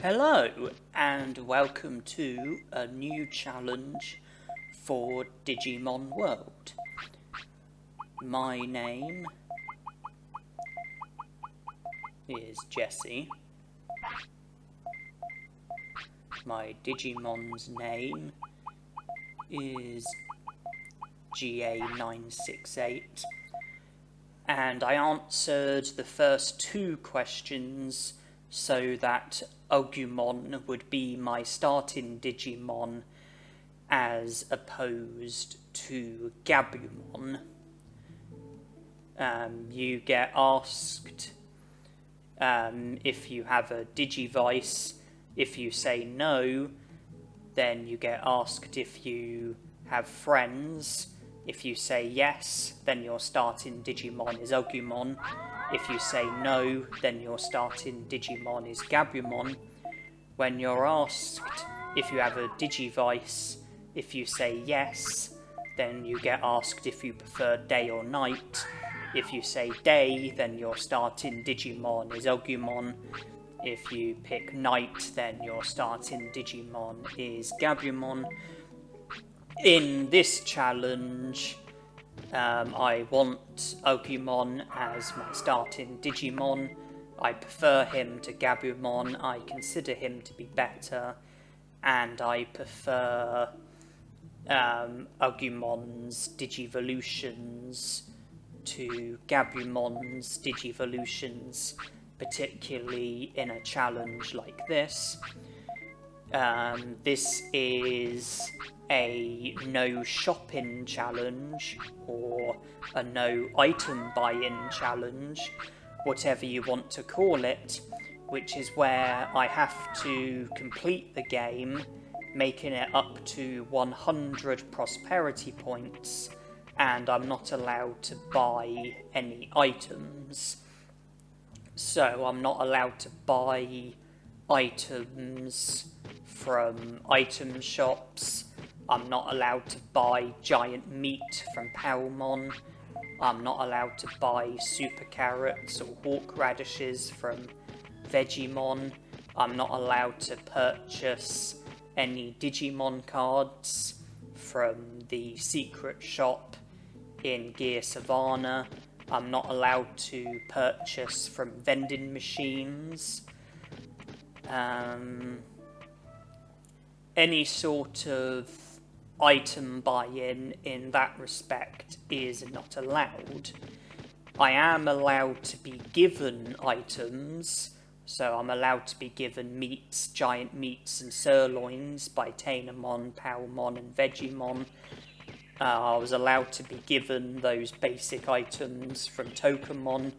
Hello and welcome to a new challenge for Digimon World. My name is Jesse. My Digimon's name is GA968, and I answered the first two questions so that Agumon would be my starting Digimon as opposed to Gabumon. You get asked if you have a Digivice. If you say no, then you get asked if you have friends. If you say yes, then your starting Digimon is Agumon. If you say no, then your starting Digimon is Gabumon. When you're asked if you have a Digivice, if you say yes, then you get asked if you prefer day or night. If you say day, then your starting Digimon is Agumon. If you pick night, then your starting Digimon is Gabumon. In this challenge, I want Agumon as my starting Digimon. I prefer him to Gabumon. I consider him to be better, and I prefer Agumon's Digivolutions to Gabumon's Digivolutions, particularly in a challenge like this. This is a no shopping challenge or a no item buy-in challenge, whatever you want to call it, which is where I have to complete the game, making it up to 100 prosperity points, and I'm not allowed to buy any items. So I'm not allowed to buy items from item shops. I'm not allowed to buy giant meat from Palmon. I'm not allowed to buy super carrots or Hawk Radishes from Vegiemon. I'm not allowed to purchase any Digimon Cards from the secret shop in Gear Savanna. I'm not allowed to purchase from Vending Machines. Any sort of item buy-in in that respect is not allowed. I am allowed to be given items, so I'm allowed to be given meats, giant meats and sirloins by Centarumon, Palmon and Vegiemon. I was allowed to be given those basic items from Tokamon.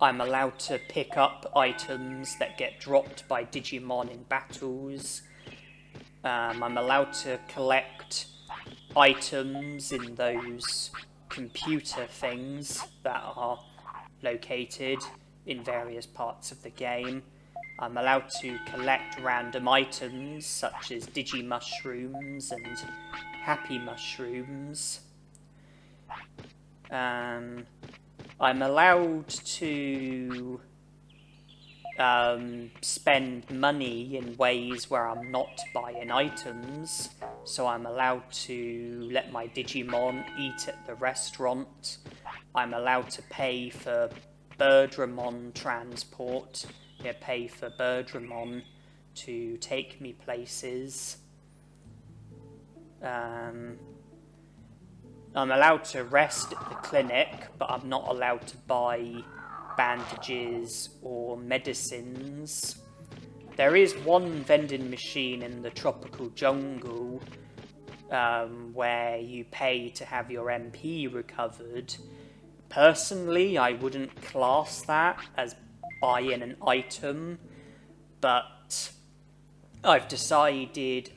I'm allowed to pick up items that get dropped by Digimon in battles. I'm allowed to collect items in those computer things that are located in various parts of the game. I'm allowed to collect random items such as Digimushrooms and Happy Mushrooms. I'm allowed to spend money in ways where I'm not buying items, so I'm allowed to let my Digimon eat at the restaurant. I'm allowed to pay for Birdramon transport, pay for Birdramon to take me places. I'm allowed to rest at the clinic, but I'm not allowed to buy bandages or medicines. There is one vending machine in the tropical jungle where you pay to have your MP recovered. Personally, I wouldn't class that as buying an item, but I've decided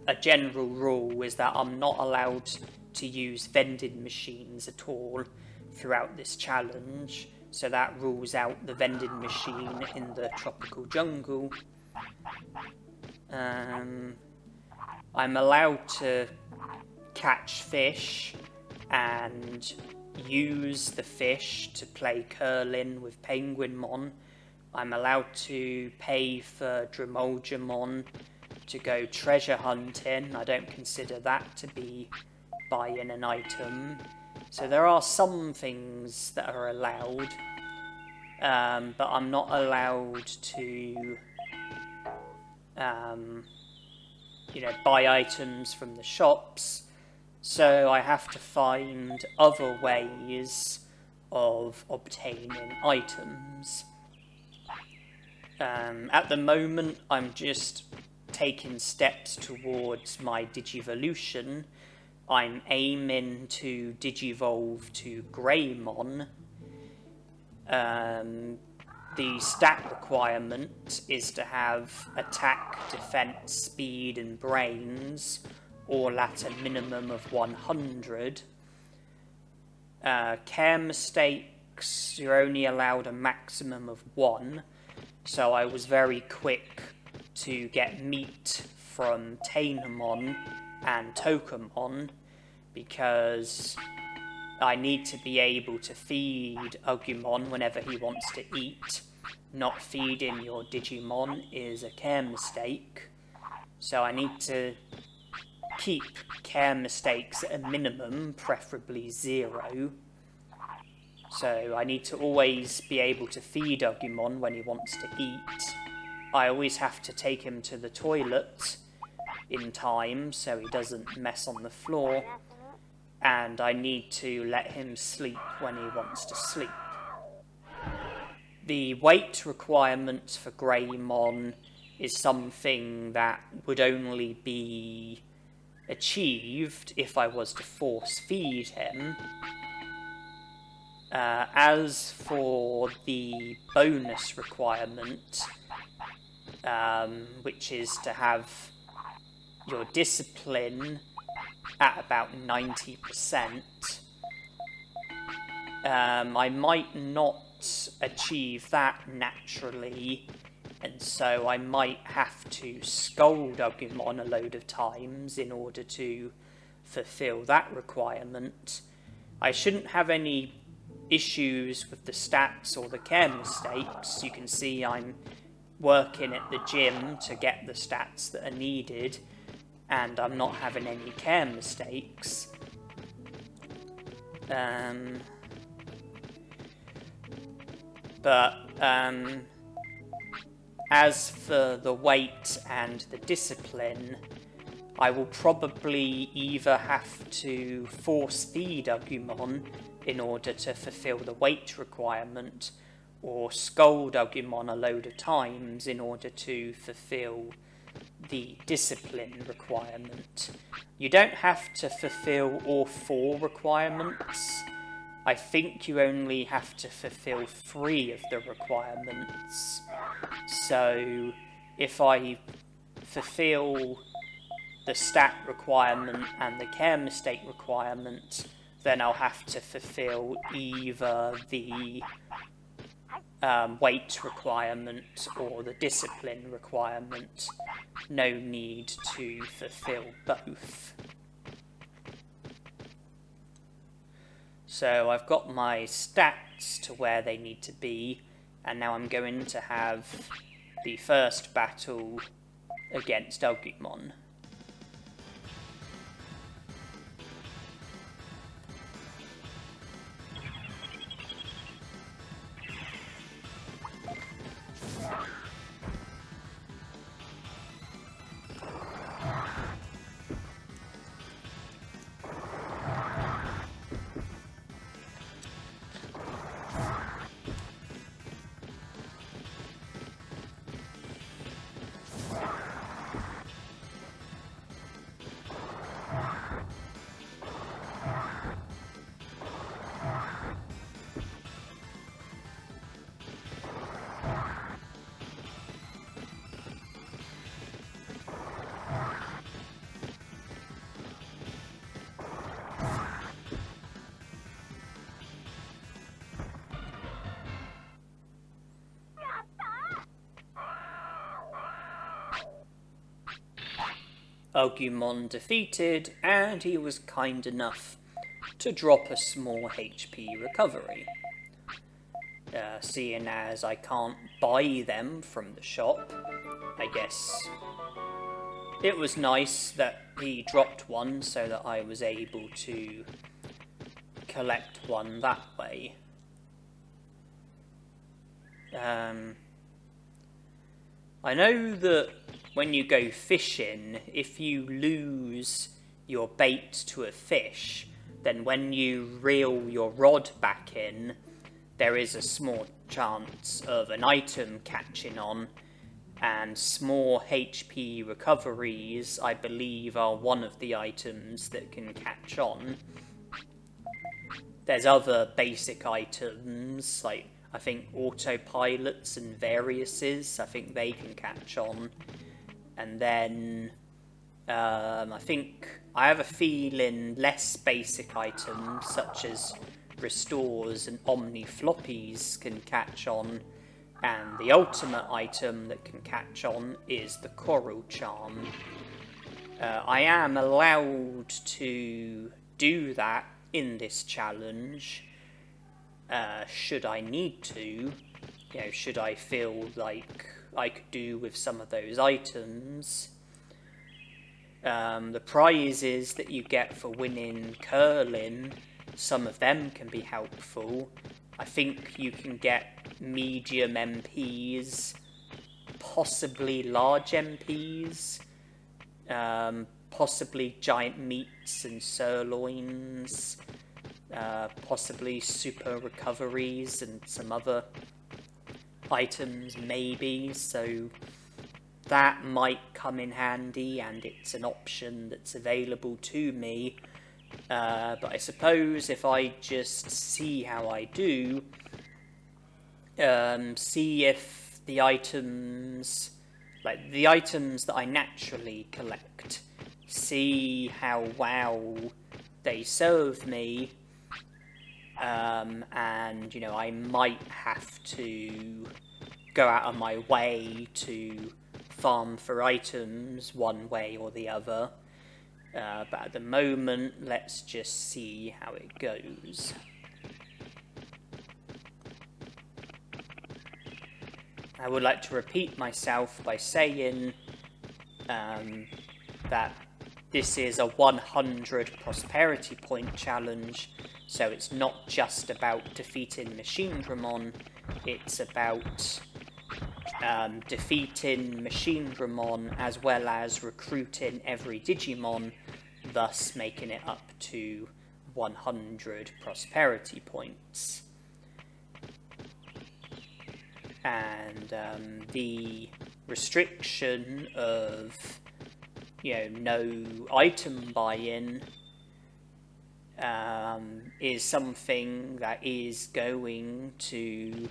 a general rule is that I'm not allowed to use vending machines at all throughout this challenge, so that rules out the vending machine in the tropical jungle. I'm allowed to catch fish and use the fish to play curling with Penguinmon, I'm allowed to pay for Dremolgemon to go treasure hunting. I don't consider that to be buying an item. So there are some things that are allowed, but I'm not allowed to, buy items from the shops. So I have to find other ways of obtaining items. At the moment, I'm just taking steps towards my Digivolution. I'm aiming to Digivolve to Greymon. The stat requirement is to have attack, defense, speed, and brains, all at a minimum of 100. Care mistakes, you're only allowed a maximum of 1. So I was very quick to get meat from Tainamon and Tokamon, because I need to be able to feed Agumon whenever he wants to eat. Not feeding your Digimon is a care mistake, so I need to keep care mistakes at a minimum, preferably 0. So I need to always be able to feed Agumon when he wants to eat. I always have to take him to the toilet in time so he doesn't mess on the floor. And I need to let him sleep when he wants to sleep. The weight requirement for Greymon is something that would only be achieved if I was to force feed him. As for the bonus requirement, which is to have your discipline at about 90%, I might not achieve that naturally, and so I might have to scold Agumon a load of times in order to fulfill that requirement. I shouldn't have any issues with the stats or the care mistakes. You can see I'm working at the gym to get the stats that are needed, and I'm not having any care mistakes. As for the weight and the discipline, I will probably either have to force feed Agumon in order to fulfill the weight requirement, or scold Agumon a load of times in order to fulfill the discipline requirement. You don't have to fulfill all 4 requirements. I think you only have to fulfill 3 of the requirements. So if I fulfill the stat requirement and the care mistake requirement, then I'll have to fulfill either the weight requirement or the discipline requirement. No need to fulfill both. So I've got my stats to where they need to be, and now I'm going to have the first battle against Agumon. Agumon defeated, and he was kind enough to drop a small HP recovery. seeing as I can't buy them from the shop. I guess it was nice that he dropped one so that I was able to collect one that way. I know that when you go fishing, if you lose your bait to a fish, then when you reel your rod back in, there is a small chance of an item catching on, and small HP recoveries, I believe, are one of the items that can catch on. There's other basic items, like I think autopilots and variouses, I think they can catch on. And then I think I have a feeling less basic items such as restores and omni floppies can catch on, and the ultimate item that can catch on is the coral charm. I am allowed to do that in this challenge, should I need to, should I feel like I could do with some of those items. The prizes that you get for winning curling, some of them can be helpful. I think you can get medium MPs, possibly large MPs, possibly giant meats and sirloins, possibly super recoveries and some other items maybe, so that might come in handy, and it's an option that's available to me. But I suppose if I just see how I do, see if the items, like the items that I naturally collect, see how well they serve me, and I might have to go out of my way to farm for items one way or the other. But at the moment, let's just see how it goes. I would like to repeat myself by saying that this is a 100 prosperity point challenge, so it's not just about defeating Machinedramon, it's about defeating Machinedramon as well as recruiting every Digimon, thus making it up to 100 prosperity points. And the restriction of no item buy-in is something that is going to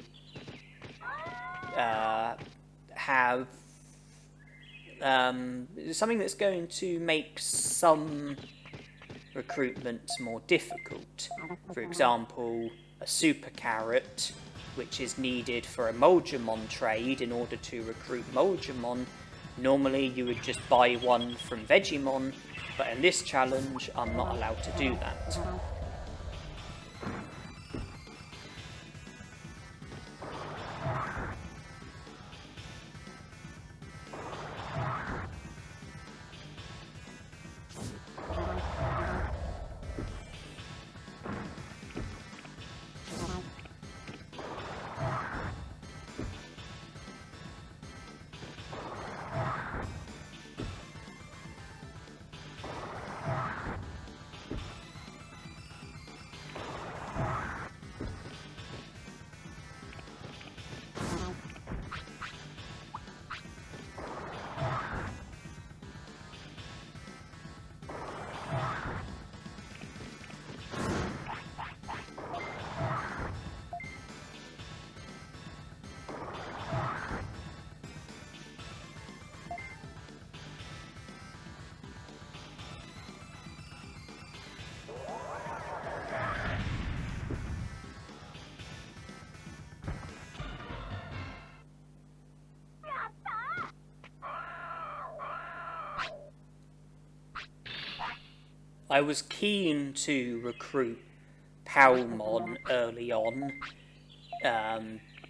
have something that's going to make some recruitment more difficult. For example, a super carrot, which is needed for a Vegiemon trade in order to recruit Vegiemon. Normally you would just buy one from Vegiemon, but in this challenge I'm not allowed to do that. I was keen to recruit Palmon early on,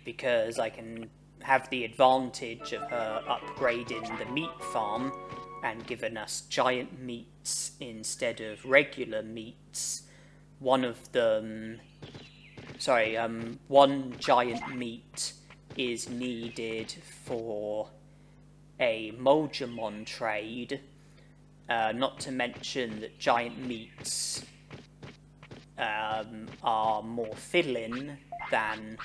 because I can have the advantage of her upgrading the meat farm and giving us giant meats instead of regular meats. One giant meat is needed for a Vegiemon trade, not to mention that giant meats are more filling than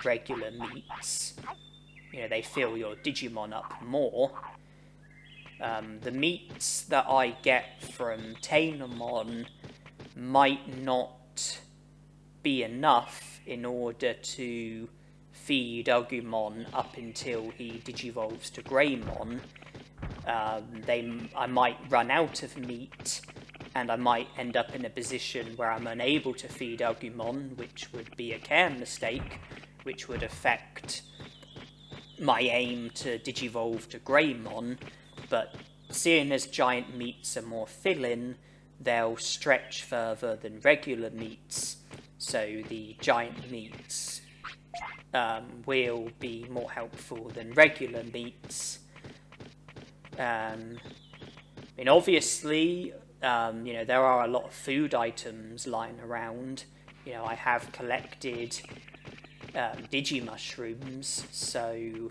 regular meats. You know, they fill your Digimon up more. The meats that I get from Centarumon might not be enough in order to feed Agumon up until he digivolves to Greymon. I might run out of meat, and I might end up in a position where I'm unable to feed Agumon, which would be a care mistake, which would affect my aim to digivolve to Greymon. But seeing as giant meats are more filling, they'll stretch further than regular meats, so the giant meats will be more helpful than regular meats. I mean, obviously, there are a lot of food items lying around. You know, I have collected Digimushrooms, so, you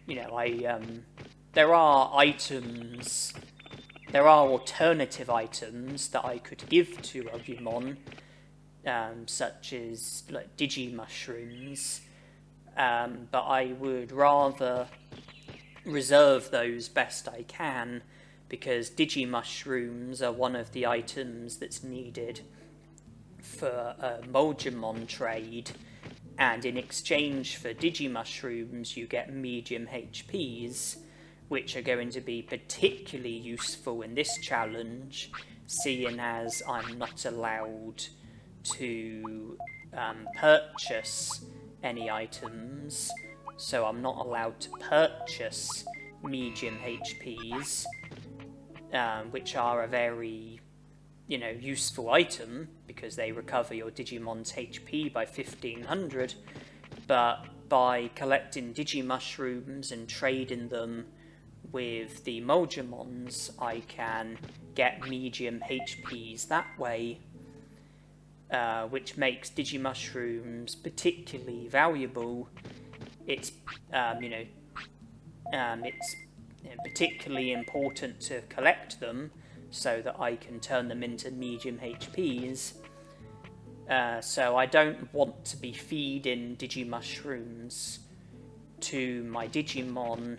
know, there are items, there are alternative items that I could give to Agumon, such as like Digimushrooms, but I would rather reserve those best I can, because Digimushrooms are one of the items that's needed for a Vegiemon trade, and in exchange for Digimushrooms you get medium HPs, which are going to be particularly useful in this challenge, seeing as I'm not allowed to purchase any items, so I'm not allowed to purchase medium HPs, which are a very, useful item, because they recover your Digimon's HP by 1500, but by collecting Digimushrooms and trading them with the Vegiemons, I can get medium HPs that way, which makes Digimushrooms particularly valuable. It's, it's particularly important to collect them so that I can turn them into medium HPs. So I don't want to be feeding Digimushrooms to my Digimon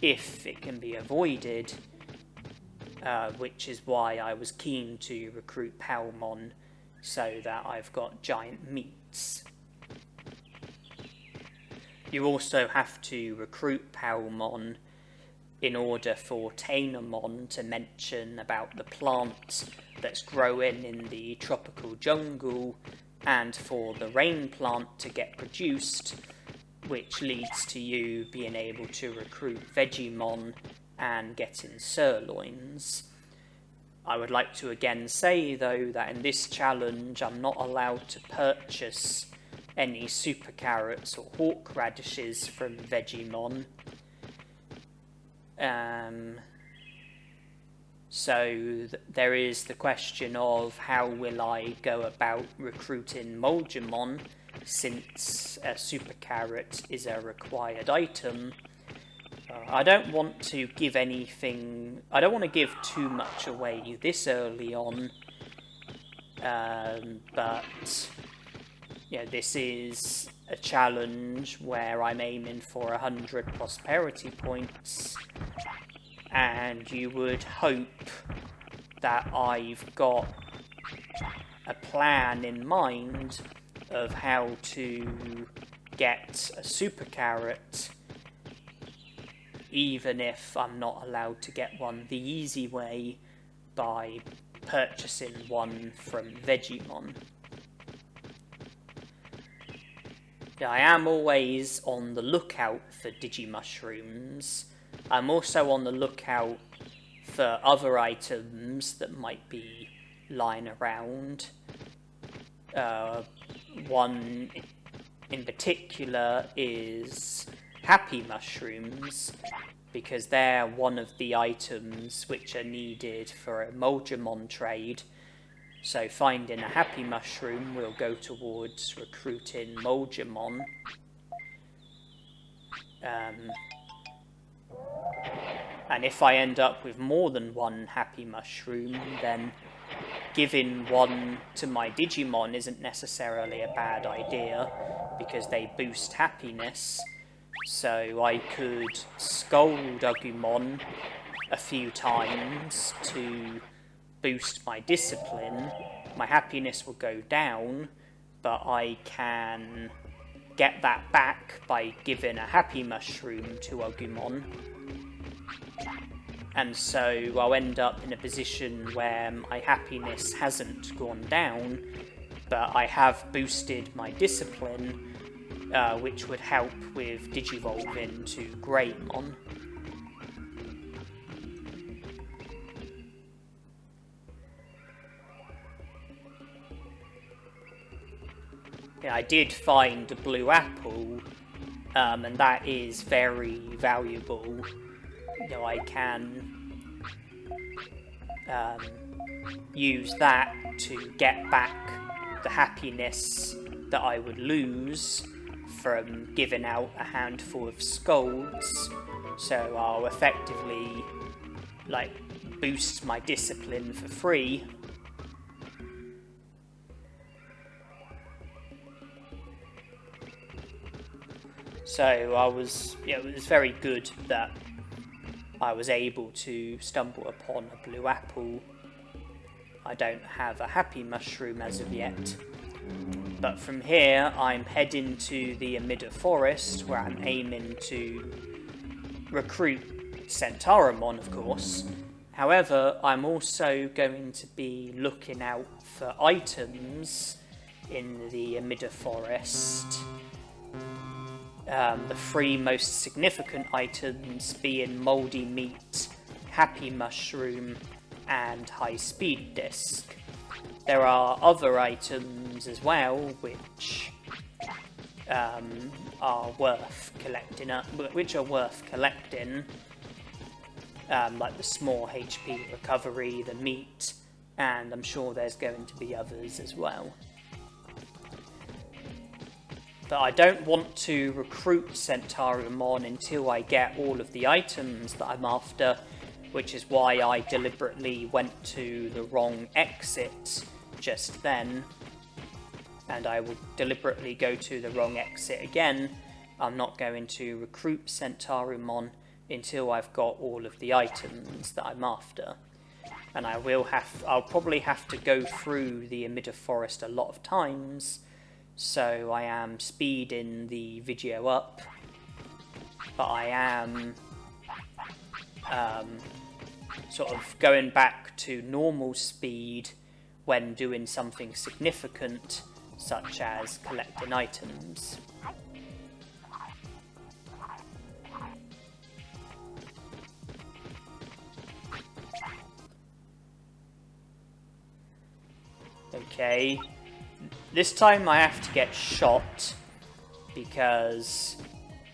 if it can be avoided, which is why I was keen to recruit Palmon, so that I've got giant meats. You also have to recruit Palmon in order for Centarumon to mention about the plant that's growing in the tropical jungle, and for the rain plant to get produced, which leads to you being able to recruit Vegiemon and getting sirloins. I would like to again say, though, that in this challenge I'm not allowed to purchase any super carrots or Hawk Radishes from Vegiemon. So there is the question of how will I go about recruiting Vegiemon, since a super carrot is a required item. I don't want to give anything, I don't want to give too much away this early on, but this is a challenge where I'm aiming for 100 prosperity points, and you would hope that I've got a plan in mind of how to get a super carrot, even if I'm not allowed to get one the easy way by purchasing one from Vegiemon. I am always on the lookout for Digimushrooms. I'm also on the lookout for other items that might be lying around. one in particular is Happy Mushrooms, because they're one of the items which are needed for a Vegiemon trade. So finding a Happy Mushroom will go towards recruiting Vegiemon. And if I end up with more than one Happy Mushroom, then giving one to my Digimon isn't necessarily a bad idea, because they boost happiness. So I could scold Agumon a few times to boost my discipline. My happiness will go down, but I can get that back by giving a Happy Mushroom to Agumon. And so I'll end up in a position where my happiness hasn't gone down, but I have boosted my discipline, which would help with Digivolving to Greymon. Yeah, I did find a blue apple, and that is very valuable. You know, I can use that to get back the happiness that I would lose from giving out a handful of scolds. So I'll effectively, like, boost my discipline for free. So it was very good that I was able to stumble upon a blue apple. I don't have a Happy Mushroom as of yet, but from here I'm heading to the Amida Forest, where I'm aiming to recruit Centarumon, of course. However, I'm also going to be looking out for items in the Amida Forest. The three most significant items being Mouldy Meat, Happy Mushroom, and High Speed Disc. There are other items as well which are worth collecting, like the small HP recovery, the meat, and I'm sure there's going to be others as well. But I don't want to recruit Centarumon until I get all of the items that I'm after, which is why I deliberately went to the wrong exit just then. And I will deliberately go to the wrong exit again. I'm not going to recruit Centarumon until I've got all of the items that I'm after. And I'll probably have to go through the Amida Forest a lot of times, so I am speeding the video up, but I am sort of going back to normal speed when doing something significant, such as collecting items. Okay. This time I have to get shot, because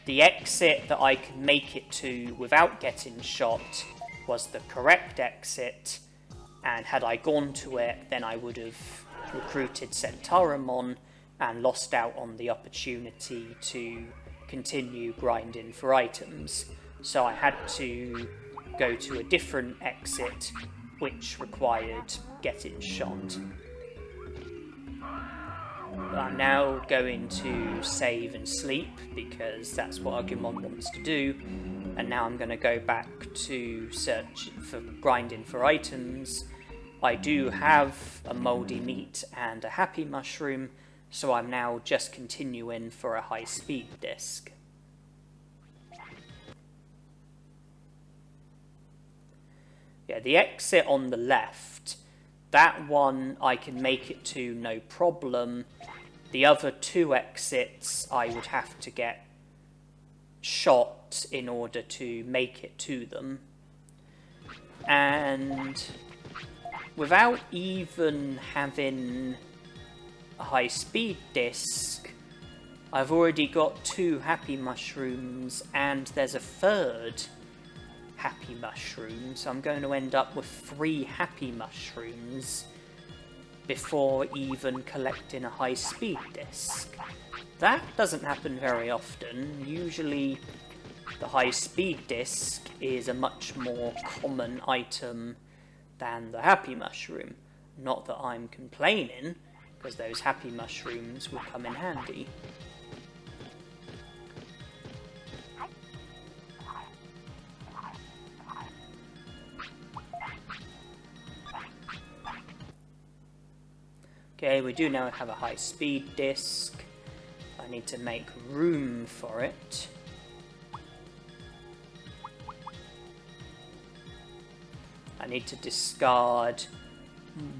the exit that I could make it to without getting shot was the correct exit, and had I gone to it, then I would have recruited Centarumon and lost out on the opportunity to continue grinding for items. So I had to go to a different exit, which required getting shot. I'm now going to save and sleep, because that's what Agumon wants to do, and now I'm going to go back to search for grinding for items. I do have a Mouldy Meat and a Happy Mushroom, so I'm now just continuing for a High Speed Disc. Yeah, the exit on the left, that one I can make it to no problem. The other two exits I would have to get shot in order to make it to them. And without even having a high-speed disc, I've already got 2 happy mushrooms, and there's a 3rd happy mushroom, so I'm going to end up with 3 happy mushrooms before even collecting a high-speed disc. That doesn't happen very often. Usually the high-speed disc is a much more common item than the happy mushroom. Not that I'm complaining, because those happy mushrooms will come in handy. Okay, we do now have a high-speed disc. I need to make room for it. I need to discard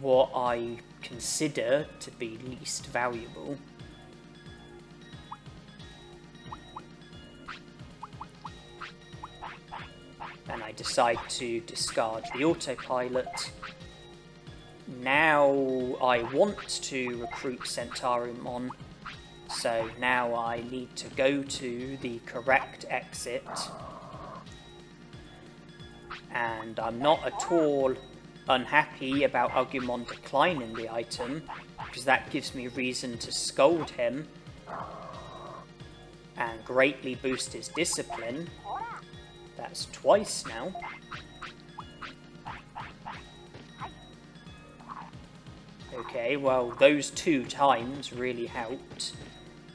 what I consider to be least valuable. And I decide to discard the autopilot. Now I want to recruit Centarumon, so now I need to go to the correct exit. And I'm not at all unhappy about Agumon declining the item, because that gives me reason to scold him and greatly boost his discipline. That's twice now. Okay, well, those 2 times really helped.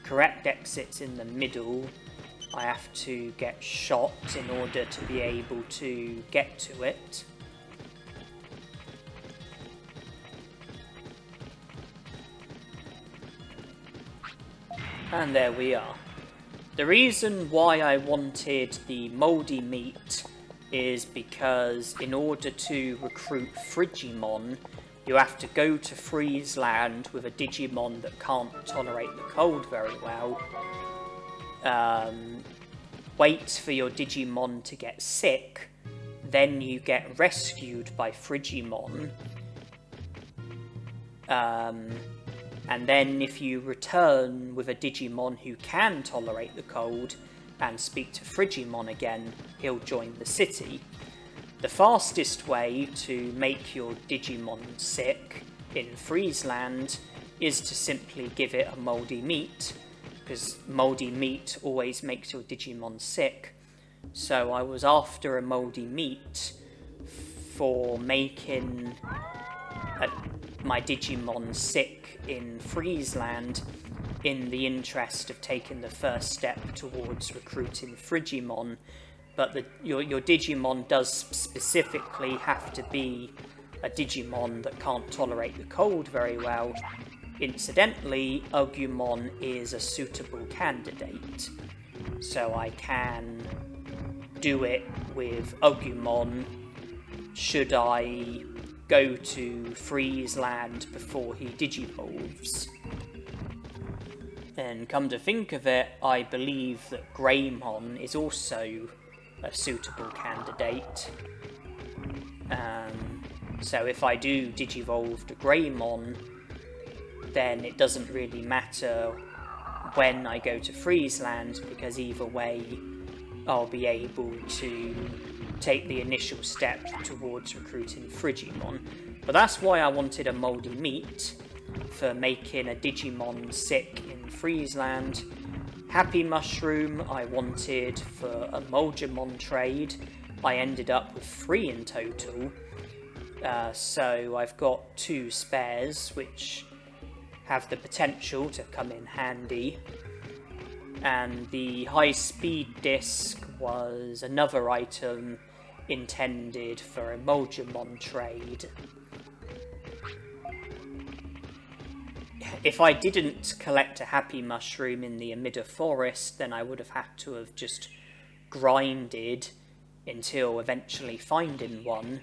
Correct exits in the middle. I have to get shot in order to be able to get to it. And there we are. The reason why I wanted the mouldy meat is because in order to recruit Vegiemon, you have to go to Freeze Land with a Digimon that can't tolerate the cold very well. Wait for your Digimon to get sick, then you get rescued by Vegiemon. And then if you return with a Digimon who can tolerate the cold and speak to Vegiemon again, he'll join the city. The fastest way to make your Digimon sick in Freezeland is to simply give it a mouldy meat, because mouldy meat always makes your Digimon sick. So I was after a mouldy meat for making my Digimon sick in Freezeland, in the interest of taking the first step towards recruiting Vegiemon. But your Digimon does specifically have to be a Digimon that can't tolerate the cold very well. Incidentally, Agumon is a suitable candidate, so I can do it with Agumon should I go to Freezeland before he digivolves. And come to think of it, I believe that Greymon is also a suitable candidate. So if I do digivolve to Greymon, then it doesn't really matter when I go to Freezeland, because either way I'll be able to take the initial step towards recruiting Vegiemon. But that's why I wanted a mouldy meat, for making a Digimon sick in Freezeland. Happy Mushroom I wanted for a Vegiemon trade. I ended up with 3 in total, so I've got 2 spares which have the potential to come in handy. And the high speed disc was another item intended for a Vegiemon trade. If I didn't collect a happy mushroom in the Amida Forest, then I would have had to have just grinded until eventually finding one.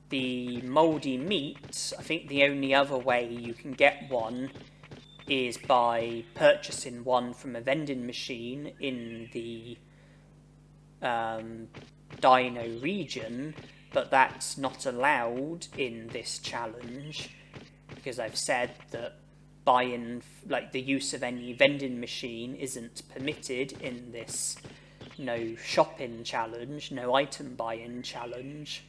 The mouldy meat, I think the only other way you can get one is by purchasing one from a vending machine in the Dino region, but that's not allowed in this challenge. because I've said that buying, like, the use of any vending machine isn't permitted in this no shopping challenge, no item buying challenge.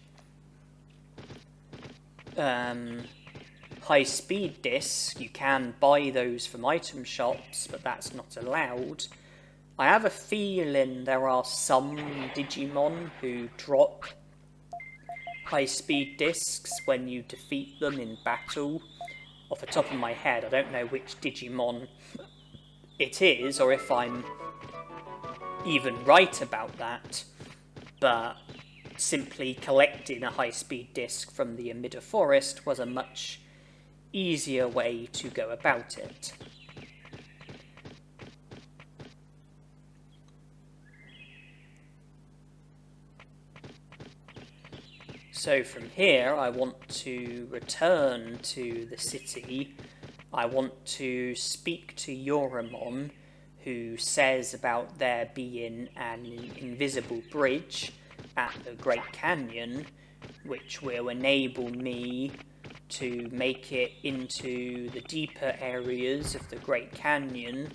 High speed discs, you can buy those from item shops, but that's not allowed. I have a feeling there are some Digimon who drop high speed discs when you defeat them in battle. Off the top of my head, I don't know which Digimon it is, or if I'm even right about that, but simply collecting a high-speed disc from the Amida Forest was a much easier way to go about it. So from here, I want to return to the city. I want to speak to Yoramon, who says about there being an invisible bridge at the Great Canyon, which will enable me to make it into the deeper areas of the Great Canyon,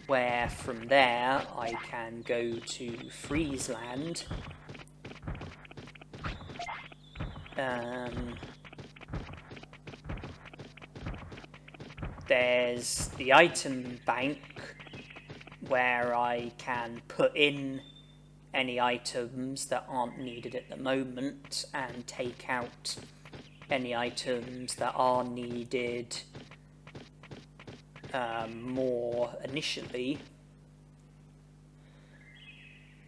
where from there I can go to Friesland. There's the item bank where I can put in any items that aren't needed at the moment and take out any items that are needed more initially.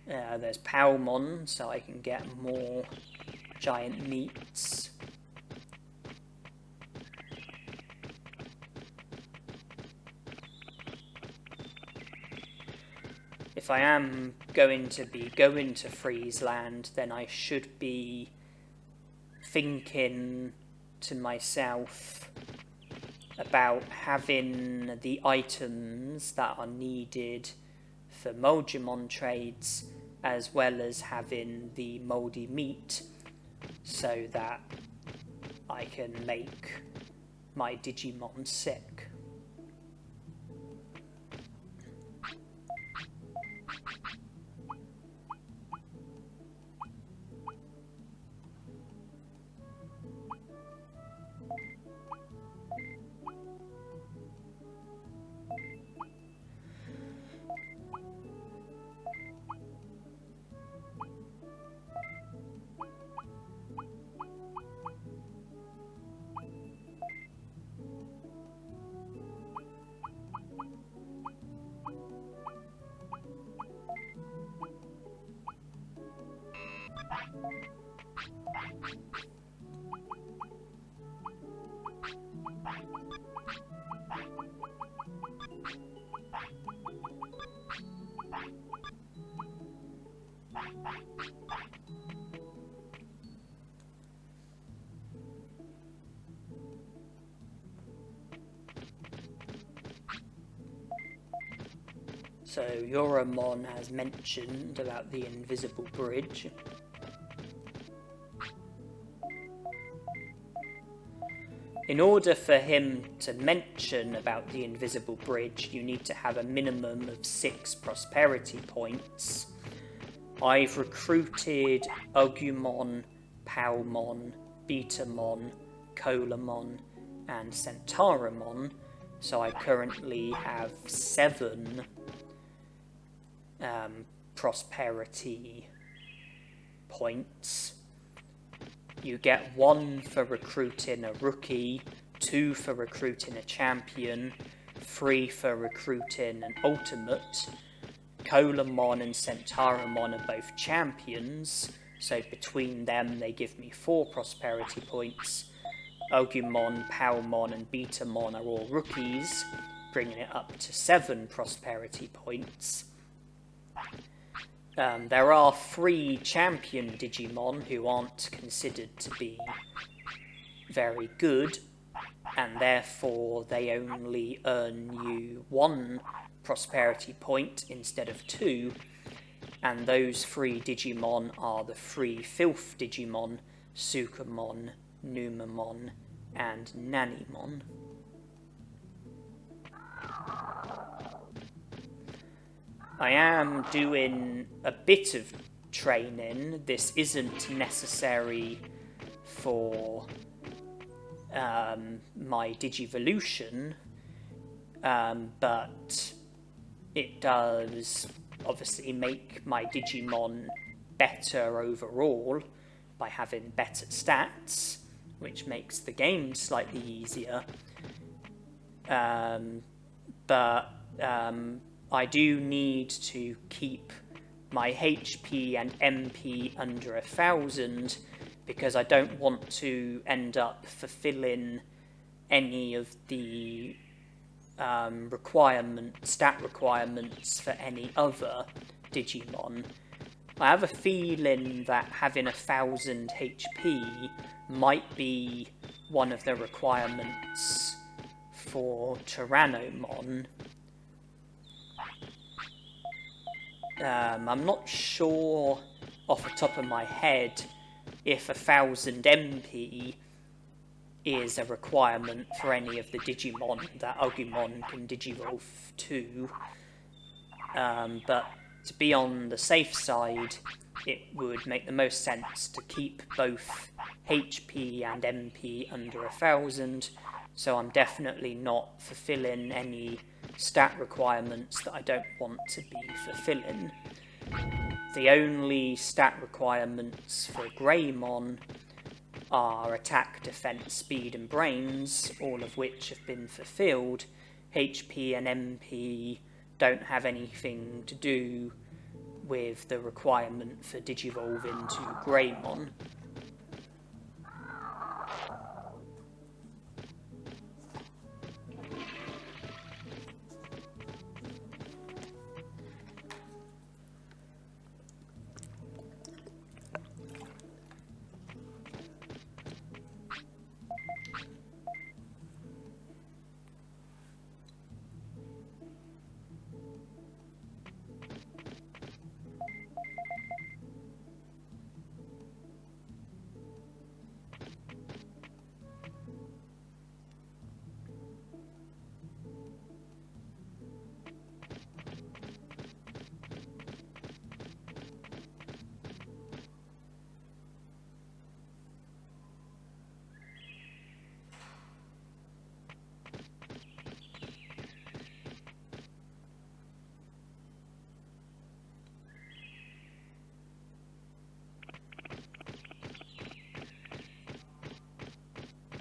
There's Palmon, so I can get more giant meats. If I am going to Friesland, then I should be thinking to myself about having the items that are needed for Vegiemon trades, as well as having the mouldy meat, so that I can make my Digimon sick. So Yoramon has mentioned about the invisible bridge. In order for him to mention about the invisible bridge, you need to have a minimum of 6 prosperity points. I've recruited Agumon, Palmon, Betamon, Colamon, and Centarumon, so I currently have 7 prosperity points. You get 1 for recruiting a rookie, 2 for recruiting a champion, 3 for recruiting an ultimate. Colamon and Centarumon are both champions, so between them they give me 4 prosperity points. Agumon, Palmon and Betamon are all rookies, bringing it up to 7 prosperity points. There are 3 champion Digimon who aren't considered to be very good, and therefore they only earn you 1 prosperity point instead of 2, and those 3 Digimon are the 3 filth Digimon, Sukamon, Numamon, and Nanimon. I am doing a bit of training. This isn't necessary for my Digivolution, but it does obviously make my Digimon better overall by having better stats, which makes the game slightly easier. But I do need to keep my HP and MP under 1,000 because I don't want to end up fulfilling any of the stat requirements for any other Digimon. I have a feeling that having 1,000 HP might be one of the requirements for Tyrannomon. I'm not sure off the top of my head if 1,000 MP is a requirement for any of the Digimon that Agumon can Digivolve to. But to be on the safe side, it would make the most sense to keep both HP and MP under 1,000, so I'm definitely not fulfilling any stat requirements that I don't want to be fulfilling. The only stat requirements for Greymon are attack, defense, speed and brains, all of which have been fulfilled. HP and MP don't have anything to do with the requirement for Digivolving to Greymon.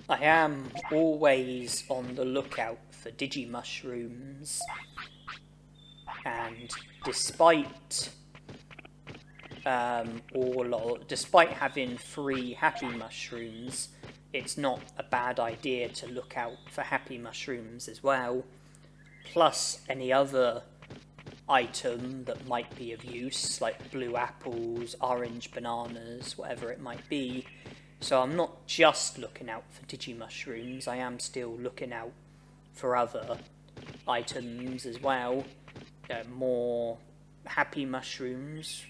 I am always on the lookout for Digimushrooms, and despite despite having 3 happy mushrooms, it's not a bad idea to look out for happy mushrooms as well, plus any other item that might be of use, like blue apples, orange bananas, whatever it might be. So I'm not just looking out for Digimushrooms, I am still looking out for other items as well. More happy mushrooms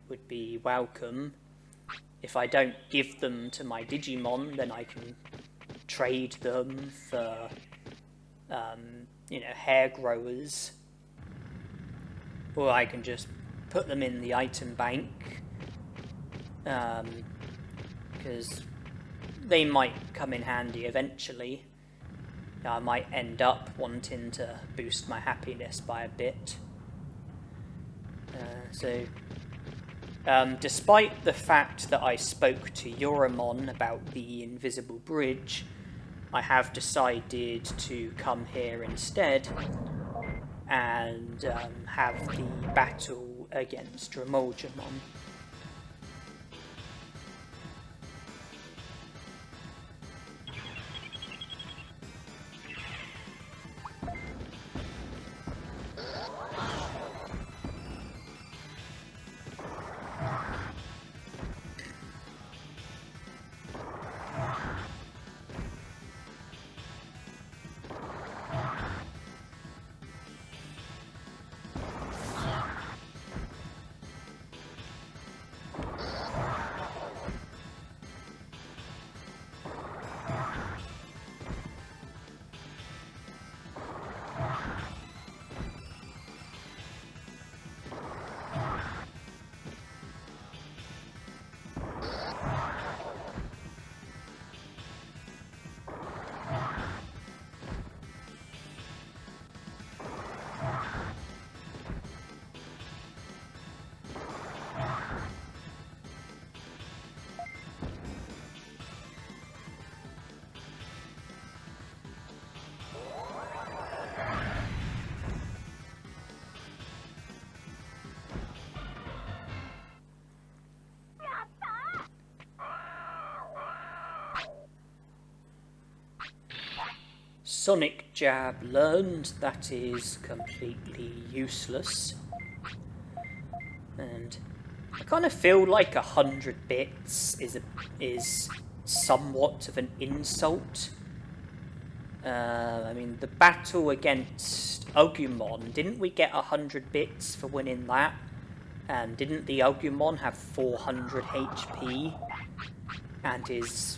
would be welcome. If I don't give them to my Digimon, then I can trade them for, hair growers. Or I can just put them in the item bank. Because they might come in handy eventually. I might end up wanting to boost my happiness by a bit. Despite the fact that I spoke to Yoramon about the invisible bridge, I have decided to come here instead and have the battle against Remoljamon. Sonic Jab learned, that is completely useless. And I kind of feel like 100 bits is somewhat of an insult. I mean, the battle against Agumon, didn't we get 100 bits for winning that? And didn't the Agumon have 400 HP? And his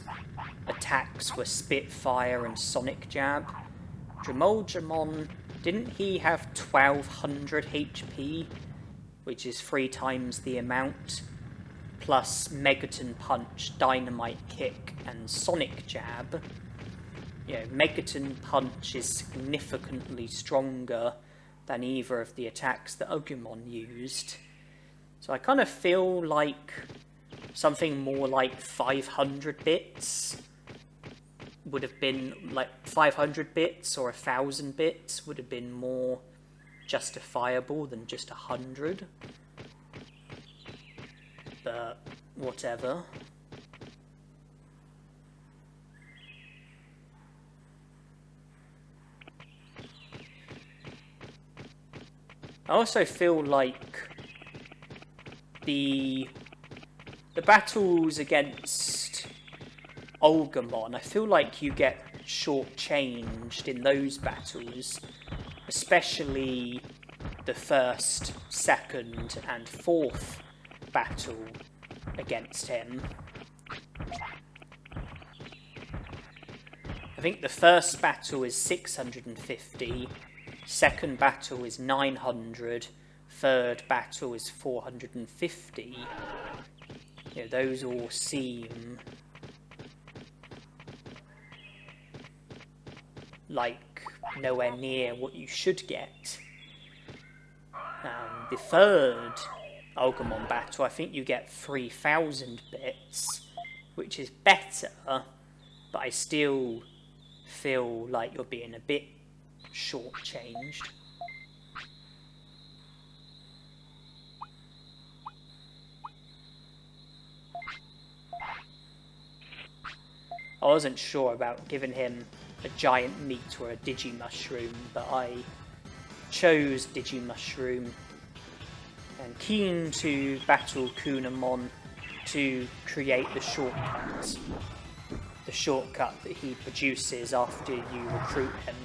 attacks were Spitfire and Sonic Jab. Dremolgemon, didn't he have 1200 HP? Which is 3 times the amount. Plus Megaton Punch, Dynamite Kick, and Sonic Jab. You know, Megaton Punch is significantly stronger than either of the attacks that Agumon used. So I kind of feel like something more like 500 bits would have been, like 500 bits or 1000 bits would have been more justifiable than just 100. But whatever. I also feel like the battles against Olgamon, I feel like you get shortchanged in those battles, especially the first, second, and fourth battle against him. I think the first battle is 650, second battle is 900, third battle is 450. You know, those all seem like nowhere near what you should get. The third Agumon battle, I think you get 3000 bits, which is better, but I still feel like you're being a bit shortchanged. I wasn't sure about giving him a giant meat or a Digimushroom, but I chose Digimushroom, and keen to battle Kunamon to create the shortcut that he produces after you recruit him.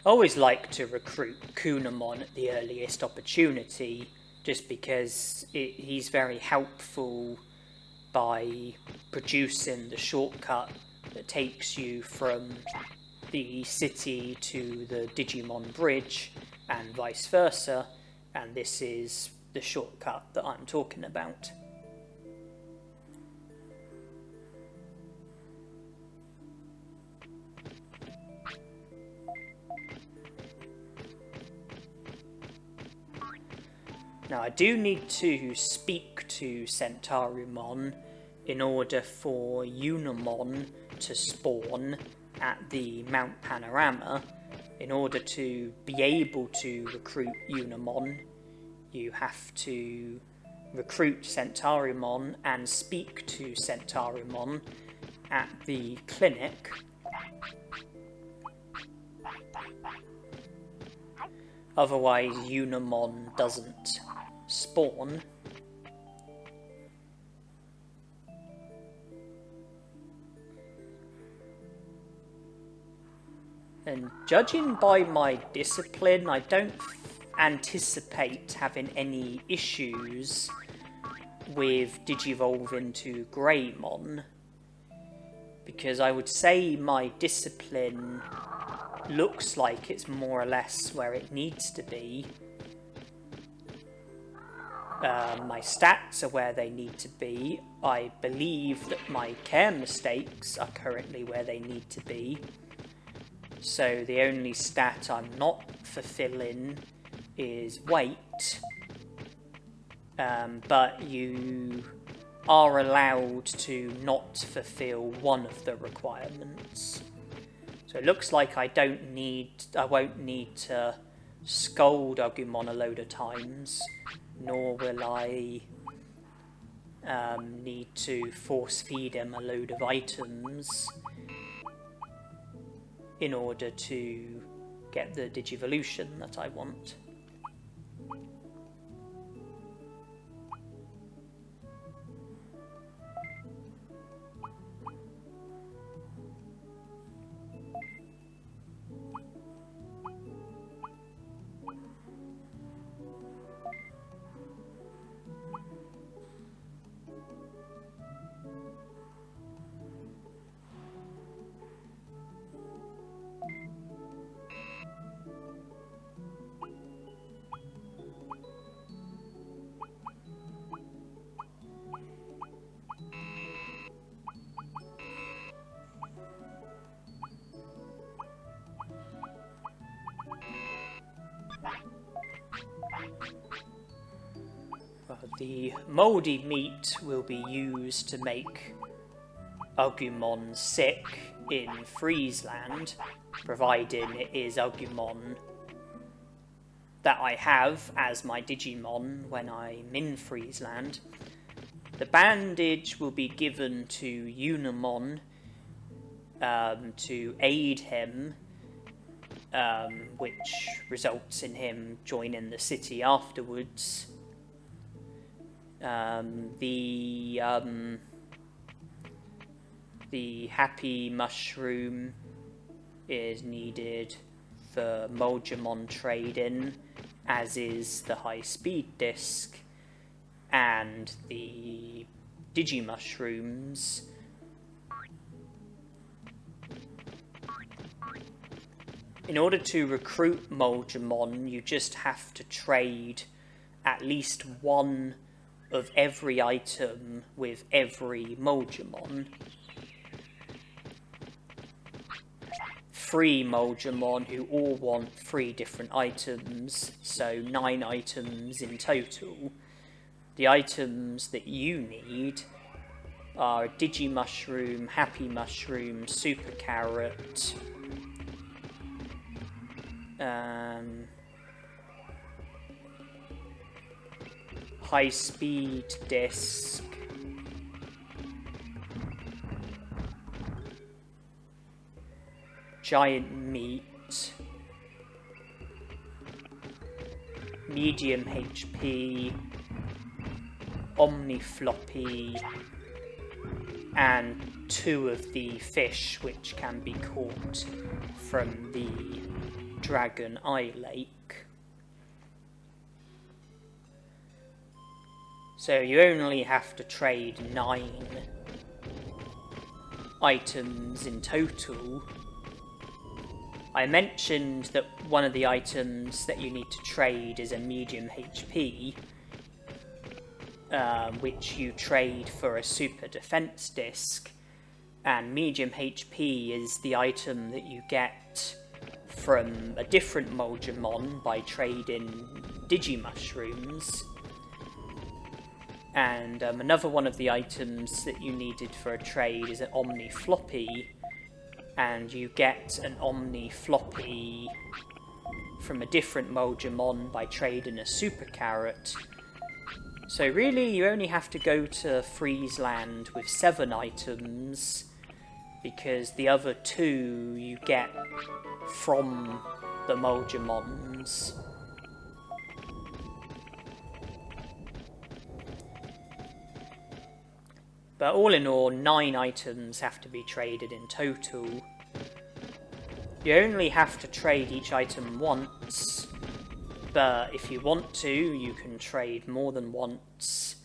I always like to recruit Kunamon at the earliest opportunity, just because he's very helpful by producing the shortcut that takes you from the city to the Digimon Bridge and vice versa, and this is the shortcut that I'm talking about. Now, I do need to speak to Centarumon in order for Unimon to spawn at the Mount Panorama, In order to be able to recruit Unimon, you have to recruit Centarumon and speak to Centarumon at the clinic. Otherwise, Unimon doesn't spawn. And judging by my discipline, I don't anticipate having any issues with Digivolve into Greymon, because I would say my discipline looks like it's more or less where it needs to be. My stats are where they need to be. I believe that my care mistakes are currently where they need to be. So the only stat I'm not fulfilling is weight. But you are allowed to not fulfill one of the requirements. So it looks like I won't need to scold Agumon a load of times, nor will I need to force feed him a load of items in order to get the Digivolution that I want. The mouldy meat will be used to make Agumon sick in Friesland, providing it is Agumon that I have as my Digimon when I'm in Friesland. The bandage will be given to Unimon to aid him, which results in him joining the city afterwards. The Happy Mushroom is needed for Vegiemon trading, as is the High Speed Disc, and the Digimushrooms in order to recruit Vegiemon, you just have to trade at least one of every item with every Vegiemon. 3 Vegiemon who all want 3 different items, so 9 items in total. The items that you need are Digimushroom, Happy Mushroom, Super Carrot, High Speed Disc, Giant Meat, Medium HP, Omni Floppy, and 2 of the fish which can be caught from the Dragon Eye Lake. So you only have to trade 9 items in total. I mentioned that one of the items that you need to trade is a medium HP, which you trade for a super defense disc, and medium HP is the item that you get from a different Vegiemon by trading Digimushrooms. And another one of the items that you needed for a trade is an Omni Floppy, and you get an Omni floppy from a different Vegiemon by trading a Super Carrot. So really, you only have to go to Friesland with 7 items, because the other 2 you get from the Vegiemons. But all in all, 9 items have to be traded in total. You only have to trade each item once, but if you want to, you can trade more than once.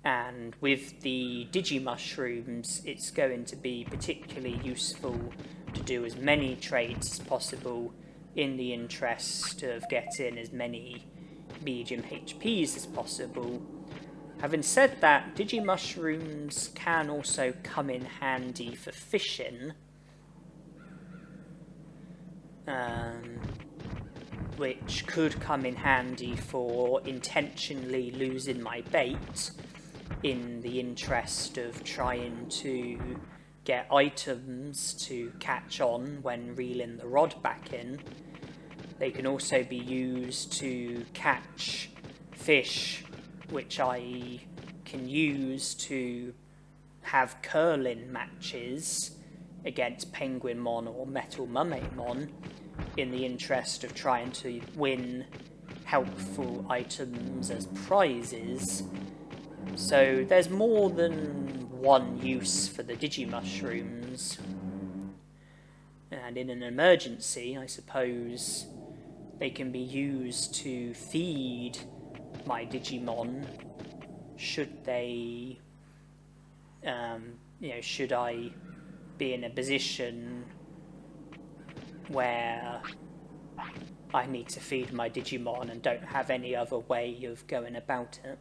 And with the Digimushrooms, it's going to be particularly useful to do as many trades as possible in the interest of getting as many medium HPs as possible. Having said that, Digimushrooms can also come in handy for fishing, which could come in handy for intentionally losing my bait in the interest of trying to get items to catch on when reeling the rod back in. They can also be used to catch fish, which I can use to have curling matches against Penguinmon or Metal Mermaidmon in the interest of trying to win helpful items as prizes. So there's more than one use for the Digimushrooms. And in an emergency, I suppose, they can be used to feed my Digimon should they, should I be in a position where I need to feed my Digimon and don't have any other way of going about it.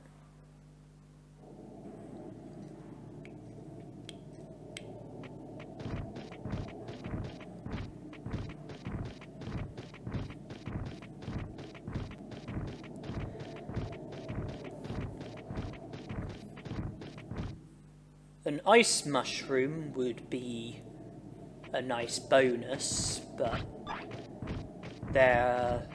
An ice mushroom would be a nice bonus, but they're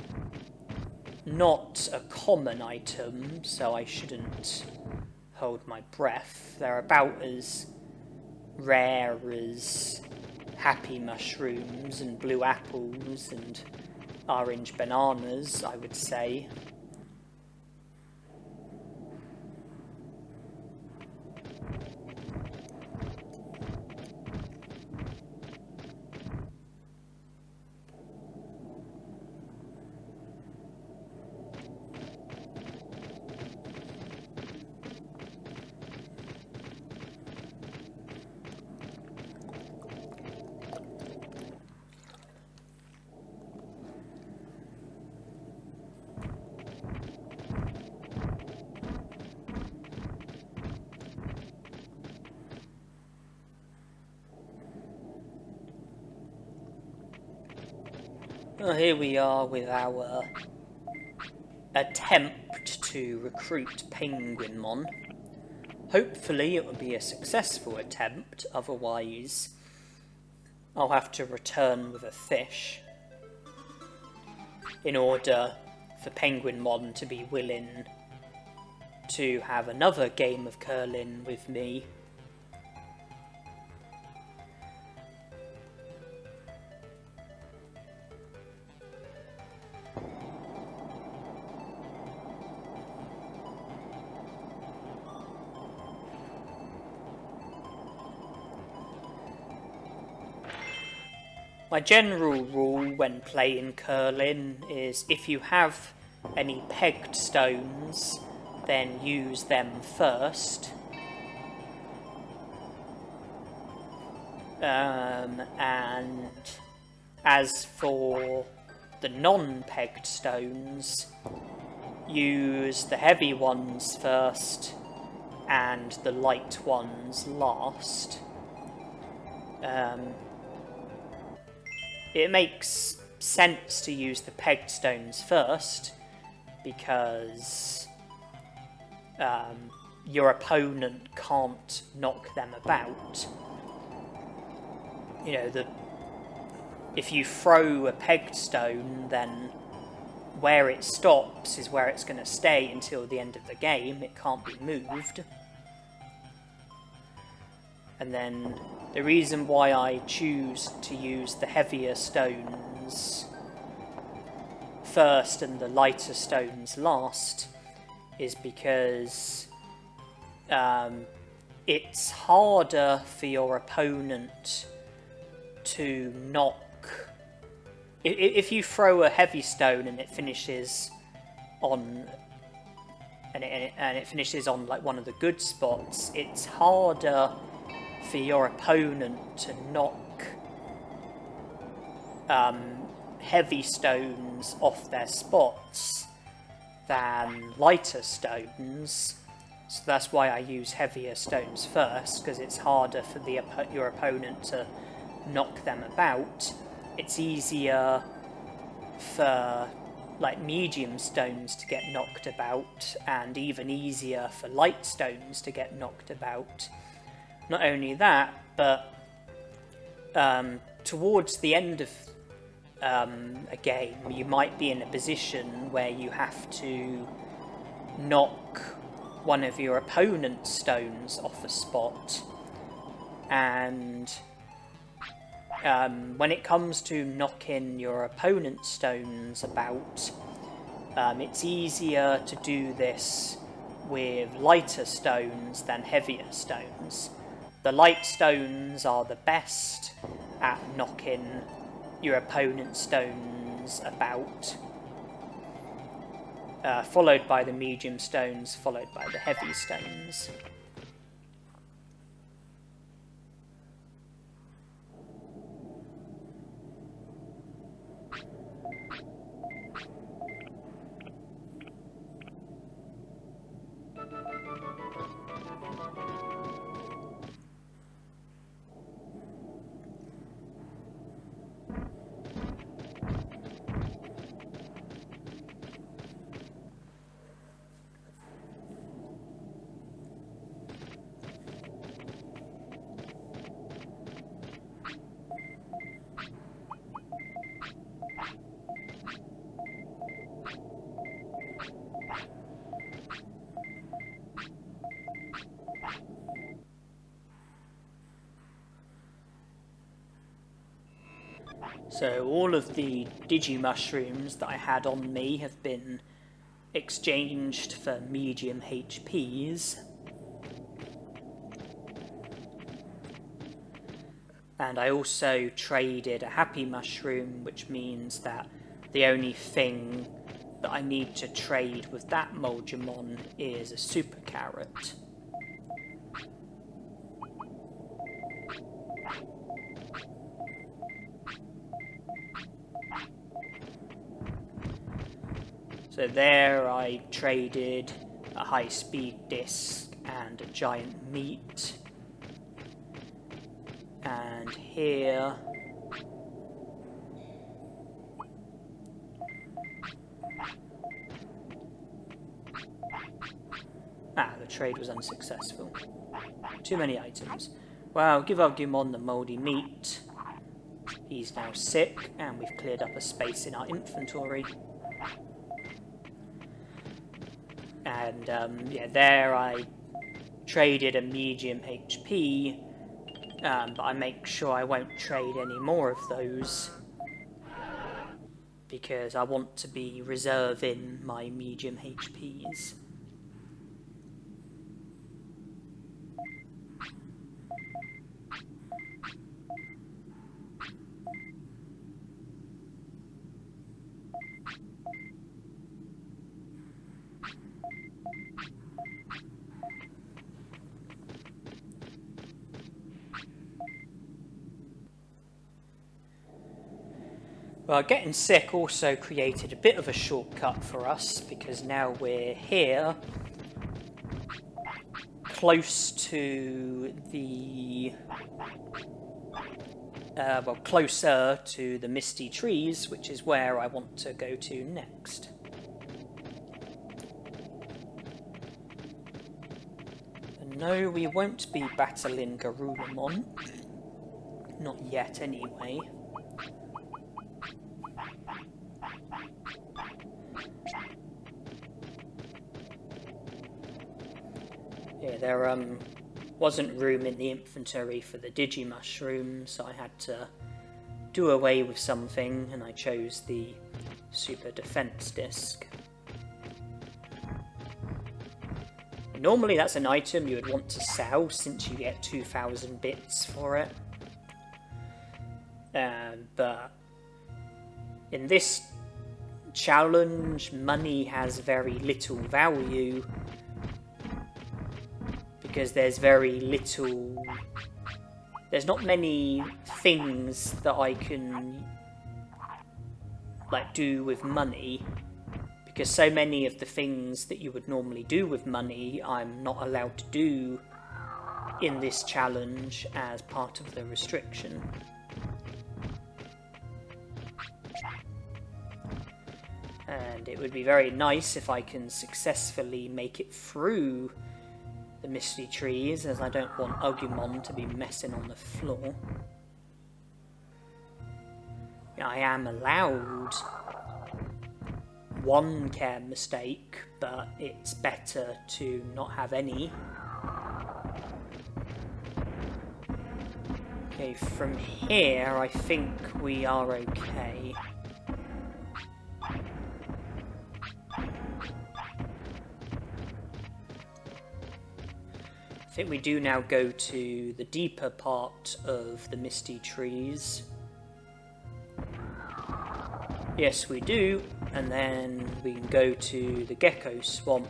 not a common item, so I shouldn't hold my breath. They're about as rare as happy mushrooms and blue apples and orange bananas, I would say. Well, here we are with our attempt to recruit Penguinmon. Hopefully it will be a successful attempt, otherwise I'll have to return with a fish in order for Penguinmon to be willing to have another game of curling with me. My general rule when playing curling is if you have any pegged stones, then use them first. And as for the non-pegged stones, use the heavy ones first and the light ones last. It makes sense to use the pegged stones first, because your opponent can't knock them about. You know, if you throw a pegged stone, then where it stops is where it's going to stay until the end of the game. It can't be moved. And then the reason why I choose to use the heavier stones first and the lighter stones last is because it's harder for your opponent to knock. If you throw a heavy stone and it finishes on like one of the good spots, it's harder for your opponent to knock heavy stones off their spots than lighter stones. So that's why I use heavier stones first, because it's harder for your opponent to knock them about. It's easier for like medium stones to get knocked about, and even easier for light stones to get knocked about. Not only that, but towards the end of a game, you might be in a position where you have to knock one of your opponent's stones off a spot, and when it comes to knocking your opponent's stones about, it's easier to do this with lighter stones than heavier stones. The light stones are the best at knocking your opponent's stones about, followed by the medium stones, followed by the heavy stones. So all of the Digimushrooms that I had on me have been exchanged for medium HPs. And I also traded a Happy Mushroom, which means that the only thing that I need to trade with that Vegiemon is a Super Carrot. So there I traded a high-speed disc and a giant meat. And here the trade was unsuccessful. Too many items. Well, give Vegiemon the mouldy meat. He's now sick, and we've cleared up a space in our inventory. And yeah, there I traded a medium HP, but I make sure I won't trade any more of those, because I want to be reserving my medium HPs. Well, getting sick also created a bit of a shortcut for us, because now we're here, close to the... closer to the Misty Trees, which is where I want to go to next. And no, we won't be battling Garurumon. Not yet, anyway. Yeah, there wasn't room in the inventory for the Digimushroom, so I had to do away with something, and I chose the Super Defense Disc. Normally that's an item you would want to sell, since you get 2,000 bits for it. But in this challenge, money has very little value, because there's not many things that I can do with money, because so many of the things that you would normally do with money I'm not allowed to do in this challenge as part of the restriction. And it would be very nice if I can successfully make it through the Misty Trees, as I don't want Agumon to be messing on the floor. I am allowed one care mistake, but it's better to not have any. Okay, from here I think we are okay. I think we do now go to the deeper part of the Misty Trees. Yes, we do, and then we can go to the Gecko Swamp,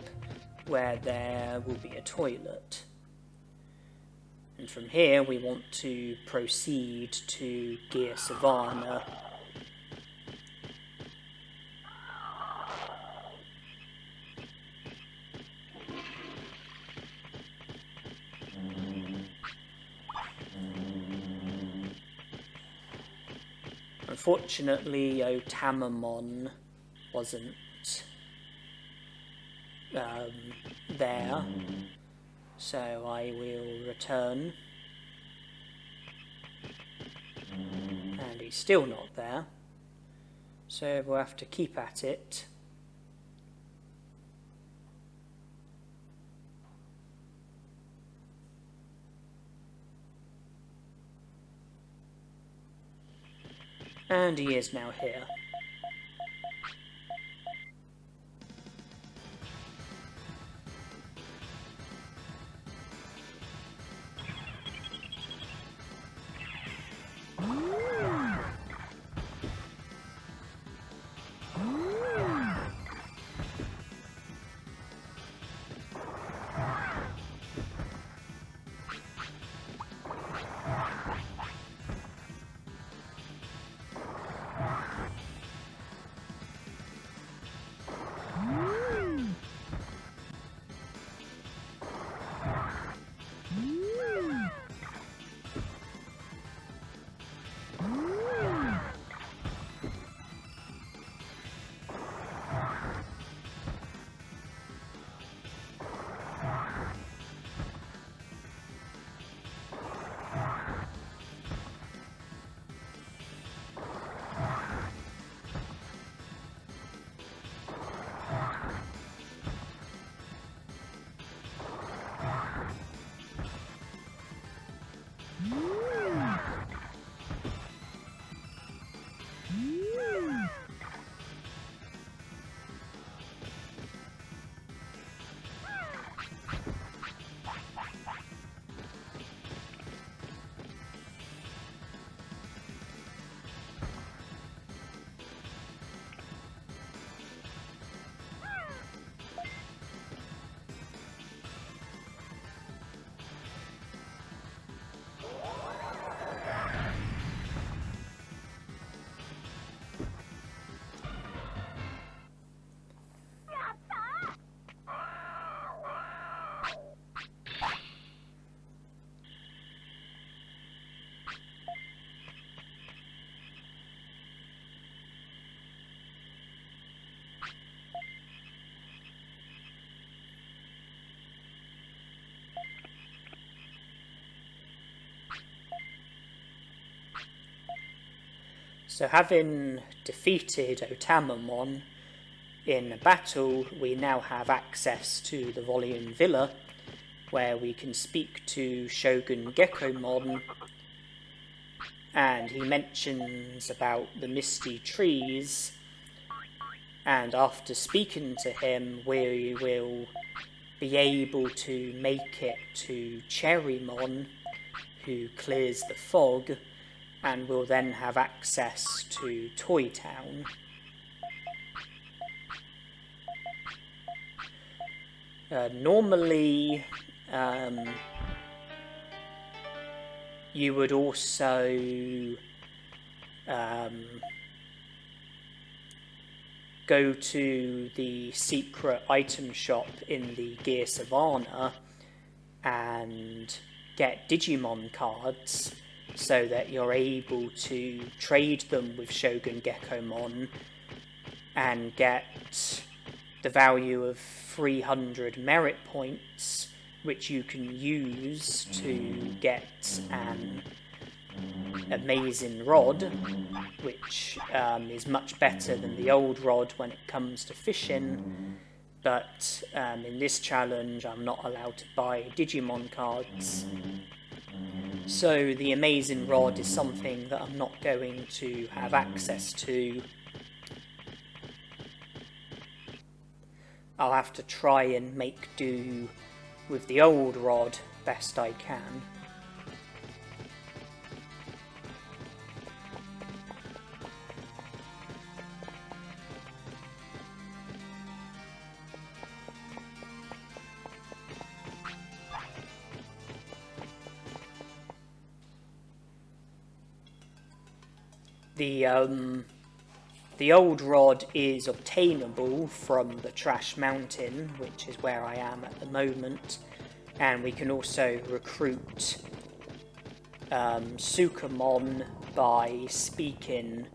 where there will be a toilet. And from here we want to proceed to Gear Savanna. Unfortunately, Tamamon wasn't there, so I will return. And he's still not there, so we'll have to keep at it. And he is now here. So having defeated Tamamon in a battle, we now have access to the Volume Villa, where we can speak to Shogun Gekomon, and he mentions about the misty trees, and after speaking to him we will be able to make it to Cherrymon, who clears the fog, and will then have access to Toy Town. Normally, you would also go to the secret item shop in the Gear Savanna and get Digimon cards so that you're able to trade them with Shogun Gekomon and get the value of 300 merit points, which you can use to get an amazing rod, which is much better than the old rod when it comes to fishing, but in this challenge I'm not allowed to buy Digimon cards, so the amazing rod is something that I'm not going to have access to. I'll have to try and make do with the old rod best I can. The old rod is obtainable from the Trash Mountain, which is where I am at the moment, and we can also recruit Sukamon by speaking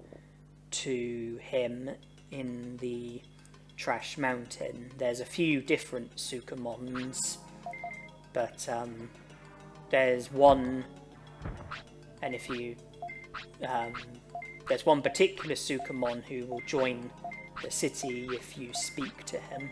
to him in the Trash Mountain. There's a few different Sukamons, but there's one, and if you there's one particular Sukamon who will join the city if you speak to him.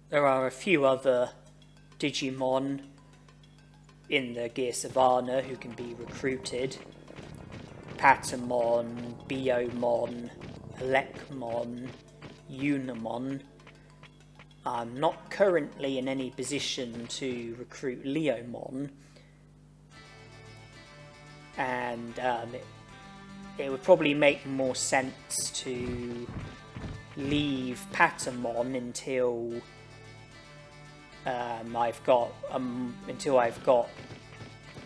There are a few other Digimon in the Gear Savanna who can be recruited. Patamon, Biomon, Elecmon, Unimon. I'm not currently in any position to recruit Leomon, and it would probably make more sense to leave Patamon until I've got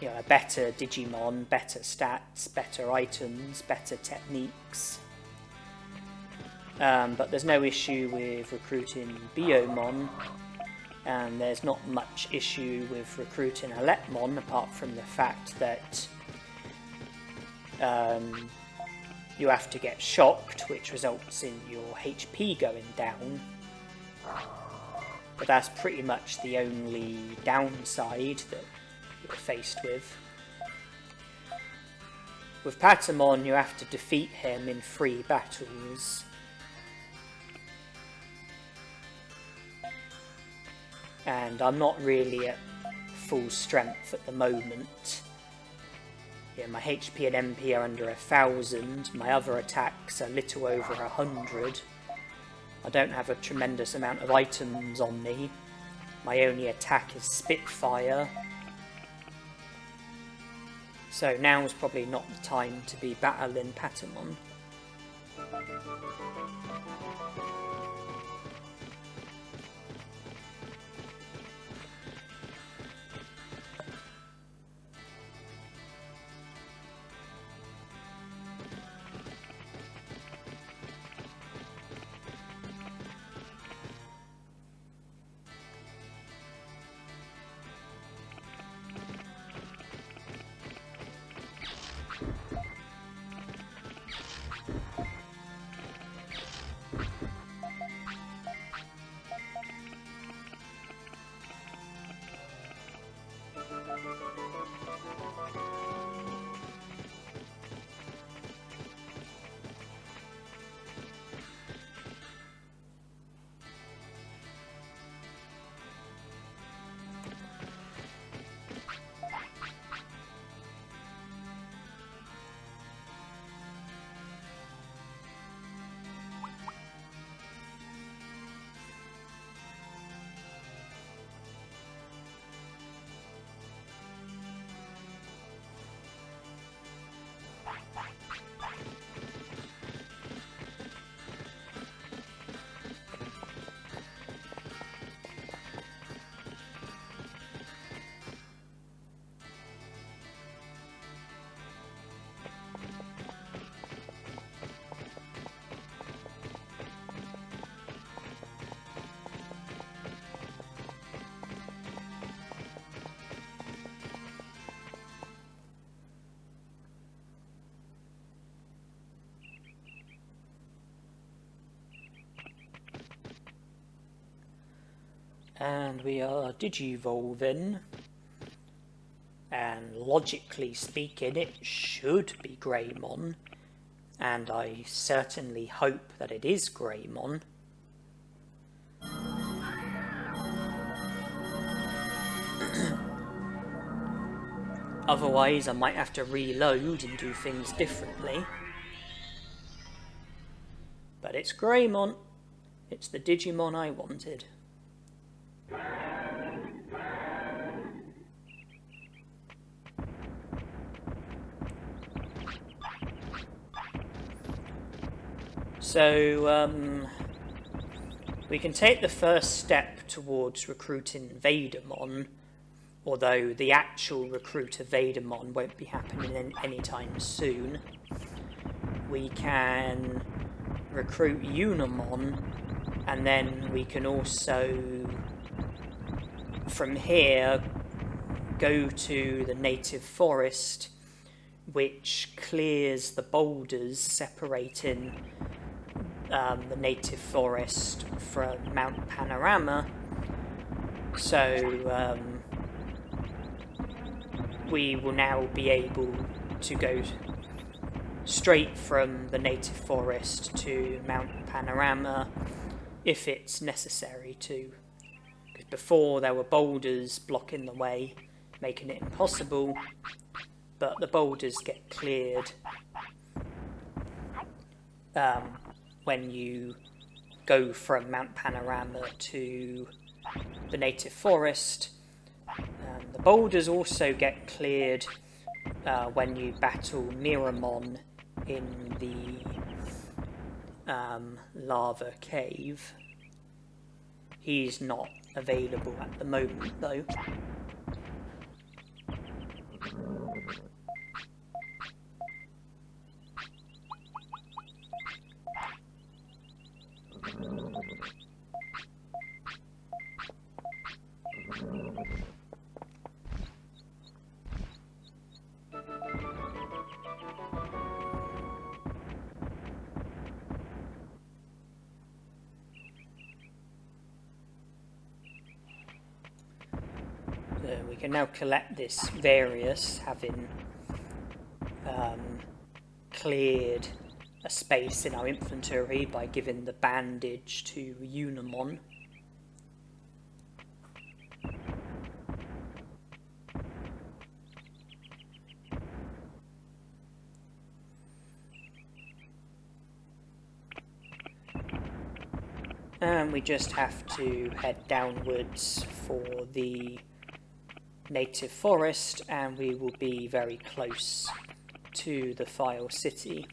a better Digimon, better stats, better items, better techniques. But there's no issue with recruiting Biomon, and there's not much issue with recruiting Elecmon, apart from the fact that you have to get shocked, which results in your HP going down. But that's pretty much the only downside that you're faced with. With Patamon, you have to defeat him in 3 battles. And I'm not really at full strength at the moment. Yeah, my HP and MP are under 1,000, my other attacks are a little over 100. I don't have a tremendous amount of items on me. My only attack is Spitfire. So now's probably not the time to be battling Patamon. And we are digivolving. And logically speaking, it should be Greymon. And I certainly hope that it is Greymon. Otherwise, I might have to reload and do things differently. But it's Greymon. It's the Digimon I wanted. So, we can take the first step towards recruiting Vegiemon, although the actual recruit of Vegiemon won't be happening anytime soon. We can recruit Unimon, and then we can also, from here, go to the native forest, which clears the boulders separating the native forest from Mount Panorama. So we will now be able to go straight from the native forest to Mount Panorama if it's necessary to. Because before there were boulders blocking the way, making it impossible, but the boulders get cleared when you go from Mount Panorama to the native forest. The boulders also get cleared when you battle Miramon in the lava cave. He's not available at the moment though. So we can now collect this Various, having cleared a space in our inventory by giving the bandage to Unimon. And we just have to head downwards for the native forest, and we will be very close to the File City.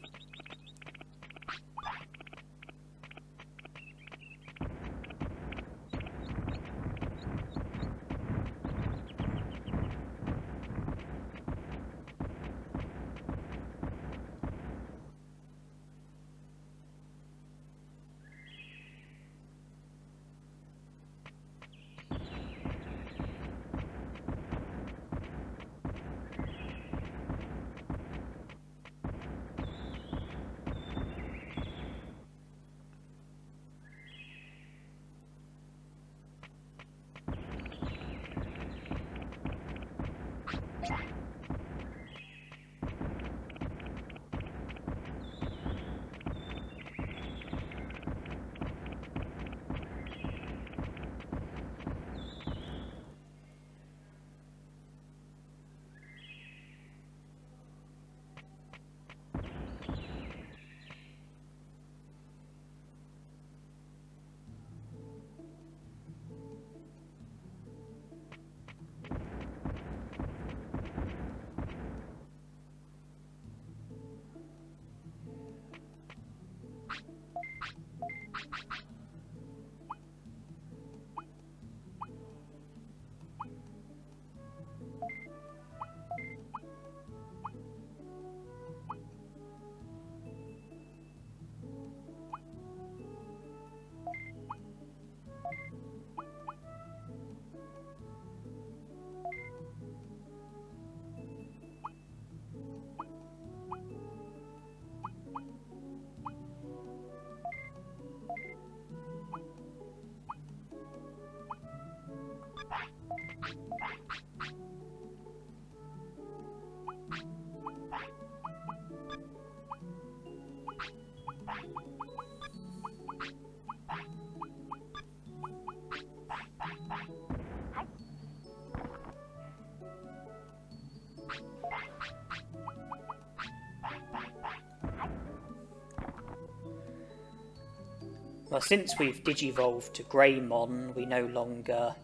Well, since we've digivolved to Greymon, we no longer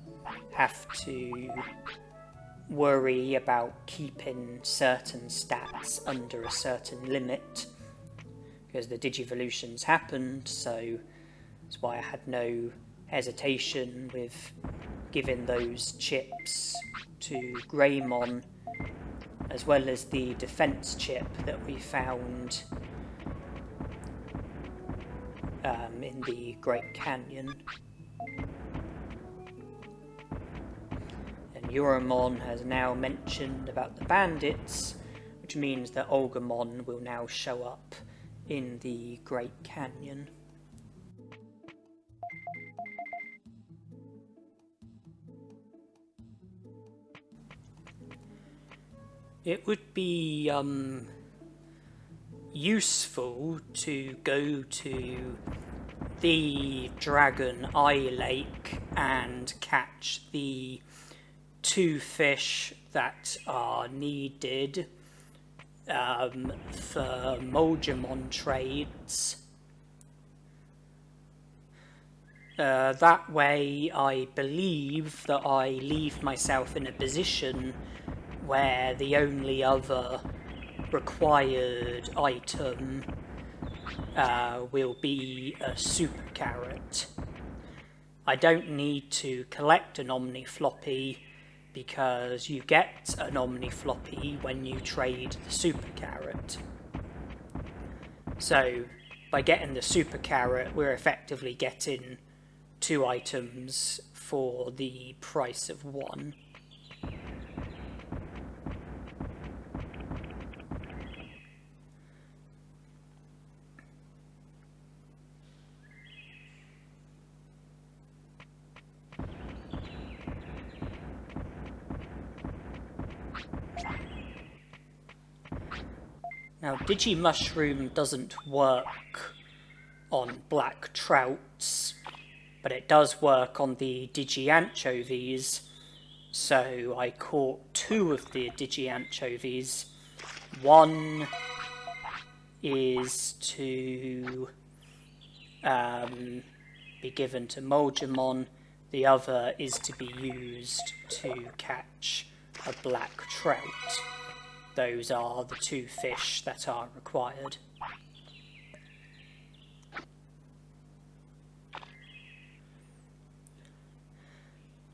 have to worry about keeping certain stats under a certain limit, because the Digivolutions happened, so that's why I had no hesitation with giving those chips to Greymon, as well as the defense chip that we found in the Great Canyon. And Euromon has now mentioned about the bandits, which means that Olgamon will now show up in the Great Canyon. It would be useful to go to the Dragon Eye Lake and catch the 2 fish that are needed for Vegiemon trades. That way I believe that I leave myself in a position where the only other required item will be a super carrot. I don't need to collect an Omnifloppy because you get an Omnifloppy when you trade the super carrot. So by getting the super carrot, we're effectively getting 2 items for the price of 1. Now, Digimushroom doesn't work on black trouts, but it does work on the Digi-anchovies, so I caught 2 of the Digi-anchovies. One is to be given to Vegiemon, the other is to be used to catch a black trout. Those are the 2 fish that are required.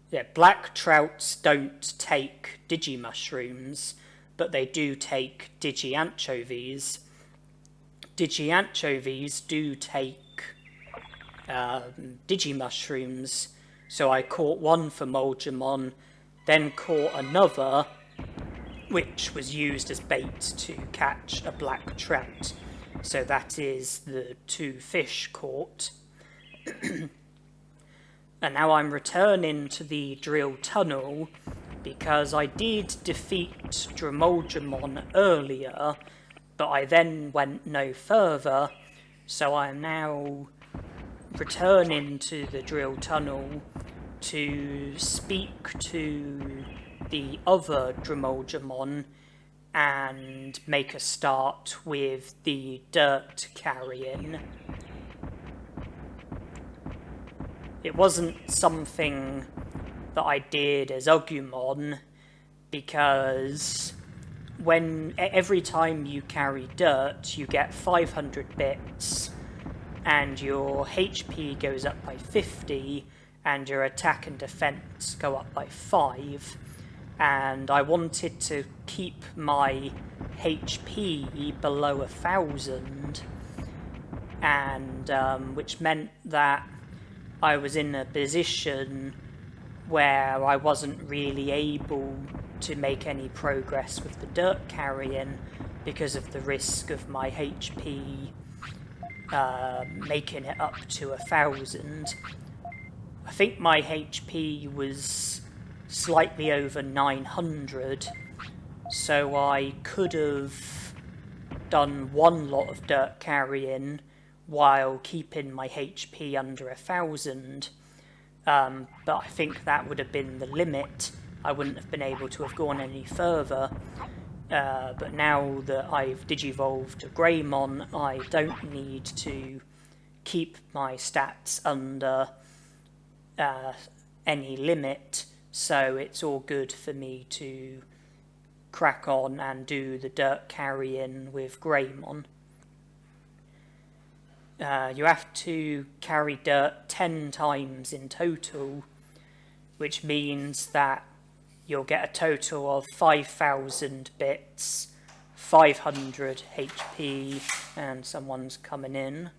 Yeah, black trouts don't take Digimushrooms, but they do take Digi-anchovies. Digi-anchovies do take Digimushrooms, so I caught 1 for Vegiemon, then caught another, which was used as bait to catch a black trout. So that is the 2 fish caught. And now I'm returning to the drill tunnel because I did defeat Vegiemon earlier, but I then went no further, so I'm now returning to the drill tunnel to speak to the other Vegiemon and make a start with the dirt carrying. It wasn't something that I did as Agumon, because every time you carry dirt you get 500 bits and your HP goes up by 50 and your attack and defense go up by 5. And I wanted to keep my HP below 1,000, and which meant that I was in a position where I wasn't really able to make any progress with the dirt carrying because of the risk of my HP making it up to 1,000. I think my HP was slightly over 900, so I could have done 1 lot of dirt carrying while keeping my HP under 1,000. But I think that would have been the limit. I wouldn't have been able to have gone any further. But now that I've digivolved to Greymon, I don't need to keep my stats under any limit, so it's all good for me to crack on and do the dirt carrying with Greymon. You have to carry dirt 10 times in total, which means that you'll get a total of 5,000 bits, 500 HP, and someone's coming in.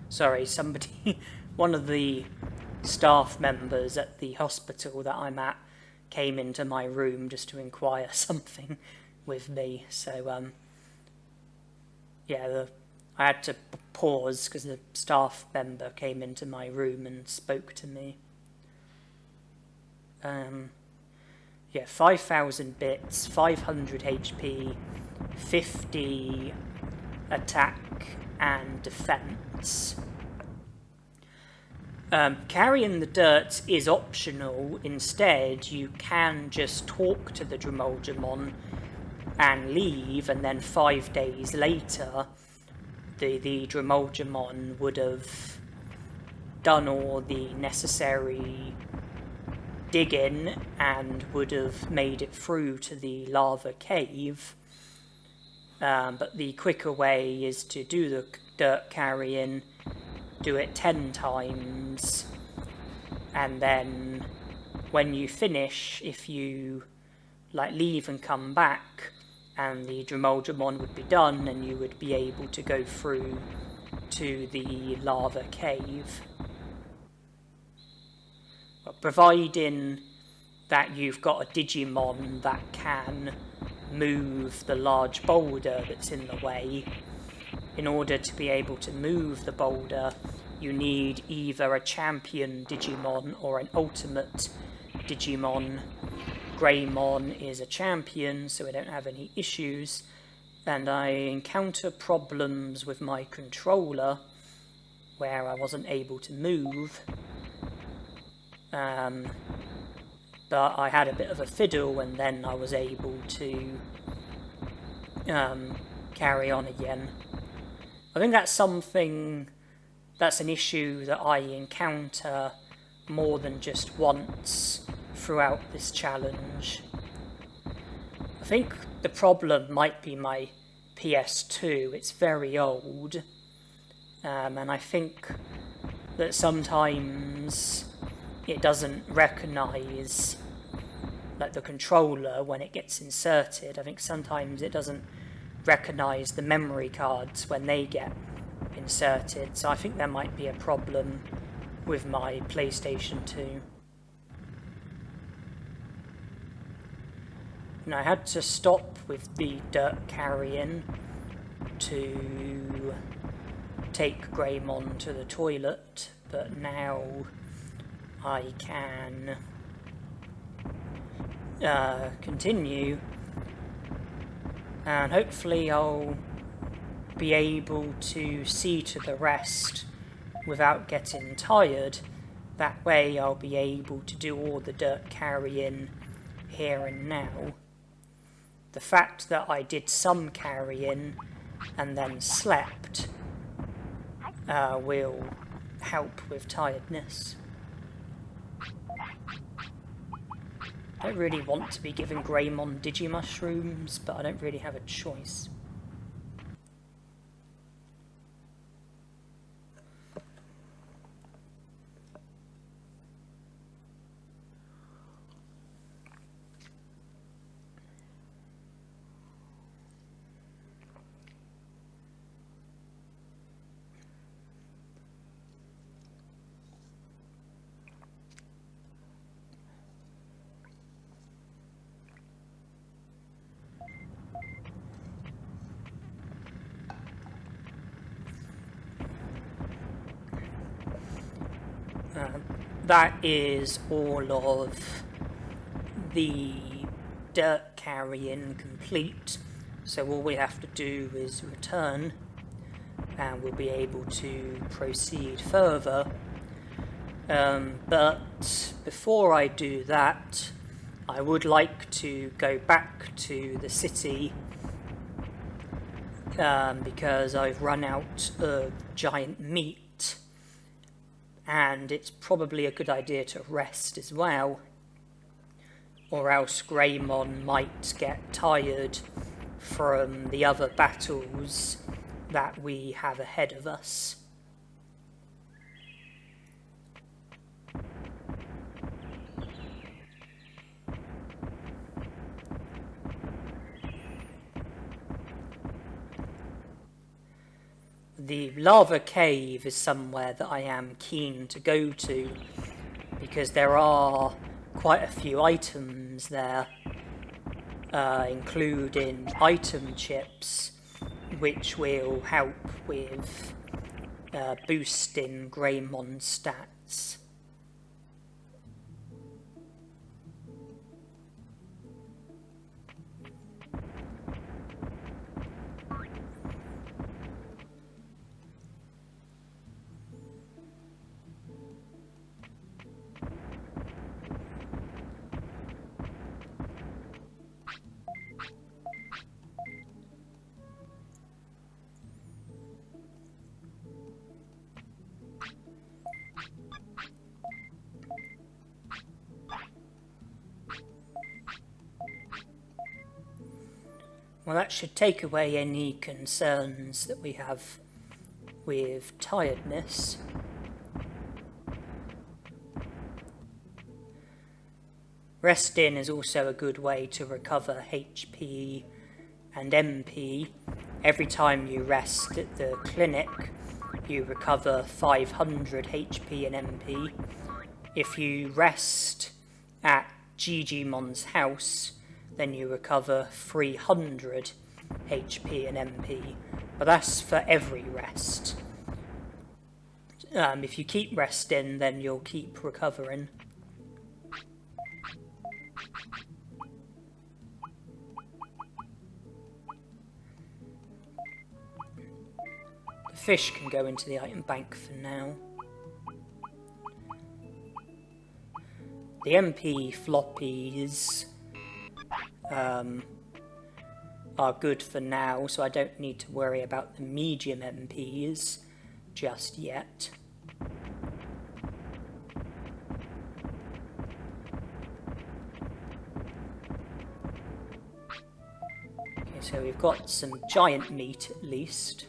Sorry, somebody, one of the staff members at the hospital that I'm at came into my room just to inquire something with me. So, yeah, I had to pause because the staff member came into my room and spoke to me. Yeah, 5,000 bits, 500 HP, 50 attack and defense. Carrying the dirt is optional. Instead, you can just talk to the Vegiemon and leave, and then 5 days later, the Vegiemon would have done all the necessary digging and would have made it through to the lava cave. But the quicker way is to do the dirt carrying, do it 10 times, and then when you finish, if you leave and come back, and the Vegiemon would be done, and you would be able to go through to the lava cave. But providing that you've got a Digimon that can move the large boulder that's in the way. In order to be able to move the boulder, you need either a champion Digimon or an ultimate Digimon. Greymon is a champion, so I don't have any issues, and I encounter problems with my controller where I wasn't able to move. But I had a bit of a fiddle, and then I was able to carry on again. I think that's an issue that I encounter more than just once throughout this challenge. I think the problem might be my PS2, it's very old, and I think that sometimes it doesn't recognise the controller when it gets inserted. I think sometimes it doesn't recognise the memory cards when they get inserted, so I think there might be a problem with my PlayStation 2. And I had to stop with the dirt carrying to take Greymon to the toilet, but now I can continue, and hopefully I'll be able to see to the rest without getting tired. That way I'll be able to do all the dirt carrying here and now. The fact that I did some carrying and then slept will help with tiredness. I don't really want to be giving Greymon Digimushrooms, but I don't really have a choice. that is all of the dirt carrying complete, so all we have to do is return and we'll be able to proceed further. But before I do that, I would like to go back to the city because I've run out of giant meat, and it's probably a good idea to rest as well, or else Greymon might get tired from the other battles that we have ahead of us. The lava cave is somewhere that I am keen to go to, because there are quite a few items there, including item chips, which will help with boosting Greymon stats. Well, that should take away any concerns that we have with tiredness. Resting is also a good way to recover HP and MP. Every time you rest at the clinic, you recover 500 HP and MP. If you rest at Vegimon's house, then you recover 300 HP and MP, but that's for every rest. If you keep resting, then you'll keep recovering. The fish can go into the item bank for now. The MP floppies are good for now, so I don't need to worry about the medium MPs just yet. Okay, so we've got some giant meat at least.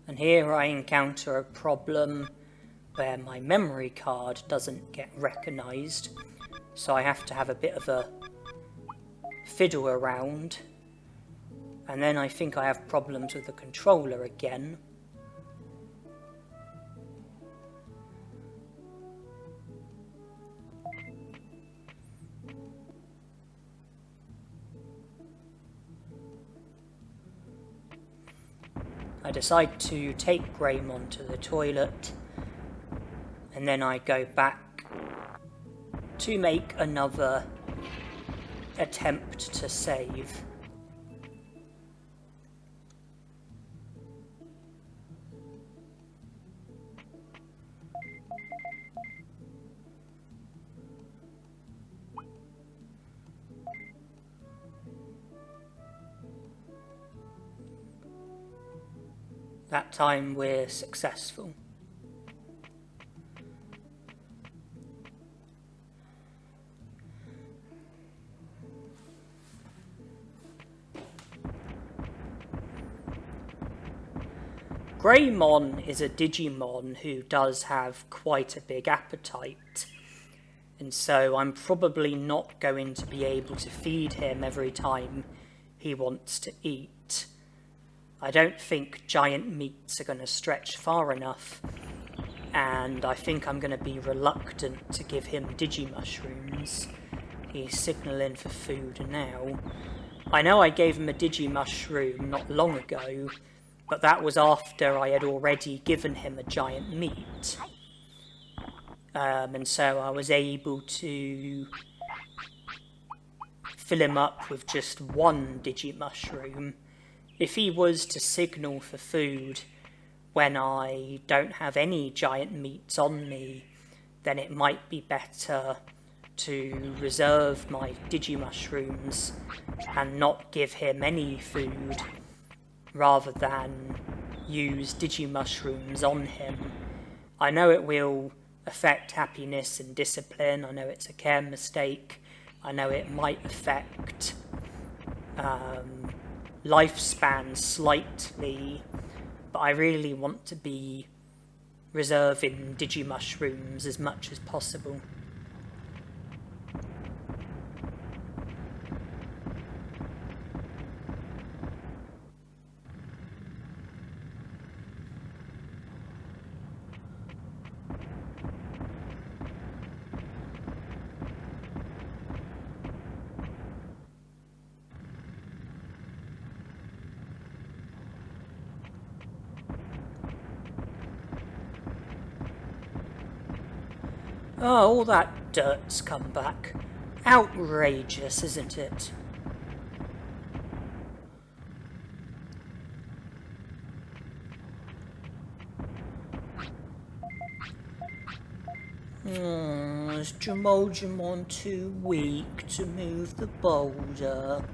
And here I encounter a problem where my memory card doesn't get recognised, so I have to have a bit of a fiddle around, and then I think I have problems with the controller again. I decide to take Greymon to the toilet, and then I go back to make another attempt to save. That time we're successful. Greymon is a Digimon who does have quite a big appetite, and so I'm probably not going to be able to feed him every time he wants to eat. I don't think giant meats are going to stretch far enough, and I think I'm going to be reluctant to give him Digimushrooms. He's signalling for food now. I know I gave him a Digimushroom not long ago, but that was after I had already given him a giant meat. And so I was able to fill him up with just one Digimushroom. If he was to signal for food when I don't have any giant meats on me, then it might be better to reserve my Digimushrooms and not give him any food, rather than use Digimushrooms on him. I know it will affect happiness and discipline, I know it's a care mistake, I know it might affect lifespan slightly, but I really want to be reserving Digimushrooms as much as possible. Oh, all that dirt's come back. Outrageous, isn't it? Is Vegiemon too weak to move the boulder?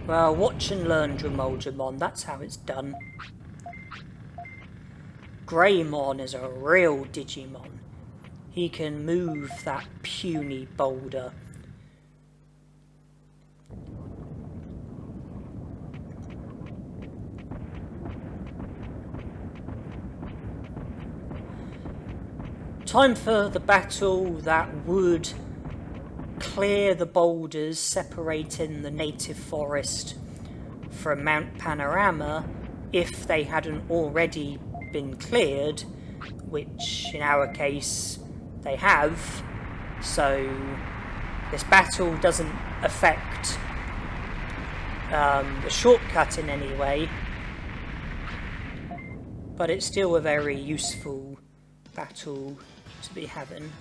Well, watch and learn, Vegiemon, that's how it's done. Greymon is a real Digimon. He can move that puny boulder. Time for the battle that would clear the boulders separating the native forest from Mount Panorama if they hadn't already been cleared, which in our case they have, so this battle doesn't affect the shortcut in any way, but it's still a very useful battle to be having.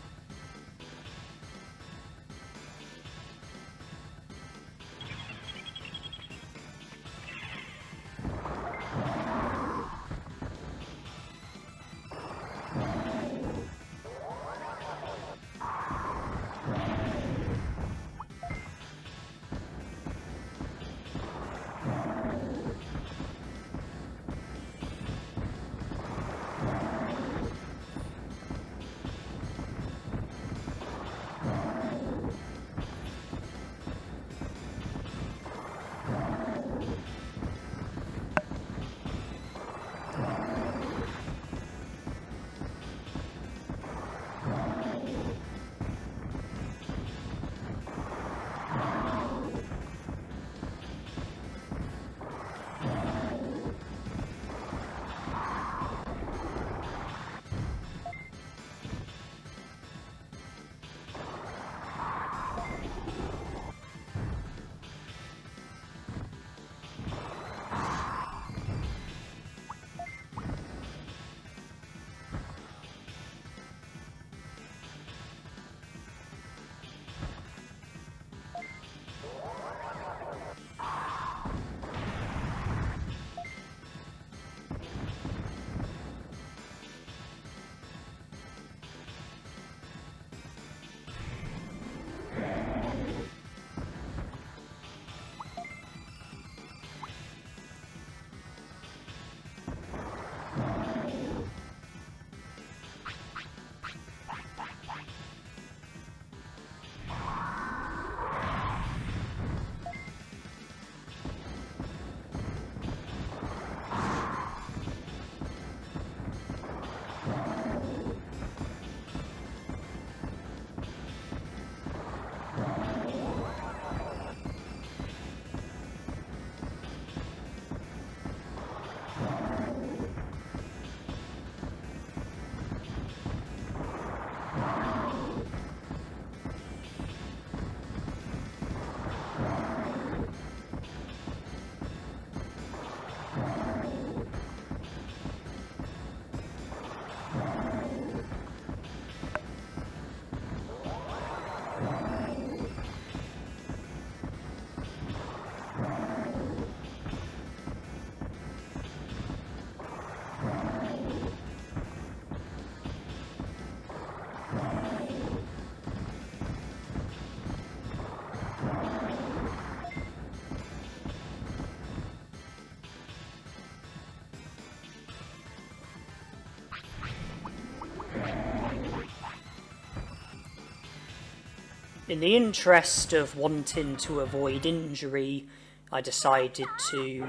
In the interest of wanting to avoid injury, I decided to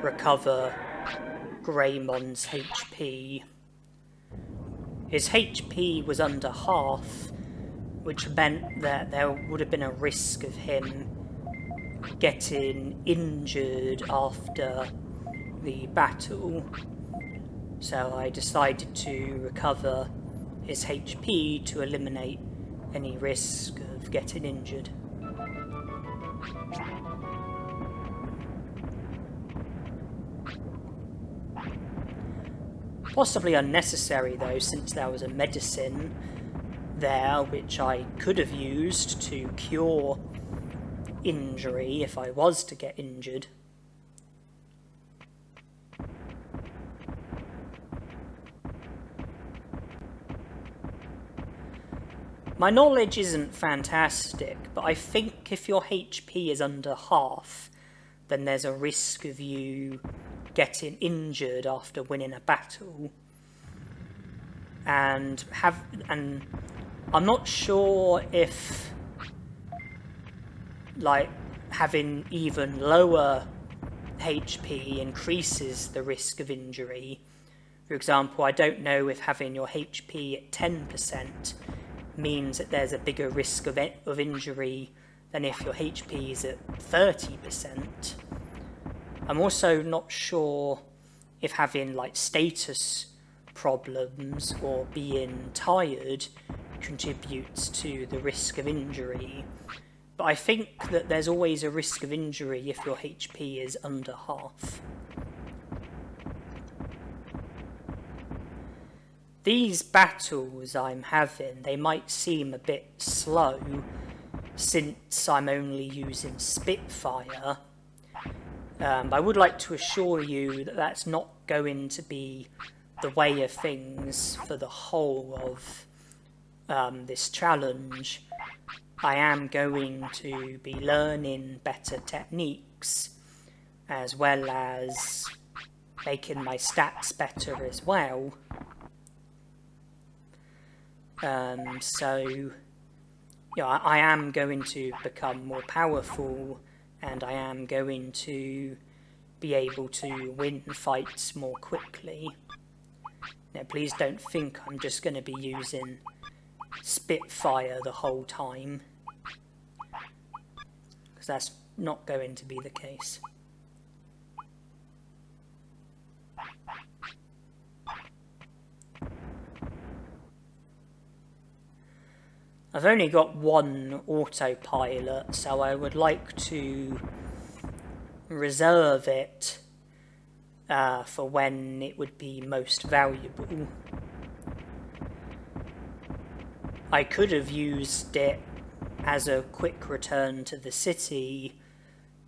recover Greymon's HP. His HP was under half, which meant that there would have been a risk of him getting injured after the battle. So I decided to recover his HP to eliminate any risk of getting injured. Possibly unnecessary though, since there was a medicine there which I could have used to cure injury if I was to get injured. My knowledge isn't fantastic, but I think if your HP is under half, then there's a risk of you getting injured after winning a battle. And I'm not sure if having even lower HP increases the risk of injury. For example, I don't know if having your HP at 10% means that there's a bigger risk of injury than if your HP is at 30%. I'm also not sure if having status problems or being tired contributes to the risk of injury. But I think that there's always a risk of injury if your HP is under half. These battles I'm having, they might seem a bit slow since I'm only using Spitfire. I would like to assure you that that's not going to be the way of things for the whole of this challenge. I am going to be learning better techniques as well as making my stats better as well. So, I am going to become more powerful, and I am going to be able to win fights more quickly. Now, please don't think I'm just going to be using Spitfire the whole time, because that's not going to be the case. I've only got one autopilot, so I would like to reserve it for when it would be most valuable. I could have used it as a quick return to the city,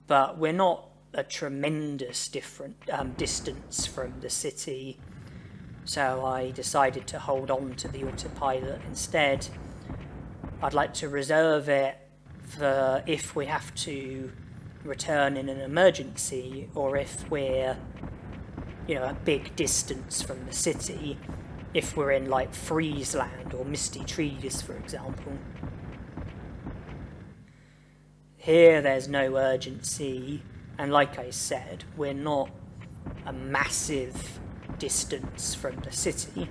but we're not a tremendous distance from the city, so I decided to hold on to the autopilot instead. I'd like to reserve it for if we have to return in an emergency, or if we're, a big distance from the city, if we're in Freeze Land or Misty Trees, for example. Here there's no urgency, and like I said, we're not a massive distance from the city.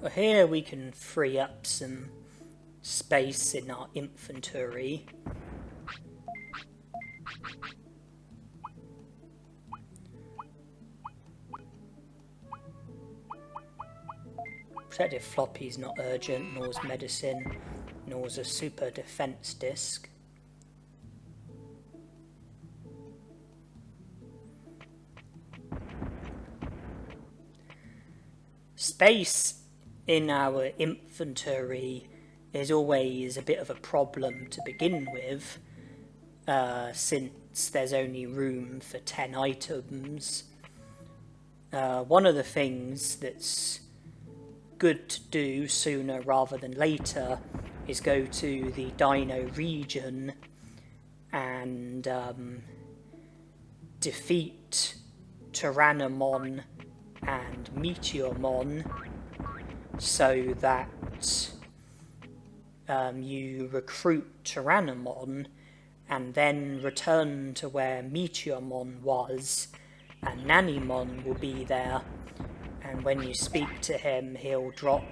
Well, here we can free up some space in our inventory. Protective floppy's not urgent, nor's medicine, nor's a super defense disc. Space in our inventory is always a bit of a problem to begin with, since there's only room for 10 items. One of the things that's good to do sooner rather than later is go to the Dino region and defeat Centarumon and Meteormon, so that you recruit Centarumon and then return to where Meteormon was, and Nanimon will be there, and when you speak to him he'll drop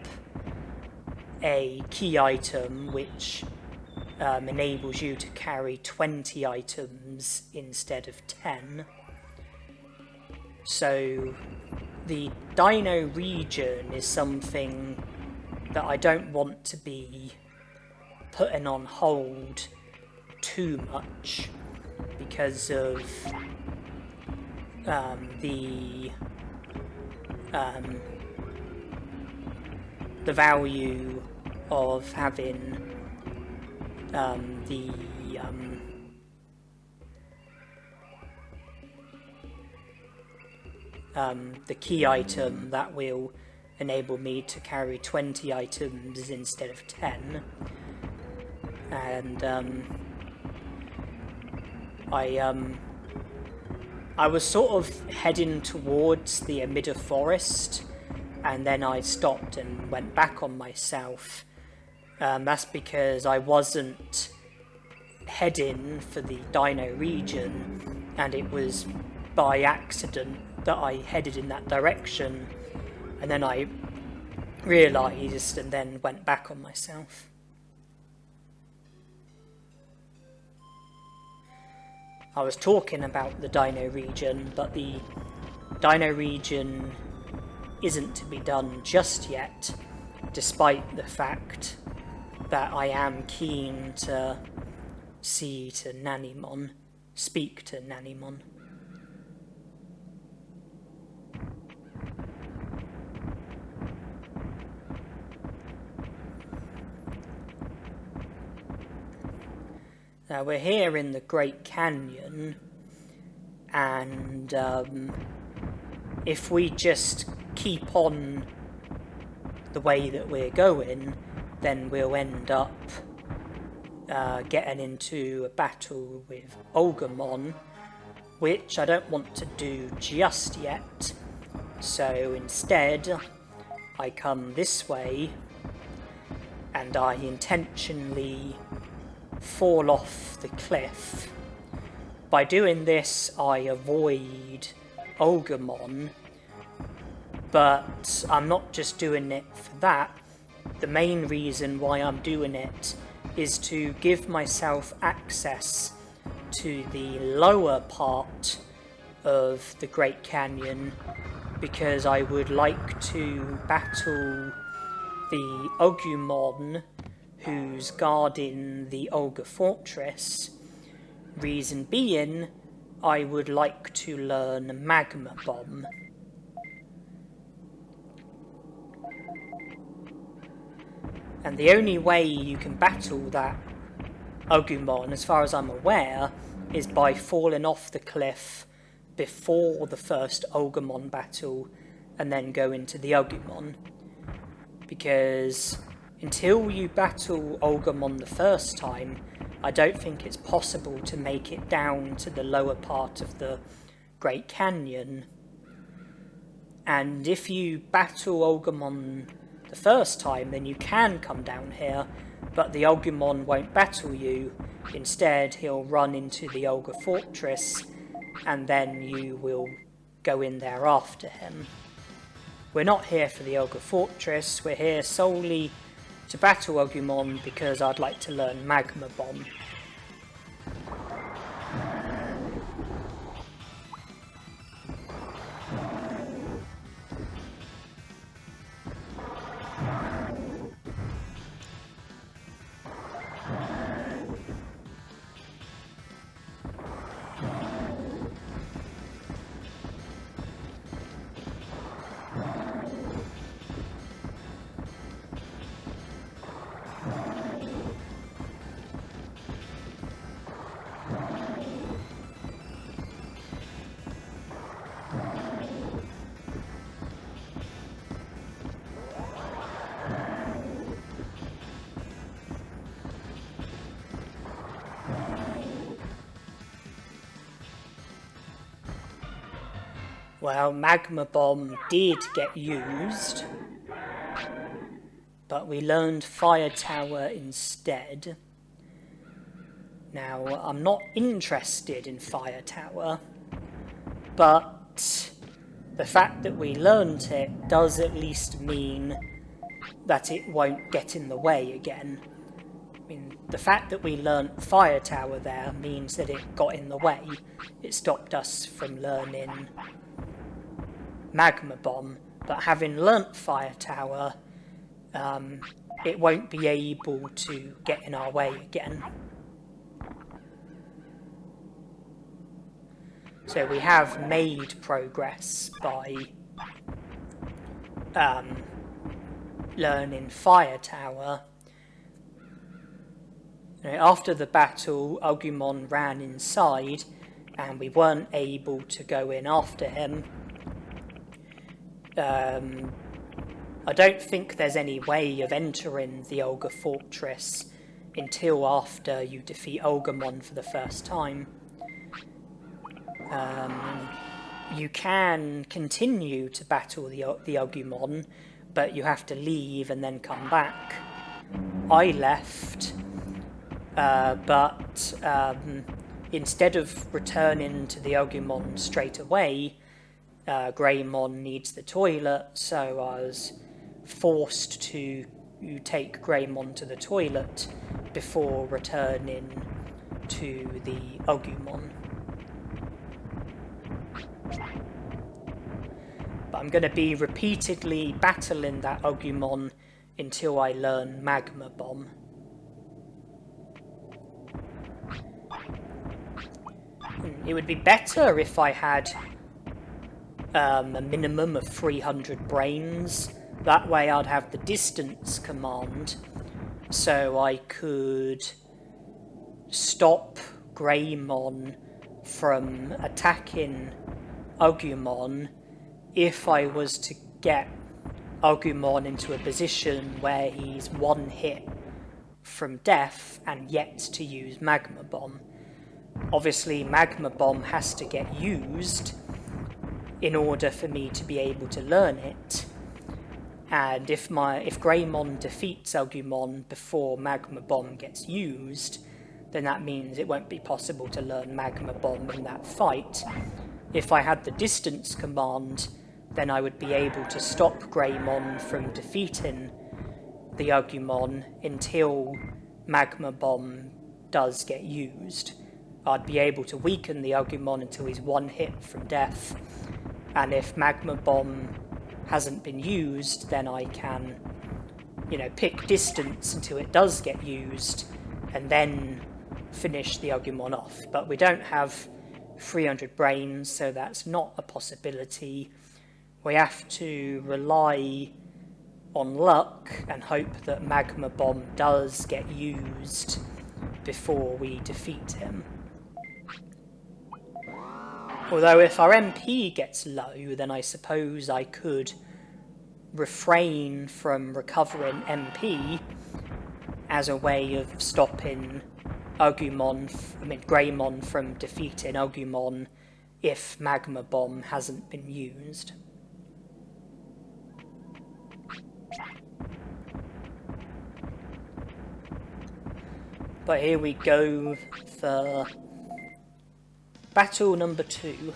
a key item which enables you to carry 20 items instead of 10. So the Dino region is something that I don't want to be putting on hold too much because of the value of having the key item that will enable me to carry 20 items instead of 10. And I was sort of heading towards the Amida Forest, and then I stopped and went back on myself. That's because I wasn't heading for the Dino region, and it was by accident that I headed in that direction, and then I realised and then went back on myself. I was talking about the Dino region, but the Dino region isn't to be done just yet, despite the fact that I am keen to speak to Nanimon. Now we're here in the Great Canyon, and if we just keep on the way that we're going, then we'll end up getting into a battle with Vegiemon, which I don't want to do just yet. So instead, I come this way, and I intentionally fall off the cliff. By doing this, I avoid Vegiemon, but I'm not just doing it for that. The main reason why I'm doing it is to give myself access to the lower part of the Great Canyon, because I would like to battle the Vegiemon who's guarding the Olga Fortress. Reason being, I would like to learn Magma Bomb. And the only way you can battle that Vegiemon, as far as I'm aware, is by falling off the cliff before the first Vegiemon battle and then go into the Vegiemon. Because until you battle Vegiemon the first time, I don't think it's possible to make it down to the lower part of the Great Canyon. And if you battle Vegiemon the first time, then you can come down here, but the Vegiemon won't battle you. Instead, he'll run into the Olga Fortress, and then you will go in there after him. we're not here for the Ogre Fortress, we're here solely to battle Agumon because I'd like to learn Magma Bomb. Well, Magma Bomb did get used, but we learned Fire Tower instead. Now, I'm not interested in Fire Tower, but the fact that we learned it does at least mean that it won't get in the way again. I mean, the fact that we learnt Fire Tower there means that it got in the way. It stopped us from learning Magma Bomb, but having learnt Fire Tower, it won't be able to get in our way again. So we have made progress by learning Fire Tower. After the battle, Agumon ran inside and we weren't able to go in after him. I don't think there's any way of entering the Ogre Fortress until after you defeat Agumon for the first time. You can continue to battle the Agumon, but you have to leave and then come back. I left, but instead of returning to the Agumon straight away, Greymon needs the toilet, so I was forced to take Greymon to the toilet before returning to the Agumon. But I'm going to be repeatedly battling that Agumon until I learn Magma Bomb. It would be better if I had a minimum of 300 brains. That way I'd have the distance command, so I could stop Greymon from attacking Agumon if I was to get Agumon into a position where he's one hit from death and yet to use Magma Bomb. Obviously Magma Bomb has to get used in order for me to be able to learn it, and if Greymon defeats Agumon before Magma Bomb gets used, then that means it won't be possible to learn Magma Bomb in that fight. If I had the distance command, then I would be able to stop Greymon from defeating the Agumon until Magma Bomb does get used. I'd be able to weaken the Agumon until he's one hit from death, and if Magma Bomb hasn't been used, then I can, pick distance until it does get used, and then finish the Agumon off. But we don't have 300 brains, so that's not a possibility. We have to rely on luck and hope that Magma Bomb does get used before we defeat him. Although if our MP gets low, then I suppose I could refrain from recovering MP as a way of stopping Greymon from defeating Agumon if Magma Bomb hasn't been used. But here we go for battle number 2.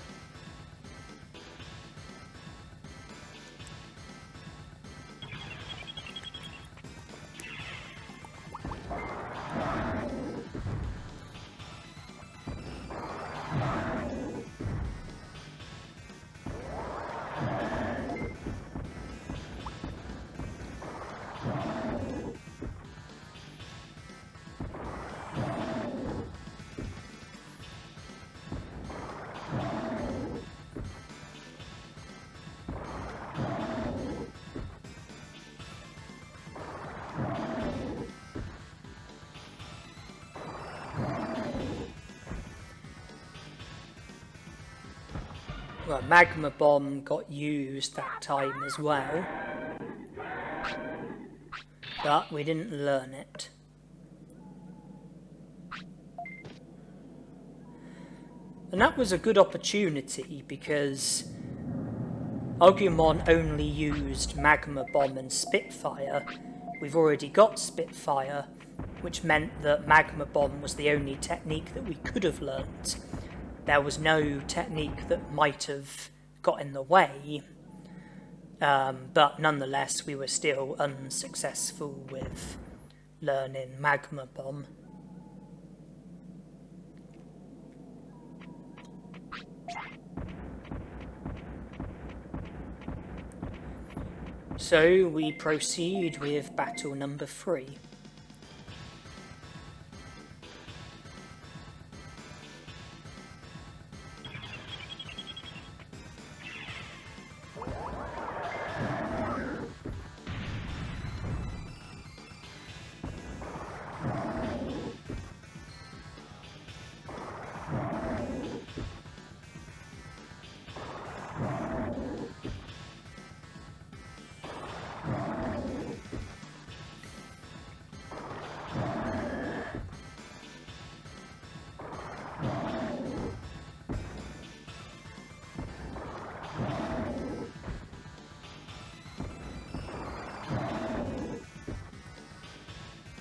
Well, Magma Bomb got used that time as well, but we didn't learn it. And that was a good opportunity because Agumon only used Magma Bomb and Spitfire. We've already got Spitfire, which meant that Magma Bomb was the only technique that we could have learnt. There was no technique that might have got in the way, but nonetheless we were still unsuccessful with learning Magma Bomb. So we proceed with battle number 3.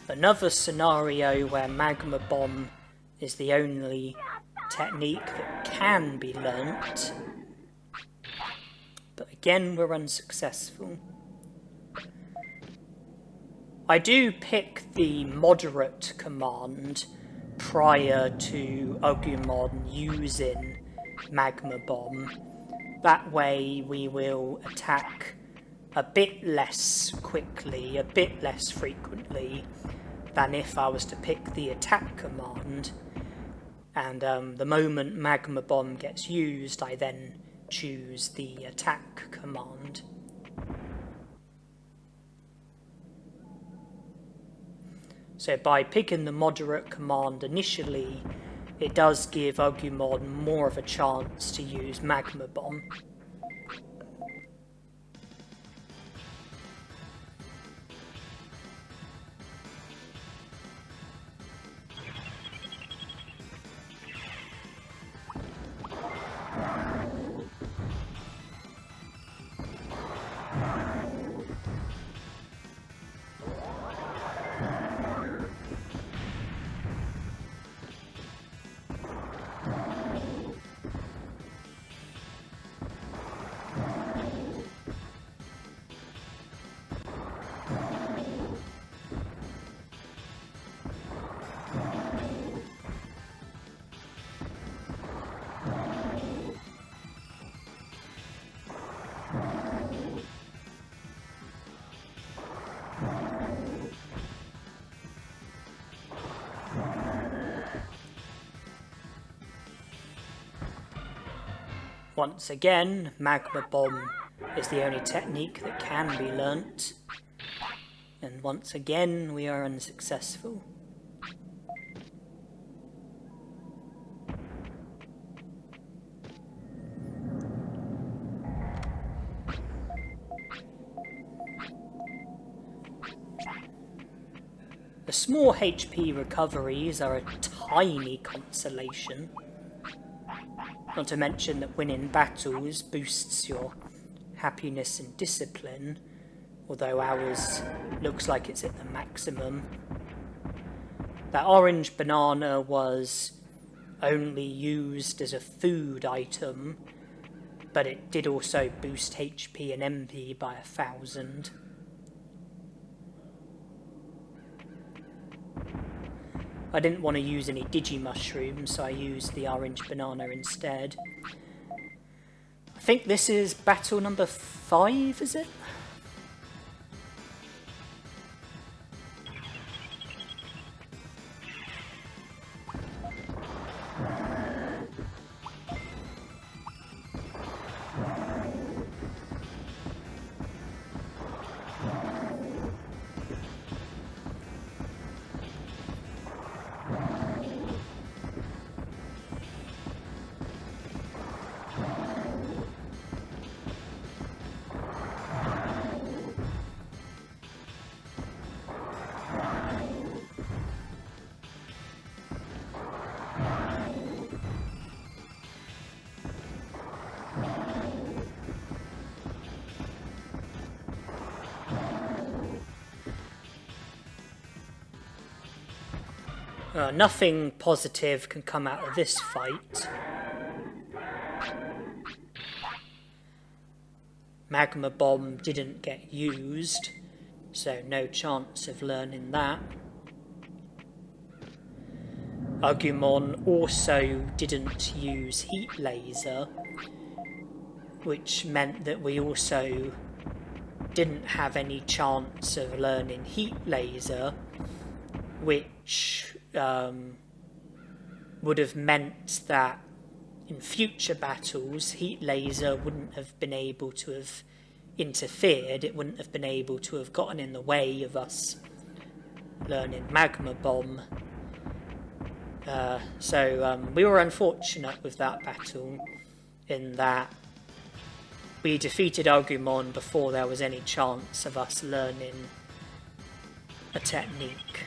Another scenario where Magma Bomb is the only technique that can be learnt, but again we're unsuccessful. I do pick the moderate command prior to Agumon using Magma Bomb. That way we will attack a bit less quickly, a bit less frequently than if I was to pick the attack command. And the moment Magma Bomb gets used, I then choose the attack command. So by picking the moderate command initially, it does give Agumon more of a chance to use Magma Bomb. Once again, Magma Bomb is the only technique that can be learnt, and once again we are unsuccessful. The small HP recoveries are a tiny consolation. Not to mention that winning battles boosts your happiness and discipline, although ours looks like it's at the maximum. That orange banana was only used as a food item, but it did also boost HP and MP by 1,000. I didn't want to use any Digimushrooms, so I used the orange banana instead. I think this is battle number 5, is it? Nothing positive can come out of this fight. Magma Bomb didn't get used, so no chance of learning that. Agumon also didn't use Heat Laser, which meant that we also didn't have any chance of learning Heat Laser, which would have meant that in future battles Heat Laser wouldn't have been able to have interfered. It wouldn't have been able to have gotten in the way of us learning Magma Bomb. So we were unfortunate with that battle in that we defeated Agumon before there was any chance of us learning a technique.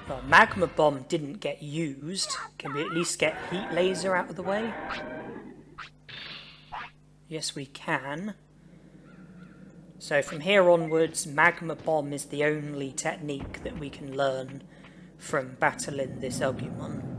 Well, Magma Bomb didn't get used. Can we at least get Heat Laser out of the way? Yes, we can. So from here onwards, Magma Bomb is the only technique that we can learn from battling this Agumon.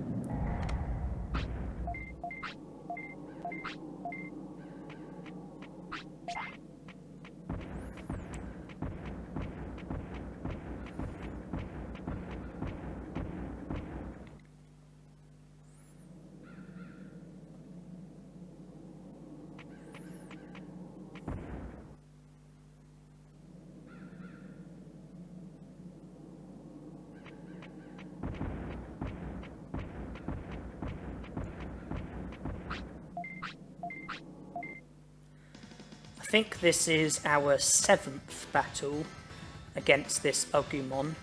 I think this is our 7th battle against this Agumon.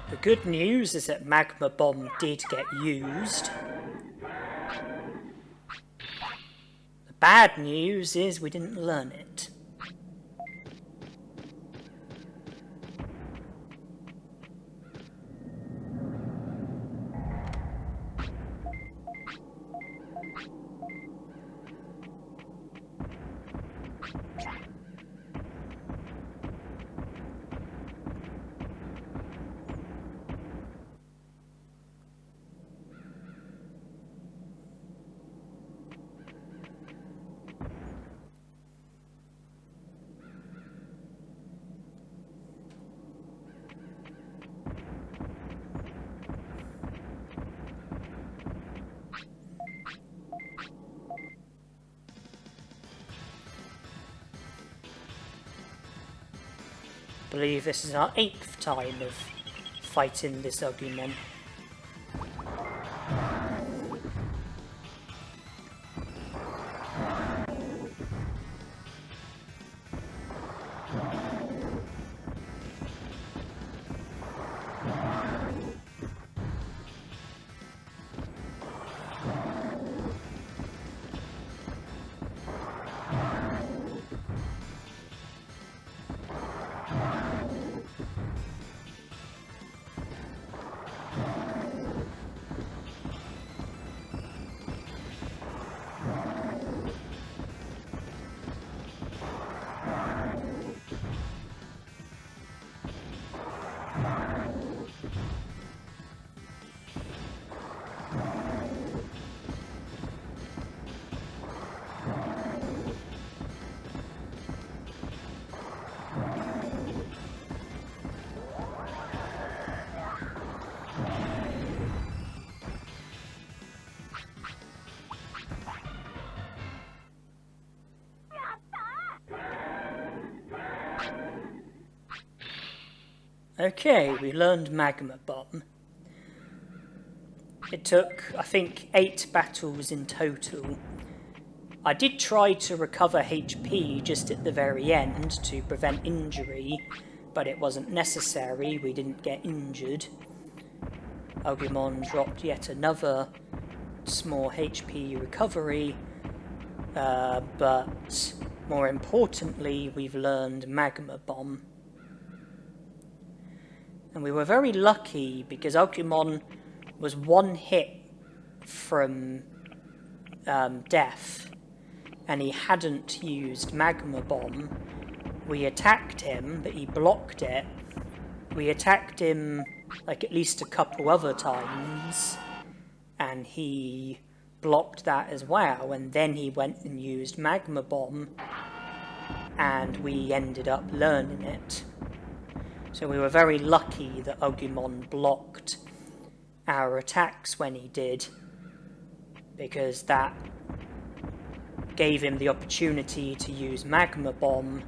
The good news is that Magma Bomb did get used. The bad news is we didn't learn it. believe this is our 8th time of fighting this Ugglymon. Okay, we learned Magma Bomb. It took, I think, 8 battles in total. I did try to recover HP just at the very end to prevent injury, but it wasn't necessary, we didn't get injured. Ugglymon dropped yet another small HP recovery, but more importantly, we've learned Magma Bomb. And we were very lucky because Ugglymon was 1 hit from death, and he hadn't used Magma Bomb. We attacked him, but he blocked it. We attacked him like at least a couple other times, and he blocked that as well, and then he went and used Magma Bomb, and we ended up learning it. So we were very lucky that Ugglymon blocked our attacks when he did, because that gave him the opportunity to use Magma Bomb,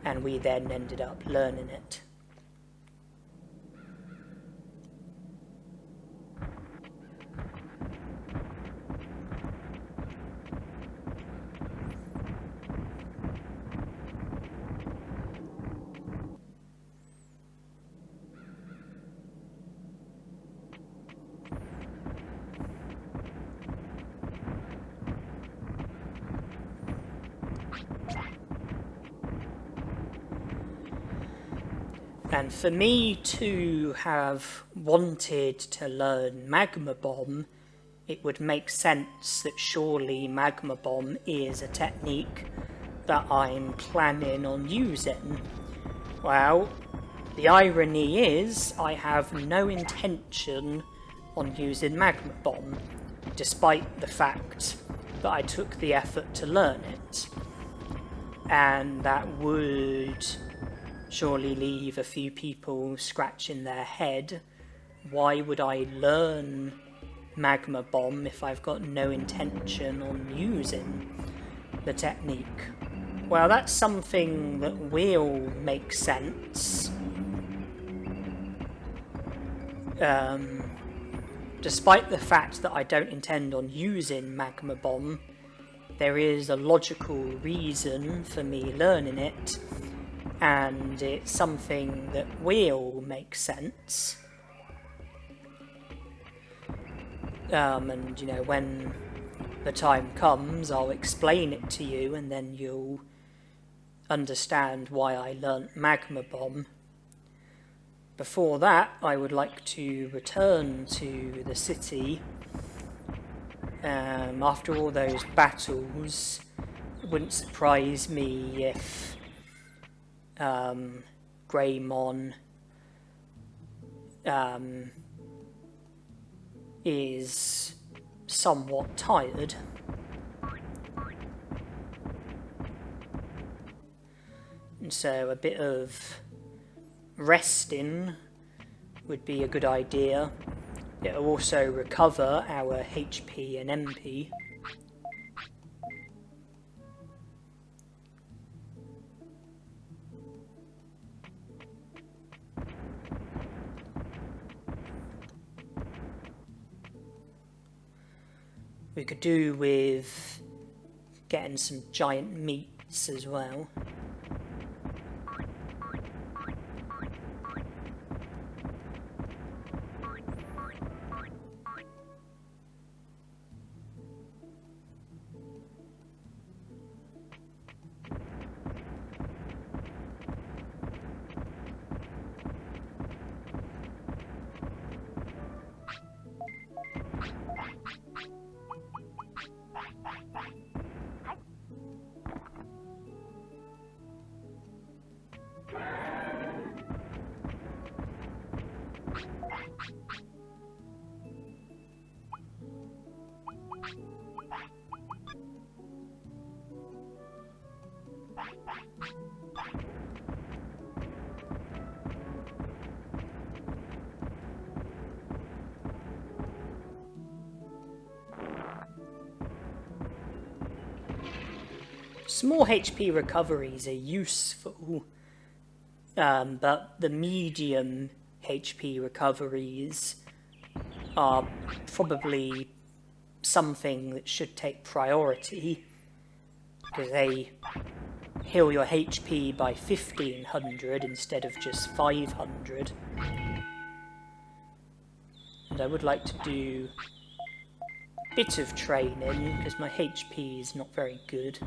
and we then ended up learning it. And for me to have wanted to learn Magma Bomb, it would make sense that surely Magma Bomb is a technique that I'm planning on using. Well, the irony is I have no intention on using Magma Bomb, despite the fact that I took the effort to learn it. And that would surely leave a few people scratching their head. Why would I learn Magma Bomb if I've got no intention on using the technique? Well, that's something that will make sense. Despite the fact that I don't intend on using Magma Bomb, there is a logical reason for me learning it, and it's something that will make sense. And you know, when the time comes, I'll explain it to you, and then you'll understand why I learnt Magma Bomb. Before that, I would like to return to the city. After all those battles, it wouldn't surprise me if Greymon is somewhat tired. And so a bit of resting would be a good idea. It'll also recover our HP and MP. We could do with getting some giant meats as well. Small HP recoveries are useful, but the medium HP recoveries are probably something that should take priority, because they heal your HP by 1500 instead of just 500. And I would like to do a bit of training, because my HP is not very good.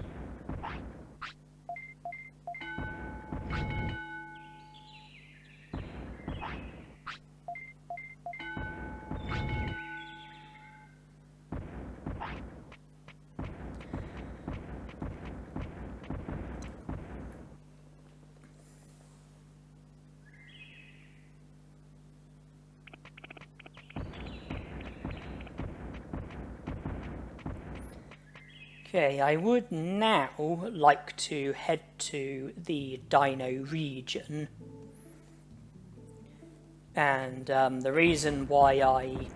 Okay, I would now like to head to the Dino region, and the reason why I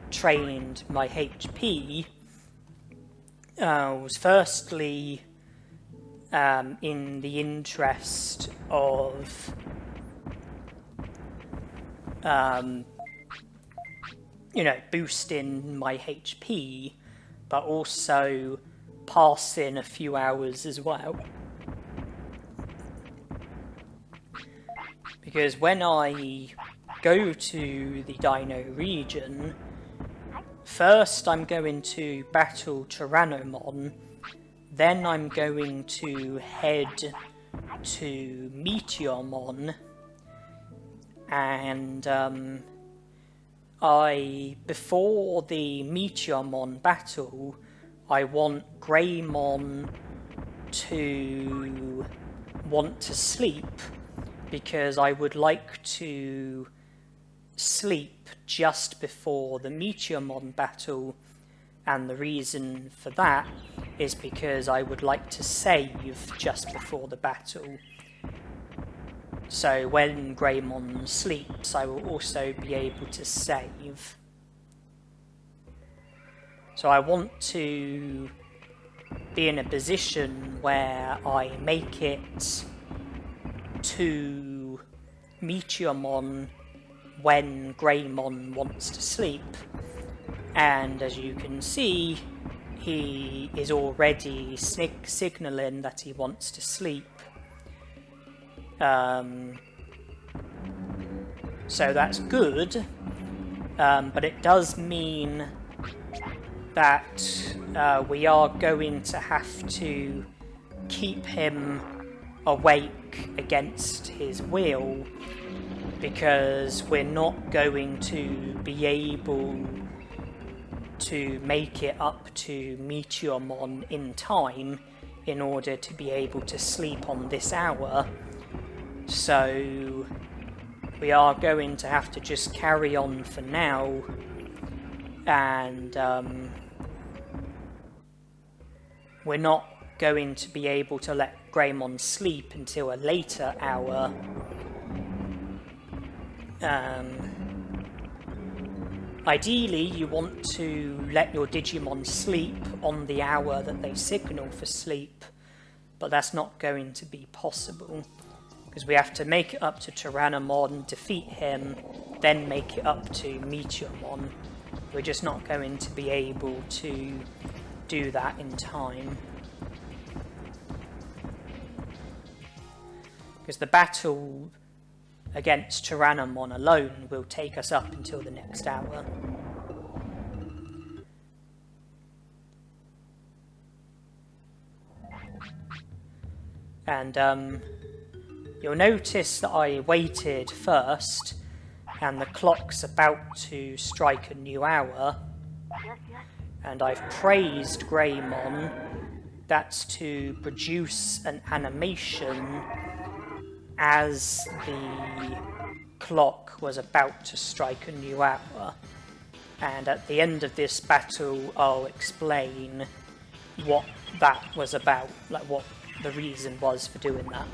trained my HP was firstly in the interest of boosting my HP, but also pass in a few hours as well. Because when I go to the Dino region, first I'm going to battle Centarumon, then I'm going to head to Vegiemon, and before the Vegiemon battle, I want Greymon to want to sleep, because I would like to sleep just before the Vegiemon battle, and the reason for that is because I would like to save just before the battle. So when Greymon sleeps, I will also be able to save. So I want to be in a position where I make it to Vegiemon when Greymon wants to sleep. And as you can see, he is already signalling that he wants to sleep. So that's good, but it does mean that we are going to have to keep him awake against his will, because we're not going to be able to make it up to Vegiemon in time in order to be able to sleep on this hour. So we are going to have to just carry on for now, and we're not going to be able to let Greymon sleep until a later hour. Ideally, you want to let your Digimon sleep on the hour that they signal for sleep, but that's not going to be possible, because we have to make it up to Centarumon, defeat him, then make it up to Vegiemon. We're just not going to be able to do that in time. Because the battle against Centarumon alone will take us up until the next hour. And you'll notice that I waited first, and the clock's about to strike a new hour, and I've praised Greymon. That's to produce an animation as the clock was about to strike a new hour. And at the end of this battle, I'll explain what that was about, like what the reason was for doing that.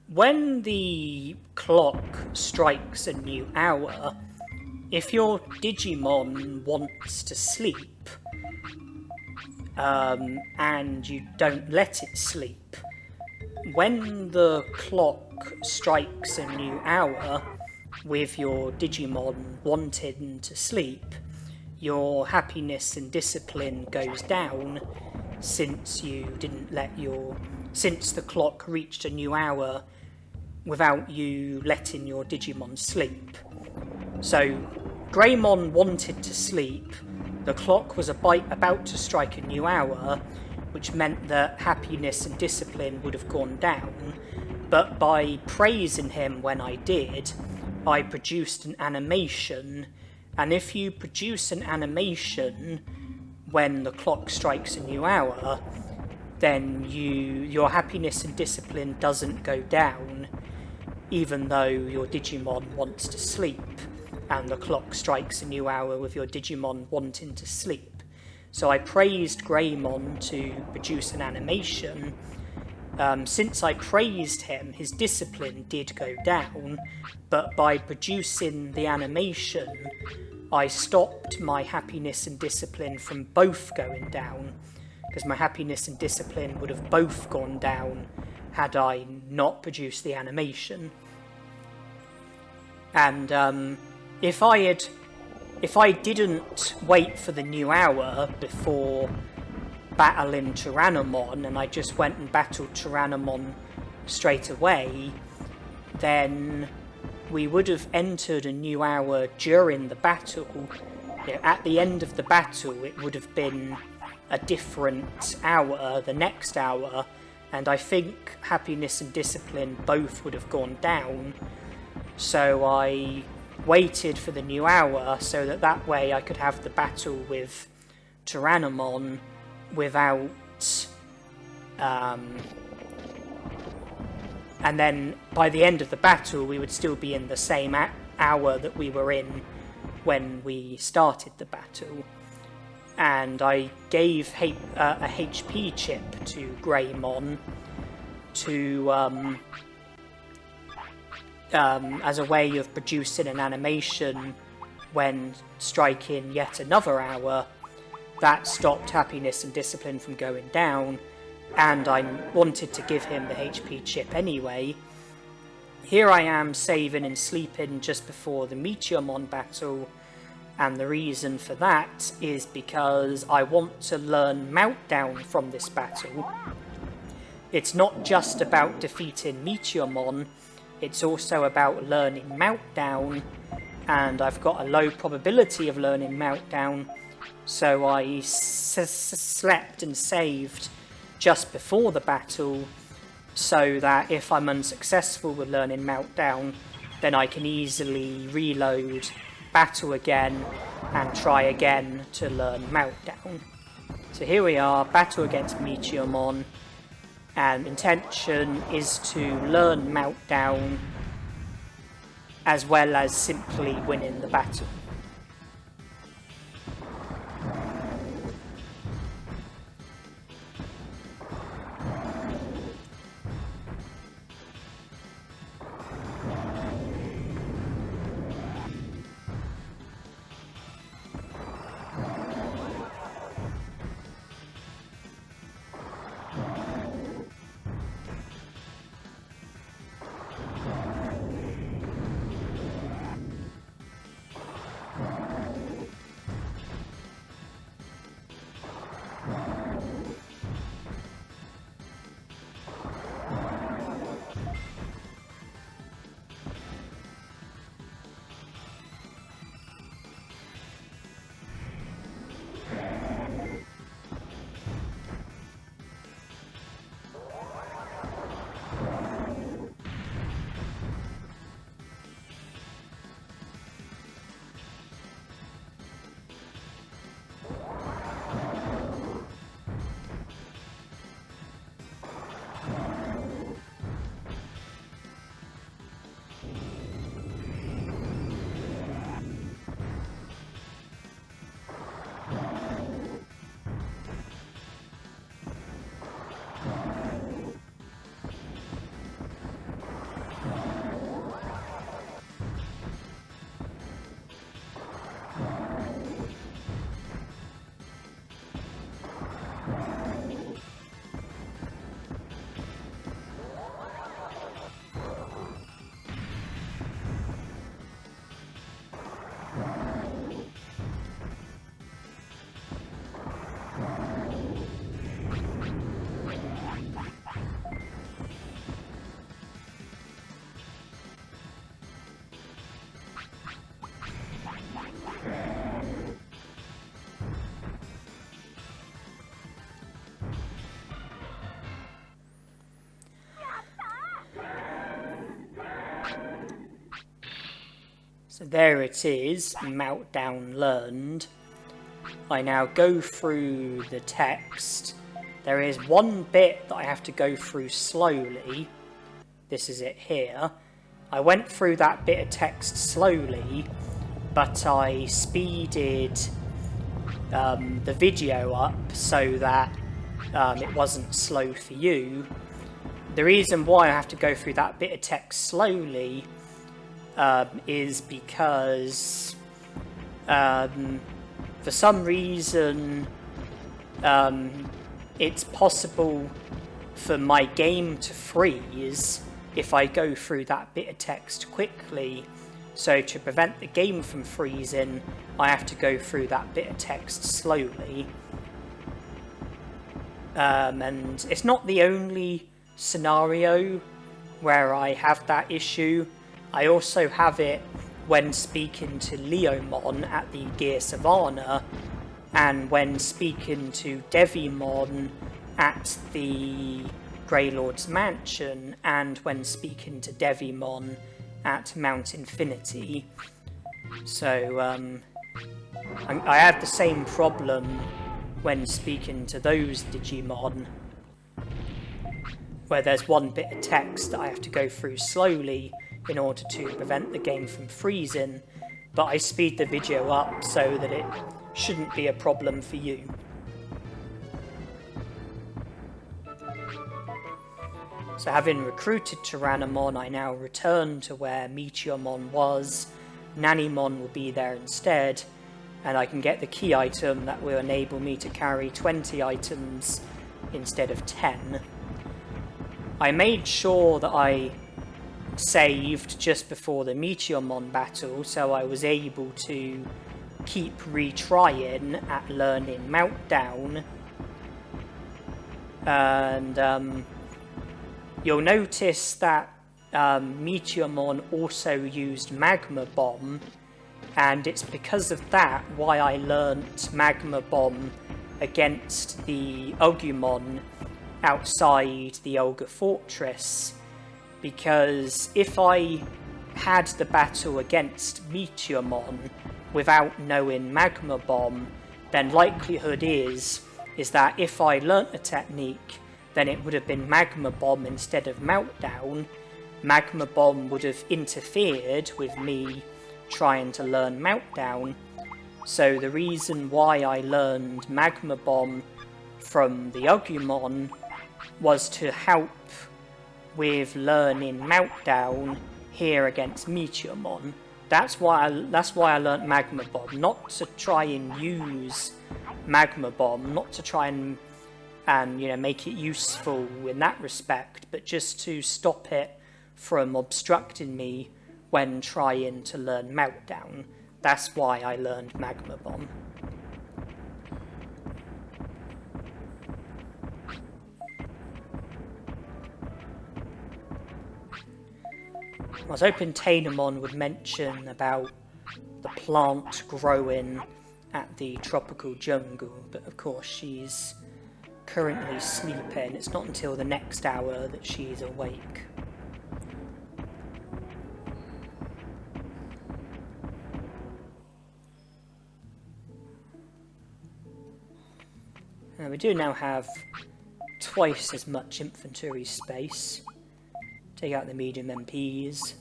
When the clock strikes a new hour, if your Digimon wants to sleep, and you don't let it sleep, when the clock strikes a new hour with your Digimon wanting to sleep, your happiness and discipline goes down since the clock reached a new hour without you letting your Digimon sleep. So Greymon wanted to sleep, the clock was about to strike a new hour, which meant that happiness and discipline would have gone down, but by praising him when I did, I produced an animation, and if you produce an animation when the clock strikes a new hour, then your happiness and discipline doesn't go down, even though your Digimon wants to sleep, and the clock strikes a new hour with your Digimon wanting to sleep. So I praised Greymon to produce an animation. Since I praised him, his discipline did go down, but by producing the animation, I stopped my happiness and discipline from both going down, because my happiness and discipline would have both gone down had I not produced the animation. And if I didn't wait for the new hour before battling Centarumon, and I just went and battled Centarumon straight away, then we would have entered a new hour during the battle. You know, at the end of the battle, it would have been a different hour the next hour, and I think happiness and discipline both would have gone down. So I waited for the new hour so that way I could have the battle with Centarumon without and then by the end of the battle we would still be in the same hour that we were in when we started the battle. And I gave a HP chip to Greymon to as a way of producing an animation when striking yet another hour. That stopped happiness and discipline from going down, and I wanted to give him the HP chip anyway. Here I am saving and sleeping just before the Vegiemon battle, and the reason for that is because I want to learn Meltdown from this battle. It's not just about defeating Vegiemon, it's also about learning Meltdown, and I've got a low probability of learning Meltdown, so I slept and saved just before the battle, so that if I'm unsuccessful with learning Meltdown, then I can easily reload, battle again, and try again to learn Meltdown. So here we are, battle against Vegiemon, and intention is to learn Meltdown as well as simply winning the battle. So there it is, Meltdown learned. I now go through the text. There is one bit that I have to go through slowly. This is it here. I went through that bit of text slowly, but I speeded the video up so that it wasn't slow for you. The reason why I have to go through that bit of text slowly is because for some reason it's possible for my game to freeze if I go through that bit of text quickly. So to prevent the game from freezing, I have to go through that bit of text slowly. And it's not the only scenario where I have that issue. I also have it when speaking to Leomon at the Gear Savanna, and when speaking to Vegiemon at the Grey Lord's Mansion, and when speaking to Vegiemon at Mount Infinity. So I have the same problem when speaking to those Digimon, where there's one bit of text that I have to go through slowly in order to prevent the game from freezing, but I speed the video up so that it shouldn't be a problem for you. So having recruited Centarumon, I now return to where Meteormon was. Nanimon will be there instead, and I can get the key item that will enable me to carry 20 items instead of 10. I made sure that I saved just before the Meteormon battle, so I was able to keep retrying at learning Meltdown. And you'll notice that Meteormon also used Magma Bomb, and it's because of that why I learnt Magma Bomb against the Ugumon outside the Olga Fortress, because if I had the battle against Meteormon without knowing Magma Bomb, then likelihood is that if I learnt a technique, then it would have been Magma Bomb instead of Meltdown. Magma Bomb would have interfered with me trying to learn Meltdown. So the reason why I learned Magma Bomb from the Agumon was to help with learning Meltdown here against Meteormon. That's why I learnt Magma Bomb, not to try and use Magma Bomb, not to try and you know, make it useful in that respect, but just to stop it from obstructing me when trying to learn Meltdown. That's why I learned Magma Bomb. I was hoping Tainamon would mention about the plant growing at the tropical jungle, but of course she's currently sleeping. It's not until the next hour that she's awake. We do now have twice as much infantry space. Take out the medium MPs.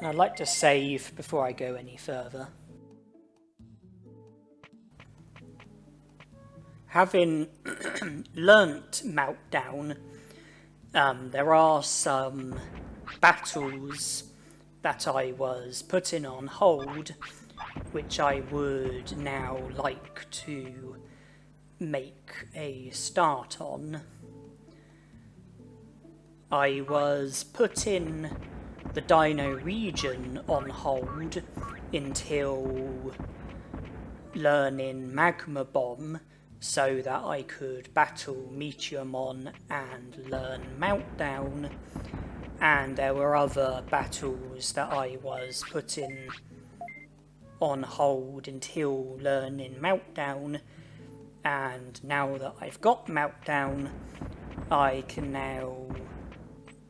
And I'd like to save before I go any further. Having learnt Meltdown, there are some battles that I was putting on hold, which I would now like to make a start on. I was putting the Dino region on hold until learning Magma Bomb so that I could battle Meteormon and learn Meltdown, and there were other battles that I was putting on hold until learning Meltdown, and now that I've got Meltdown, I can now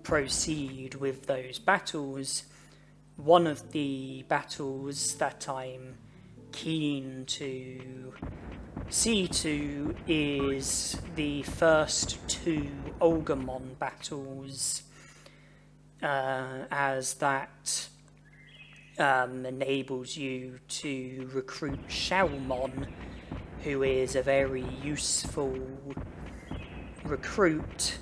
proceed with those battles. One of the battles that I'm keen to see to is the first two Ogremon battles, as that enables you to recruit Shalmon, who is a very useful recruit,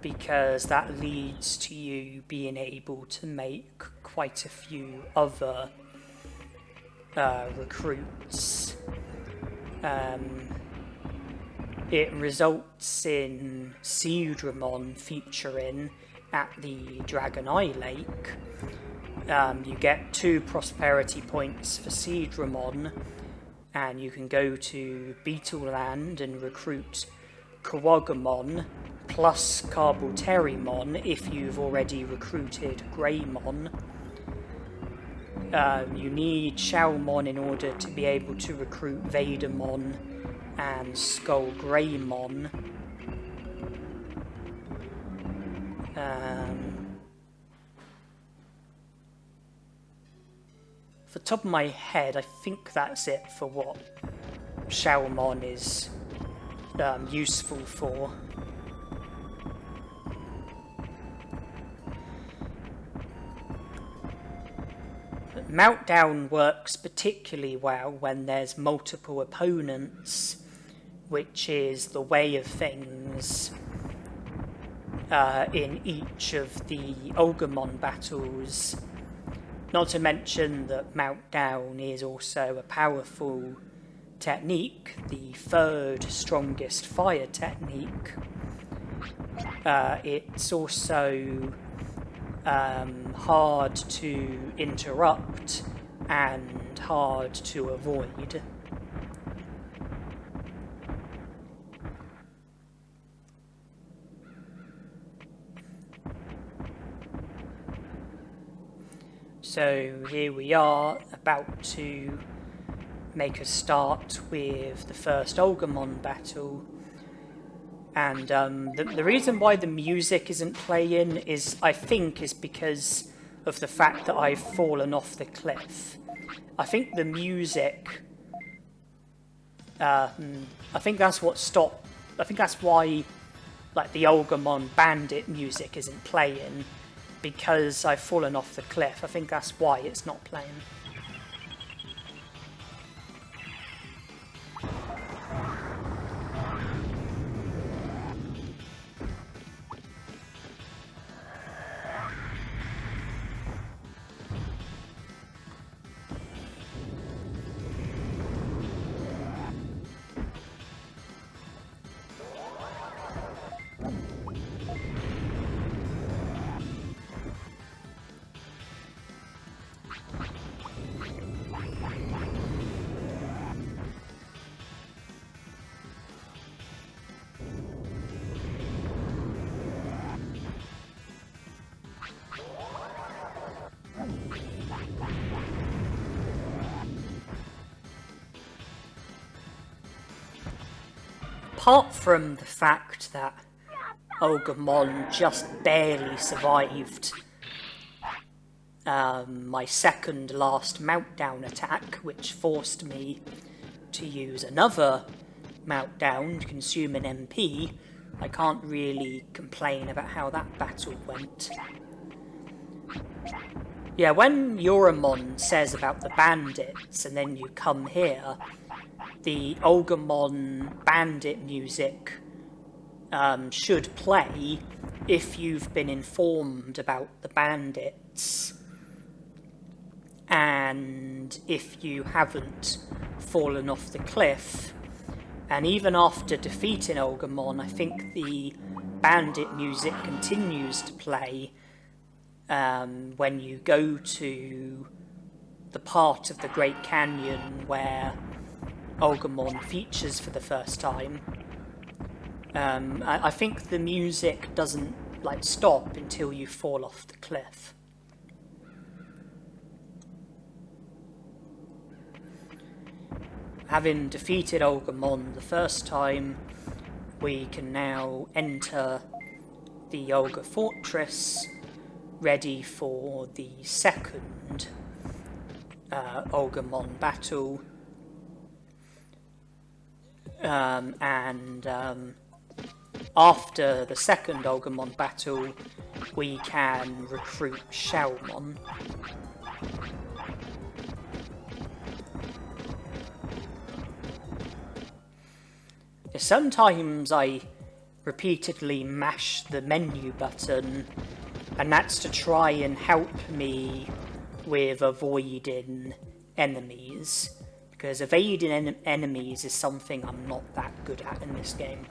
because that leads to you being able to make quite a few other recruits. It results in Centarumon featuring at the Dragon Eye Lake. You get 2 prosperity points for Centarumon, and you can go to Beetle Land and recruit Kawagamon plus Carboterimon if you've already recruited Greymon. You need Shalmon in order to be able to recruit Vegiemon and Skull Greymon. Off the top of my head, I think that's it for what Shalmon is useful for. Meltdown works particularly well when there's multiple opponents, which is the way of things in each of the Ogremon battles. Not to mention that Meltdown is also a powerful technique, the 3rd strongest fire technique. It's also hard to interrupt and hard to avoid. So here we are, about to make a start with the first Ogremon battle. And the reason why the music isn't playing is, I think, is because of the fact that I've fallen off the cliff. I think the music, I think that's what stopped, I think that's why, like, the Ogremon Bandit music isn't playing, because I've fallen off the cliff. I think that's why it's not playing. Apart from the fact that Ogremon just barely survived my second last Meltdown attack, which forced me to use another Meltdown, consuming MP, I can't really complain about how that battle went. Yeah, when Yoramon says about the bandits and then you come here, the Ogremon bandit music should play if you've been informed about the bandits, and if you haven't fallen off the cliff. And even after defeating Ogremon, I think the bandit music continues to play when you go to the part of the Great Canyon where Olgamon features for the first time. I think the music doesn't like stop until you fall off the cliff. Having defeated Olgamon the first time, we can now enter the Olga Fortress, ready for the second Olgamon battle. After the second Olgamon battle, we can recruit Shalmon. Sometimes I repeatedly mash the menu button, and that's to try and help me with avoiding enemies, because evading enemies is something I'm not that good at in this game.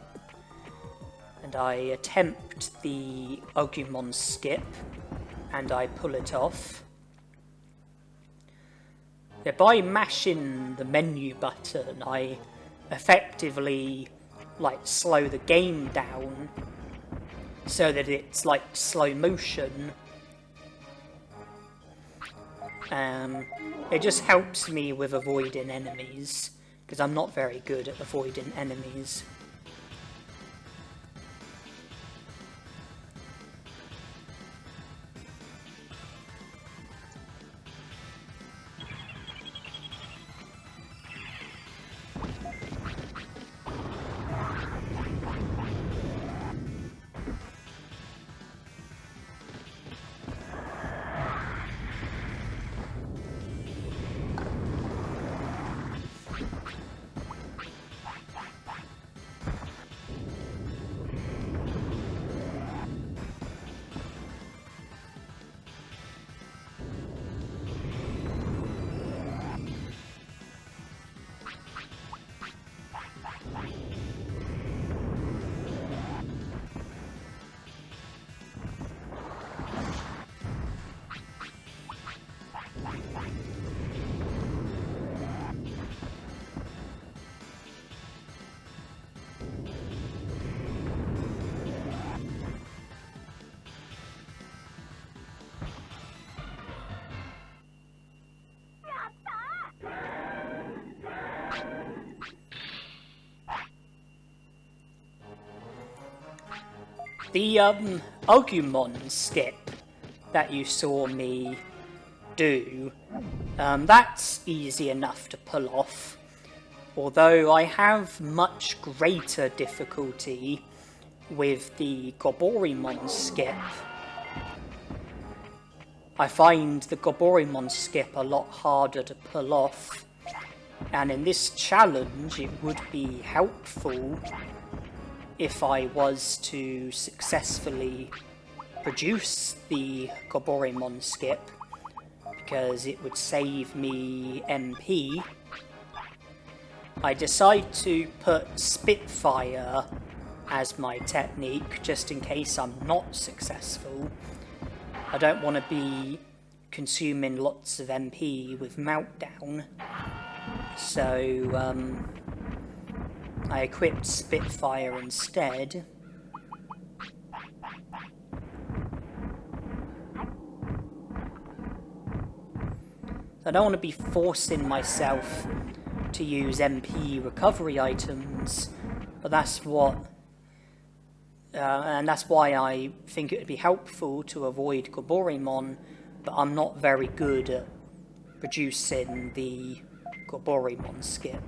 And I attempt the Ogumon skip, and I pull it off. By mashing the menu button, I effectively slow the game down so that it's like slow motion. It just helps me with avoiding enemies, because I'm not very good at avoiding enemies. The Ogumon skip that you saw me do, that's easy enough to pull off, although I have much greater difficulty with the Goborimon skip. I find the Goborimon skip a lot harder to pull off, and in this challenge it would be helpful if I was to successfully produce the Goborimon skip, because it would save me MP. I decide to put Spitfire as my technique, just in case I'm not successful. I don't want to be consuming lots of MP with Meltdown, so I equipped Spitfire instead. I don't want to be forcing myself to use MP recovery items, but that's what, and that's why I think it would be helpful to avoid Goborimon, but I'm not very good at producing the Goborimon skip.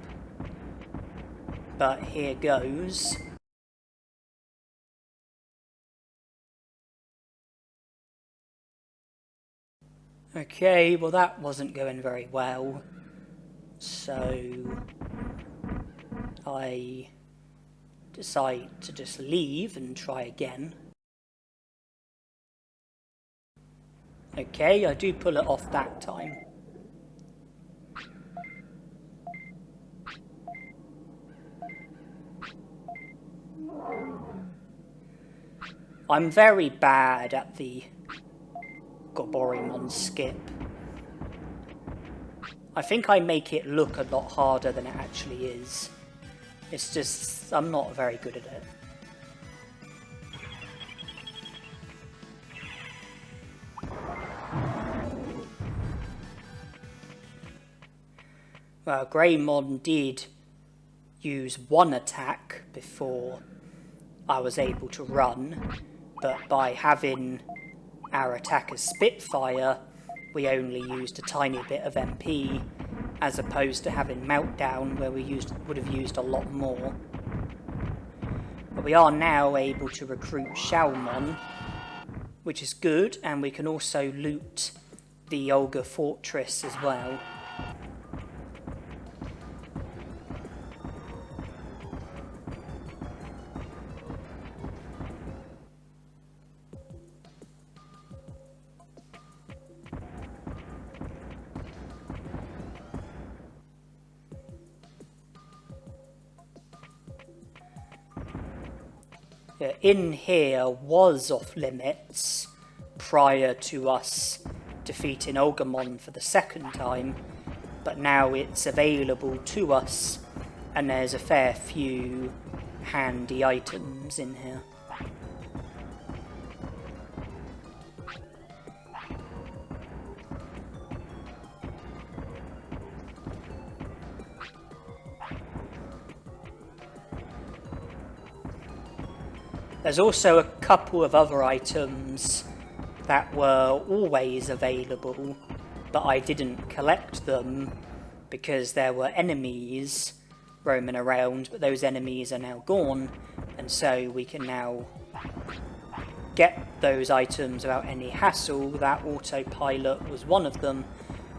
But here goes. Okay, well that wasn't going very well, so I decide to just leave and try again. Okay, I do pull it off that time. I'm very bad at the Goborimon skip. I think I make it look a lot harder than it actually is. It's just, I'm not very good at it. Well, Greymon did use one attack before I was able to run, but by having our attack as Spitfire, we only used a tiny bit of MP, as opposed to having Meltdown, where we would have used a lot more. But we are now able to recruit Shalmon, which is good, and we can also loot the Olga Fortress as well. In here was off limits prior to us defeating Olgamon for the second time, but now it's available to us, and there's a fair few handy items in here. There's also a couple of other items that were always available, but I didn't collect them because there were enemies roaming around, but those enemies are now gone, and so we can now get those items without any hassle. That autopilot was one of them.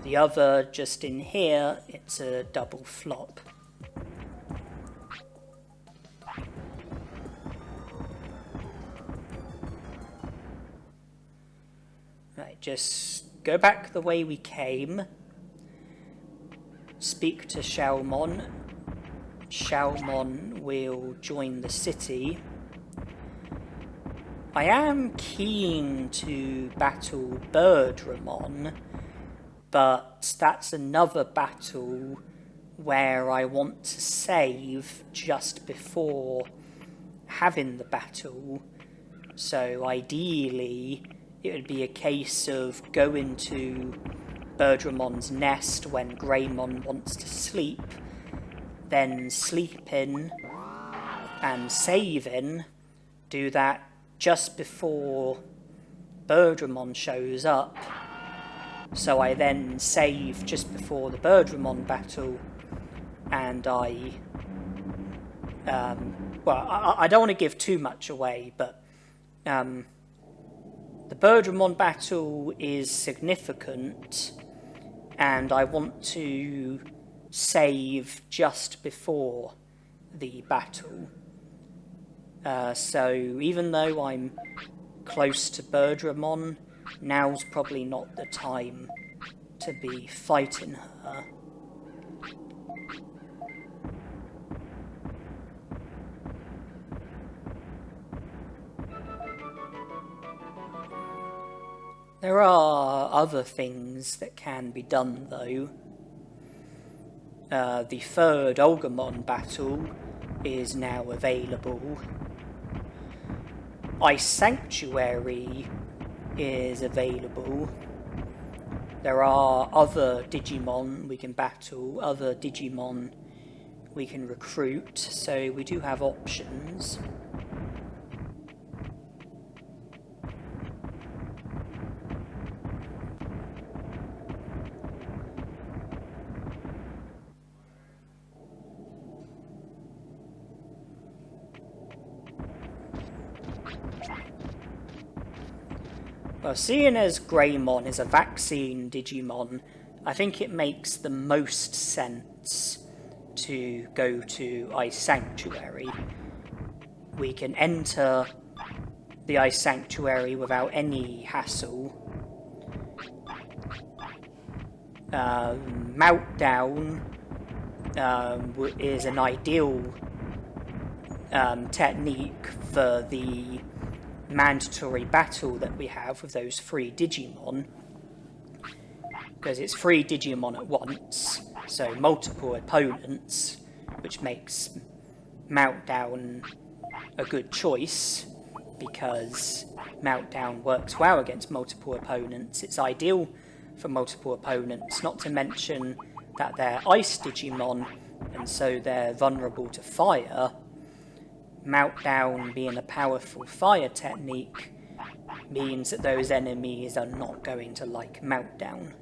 The other, just in here, it's a double flop. Right, just go back the way we came. Speak to Shalmon. Shalmon will join the city. I am keen to battle Birdramon, but that's another battle where I want to save just before having the battle. So ideally, it would be a case of going to Berdramon's nest when Greymon wants to sleep, then sleeping and saving, do that just before Berdramon shows up, so I then save just before the Berdramon battle, and I don't want to give too much away, but the Berdramon battle is significant, and I want to save just before the battle. So even though I'm close to Berdramon, now's probably not the time to be fighting her. There are other things that can be done though. The third Olgamon battle is now available. Ice Sanctuary is available. There are other Digimon we can battle, other Digimon we can recruit, so we do have options. Well, seeing as Greymon is a vaccine Digimon, I think it makes the most sense to go to Ice Sanctuary. We can enter the Ice Sanctuary without any hassle. Meltdown is an ideal technique for the mandatory battle that we have with those three Digimon, because it's 3 Digimon at once, so multiple opponents, which makes Meltdown a good choice, because Meltdown works well against multiple opponents. It's ideal for multiple opponents, not to mention that they're Ice Digimon, and so they're vulnerable to fire. Meltdown being a powerful fire technique means that those enemies are not going to like Meltdown.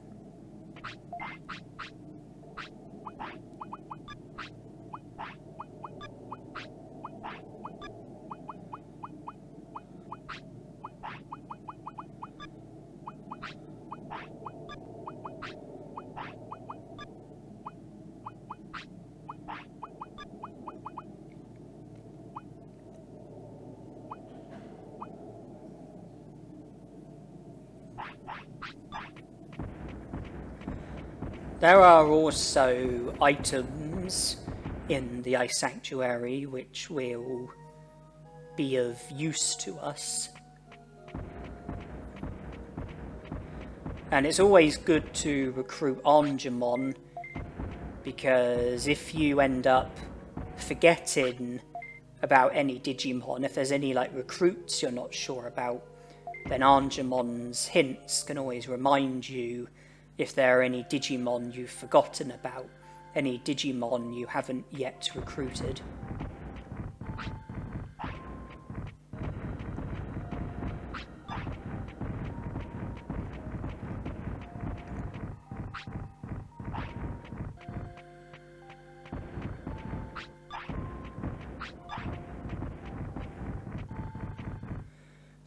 There are also items in the Ice Sanctuary which will be of use to us. And it's always good to recruit Angemon, because if you end up forgetting about any Digimon, if there's any like recruits you're not sure about, then Angemon's hints can always remind you if there are any Digimon you've forgotten about, any Digimon you haven't yet recruited.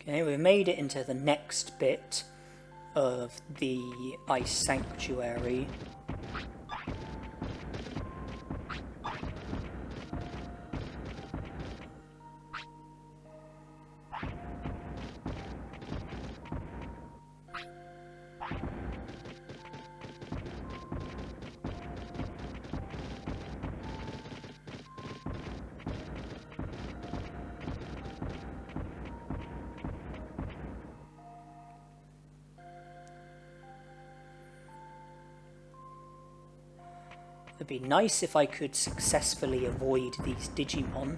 Okay, we've made it into the next bit of the Ice Sanctuary. It'd be nice if I could successfully avoid these Digimon.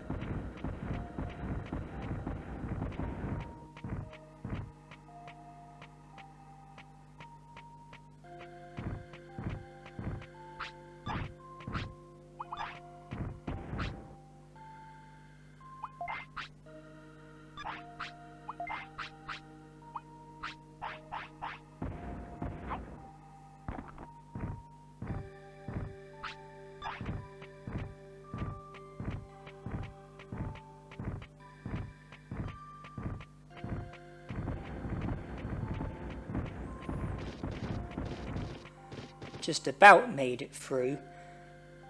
Just about made it through.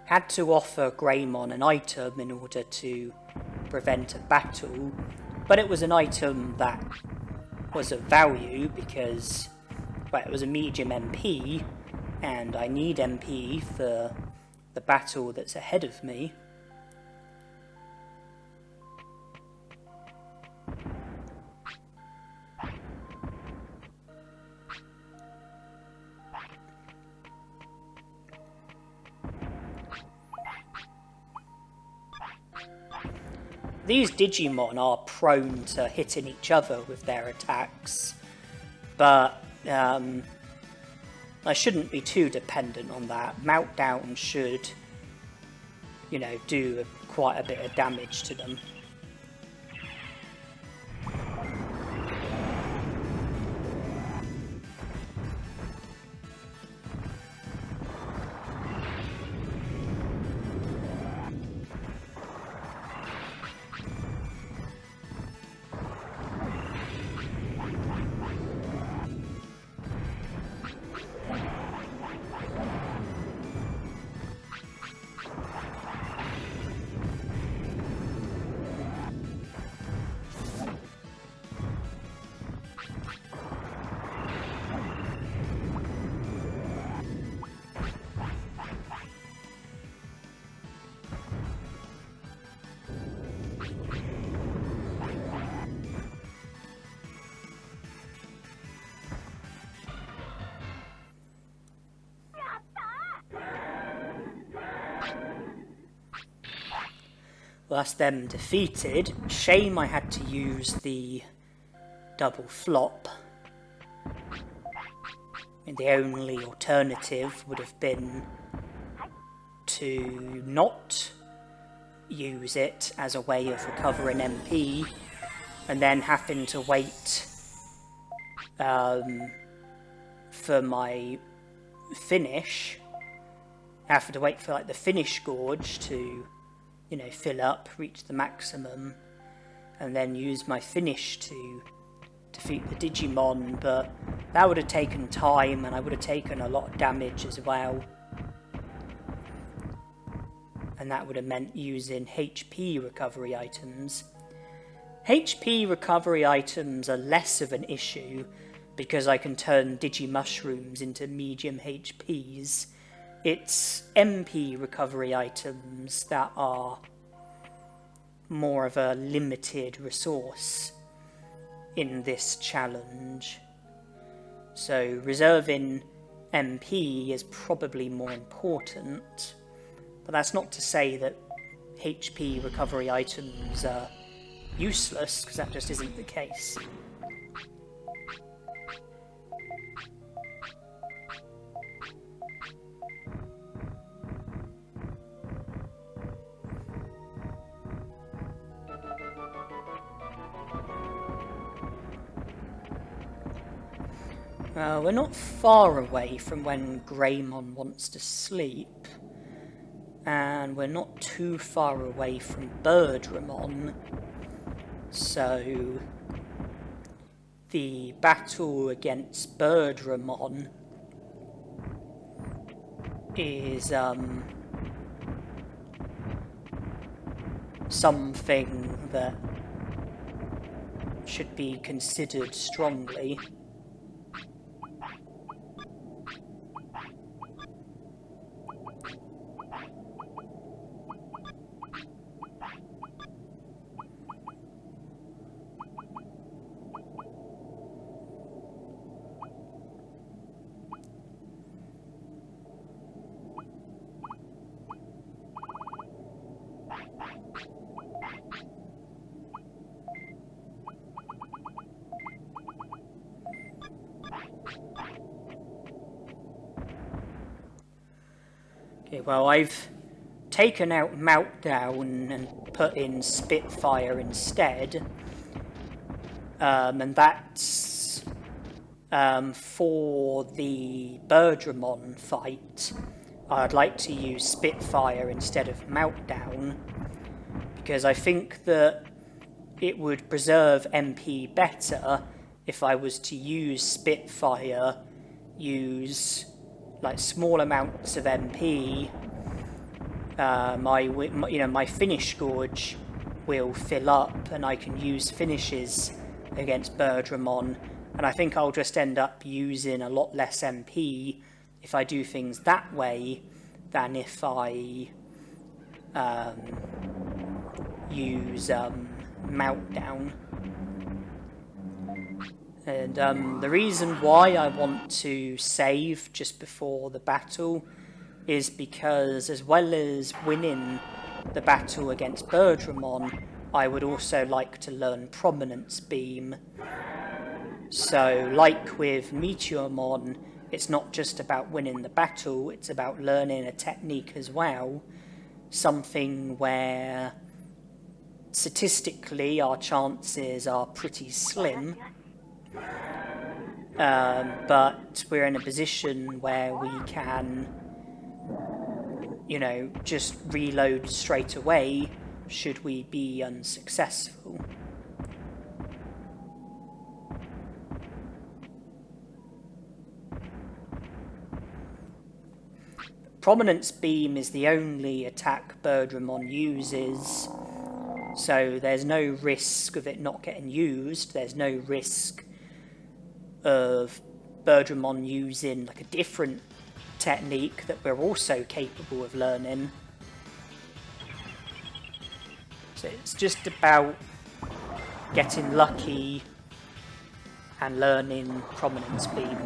Had to offer Greymon an item in order to prevent a battle, but it was an item that was of value because, well, it was a medium MP, and I need MP for the battle that's ahead of me. These Digimon are prone to hitting each other with their attacks, but I shouldn't be too dependent on that. Meltdown should, you know, do quite a bit of damage to them. Well, that's them defeated. Shame I had to use the double flop. I mean, the only alternative would have been to not use it as a way of recovering MP and then having to wait for my finish. I have to wait for like the finish gorge to, you know, fill up, reach the maximum, and then use my finish to defeat the Digimon, but that would have taken time and I would have taken a lot of damage as well. And that would have meant using HP recovery items. HP recovery items are less of an issue because I can turn Digimushrooms into medium HPs. It's MP recovery items that are more of a limited resource in this challenge. So reserving MP is probably more important. But that's not to say that HP recovery items are useless, because that just isn't the case. We're not far away from when Greymon wants to sleep. And we're not too far away from Birdramon, so the battle against Birdramon is something that should be considered strongly. Okay, well, I've taken out Meltdown and put in Spitfire instead, and that's for the Birdramon fight. I'd like to use Spitfire instead of Meltdown, because I think that it would preserve MP better if I was to use Spitfire, use like small amounts of MP. My finish gorge will fill up and I can use finishes against Birdramon, and I think I'll just end up using a lot less MP if I do things that way than if I use Meltdown. And the reason why I want to save just before the battle is because, as well as winning the battle against Birdramon, I would also like to learn Prominence Beam. So, like with Meteormon, it's not just about winning the battle, it's about learning a technique as well. Something where statistically our chances are pretty slim. But we're in a position where we can, just reload straight away should we be unsuccessful. Prominence Beam is the only attack Birdramon uses, so there's no risk of it not getting used. There's no risk of Birdramon using like a different technique that we're also capable of learning. So it's just about getting lucky and learning Prominence Beam.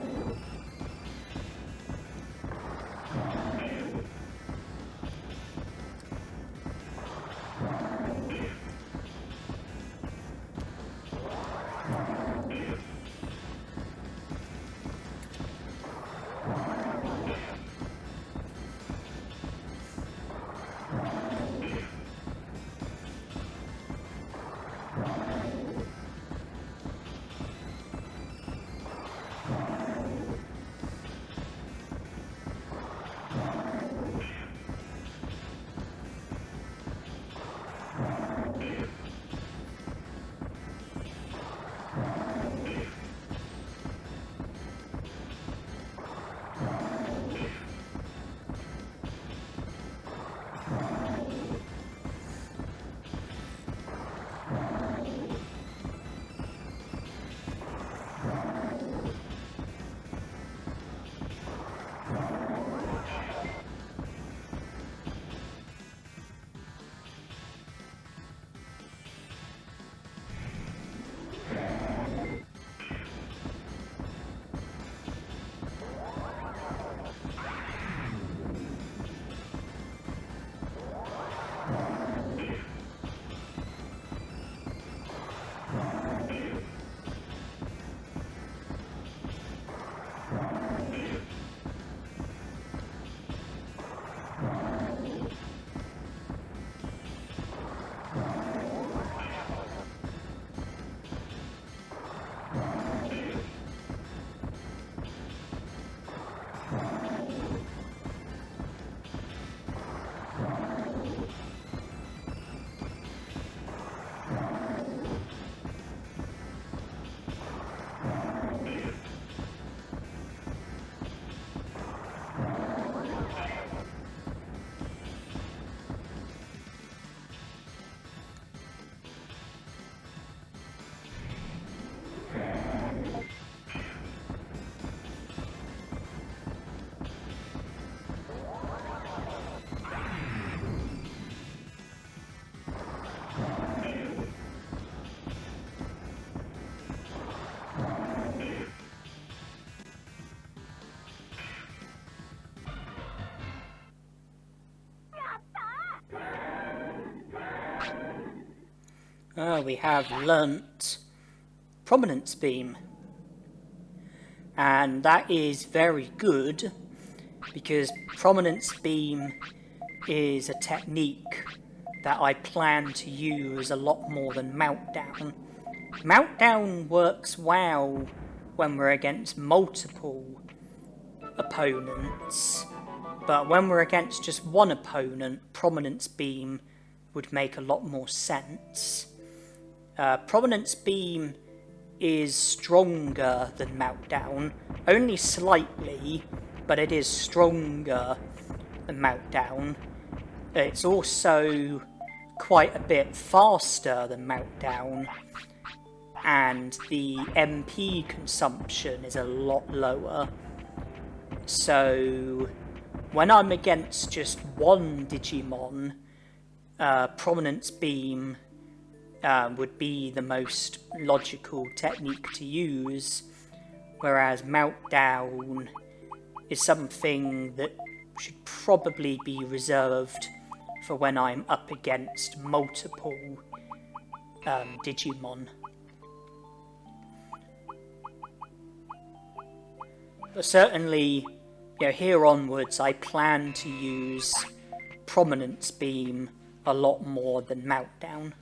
We have learnt Prominence Beam. And that is very good, because Prominence Beam is a technique that I plan to use a lot more than Meltdown. Meltdown works well when we're against multiple opponents, but when we're against just one opponent, Prominence Beam would make a lot more sense. Prominence Beam is stronger than Meltdown, only slightly, but it is stronger than Meltdown. It's also quite a bit faster than Meltdown, and the MP consumption is a lot lower. So when I'm against just one Digimon, Prominence Beam would be the most logical technique to use, whereas Meltdown is something that should probably be reserved for when I'm up against multiple Digimon. But certainly, here onwards, I plan to use Prominence Beam a lot more than Meltdown.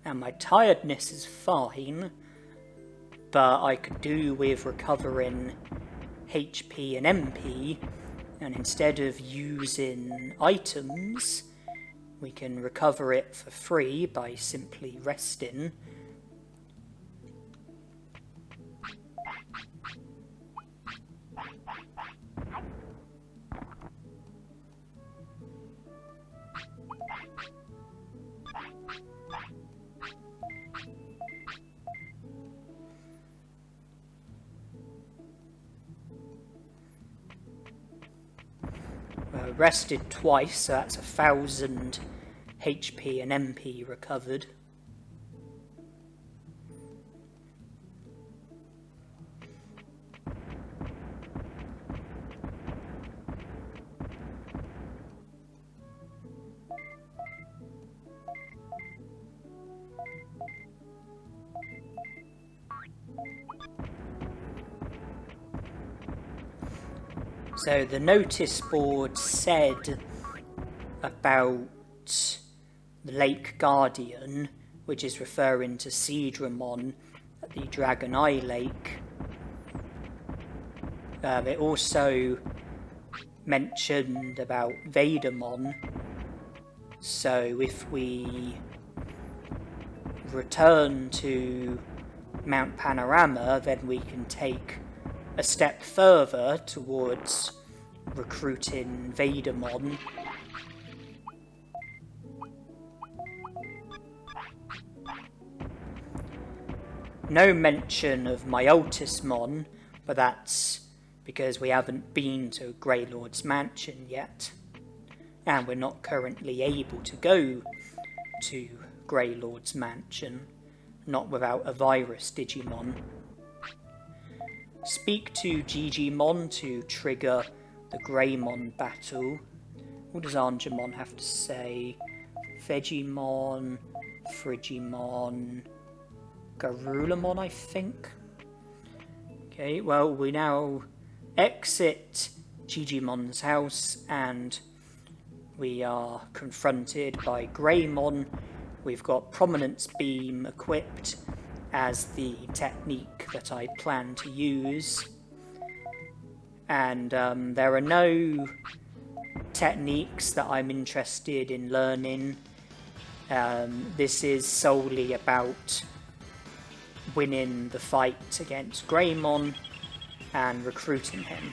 Now my tiredness is fine, but I could do with recovering HP and MP, and instead of using items, we can recover it for free by simply resting. Rested twice, so that's 1,000 HP and MP recovered. So the notice board said about the Lake Guardian, which is referring to Centarumon at the Dragon Eye Lake. It also mentioned about Vegiemon. So if we return to Mount Panorama, then we can take a step further towards recruiting Vegiemon. No mention of Myotismon, but that's because we haven't been to Greylord's mansion yet, and we're not currently able to go to Greylord's mansion, not without a virus Digimon. Speak to Vegiemon to trigger the Greymon battle. What does Angemon have to say? Vegiemon, Frigimon, Garulamon, I think. Okay, well, we now exit Vegimon's house and we are confronted by Greymon. We've got Prominence Beam equipped as the technique that I plan to use, and there are no techniques that I'm interested in learning. This is solely about winning the fight against Greymon and recruiting him.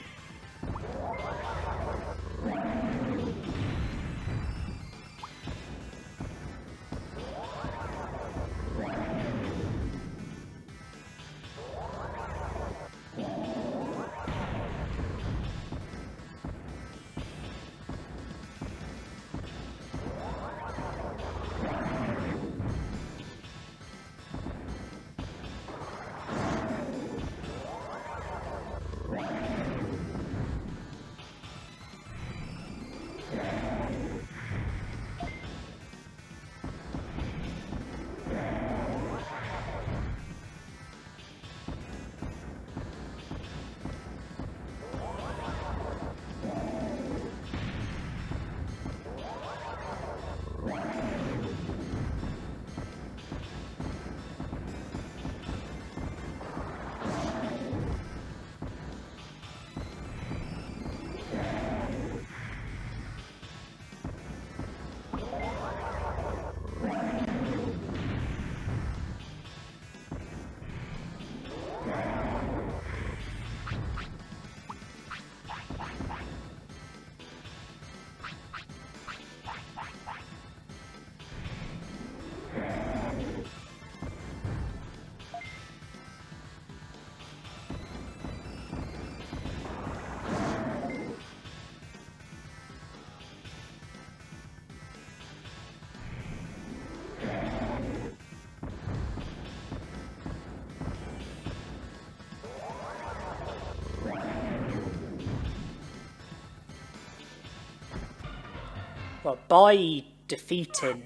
Well, by defeating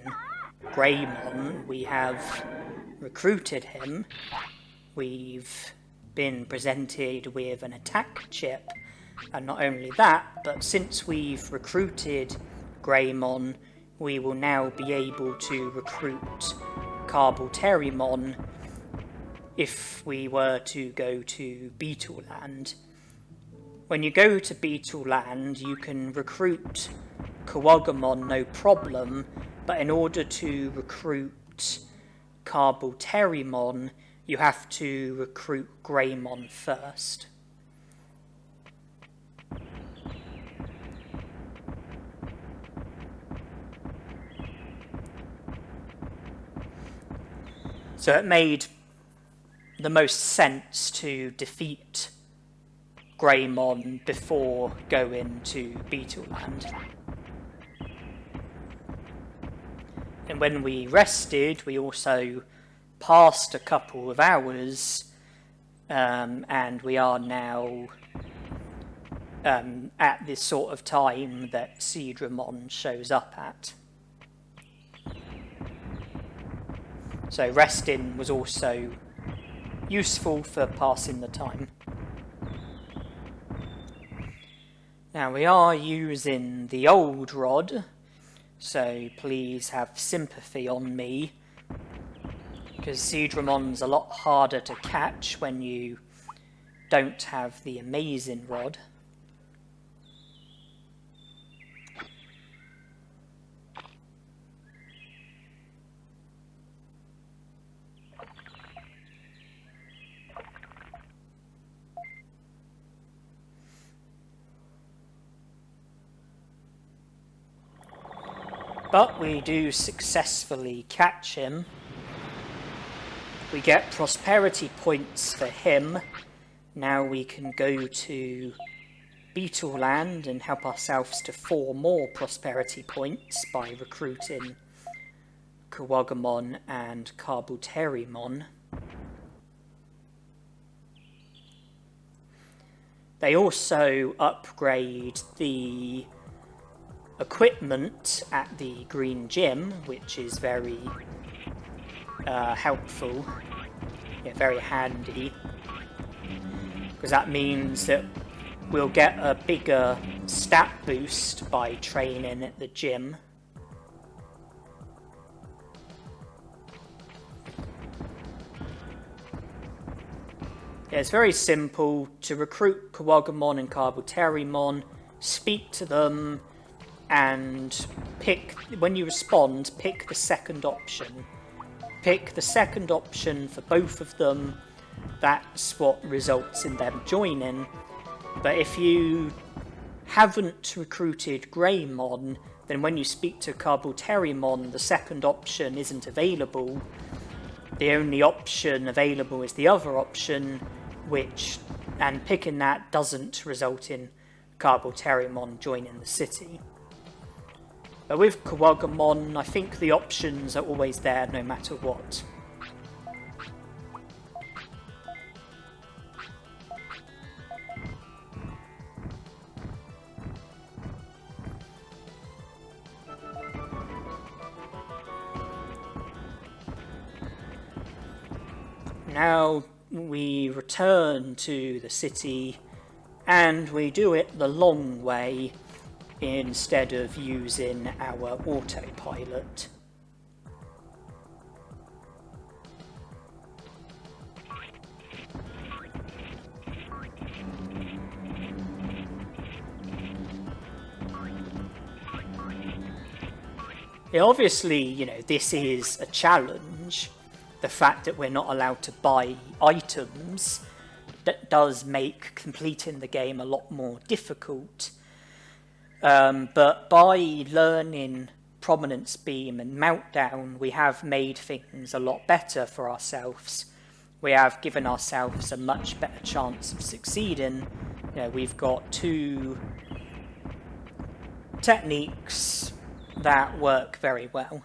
Greymon, we have recruited him. We've been presented with an attack chip. And not only that, but since we've recruited Greymon, we will now be able to recruit Centarumon if we were to go to Beetle Land. When you go to Beetle Land, you can recruit Centarumon no problem, but in order to recruit Centarumon, you have to recruit Greymon first. So it made the most sense to defeat Greymon before going to Beetle Land. And when we rested, we also passed a couple of hours, and we are now at this sort of time that Centarumon shows up at. So resting was also useful for passing the time. Now we are using the old rod, so please have sympathy on me, because Centarumon's a lot harder to catch when you don't have the amazing rod. But we do successfully catch him. We get prosperity points for him. Now we can go to Beetle Land and help ourselves to 4 more prosperity points by recruiting Centarumon and Centarumon. They also upgrade the equipment at the Green Gym, which is very helpful, very handy, because that means that we'll get a bigger stat boost by training at the gym. It's very simple to recruit Centarumon and Centarumon, speak to them, and pick, when you respond, pick the second option. Pick the second option for both of them. That's what results in them joining. But if you haven't recruited Greymon, then when you speak to Centarumon, the second option isn't available. The only option available is the other option, and picking that doesn't result in Centarumon joining the city. But with Centarumon, I think the options are always there no matter what. Now we return to the city, and we do it the long way instead of using our autopilot. Obviously, this is a challenge. The fact that we're not allowed to buy items, that does make completing the game a lot more difficult. But by learning Prominence Beam and Meltdown, we have made things a lot better for ourselves. We have given ourselves a much better chance of succeeding. We've got 2 techniques that work very well.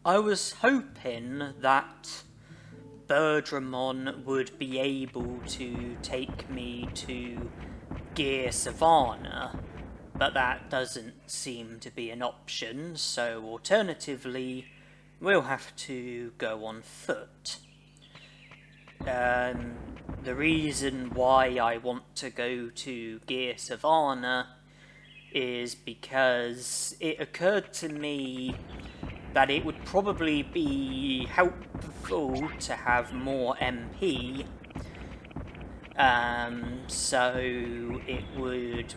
I was hoping that Birdramon would be able to take me to Gear Savanna, but that doesn't seem to be an option, so alternatively, we'll have to go on foot. The reason why I want to go to Gear Savanna is because it occurred to me that it would probably be helpful to have more MP, so it would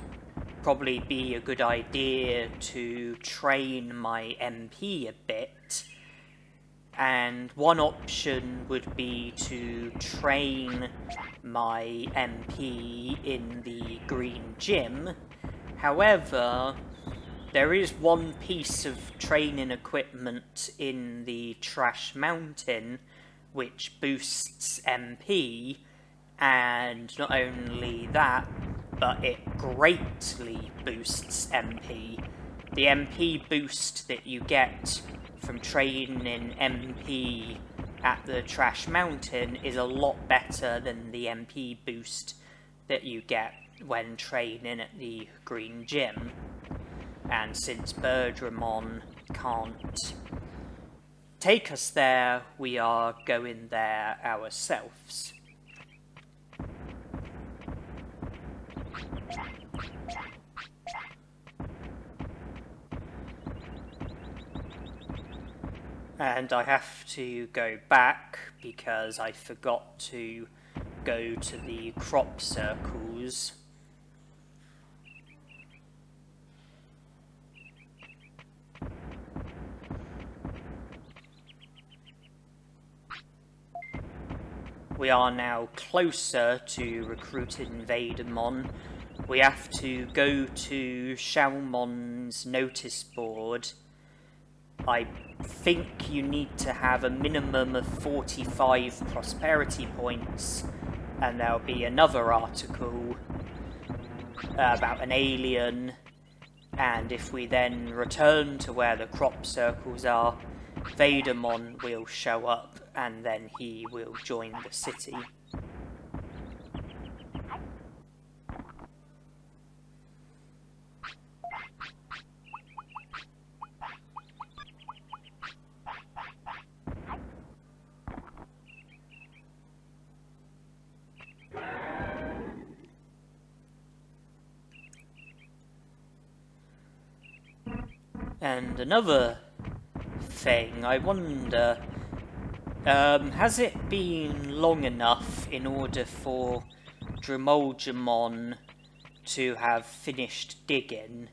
probably be a good idea to train my MP a bit, and one option would be to train my MP in the green gym. However, there is one piece of training equipment in the Trash Mountain which boosts MP, and not only that, but it greatly boosts MP. The MP boost that you get from training MP at the Trash Mountain is a lot better than the MP boost that you get when training at the Green Gym. And since Birdramon can't take us there, we are going there ourselves. And I have to go back because I forgot to go to the crop circles. We are now closer to recruiting Vegiemon. We have to go to Shalmon's notice board. I think you need to have a minimum of 45 prosperity points, and there'll be another article about an alien, and if we then return to where the crop circles are, Vegiemon will show up, and then he will join the city. And another thing, I wonder, has it been long enough in order for Vegiemon to have finished digging?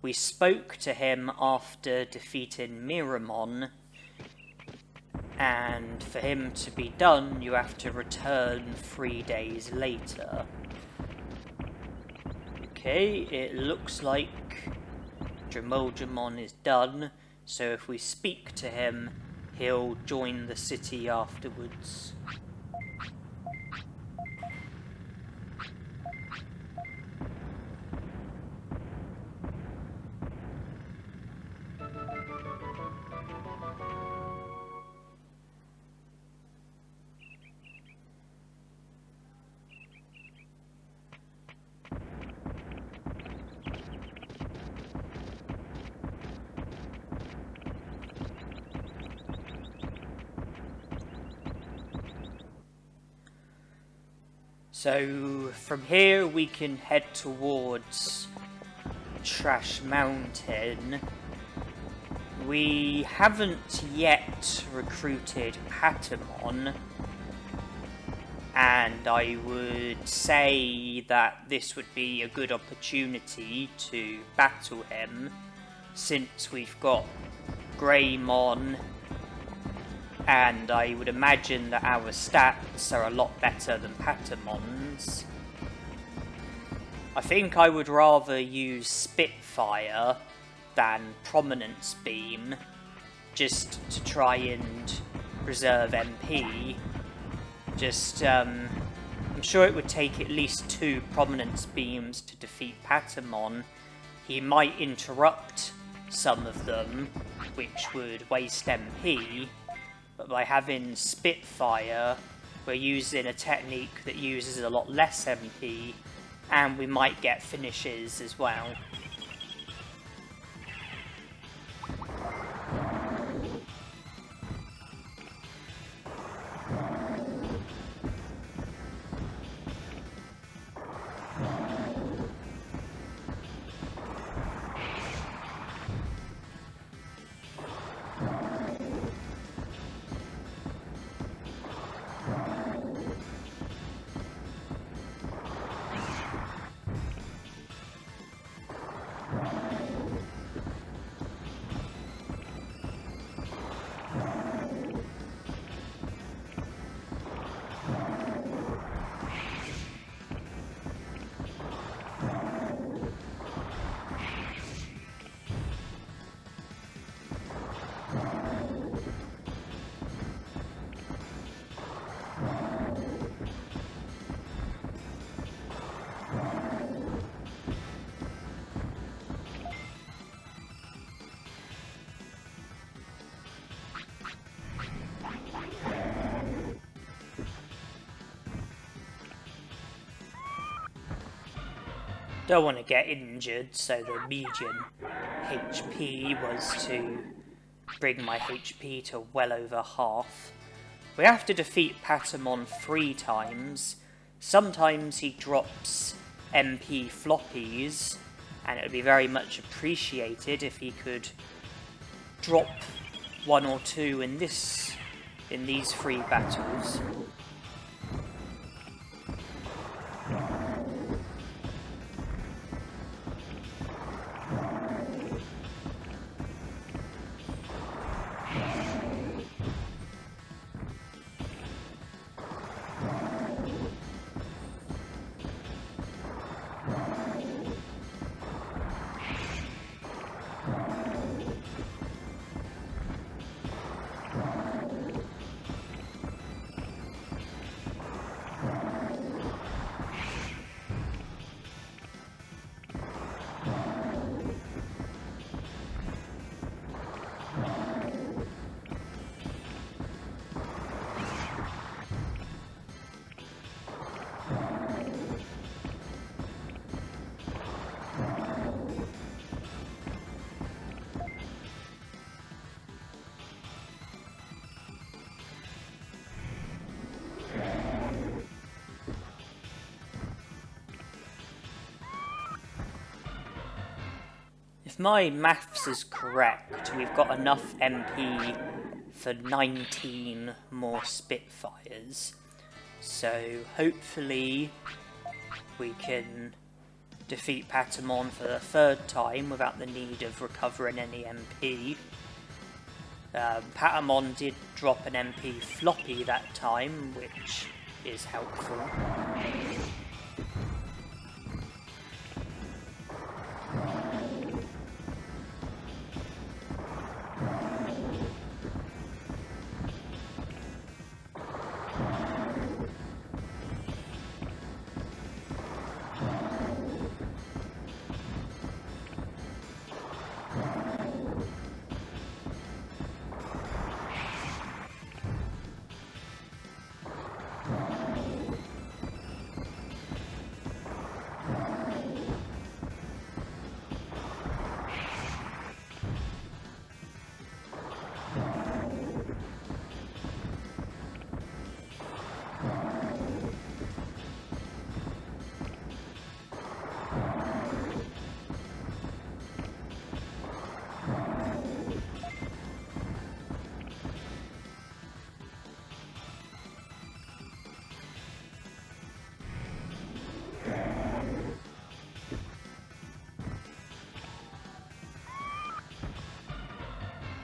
We spoke to him after defeating Miramon, and for him to be done, you have to return 3 days later. Okay, it looks like Vegiemon is done, so if we speak to him, he'll join the city afterwards. So from here we can head towards Trash Mountain. We haven't yet recruited Patamon, and I would say that this would be a good opportunity to battle him, since we've got Greymon, and I would imagine that our stats are a lot better than Patamon's. I think I would rather use Spitfire than Prominence Beam, just to try and preserve MP. I'm sure it would take at least 2 Prominence Beams to defeat Patamon. He might interrupt some of them, which would waste MP, but by having Spitfire, we're using a technique that uses a lot less MP, and we might get finishes as well. Don't want to get injured, so the median HP was to bring my HP to well over half. We have to defeat Patamon 3 times. Sometimes he drops MP floppies, and it would be very much appreciated if he could drop 1 or 2 in these 3 battles. If my maths is correct, we've got enough MP for 19 more Spitfires. So hopefully we can defeat Patamon for the 3rd time without the need of recovering any MP. Patamon did drop an MP floppy that time, which is helpful.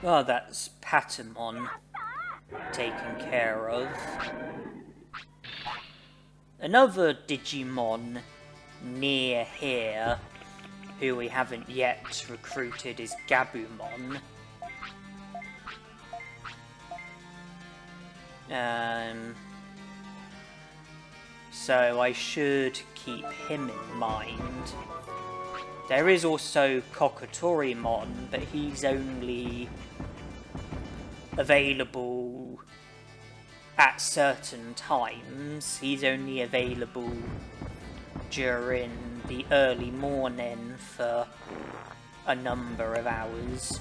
Well, that's Patamon taken care of. Another Digimon near here, who we haven't yet recruited, is Gabumon. So I should keep him in mind. There is also Kokatorimon, but he's only available at certain times. He's only available during the early morning for a number of hours.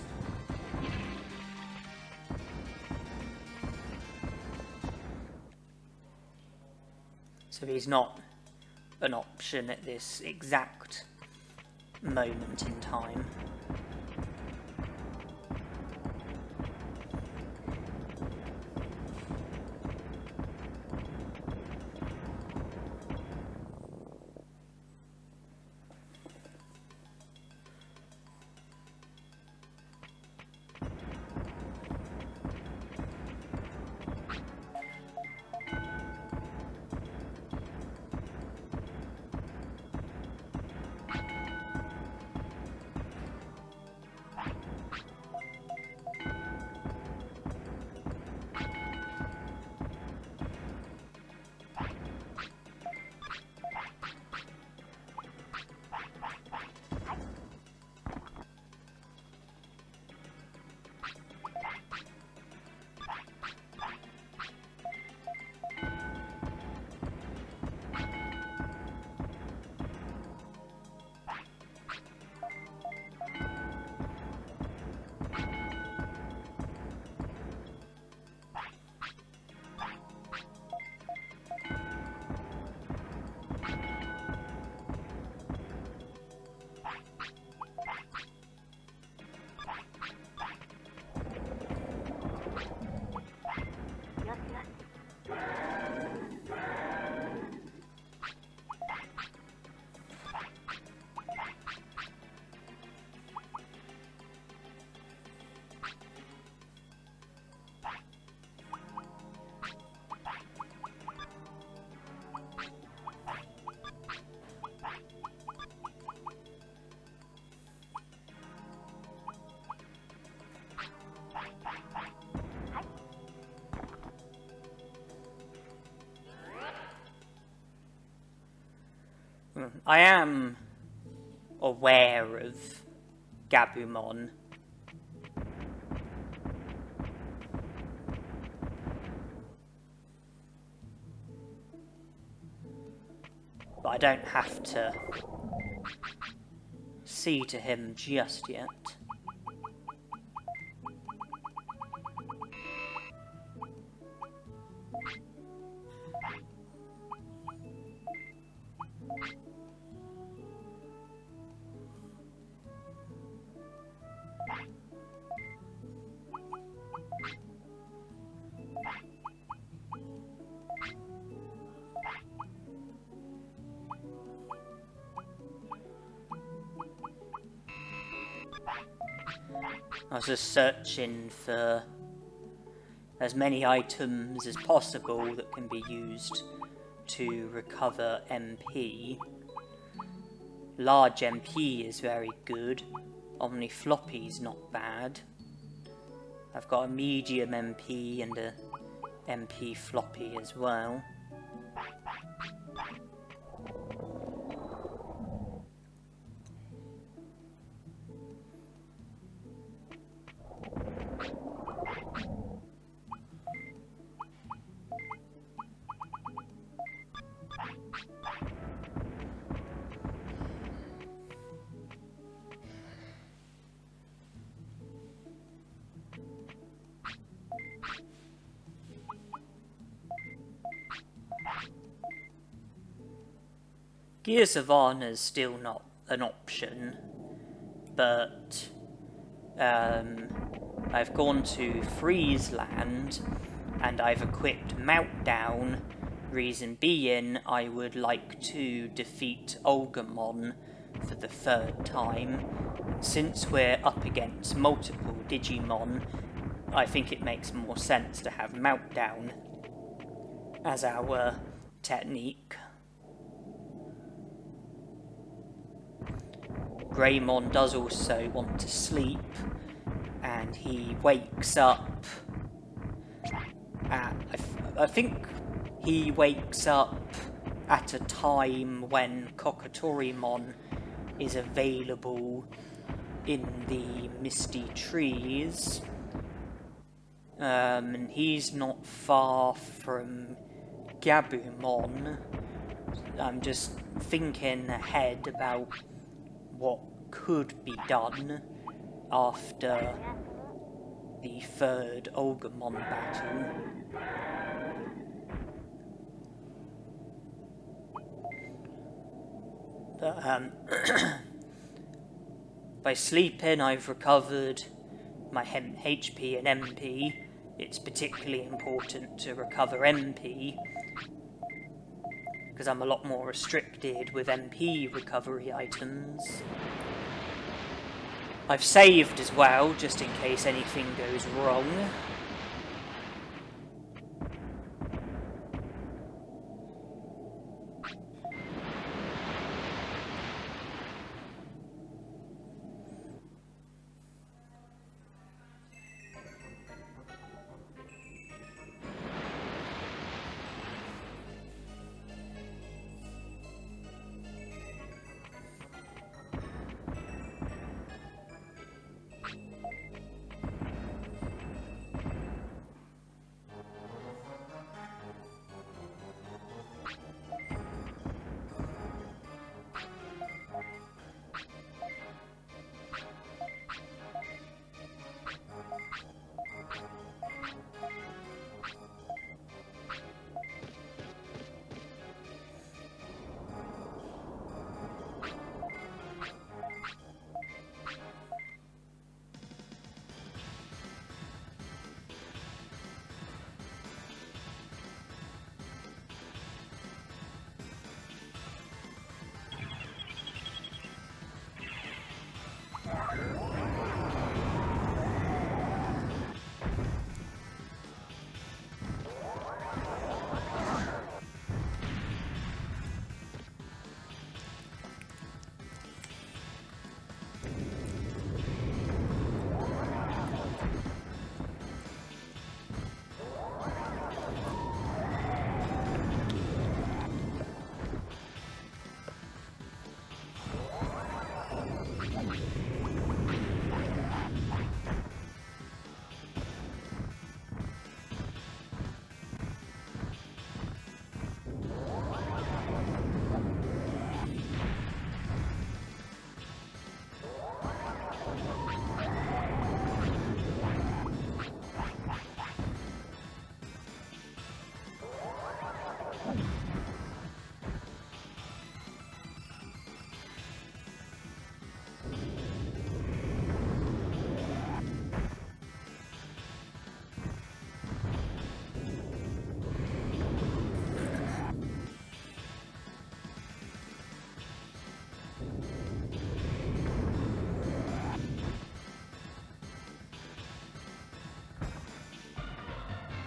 So he's not an option at this exact moment in time. I am aware of Gabumon. But I don't have to see to him just yet. I was just searching for as many items as possible that can be used to recover MP. Large MP is very good. Omni Floppy's not bad. I've got a medium MP and a MP floppy as well. Gear Savanna is still not an option, but I've gone to Friesland and I've equipped Meltdown, reason being I would like to defeat Olgamon for the third time. Since we're up against multiple Digimon, I think it makes more sense to have Meltdown as our technique. Greymon does also want to sleep, and he wakes up at, I think he wakes up at a time when Kokatorimon is available in the misty trees. And he's not far from Gabumon. I'm just thinking ahead about what could be done after the third Olgamon battle. But, by sleeping, I've recovered my HP and MP. It's particularly important to recover MP, because I'm a lot more restricted with MP recovery items. I've saved as well, just in case anything goes wrong.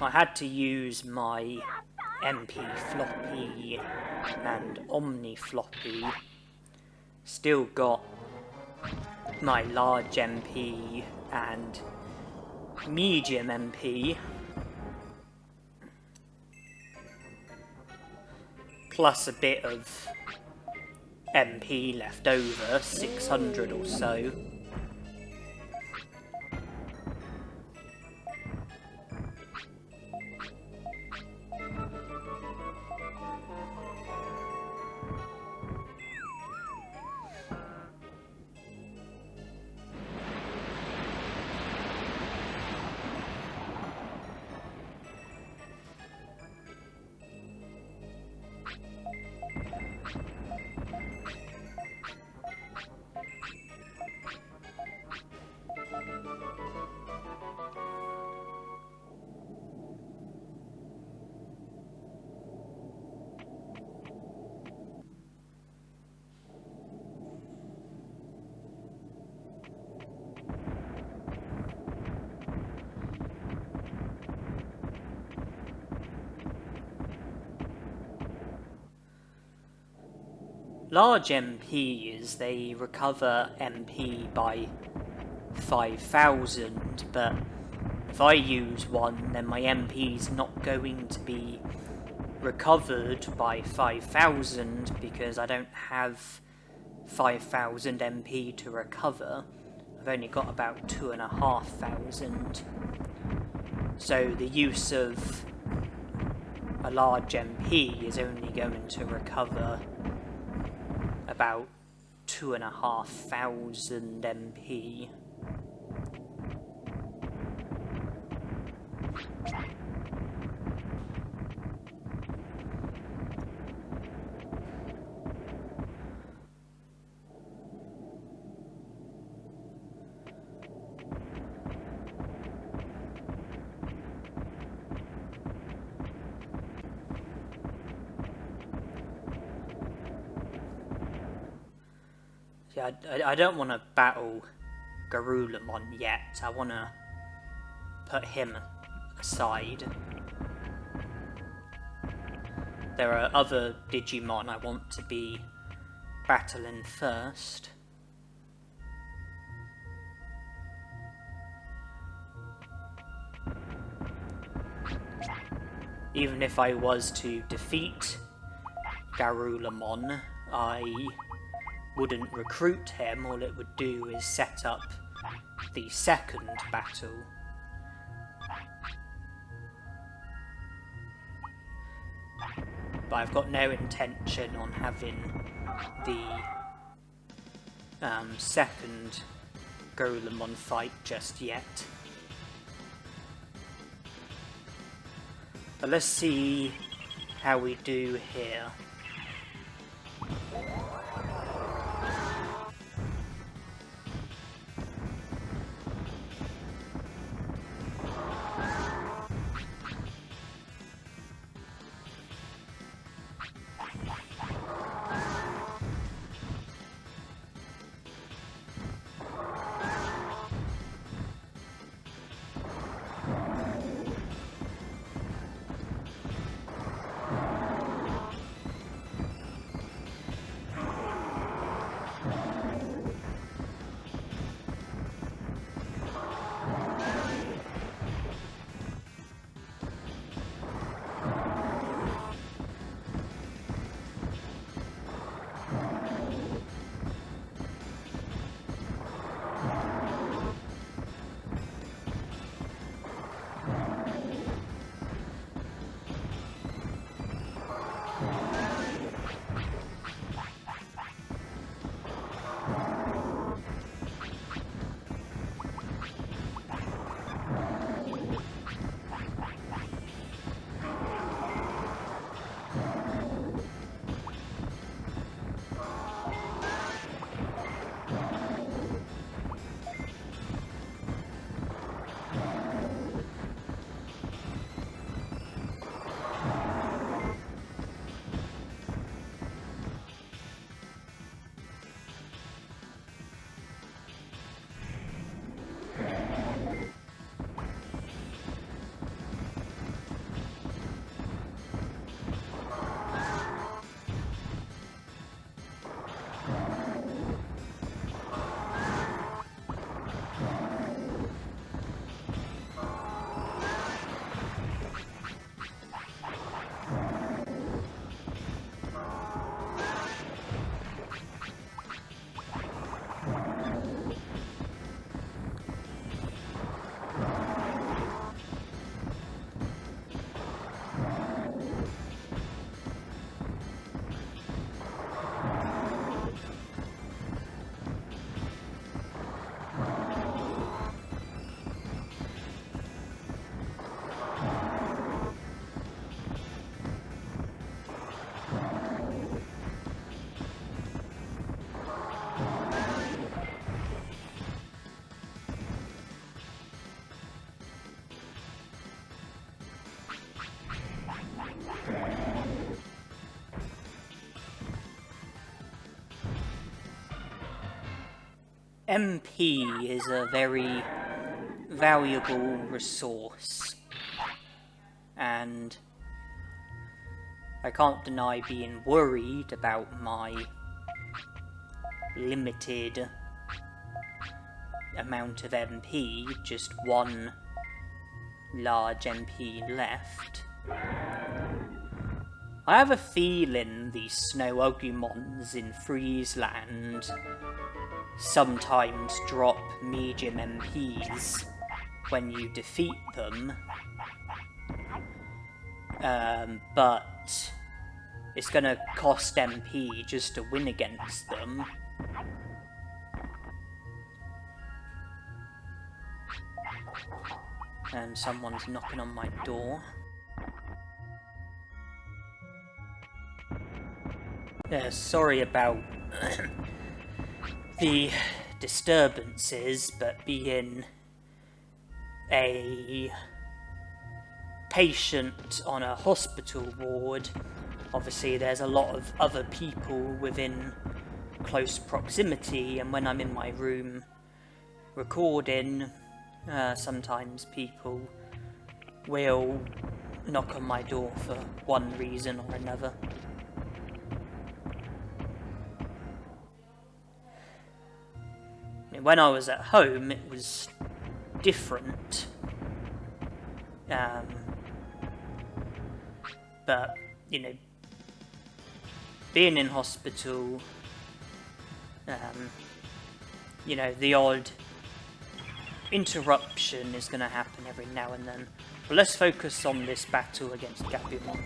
I had to use my MP floppy and Omni floppy. Still got my large MP and medium MP. Plus a bit of MP left over, 600 or so. large MPs, they recover MP by 5,000, but if I use one, then my MP's not going to be recovered by 5,000 because I don't have 5,000 MP to recover. I've only got about 2,500. So the use of a large MP is only going to recover about 2,500 MP. Yeah, I don't want to battle Garurumon yet. I want to put him aside. There are other Digimon I want to be battling first. Even if I was to defeat Garurumon, I wouldn't recruit him. All it would do is set up the second battle. But I've got no intention on having the second Garurumon fight just yet. But let's see how we do here. MP is a very valuable resource, and I can't deny being worried about my limited amount of MP, just one large MP left. I have a feeling the Snow Ugumons in Friesland sometimes drop medium MPs when you defeat them, but it's gonna cost MP just to win against them. And someone's knocking on my door. Sorry about the disturbances, but being a patient on a hospital ward, obviously there's a lot of other people within close proximity, and when I'm in my room recording, sometimes people will knock on my door for one reason or another. When I was at home, it was different. But, you know, being in hospital, you know, the odd interruption is going to happen every now and then. But let's focus on this battle against Gabumon.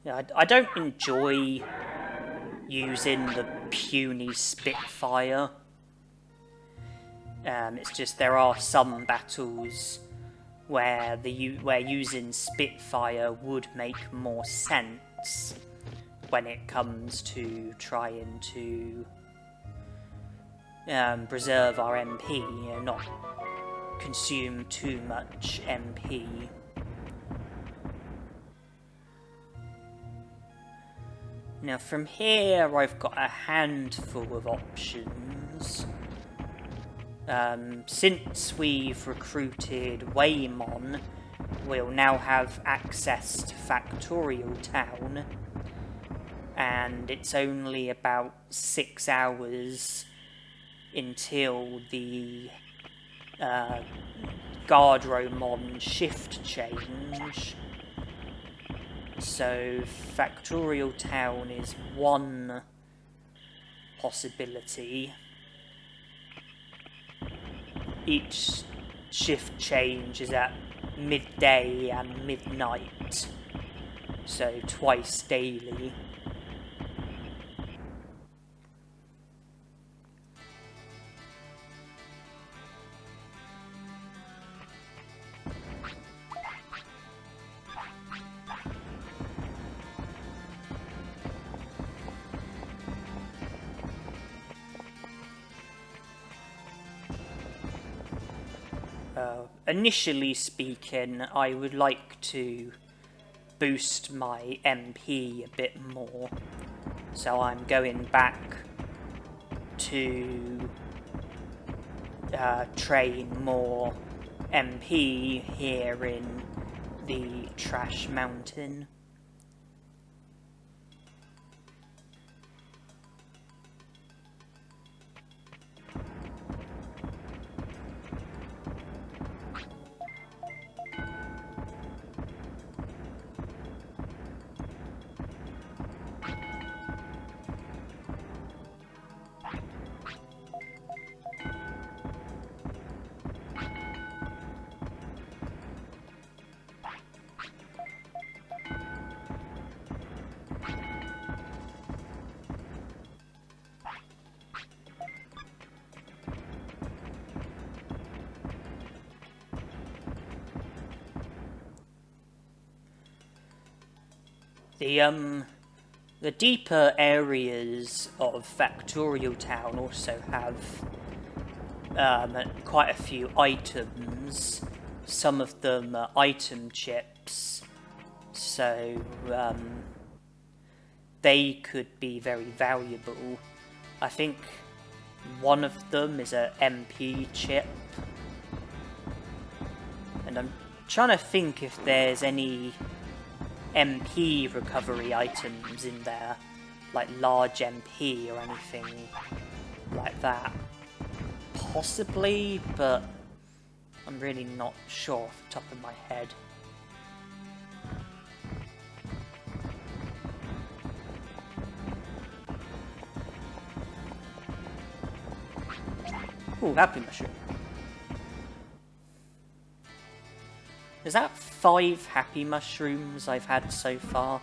Yeah, I don't enjoy using the puny Spitfire. It's just there are some battles where using Spitfire would make more sense when it comes to trying to preserve our MP, you know, not consume too much MP. Now from here I've got a handful of options. Since we've recruited Vegiemon, we'll now have access to Factorial Town, and it's only about 6 hours until the Guardromon shift change. So Factorial Town is one possibility. Each shift change is at midday and midnight, so twice daily. Initially speaking, I would like to boost my MP a bit more, so I'm going back to train more MP here in the Trash Mountain. The deeper areas of Factorial Town also have quite a few items. Some of them are item chips, so they could be very valuable. I think one of them is a MP chip, and I'm trying to think if there's any MP recovery items in there, like large MP or anything like that. Possibly, but I'm really not sure off the top of my head. Ooh, happy mushroom. Is that 5 happy mushrooms I've had so far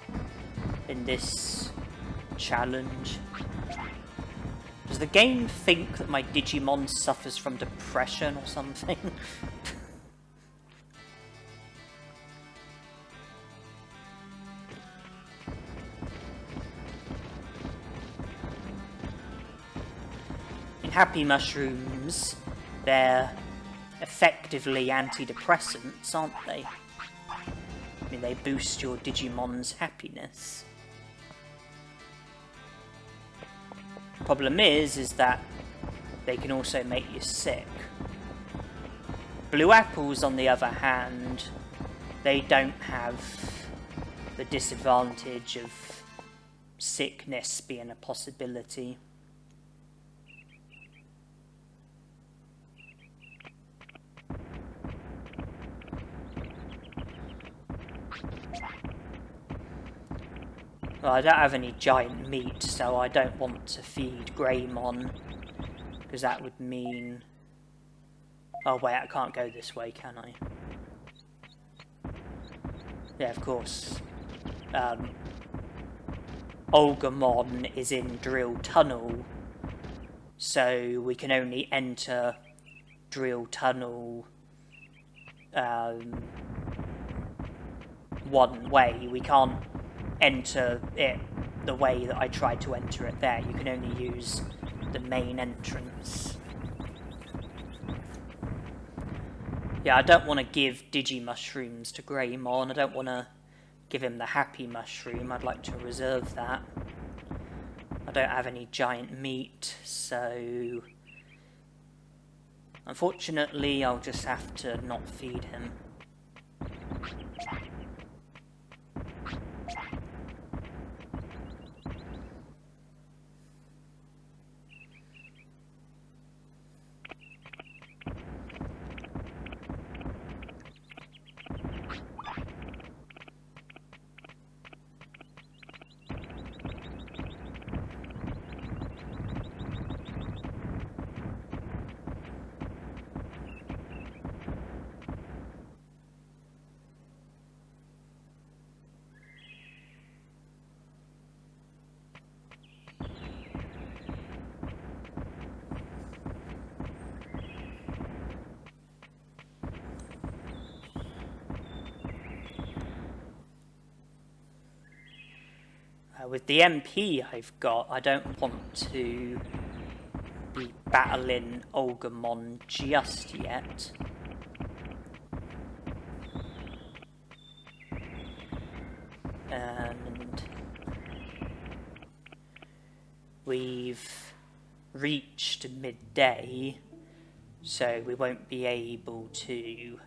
in this challenge? Does the game think that my Digimon suffers from depression or something? In happy mushrooms, they're effectively antidepressants, aren't they? I mean, they boost your Digimon's happiness. Problem is that they can also make you sick. Blue apples, on the other hand, they don't have the disadvantage of sickness being a possibility. Well, I don't have any giant meat, so I don't want to feed Greymon, because that would mean... Oh wait, I can't go this way, can I? Yeah, of course. Olgamon is in Drill Tunnel, so we can only enter Drill Tunnel one way. We can't enter it the way that I tried to enter it there. You can only use the main entrance. Yeah, I don't want to give Digimushrooms to Greymon. I don't want to give him the happy mushroom. I'd like to reserve that. I don't have any giant meat, so unfortunately I'll just have to not feed him. With the MP I've got, I don't want to be battling Olgamon just yet. And we've reached midday, so we won't be able to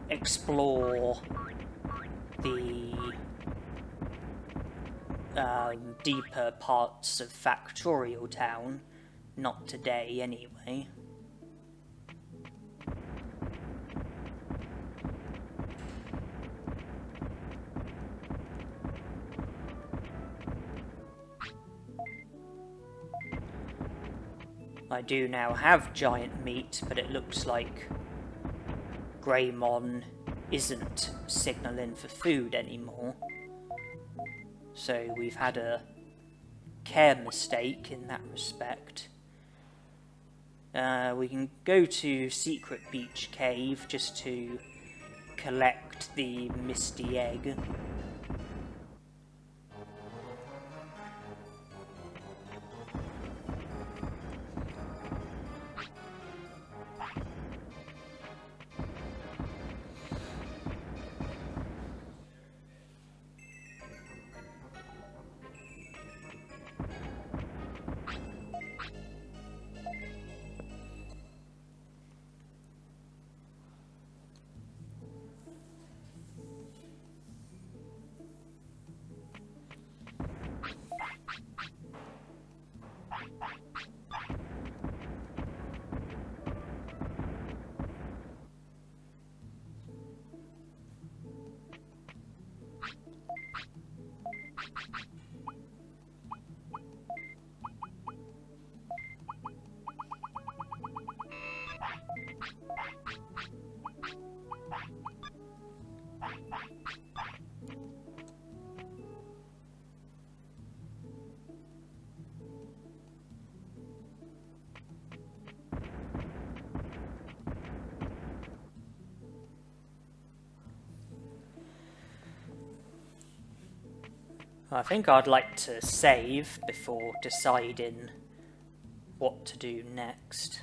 explore the deeper parts of Factorial Town. Not today, anyway. I do now have giant meat, but it looks like Greymon isn't signalling for food anymore. So we've had a care mistake in that respect. We can go to Secret Beach Cave just to collect the Misty Egg. I think I'd like to save before deciding what to do next.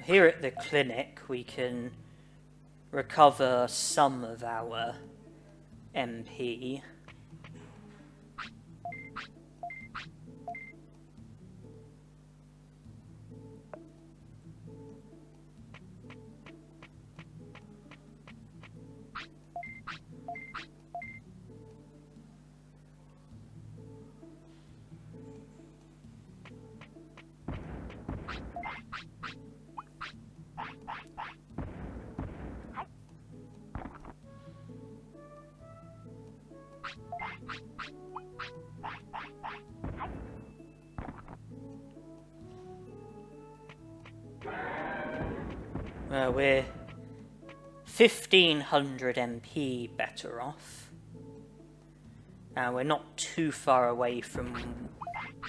Here at the clinic we can recover some of our MP. We're 1500 MP better off. We're not too far away from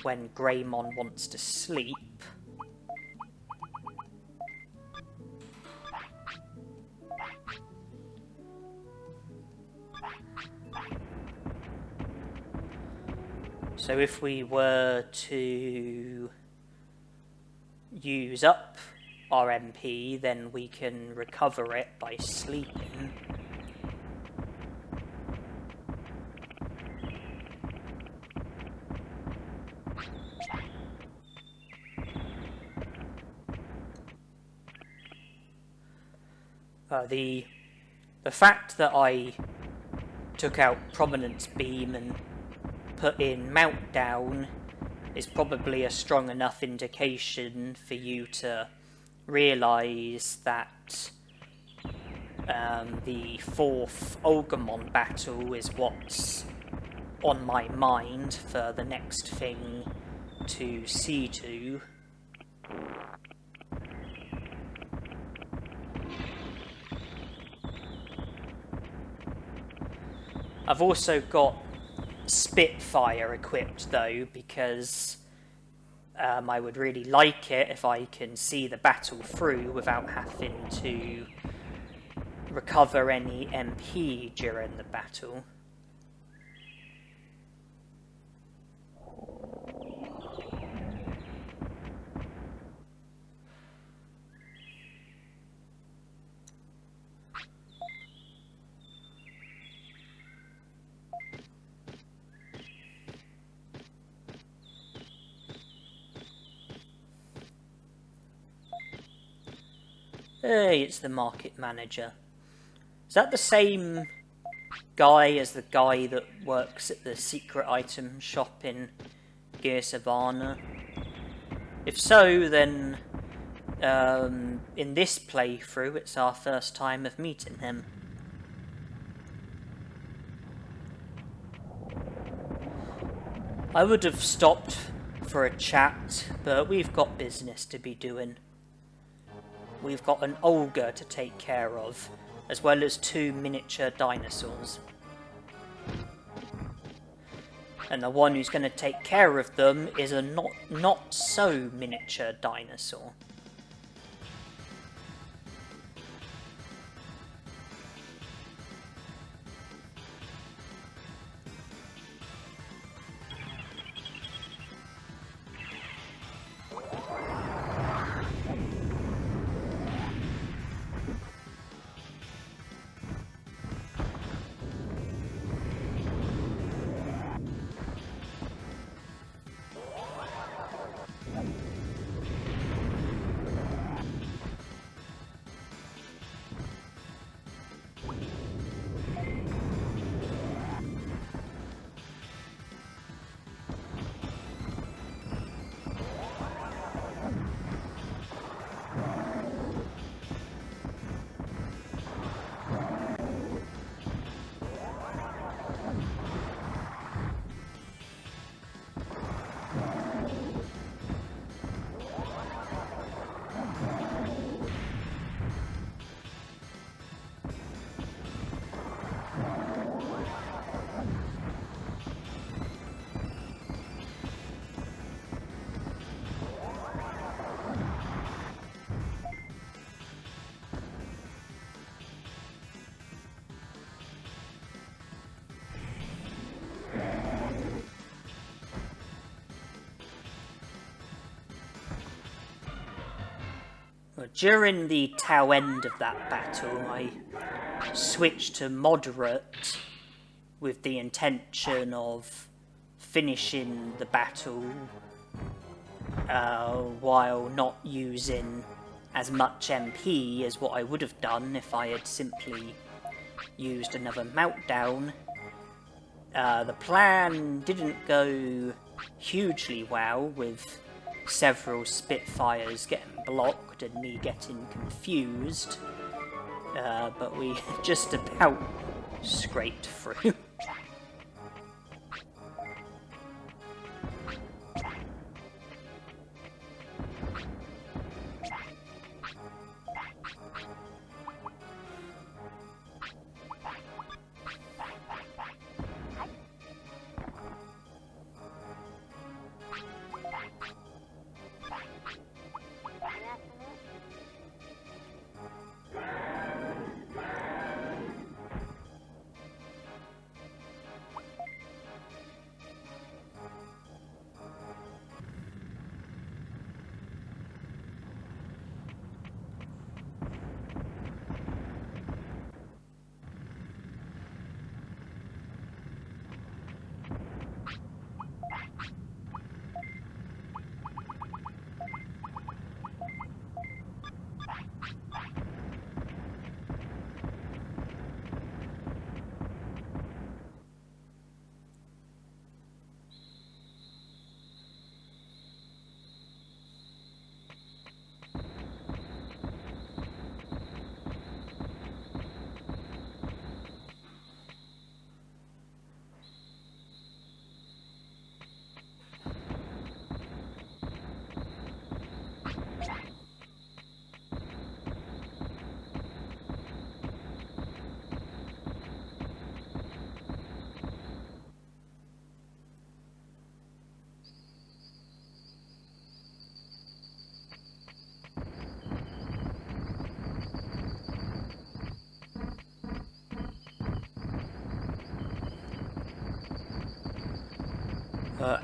when Greymon wants to sleep. So if we were to use up our MP, then we can recover it by sleeping. The fact that I took out Prominence Beam and put in Meltdown is probably a strong enough indication for you to realise that the 4th Olgamon battle is what's on my mind for the next thing to see to. I've also got Spitfire equipped though, because I would really like it if I can see the battle through without having to recover any MP during the battle. Hey, it's the market manager. Is that the same guy as the guy that works at the secret item shop in Gear Savanna? If so, then in this playthrough it's our first time of meeting him. I would have stopped for a chat, but we've got business to be doing. We've got an Olga to take care of, as well as 2 miniature dinosaurs. And the one who's going to take care of them is a not so miniature dinosaur. During the tail end of that battle, I switched to moderate with the intention of finishing the battle while not using as much MP as what I would have done if I had simply used another meltdown. The plan didn't go hugely well, with several Spitfires getting blocked and me getting confused, but we just about scraped through.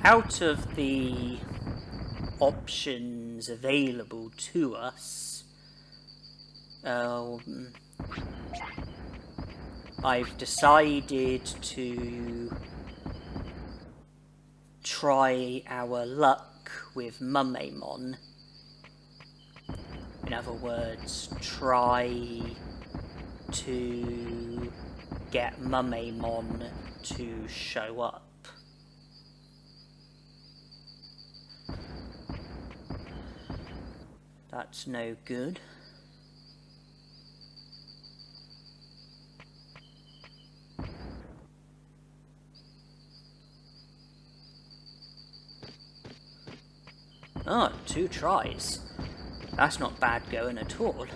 Out of the options available to us, I've decided to try our luck with Mummemon. In other words, try to get Mummemon to show up. That's no good. Oh, 2 tries. That's not bad going at all.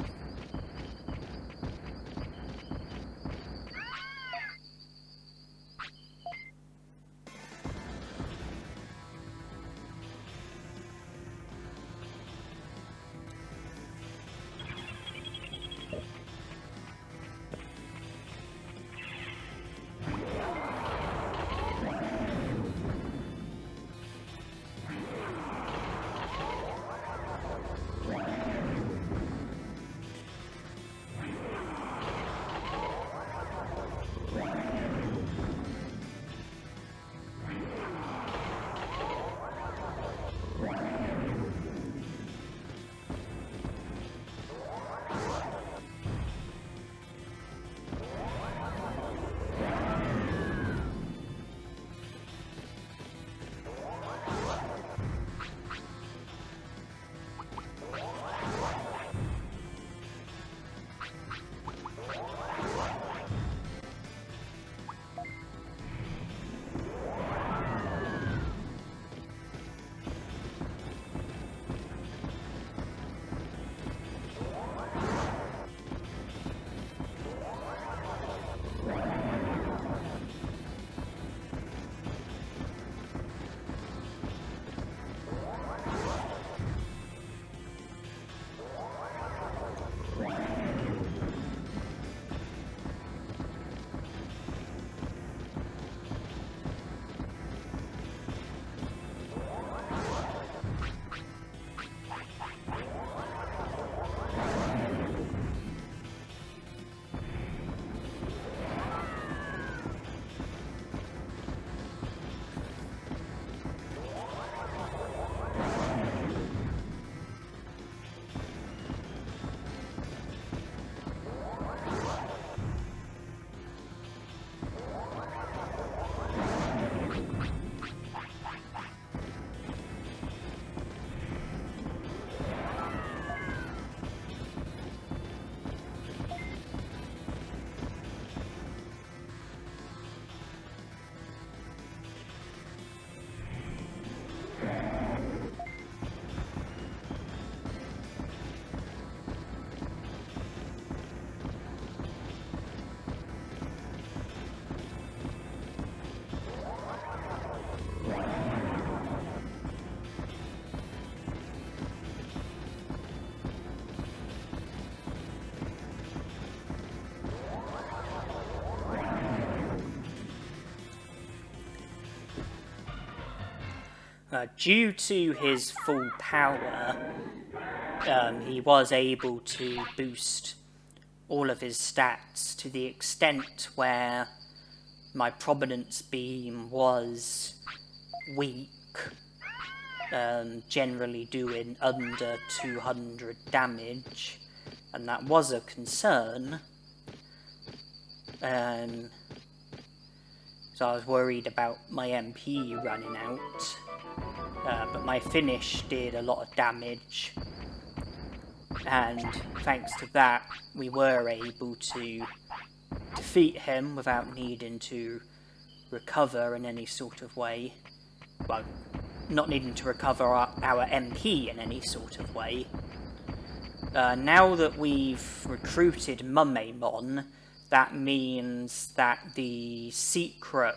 Due to his full power, he was able to boost all of his stats to the extent where my Prominence Beam was weak, generally doing under 200 damage, and that was a concern. So I was worried about my MP running out, but my finish did a lot of damage, and thanks to that we were able to defeat him without needing to recover in any sort of way. Well, not needing to recover our MP in any sort of way. Now that we've recruited Mummemon, that means that the secret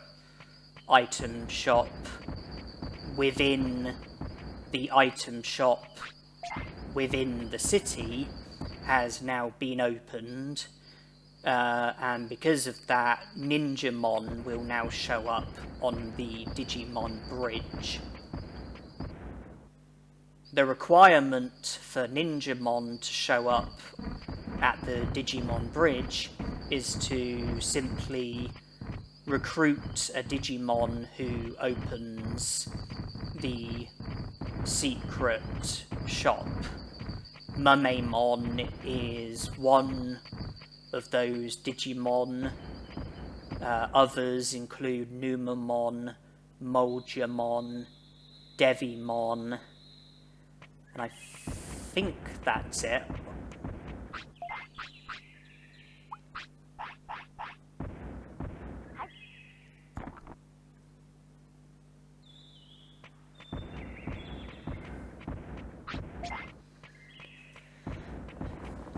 item shop within the item shop within the city has now been opened, and because of that, Ninjamon will now show up on the Digimon Bridge. The requirement for Ninjamon to show up at the Digimon Bridge is to simply recruit a Digimon who opens the secret shop. Mummemon is one of those Digimon. Others include Numamon, Moldiamon, Devimon, and I think that's it.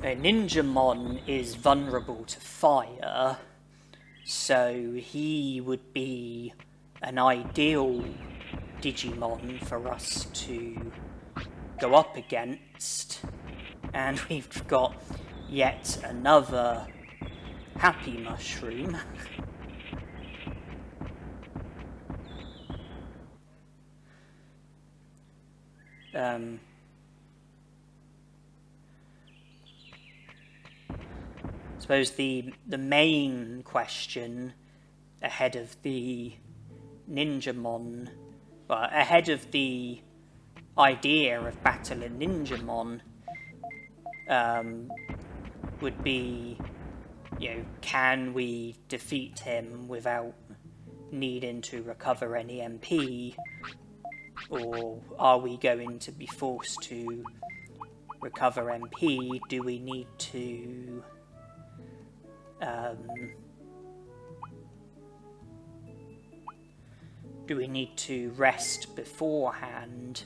Ninjamon is vulnerable to fire, so he would be an ideal Digimon for us to go up against. And we've got yet another Happy Mushroom. I suppose the main question ahead of the Ninjamon, well, ahead of the idea of battling Ninjamon, would be, can we defeat him without needing to recover any MP, or are we going to be forced to recover MP? Do we need to rest beforehand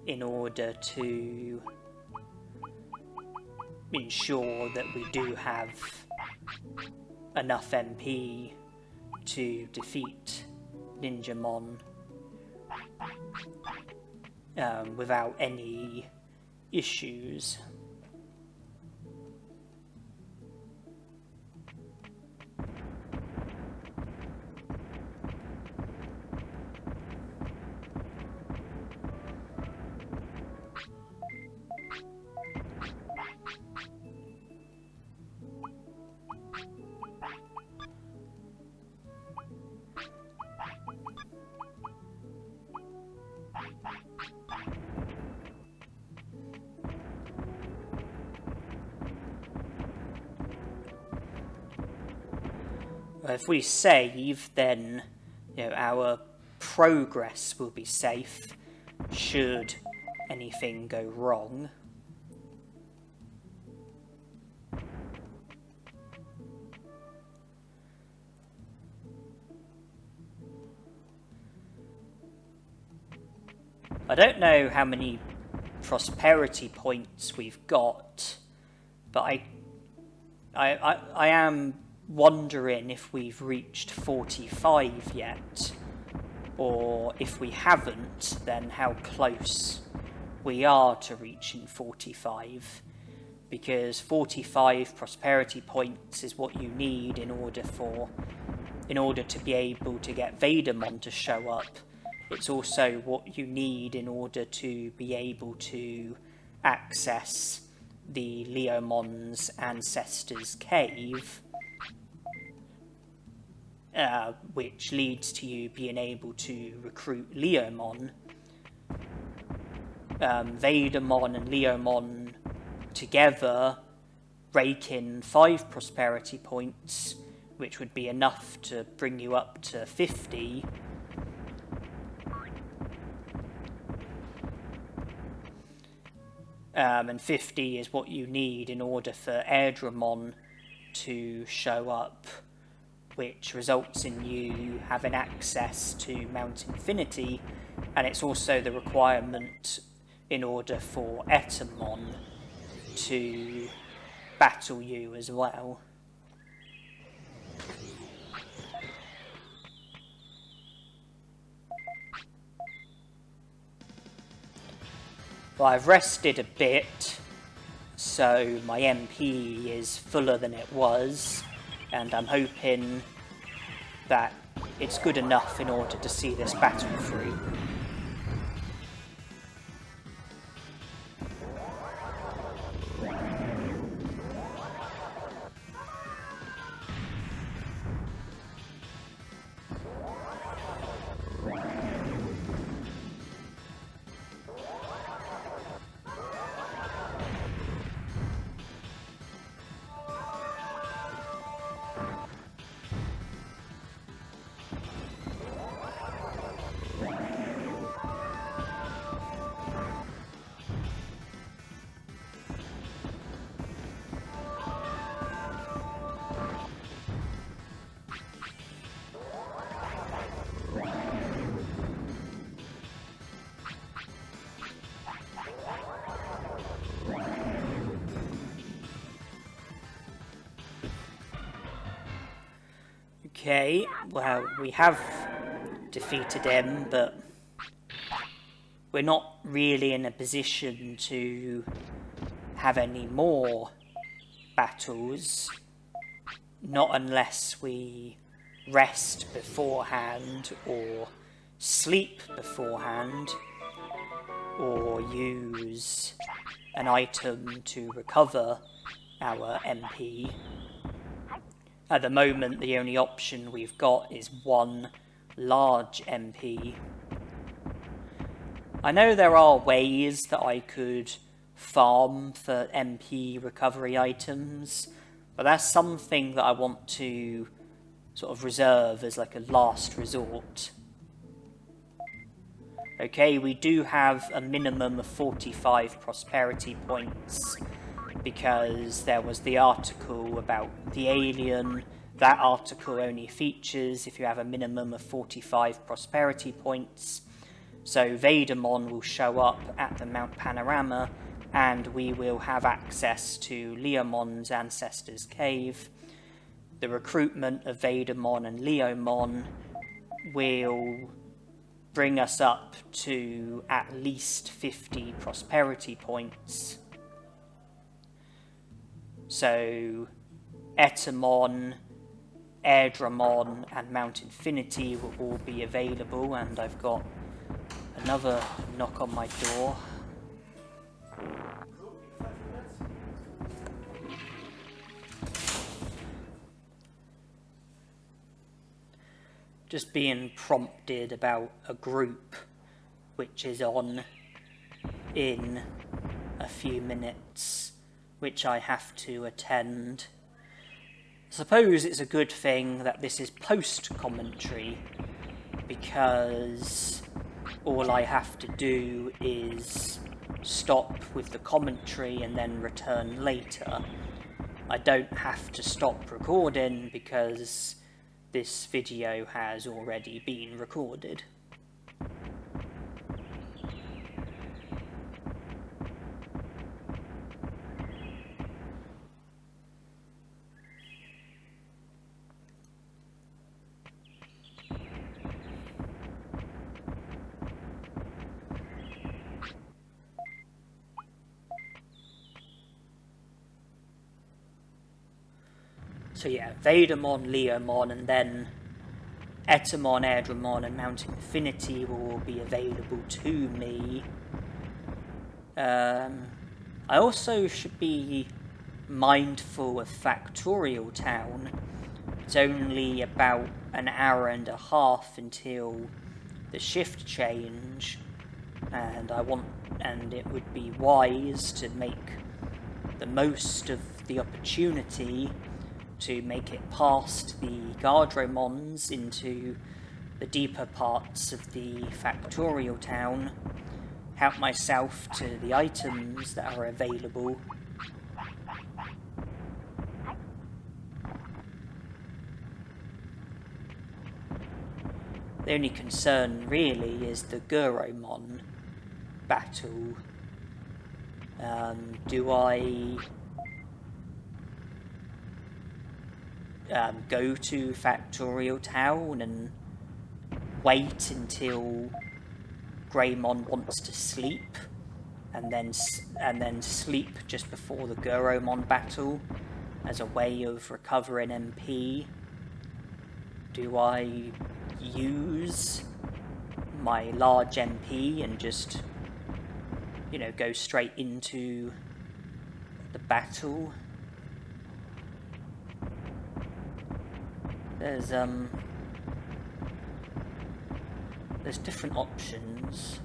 in order to ensure that we do have enough MP to defeat Ninjamon without any issues? If we save, then our progress will be safe should anything go wrong. I don't know how many prosperity points we've got, but I am wondering if we've reached 45 yet, or if we haven't, then how close we are to reaching 45, because 45 prosperity points is what you need in order to be able to get Vegiemon to show up it's also what you need in order to be able to access the Leomon's ancestors' cave, which leads to you being able to recruit Leomon. Vegiemon and Leomon together rake in 5 prosperity points, which would be enough to bring you up to 50. And 50 is what you need in order for Airdramon to show up, which results in you having access to Mount Infinity, and it's also the requirement in order for Etamon to battle you as well. Well, I've rested a bit, so my MP is fuller than it was, and I'm hoping that it's good enough in order to see this battle through. Okay, well, we have defeated him, but we're not really in a position to have any more battles, not unless we rest beforehand, or sleep beforehand, or use an item to recover our MP. At the moment, the only option we've got is one large MP. I know there are ways that I could farm for MP recovery items, but that's something that I want to sort of reserve as like a last resort. Okay, we do have a minimum of 45 prosperity points, because there was the article about the alien. That article only features if you have a minimum of 45 prosperity points. So Vegiemon will show up at the Mount Panorama, and we will have access to Leomon's ancestors' cave. The recruitment of Vegiemon and Leomon will bring us up to at least 50 prosperity points. So Etamon, Airdramon and Mount Infinity will all be available, and I've got another knock on my door. Just being prompted about a group which is on in a few minutes, which I have to attend. I suppose it's a good thing that this is post-commentary, because all I have to do is stop with the commentary and then return later. I don't have to stop recording because this video has already been recorded. So yeah, Vegiemon, Leomon, and then Etamon, Airdramon and Mountain Infinity will be available to me. I also should be mindful of Factorial Town. It's only about an hour and a half until the shift change, and it would be wise to make the most of the opportunity to make it past the Guardromons into the deeper parts of the Factorial Town, help myself to the items that are available. The only concern really is the Guromon battle. Do I go to Factorial Town and wait until Greymon wants to sleep, and then sleep just before the Guromon battle as a way of recovering MP? Do I use my large MP and just, go straight into the battle? There's different options.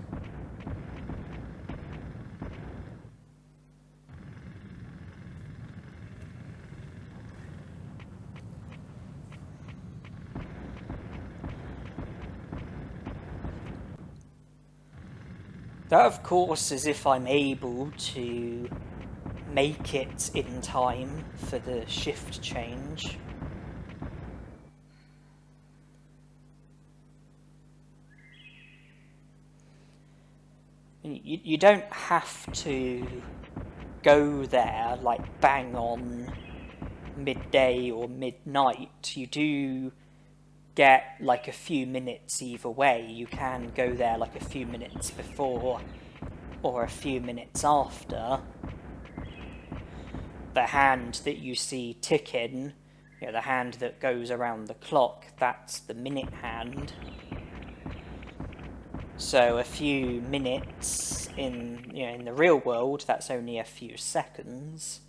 That, of course, is if I'm able to make it in time for the shift change. You don't have to go there like bang on midday or midnight. You do get like a few minutes either way. You can go there like a few minutes before or a few minutes after. The hand that you see ticking, the hand that goes around the clock, that's the minute hand. So a few minutes in the real world, that's only a few seconds.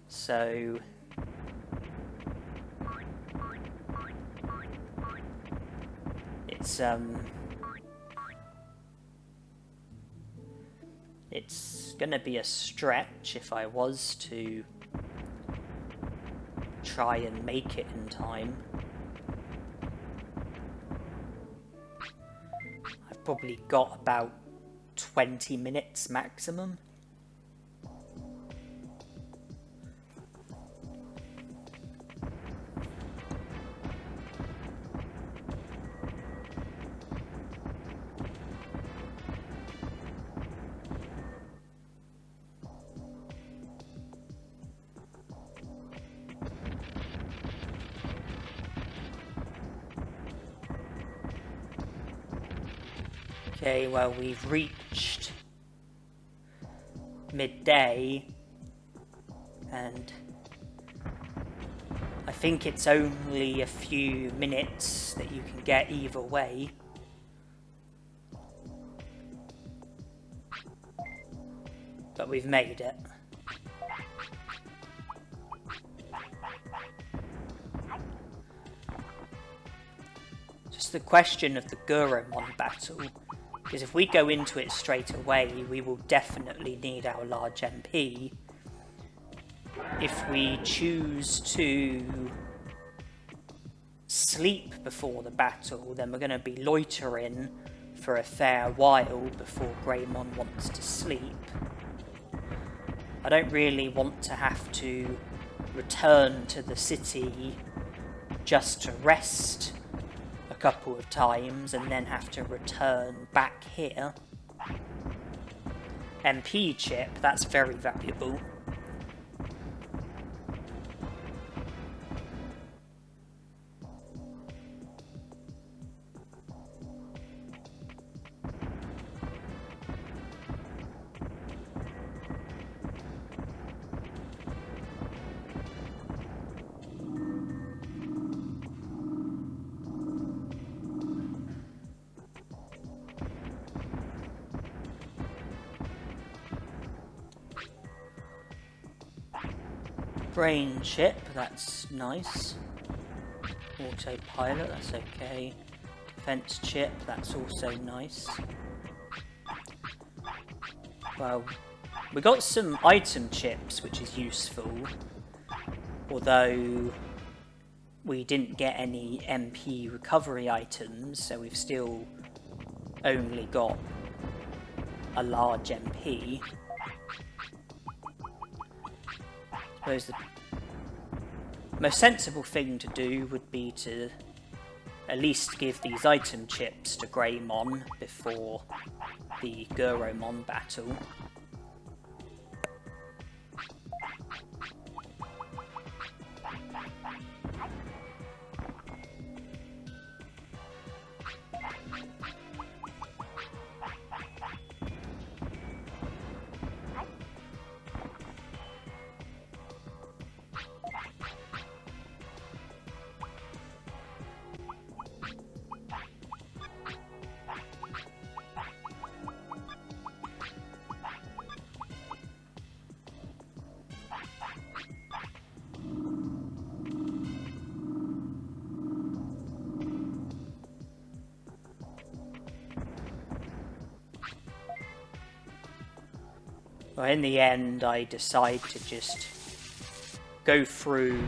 So it's gonna be a stretch if I was to try and make it in time. I've probably got about 20 minutes maximum. Okay, well, we've reached midday, and I think it's only a few minutes that you can get either way. But we've made it. Just the question of the Guromon battle. Because if we go into it straight away, we will definitely need our large MP. If we choose to sleep before the battle, then we're going to be loitering for a fair while before Greymon wants to sleep. I don't really want to have to return to the city just to rest a couple of times and then have to return back here. MP chip, that's very valuable. Brain chip, that's nice. Autopilot, that's okay. Defense chip, that's also nice. Well, we got some item chips, which is useful. Although we didn't get any MP recovery items, so we've still only got a large MP. I suppose the most sensible thing to do would be to at least give these item chips to Greymon before the Guromon battle. Well, in the end, I decide to just go through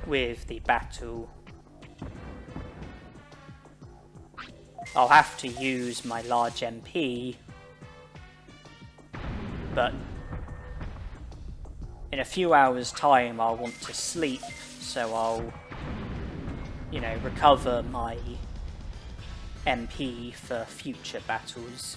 with the battle. I'll have to use my large MP, but in a few hours' time I'll want to sleep, so I'll, you know, recover my MP for future battles.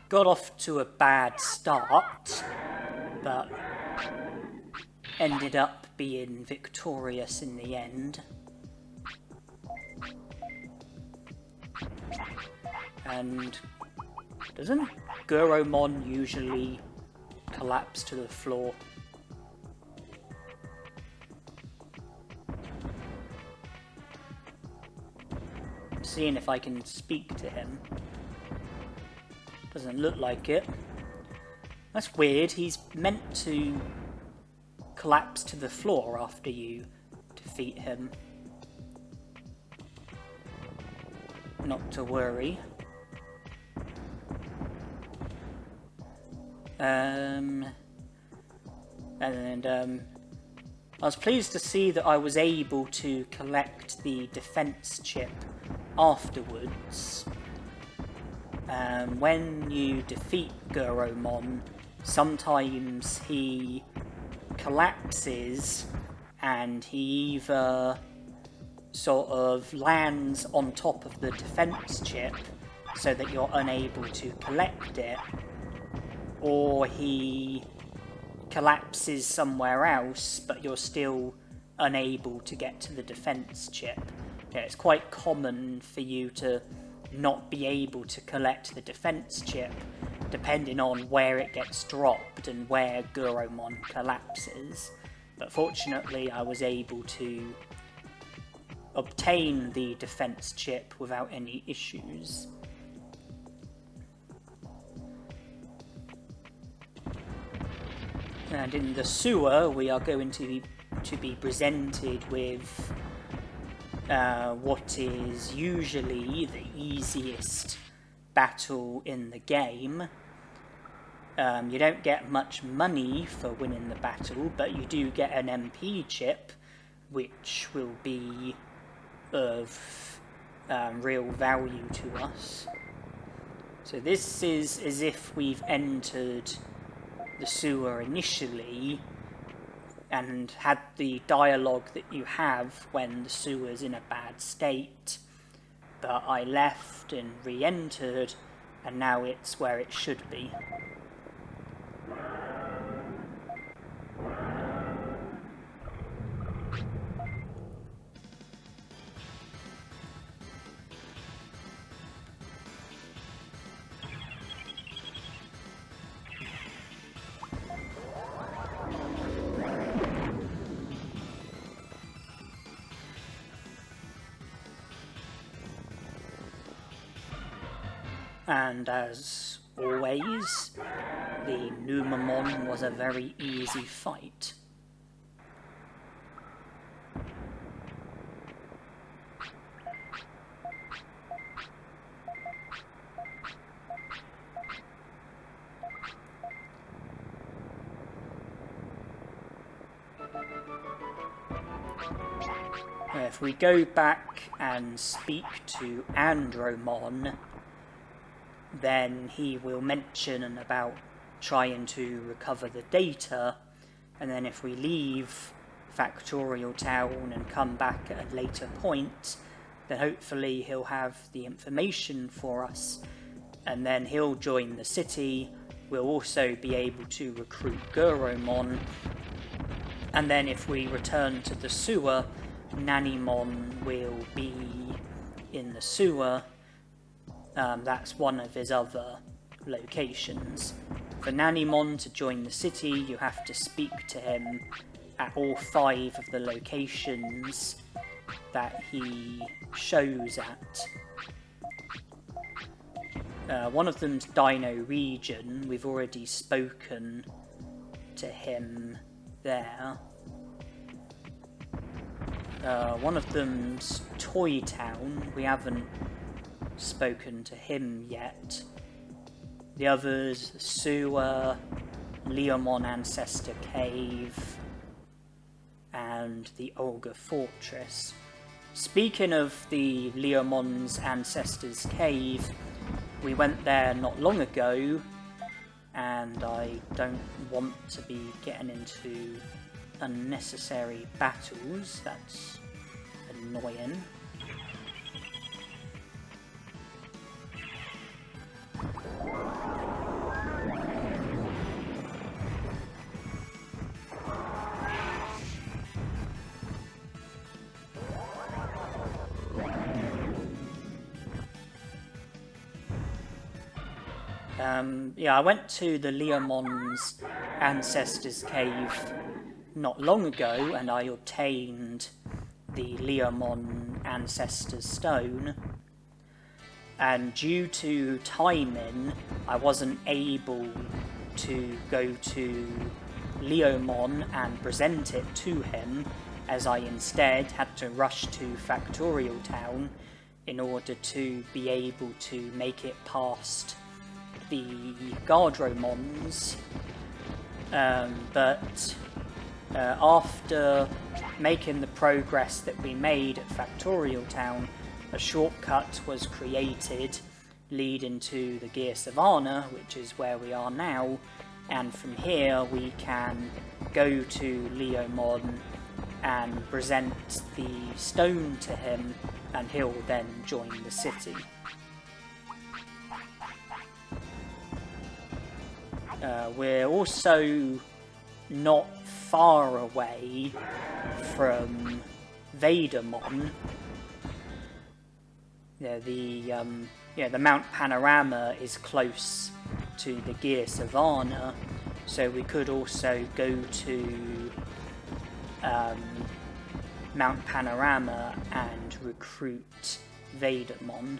Got off to a bad start, but ended up being victorious in the end. And doesn't Guromon usually collapse to the floor? seeing if I can speak to him. Doesn't look like it. That's weird. He's meant to collapse to the floor after you defeat him. Not to worry. I was pleased to see that I was able to collect the defense chip afterwards. When you defeat Guromon, sometimes he collapses and he either sort of lands on top of the defense chip so that you're unable to collect it, or he collapses somewhere else but you're still unable to get to the defense chip. Yeah, it's quite common for you to not be able to collect the defense chip depending on where it gets dropped and where Guromon collapses. But fortunately I was able to obtain the defense chip without any issues. And in the sewer we are going to be presented with what is usually the easiest battle in the game. You don't get much money for winning the battle, but you do get an MP chip, which will be of real value to us. So this is as if we've entered the sewer initially and had the dialogue that you have when the sewer's in a bad state, but I left and re-entered and now it's where it should be. And as always, the Numamon was a very easy fight. If we go back and speak to Andromon, then he will mention about trying to recover the data, and then if we leave Factorial Town and come back at a later point, then hopefully he'll have the information for us, and then he'll join the city. We'll also be able to recruit Guromon, and then if we return to the sewer, Nanimon will be in the sewer. That's one of his other locations. For Nanimon to join the city, you have to speak to him at all 5 of the locations that he shows at. One of them's Dino Region. We've already spoken to him there. One of them's Toy Town. We haven't spoken to him yet. The others, Sewer, Leomon Ancestor Cave, and the Olga Fortress. Speaking of the Leomon's Ancestor's Cave, we went there not long ago, and I don't want to be getting into unnecessary battles. That's annoying. Yeah, I went to the Leomon's Ancestor's Cave not long ago, and I obtained the Leomon Ancestor's Stone. and due to timing, I wasn't able to go to Leomon and present it to him, as I instead had to rush to Factorial Town in order to be able to make it past the Guardromons. But after making the progress that we made at Factorial Town, a shortcut was created leading to the Gear Savanna, which is where we are now, and from here we can go to Leomon and present the stone to him, and he'll then join the city. We're also not far away from Vegiemon. The Mount Panorama is close to the Gear Savanna, so we could also go to Mount Panorama and recruit Vegiemon.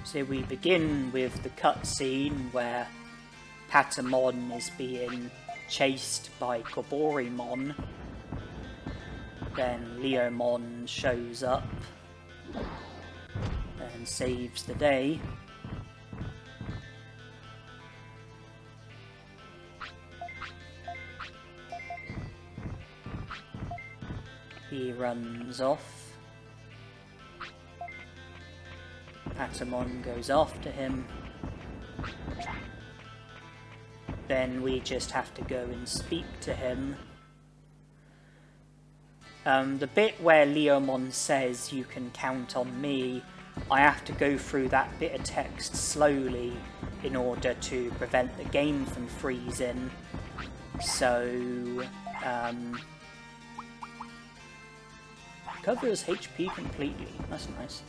So we begin with the cutscene where Patamon is being chased by Koborimon. Then Leomon shows up and saves the day. He runs off. Patamon goes after him. Then we just have to go and speak to him. The bit where Leomon says you can count on me, I have to go through that bit of text slowly in order to prevent the game from freezing. So, covers HP completely, that's nice.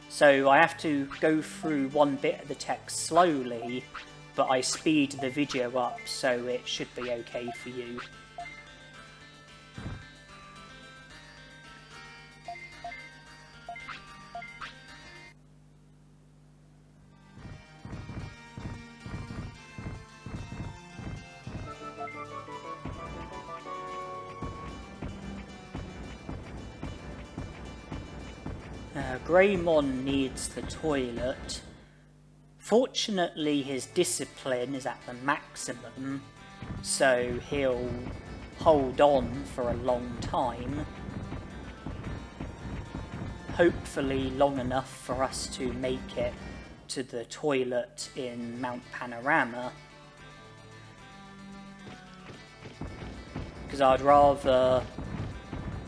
So I have to go through one bit of the text slowly, but I speed the video up so it should be okay for you. Greymon needs the toilet. Fortunately, his discipline is at the maximum, so he'll hold on for a long time. Hopefully long enough for us to make it to the toilet in Mount Panorama. Because I'd rather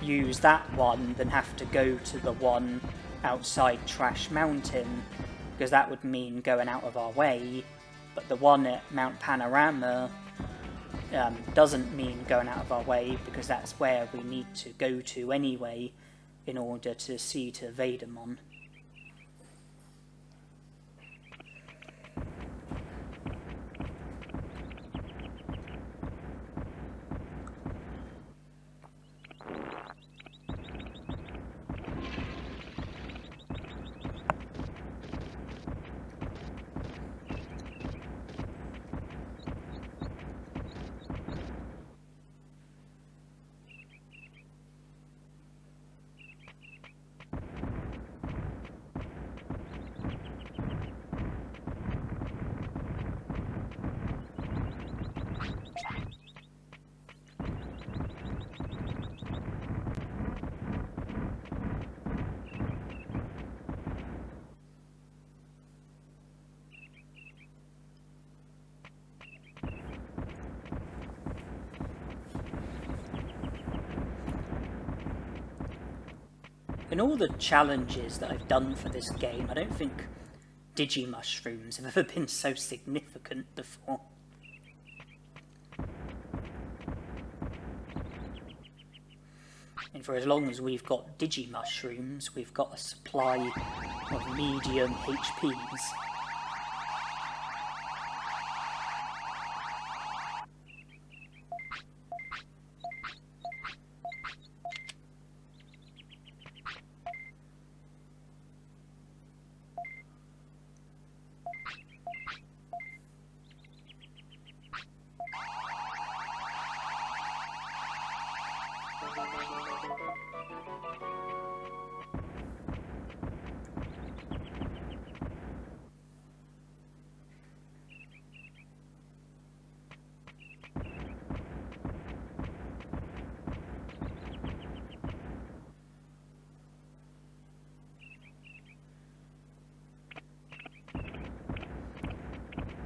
use that one than have to go to the one outside Trash Mountain, because that would mean going out of our way, but the one at Mount Panorama doesn't mean going out of our way, because that's where we need to go to anyway in order to see to Vegiemon. In all the challenges that I've done for this game, I don't think Digimushrooms have ever been so significant before. And for as long as we've got Digimushrooms, we've got a supply of medium HPs.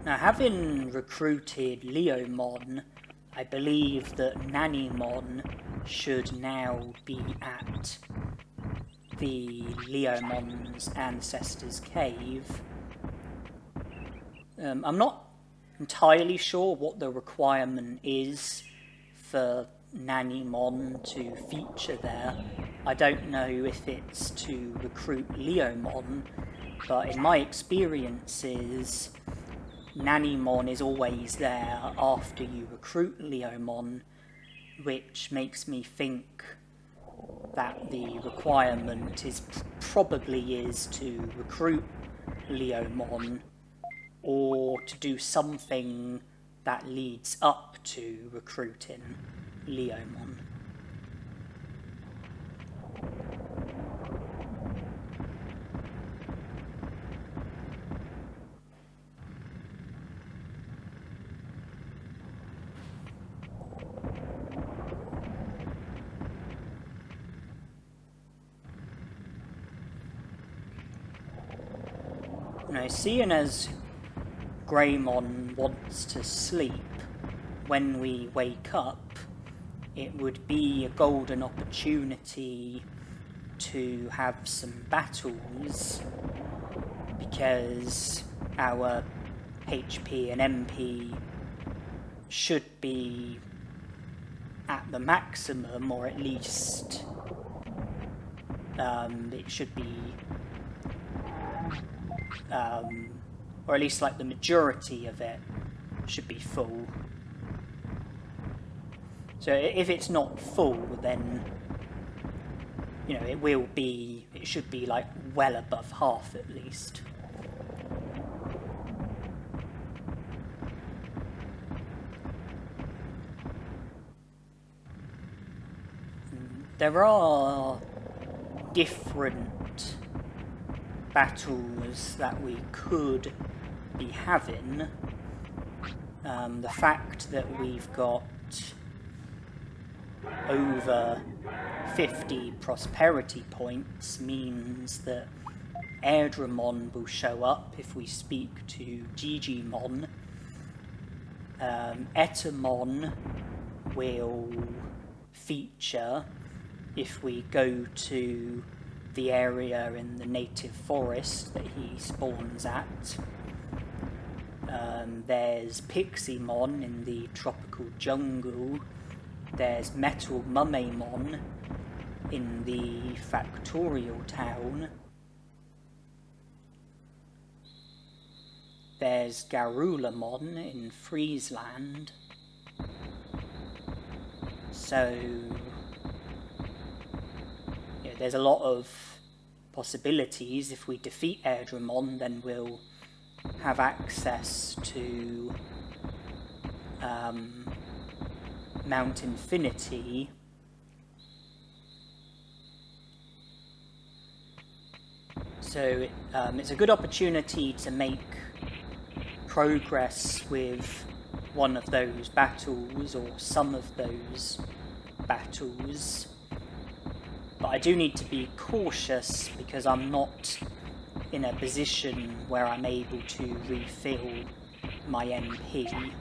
Now, having recruited Leomon, I believe that Nanimon should now be at the Leomon's ancestor's cave. I'm not entirely sure what the requirement is for Nanimon to feature there. I don't know if it's to recruit Leomon, but in my experiences, Nanimon is always there after you recruit Leomon, which makes me think that the requirement probably is to recruit Leomon or to do something that leads up to recruiting Leomon. Now, seeing as Greymon wants to sleep, when we wake up, it would be a golden opportunity to have some battles, because our HP and MP should be at the maximum, or at least it should be or at least like the majority of it should be full. So if it's not full, then you know it should be like well above half at least. There are different battles that we could be having. The fact that we've got over 50 prosperity points means that Airdramon will show up if we speak to Digimon. Etamon will feature if we go to the area in the native forest that he spawns at. There's Pixiemon in the tropical jungle. There's Metal Mummemon in the factorial town. There's Garulamon in Friesland. So yeah, there's a lot of possibilities. If we defeat Airdramon, then we'll have access to Mount Infinity. So it's a good opportunity to make progress with one of those battles or some of those battles. But I do need to be cautious because I'm not in a position where I'm able to refill my MP.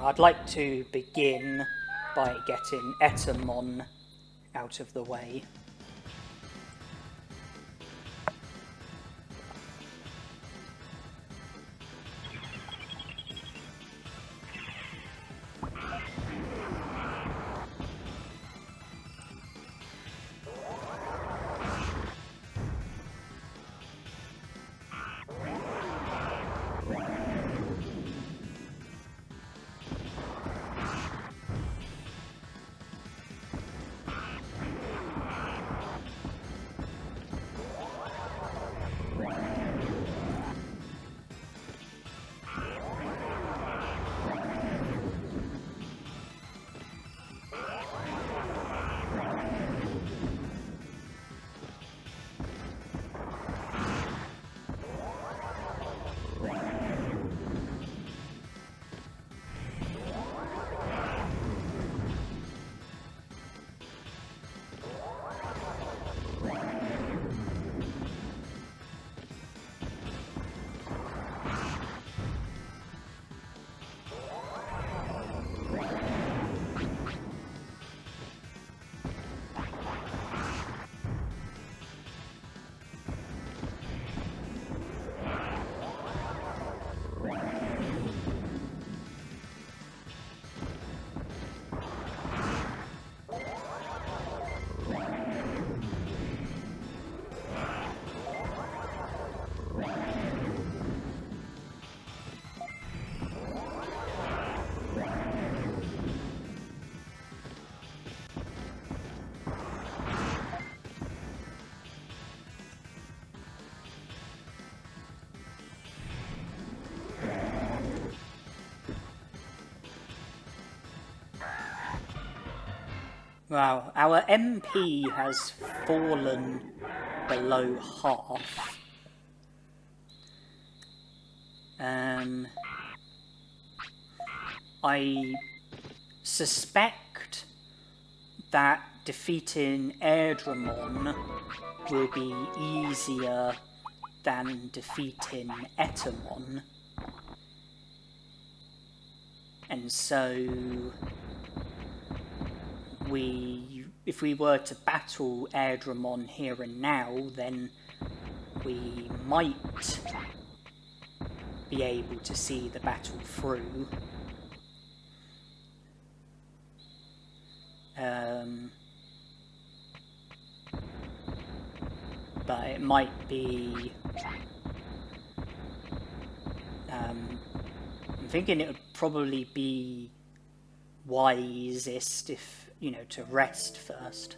I'd like to begin by getting Etamon out of the way. Wow, our MP has fallen below half. I suspect that defeating Airdramon will be easier than defeating Etamon. And so if we were to battle Airdramon here and now, then we might be able to see the battle through. But it might be... I'm thinking it would probably be wisest if, to rest first.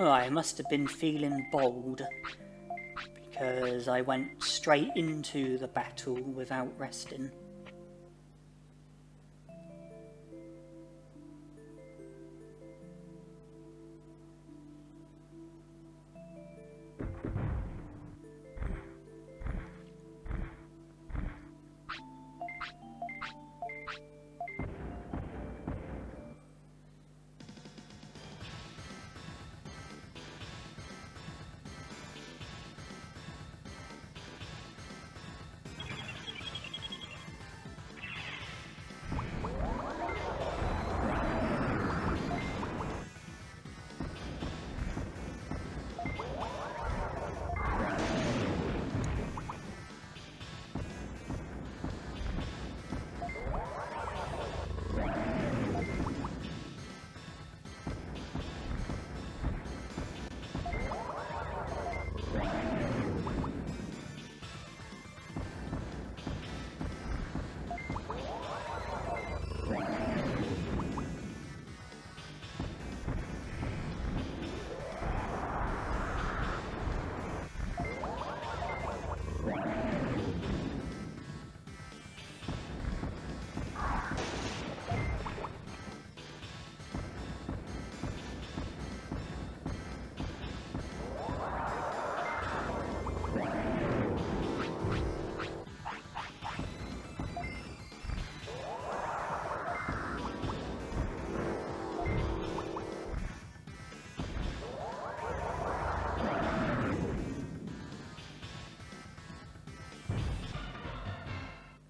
Oh, I must have been feeling bold, because I went straight into the battle without resting.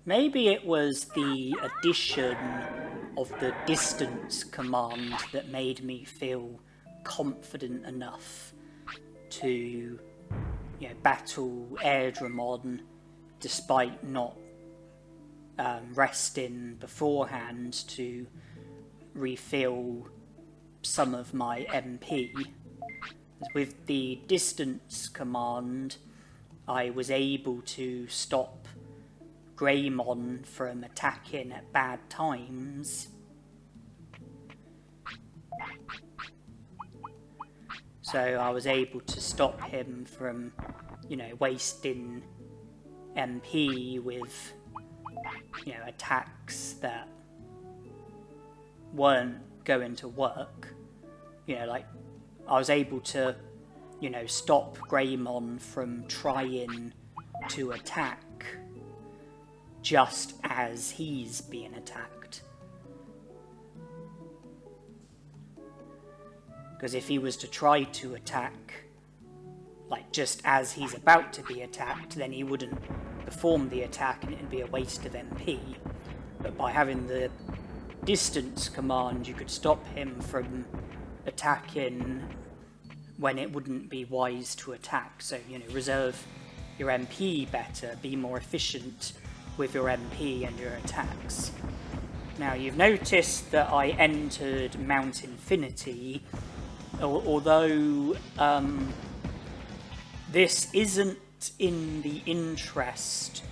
Maybe it was the addition of the distance command that made me feel confident enough to, battle Airdramon despite not resting beforehand to refill some of my MP. With the distance command, I was able to stop Greymon from attacking at bad times. So I was able to stop him from, wasting MP with, attacks that weren't going to work. Like, I was able to, stop Greymon from trying to attack just as he's being attacked. Because if he was to try to attack, like, just as he's about to be attacked, then he wouldn't perform the attack and it'd be a waste of MP. But by having the distance command, you could stop him from attacking when it wouldn't be wise to attack. So, you know, reserve your MP better, be more efficient with your MP and your attacks. Now, you've noticed that I entered Mount Infinity, although this isn't in the interest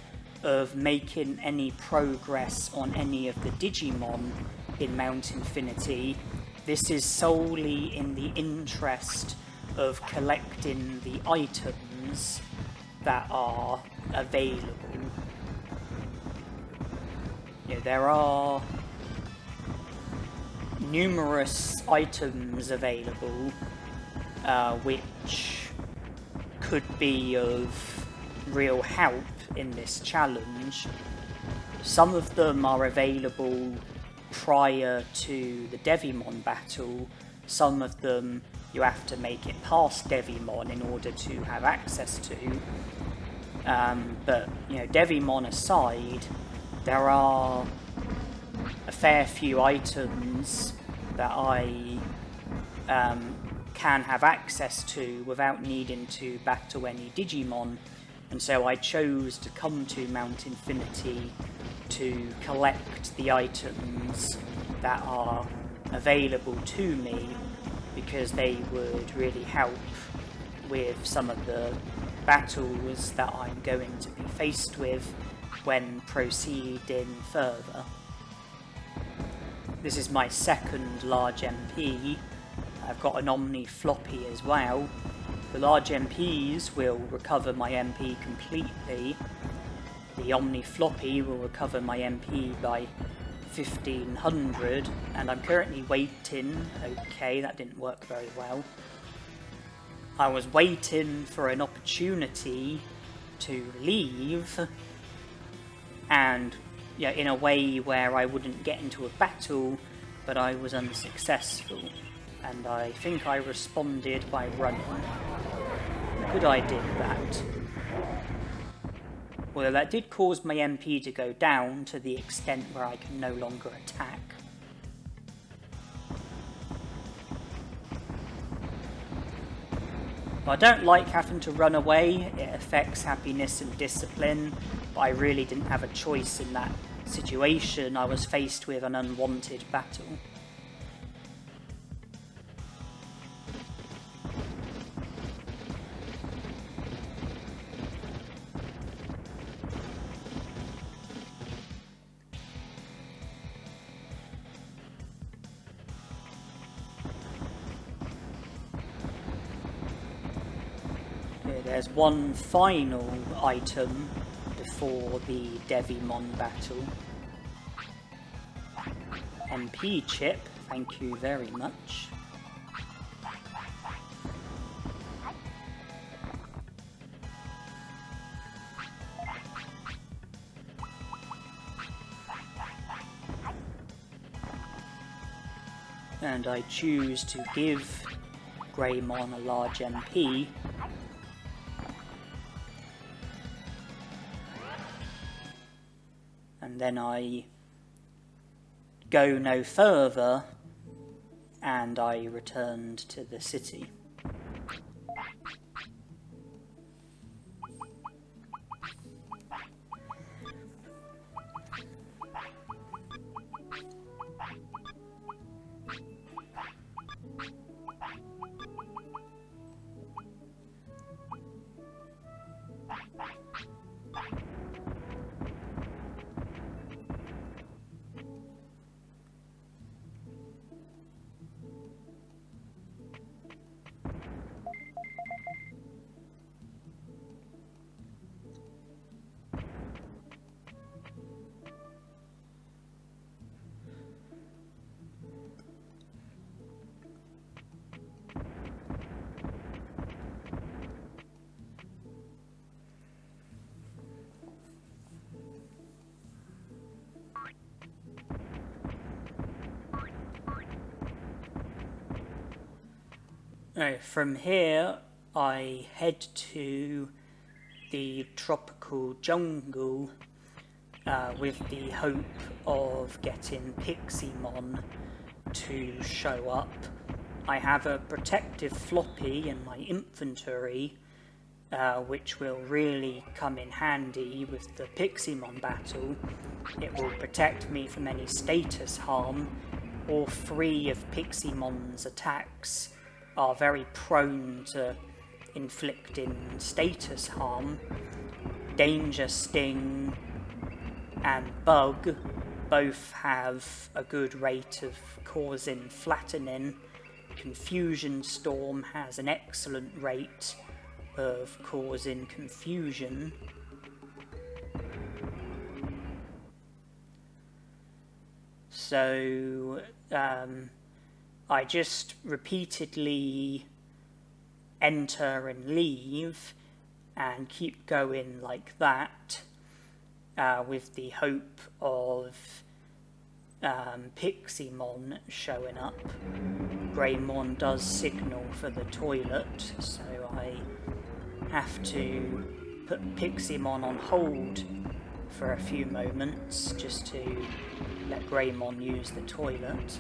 of making any progress on any of the Digimon in Mount Infinity. This is solely in the interest of collecting the items that are available. You know, there are numerous items available which could be of real help in this challenge. Some of them are available prior to the Vegiemon battle, some of them you have to make it past Vegiemon in order to have access to. But, you know, Vegiemon aside, there are a fair few items that I can have access to without needing to battle any Digimon, and so I chose to come to Mount Infinity to collect the items that are available to me, because they would really help with some of the battles that I'm going to be faced with when proceeding further. This is my second large MP. I've got an Omni floppy as well. The large MPs will recover my MP completely. The Omni floppy will recover my MP by 1500, and I'm currently waiting. Okay, that didn't work very well. I was waiting for an opportunity to leave, and yeah, in a way where I wouldn't get into a battle, but I was unsuccessful, and I think I responded by running. Good I did that. Although that did cause my MP to go down to the extent where I can no longer attack. I don't like having to run away. It affects happiness and discipline, but I really didn't have a choice in that situation. I was faced with an unwanted battle. There's one final item before the Vegiemon battle. MP chip, thank you very much. And I choose to give Greymon a large MP. And then I go no further, and I returned to the city. From here, I head to the tropical jungle with the hope of getting Pixiemon to show up I have a protective floppy in my inventory, which will really come in handy with the Vegiemon battle. It will protect me from any status harm. All 3 of Vegiemon's attacks are very prone to inflicting status harm. Danger Sting and Bug both have a good rate of causing flattening. Confusion Storm has an excellent rate of causing confusion. So I just repeatedly enter and leave and keep going like that, with the hope of Vegiemon showing up. Greymon does signal for the toilet, so I have to put Vegiemon on hold for a few moments just to let Greymon use the toilet.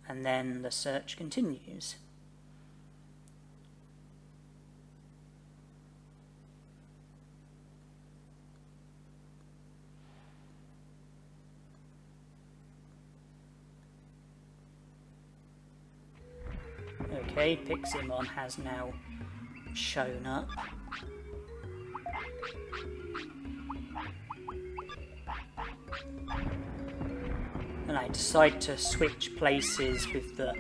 And then the search continues. Okay, Vegiemon has now shown up. And I decide to switch places with the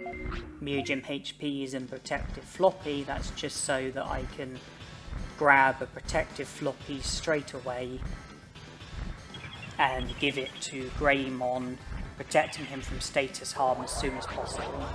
medium HPs and protective floppy. That's just so that I can grab a protective floppy straight away and give it to Greymon, protecting him from status harm as soon as possible.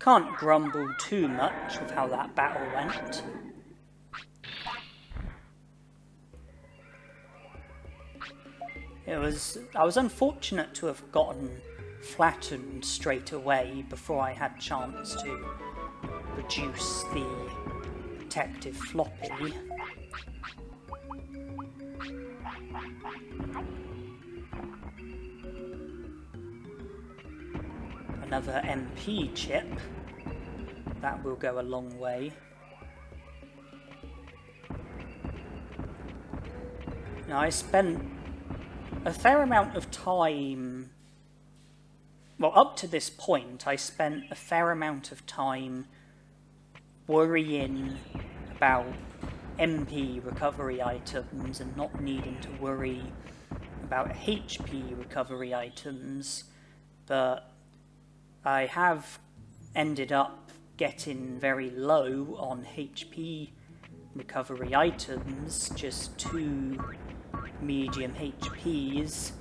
Can't grumble too much with how that battle went. I was unfortunate to have gotten flattened straight away before I had chance to produce the protective floppy. Another MP chip. That will go a long way. Now, I spent a fair amount of time... Well, up to this point, I spent a fair amount of time worrying about MP recovery items and not needing to worry about HP recovery items, but I have ended up getting very low on HP recovery items, just 2 medium HPs.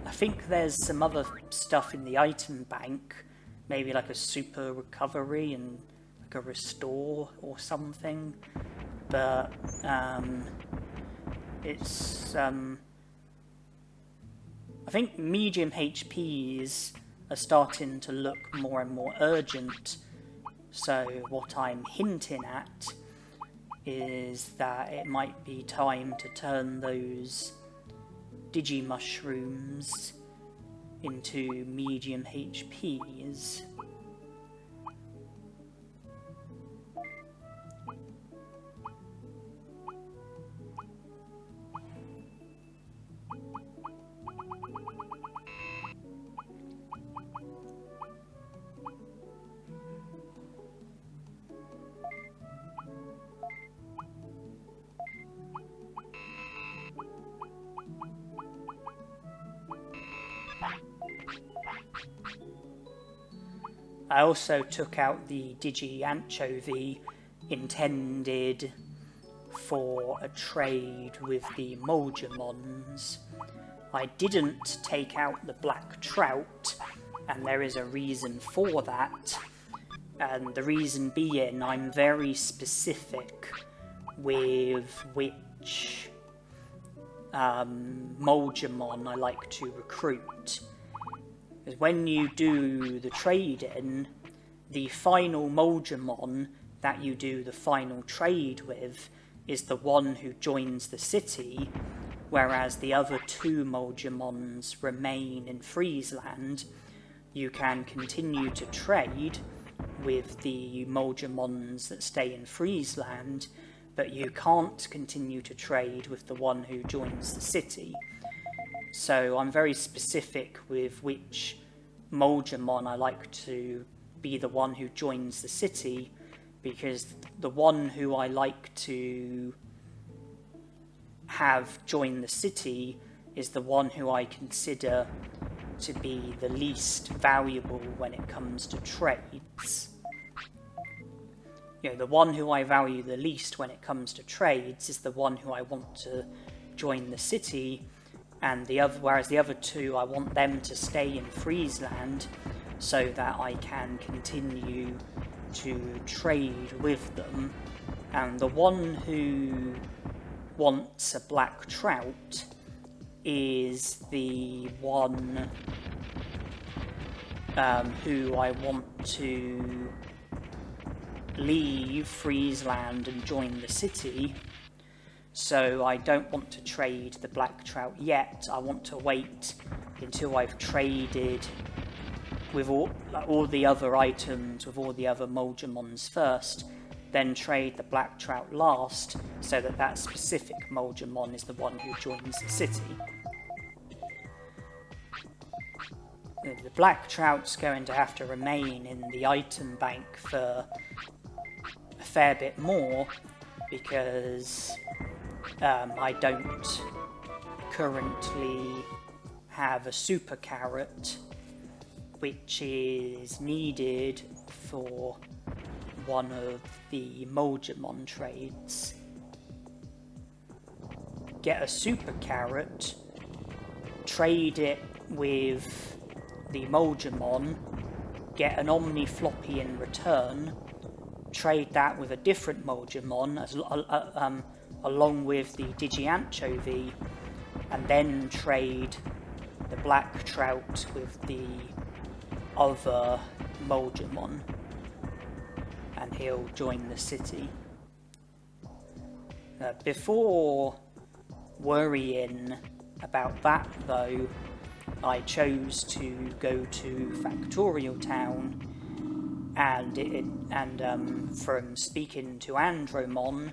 I think there's some other stuff in the item bank, maybe like a super recovery and like a restore or something, but it's I think medium HPs are starting to look more and more urgent, so what I'm hinting at is that it might be time to turn those Digimushrooms into medium HPs. I also took out the Digi-Anchovy intended for a trade with the Vegiemons. I didn't take out the Black Trout, and there is a reason for that. And the reason being, I'm very specific with which Vegiemon I like to recruit. Because when you do the trade-in, the final Vegiemon that you do the final trade with is the one who joins the city, whereas the other 2 Vegiemons remain in Friesland. You can continue to trade with the Vegiemons that stay in Friesland, but you can't continue to trade with the one who joins the city. So I'm very specific with which Vegiemon I like to be the one who joins the city, because the one who I like to have join the city is the one who I consider to be the least valuable when it comes to trades. You know, the one who I value the least when it comes to trades is the one who I want to join the city, and whereas the other 2, I want them to stay in Friesland so that I can continue to trade with them. And the one who wants a Black Trout is the one who I want to leave Friesland and join the city. So I don't want to trade the Black Trout yet. I want to wait until I've traded with all the other items, with all the other Vegiemons first, then trade the Black Trout last, so that that specific Vegiemon is the one who joins the city. The Black Trout's going to have to remain in the item bank for a fair bit more, because I don't currently have a super carrot, which is needed for one of the Vegiemon trades. Get a super carrot, trade it with the Vegiemon, get an Omni Floppy in return, trade that with a different Vegiemon along with the Digi-Anchovy, and then trade the Black Trout with the other Vegiemon, and he'll join the city. Before worrying about that though, I chose to go to Factorial Town, and from speaking to Andromon,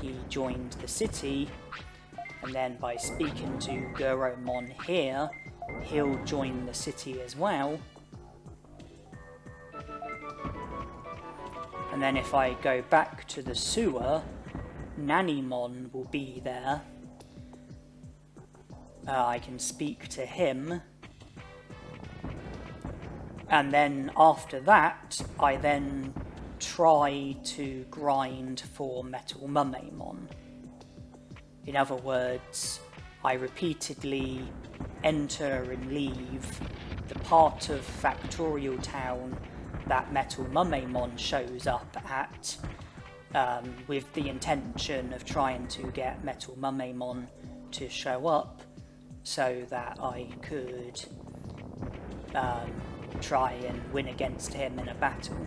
he joined the city, and then by speaking to Guromon here, he'll join the city as well. And then if I go back to the sewer, Nanimon will be there. I can speak to him, And then after that, I then try to grind for Metal Mumemon. In other words, I repeatedly enter and leave the part of Factorial Town that Metal Mumemon shows up at, with the intention of trying to get Metal Mumemon to show up so that I could try and win against him in a battle.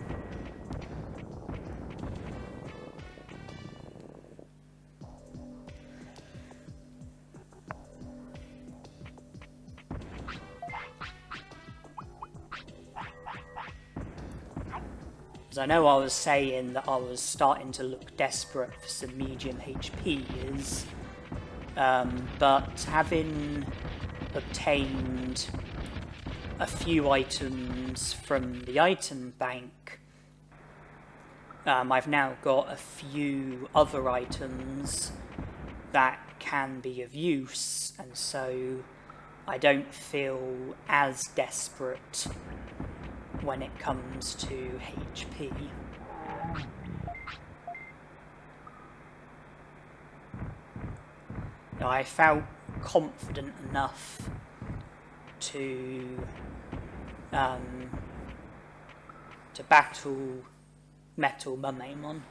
I know I was saying that I was starting to look desperate for some medium HPs, but having obtained a few items from the item bank, I've now got a few other items that can be of use, and so I don't feel as desperate when it comes to HP. Now, I felt confident enough to battle Metal Mumemon.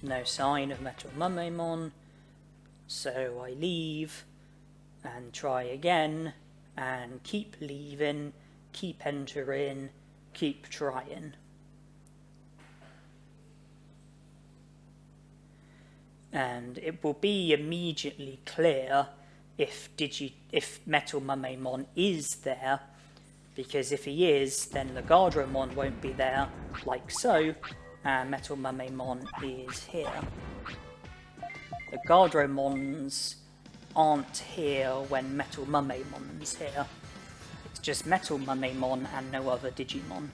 No sign of Metal Mumemon, so I leave and try again and keep leaving, keep entering, keep trying. And it will be immediately clear if Metal Mumemon is there, because if he is, then the Guardromon won't be there, like so, and Metal Mumemon is here. The Guardromons aren't here when Metal Mumemon's here. It's just Metal Mumemon and no other Digimon.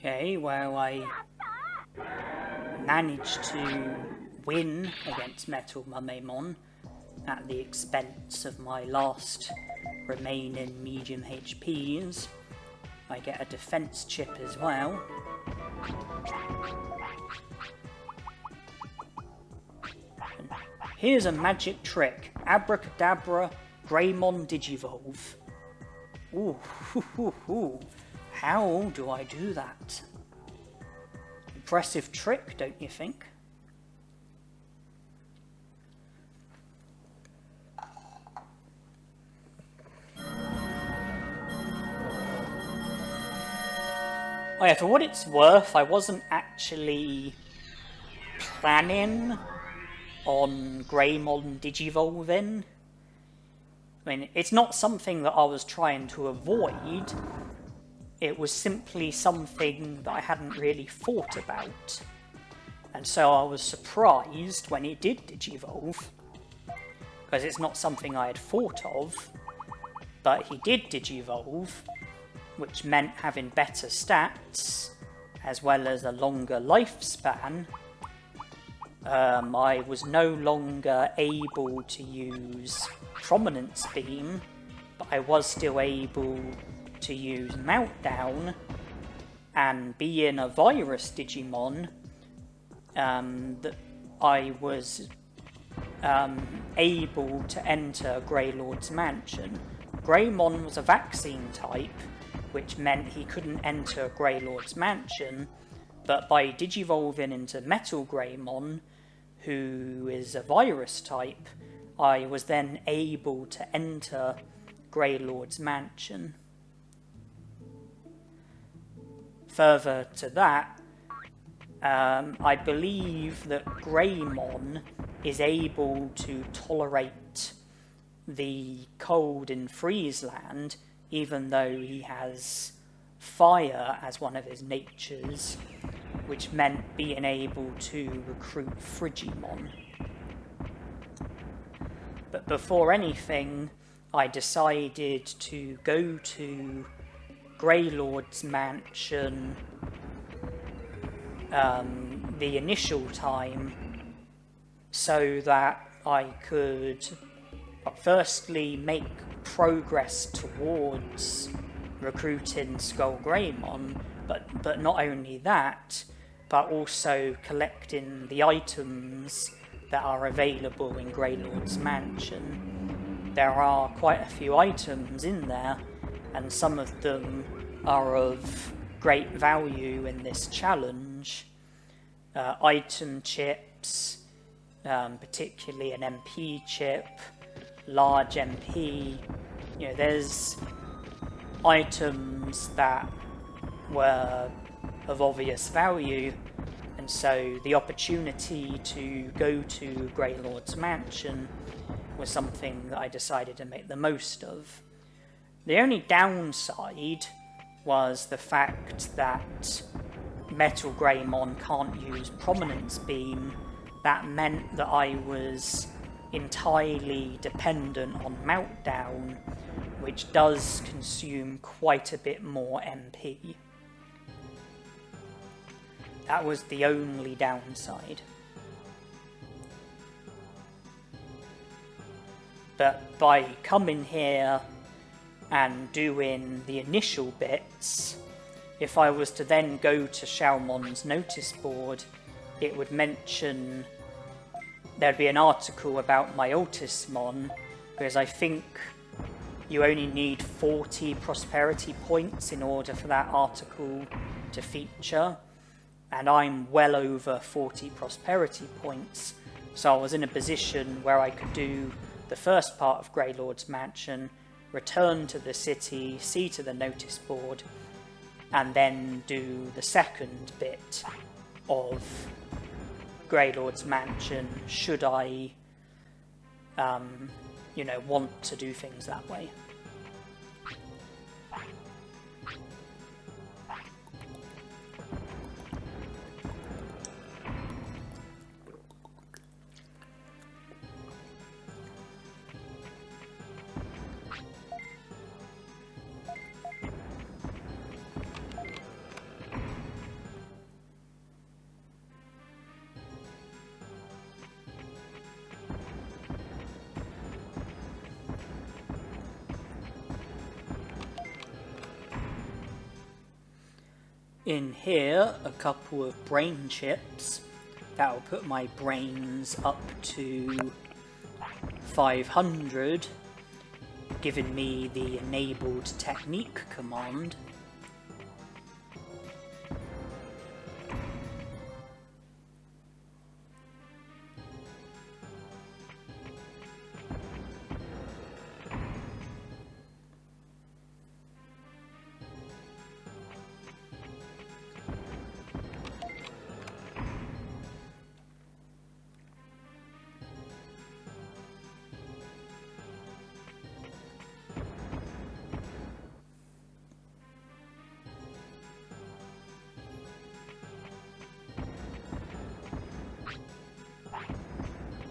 Okay, well, I managed to win against Metal Mumemon at the expense of my last remaining medium HPs. I get a defense chip as well. And here's a magic trick. Abracadabra, Greymon Digivolve. Ooh, hoo, hoo, hoo. How do I do that? Impressive trick, don't you think? Oh yeah, for what it's worth, I wasn't actually planning on Greymon Digivolving. I mean, it's not something that I was trying to avoid. It was simply something that I hadn't really thought about. And so I was surprised when it did Digivolve, because it's not something I had thought of, but he did Digivolve, which meant having better stats, as well as a longer lifespan, I was no longer able to use Prominence Beam, but I was still able to use Meltdown, and being a virus Digimon, that I was able to enter Greylord's mansion. Greymon was a vaccine type, which meant he couldn't enter Greylord's mansion, but by digivolving into Metal Greymon, who is a virus type, I was then able to enter Greylord's mansion. Further to that, I believe that Greymon is able to tolerate the cold in Friesland, even though he has fire as one of his natures, which meant being able to recruit Vegiemon. But before anything, I decided to go to Greylord's mansion the initial time, so that I could firstly make progress towards recruiting Skull Greymon, but not only that, but also collecting the items that are available in Greylord's mansion. There are quite a few items in there, and some of them are of great value in this challenge. Item chips, particularly an MP chip, large MP. You know, there's items that were of obvious value, and so the opportunity to go to Greylord's mansion was something that I decided to make the most of. The only downside was the fact that Metal Greymon can't use Prominence Beam. That meant that I was entirely dependent on Meltdown, which does consume quite a bit more MP. That was the only downside. But by coming here and doing the initial bits, if I was to then go to Xiaomon's notice board, it would mention, there'd be an article about my Ultismon, because I think you only need 40 prosperity points in order for that article to feature, and I'm well over 40 prosperity points, so I was in a position where I could do the first part of Greylord's mansion, return to the city, see to the notice board, and then do the second bit of Greylord's mansion, should I, want to do things that way. In here, a couple of brain chips. That will put my brains up to 500, giving me the enabled technique command.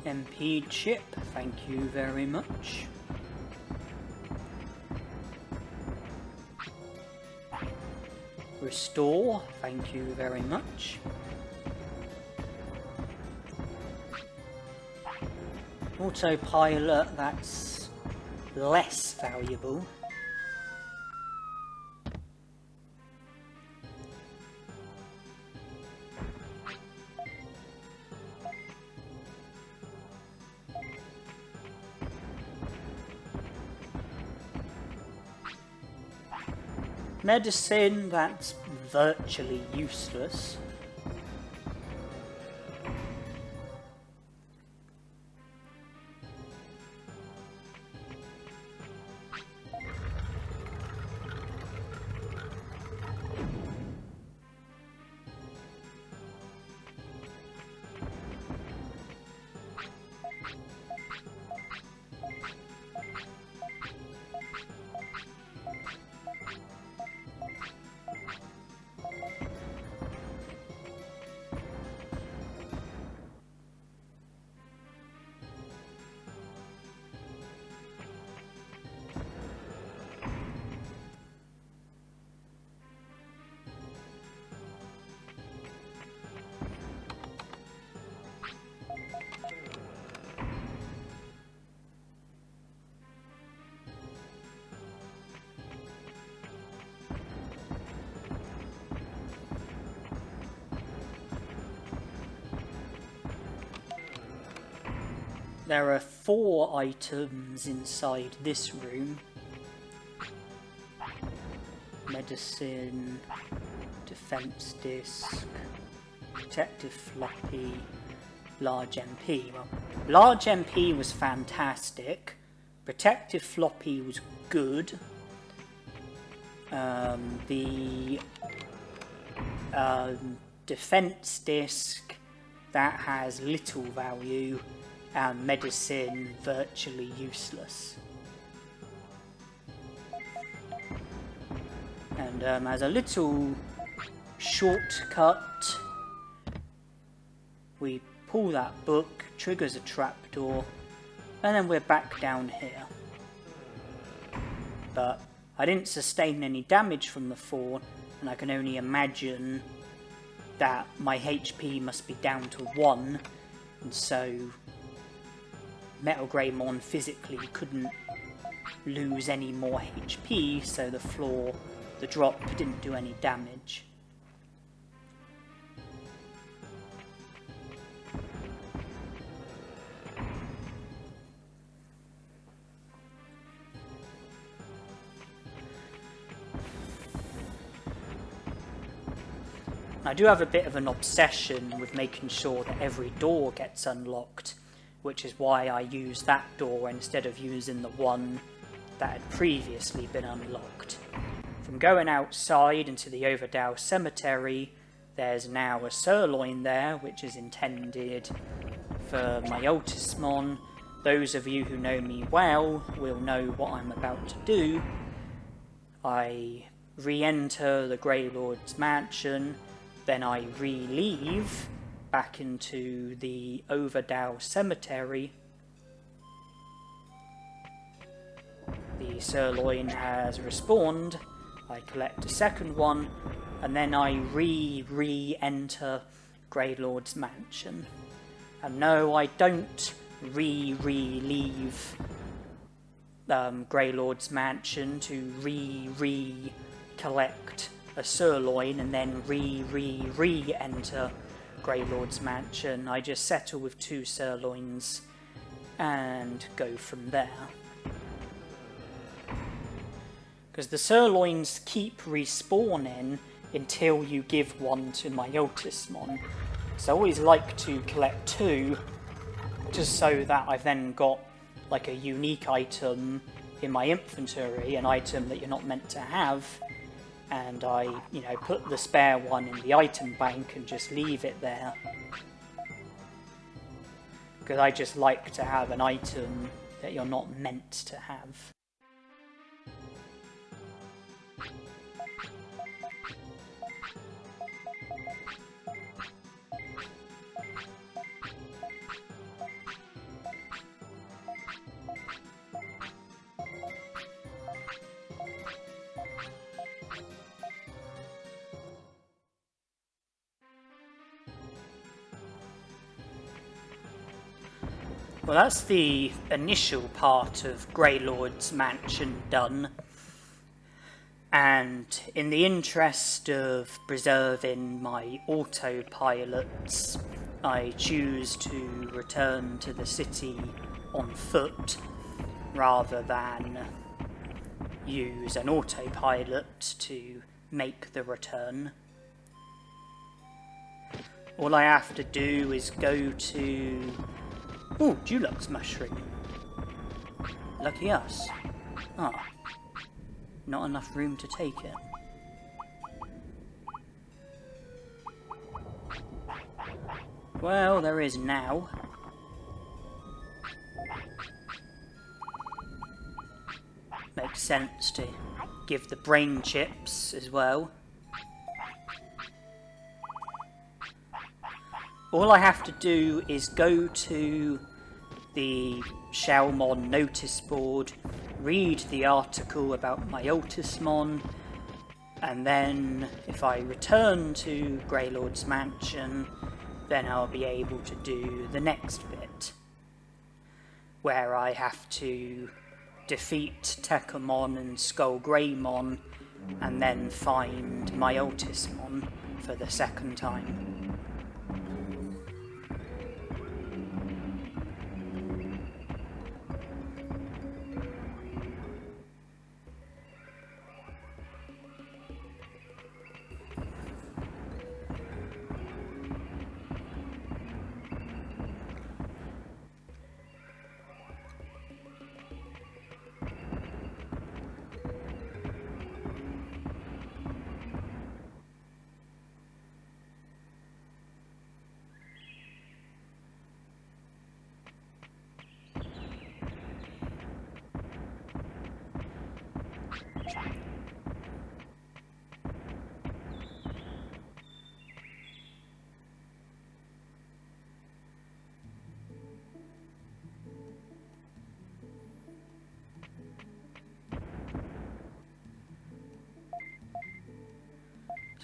MP chip, thank you very much. Restore, thank you very much. Autopilot, that's less valuable. Medicine, that's virtually useless. There are 4 items inside this room. Medicine, defense disc, protective floppy, large MP. Well, large MP was fantastic. Protective floppy was good. The defense disc, that has little value. And medicine, virtually useless. And as a little shortcut, we pull that book, triggers a trapdoor, and then we're back down here. But I didn't sustain any damage from the fall, and I can only imagine that my HP must be down to 1, and so Metal Greymon physically couldn't lose any more HP, so the drop didn't do any damage. I do have a bit of an obsession with making sure that every door gets unlocked, which is why I use that door instead of using the one that had previously been unlocked. From going outside into the Overdow Cemetery, there's now a sirloin there, which is intended for my Ultismon. Those of you who know me well will know what I'm about to do. I re-enter the Grey Lord's mansion, then I re-leave back into the Overdow Cemetery. The sirloin has respawned. I collect a second one, and then I re-enter Grey Lord's mansion. And no, I don't re-leave Grey Lord's mansion to collect a sirloin and then re-enter Grey Lord's mansion. I just settle with 2 sirloins and go from there. Because the sirloins keep respawning until you give one to my Ultismon. So I always like to collect 2, just so that I've then got like a unique item in my inventory, an item that you're not meant to have, and I, put the spare one in the item bank and just leave it there. Because I just like to have an item that you're not meant to have. Well, that's the initial part of Greylord's mansion done. And in the interest of preserving my autopilots, I choose to return to the city on foot rather than use an autopilot to make the return. All I have to do is go to... Ooh, Dulux mushroom. Lucky us. Ah. Not enough room to take it. Well, there is now. Makes sense to give the brain chips as well. All I have to do is go to the Shellmon notice board, read the article about my Otismon, and then if I return to Greylord's mansion, then I'll be able to do the next bit, where I have to defeat Tekamon and Skullgreymon, and then find my Otismon for the second time.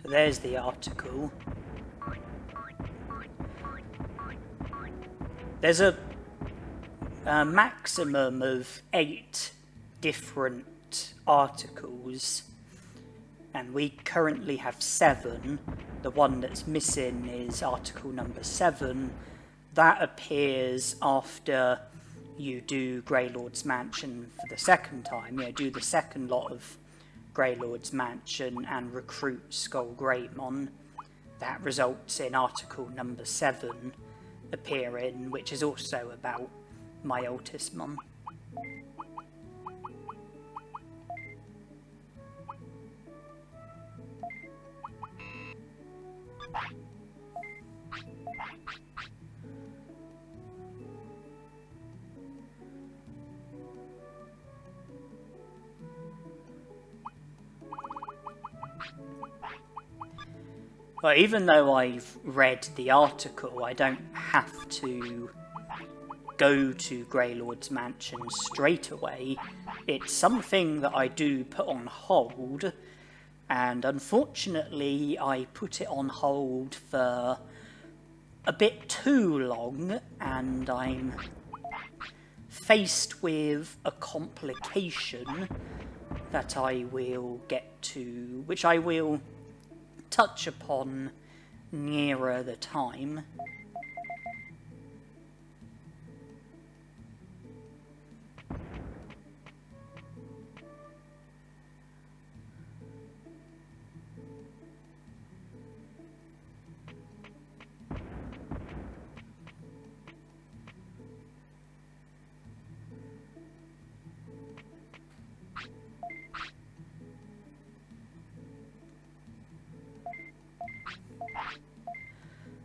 So there's the article. There's a maximum of 8 different articles, and we currently have 7. The one that's missing is article number 7. That appears after you do Greylord's Mansion for the second time. You know, do the second lot of Greylord's Mansion and recruit Skullgreymon. That results in article number 7 appearing, which is also about my Otismon. But even though I've read the article, I don't have to go to Greylord's Mansion straight away. It's something that I do put on hold, and unfortunately I put it on hold for a bit too long, and I'm faced with a complication that I will get to, which I will touch upon nearer the time.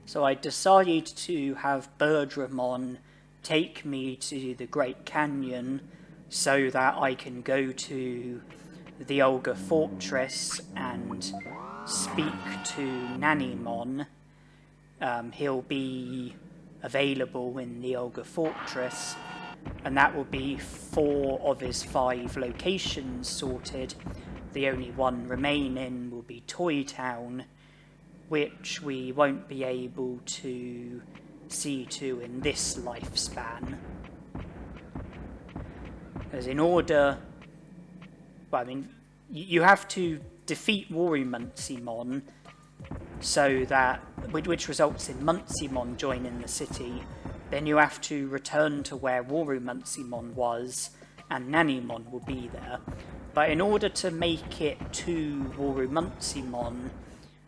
So I decided to have Birdramon take me to the Great Canyon so that I can go to the Olga Fortress and speak to Nanimon. He'll be available in the Olga Fortress, and that will be 4 of his 5 locations sorted. The only one remaining will be Toy Town, which we won't be able to see to in this lifespan. As in order... Well, I mean, you have to defeat Worumantsimon so that... which results in Muntsimon joining the city. Then you have to return to where Worumantsimon was, and Nanimon will be there. But in order to make it to Worumantsimon,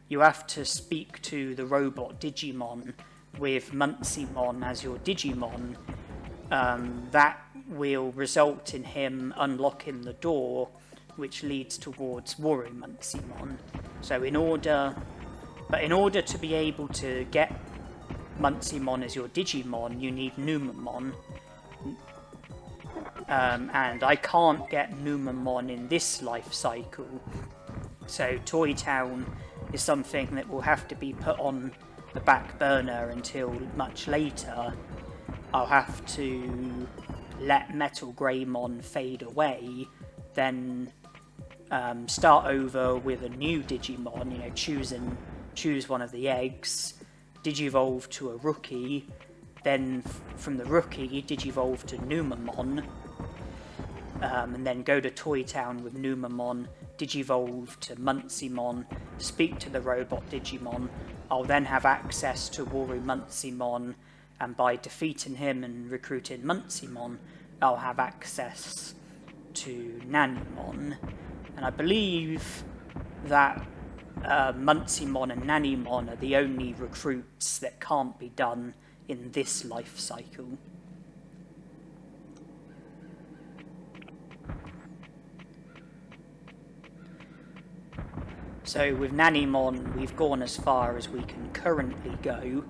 you have to speak to the robot Digimon with Muntsimon as your Digimon. That will result in him unlocking the door, which leads towards Worumantsimon. So in order to be able to get Muntsimon as your Digimon, you need Numamon. And I can't get Numamon in this life cycle. So Toy Town is something that will have to be put on the back burner until much later. I'll have to let Metal Greymon fade away, then start over with a new Digimon, you know, choose one of the eggs, Digivolve to a rookie, then from the rookie Digivolve to Numamon, and then go to Toy Town with Numamon, Digivolve to Muntsimon, speak to the robot Digimon. I'll then have access to Worumantsimon, and by defeating him and recruiting Muntsimon, I'll have access to Nanimon. And I believe that Muntsimon and Nanimon are the only recruits that can't be done in this life cycle. So with Nanimon, we've gone as far as we can currently go.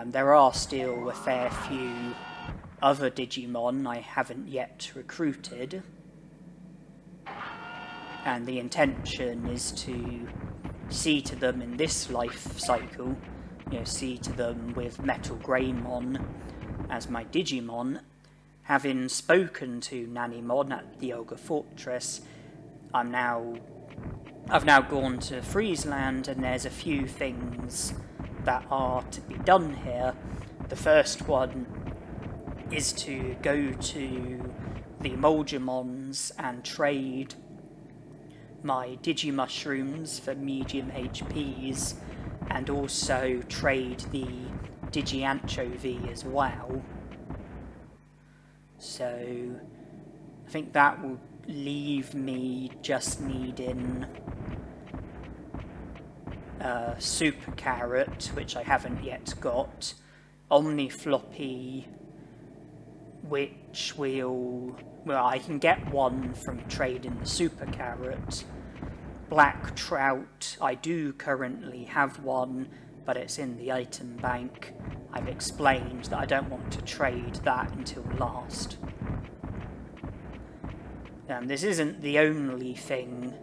There are still a fair few other Digimon I haven't yet recruited. And the intention is to see to them in this life cycle, you know, see to them with Metal Greymon as my Digimon. Having spoken to Nanimon at the Ogre Fortress, I've now gone to Friesland, and there's a few things that are to be done here. The first one is to go to the Vegiemons and trade my Digimushrooms for medium HPs, and also trade the Digianchovy as well. So I think that will leave me just needing Super Carrot, which I haven't yet got, Omnifloppy, which I can get one from trading the Super Carrot. Black Trout, I do currently have one, but it's in the item bank. I've explained that I don't want to trade that until last. This isn't the only thing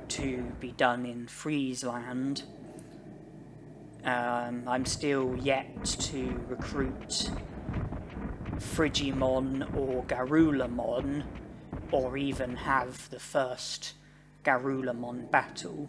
to be done in Friesland. I'm still yet to recruit Frigimon or Garulamon, or even have the first Garulamon battle.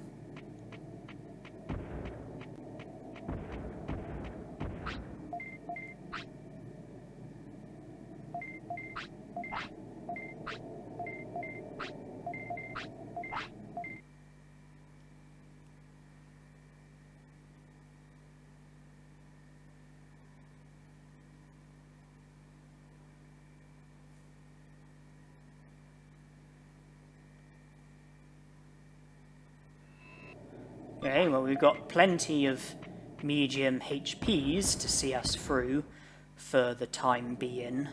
Okay, well, we've got plenty of medium HPs to see us through for the time being.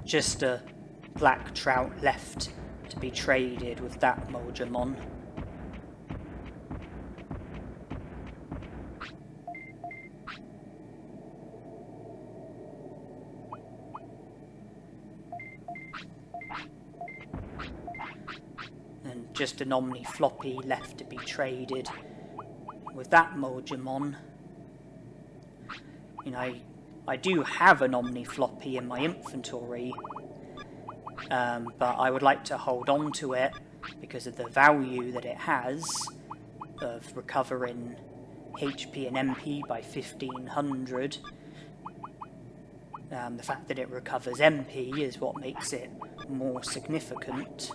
Just a Black Trout left to be traded with that Vegiemon. And just an Omni Floppy left to be traded with that Vegiemon. You know, I do have an Omni Floppy in my inventory, but I would like to hold on to it because of the value that it has of recovering HP and MP by 1500. The fact that it recovers MP is what makes it more significant.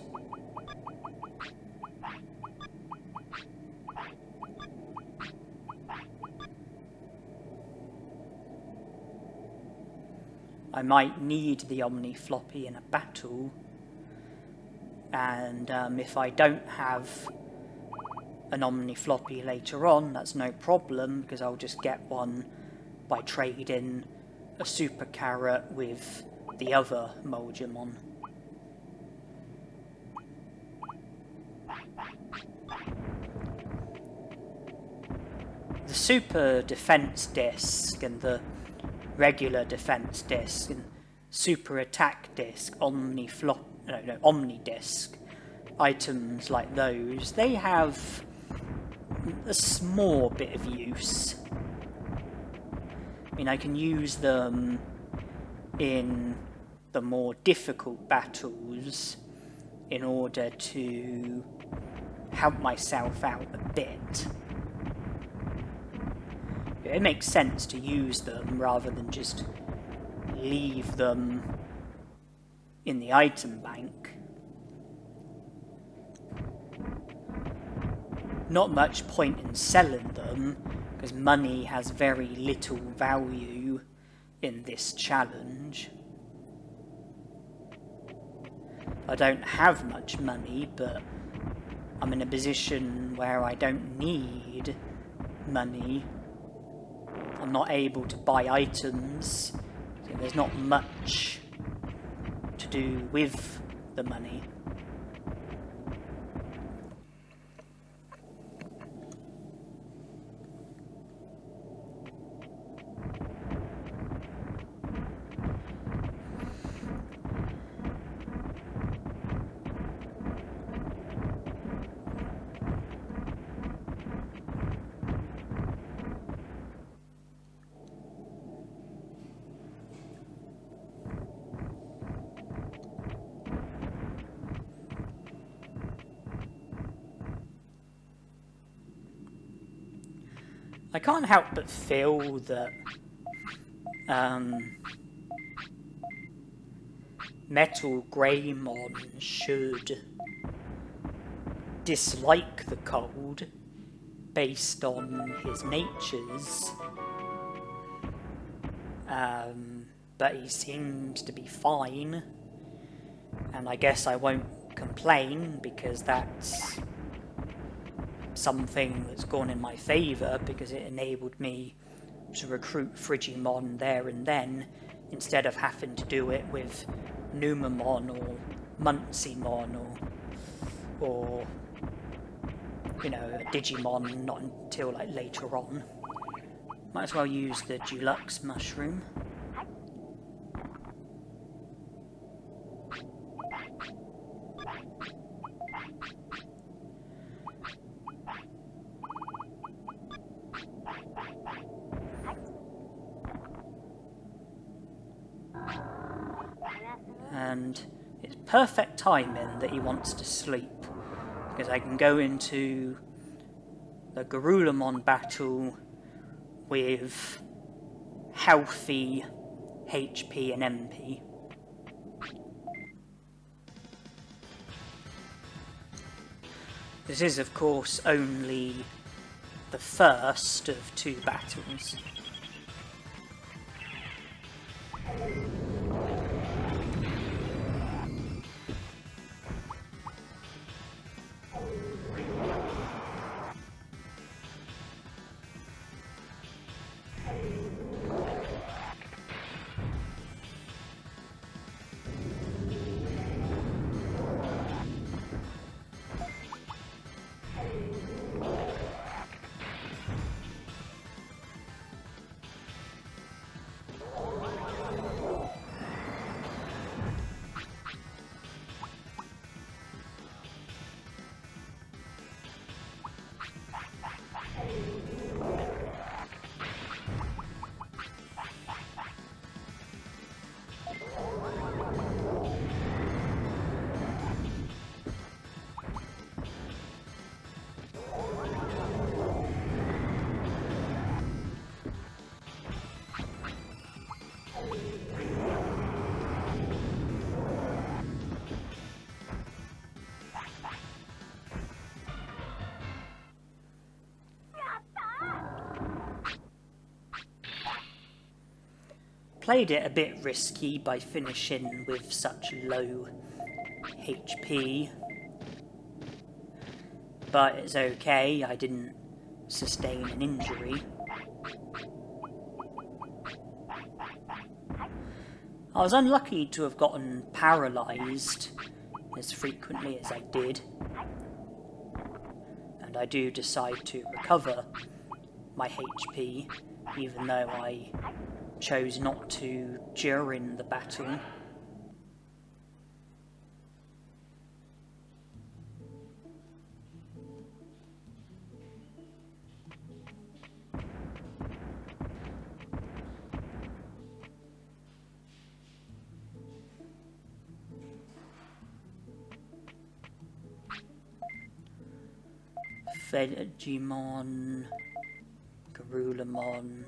I might need the Omni Floppy in a battle, and if I don't have an Omni Floppy later on, that's no problem, because I'll just get one by trading a Super Carrot with the other Vegiemon. The Super Defense Disc and the regular Defense Disc and Super Attack Disc, Omni Disc, items like those, they have a small bit of use. I mean, I can use them in the more difficult battles in order to help myself out a bit. It makes sense to use them rather than just leave them in the item bank. Not much point in selling them, because money has very little value in this challenge. I don't have much money, but I'm in a position where I don't need money. I'm not able to buy items, so there's not much to do with the money. I can't help but feel that Metal Greymon should dislike the cold based on his natures, but he seems to be fine, and I guess I won't complain because that's something that's gone in my favour, because it enabled me to recruit Vegiemon there and then, instead of having to do it with Numamon or Muncymon or you know, a Digimon not until like later on. Might as well use the Deluxe Mushroom. And it's perfect timing that he wants to sleep, because I can go into the Garurumon battle with healthy HP and MP. This is, of course, only the first of 2 battles. played it a bit risky by finishing with such low HP. But it's okay, I didn't sustain an injury. I was unlucky to have gotten paralysed as frequently as I did. And I do decide to recover my HP, even though I chose not to during the battle. Vegiemon, Garurumon,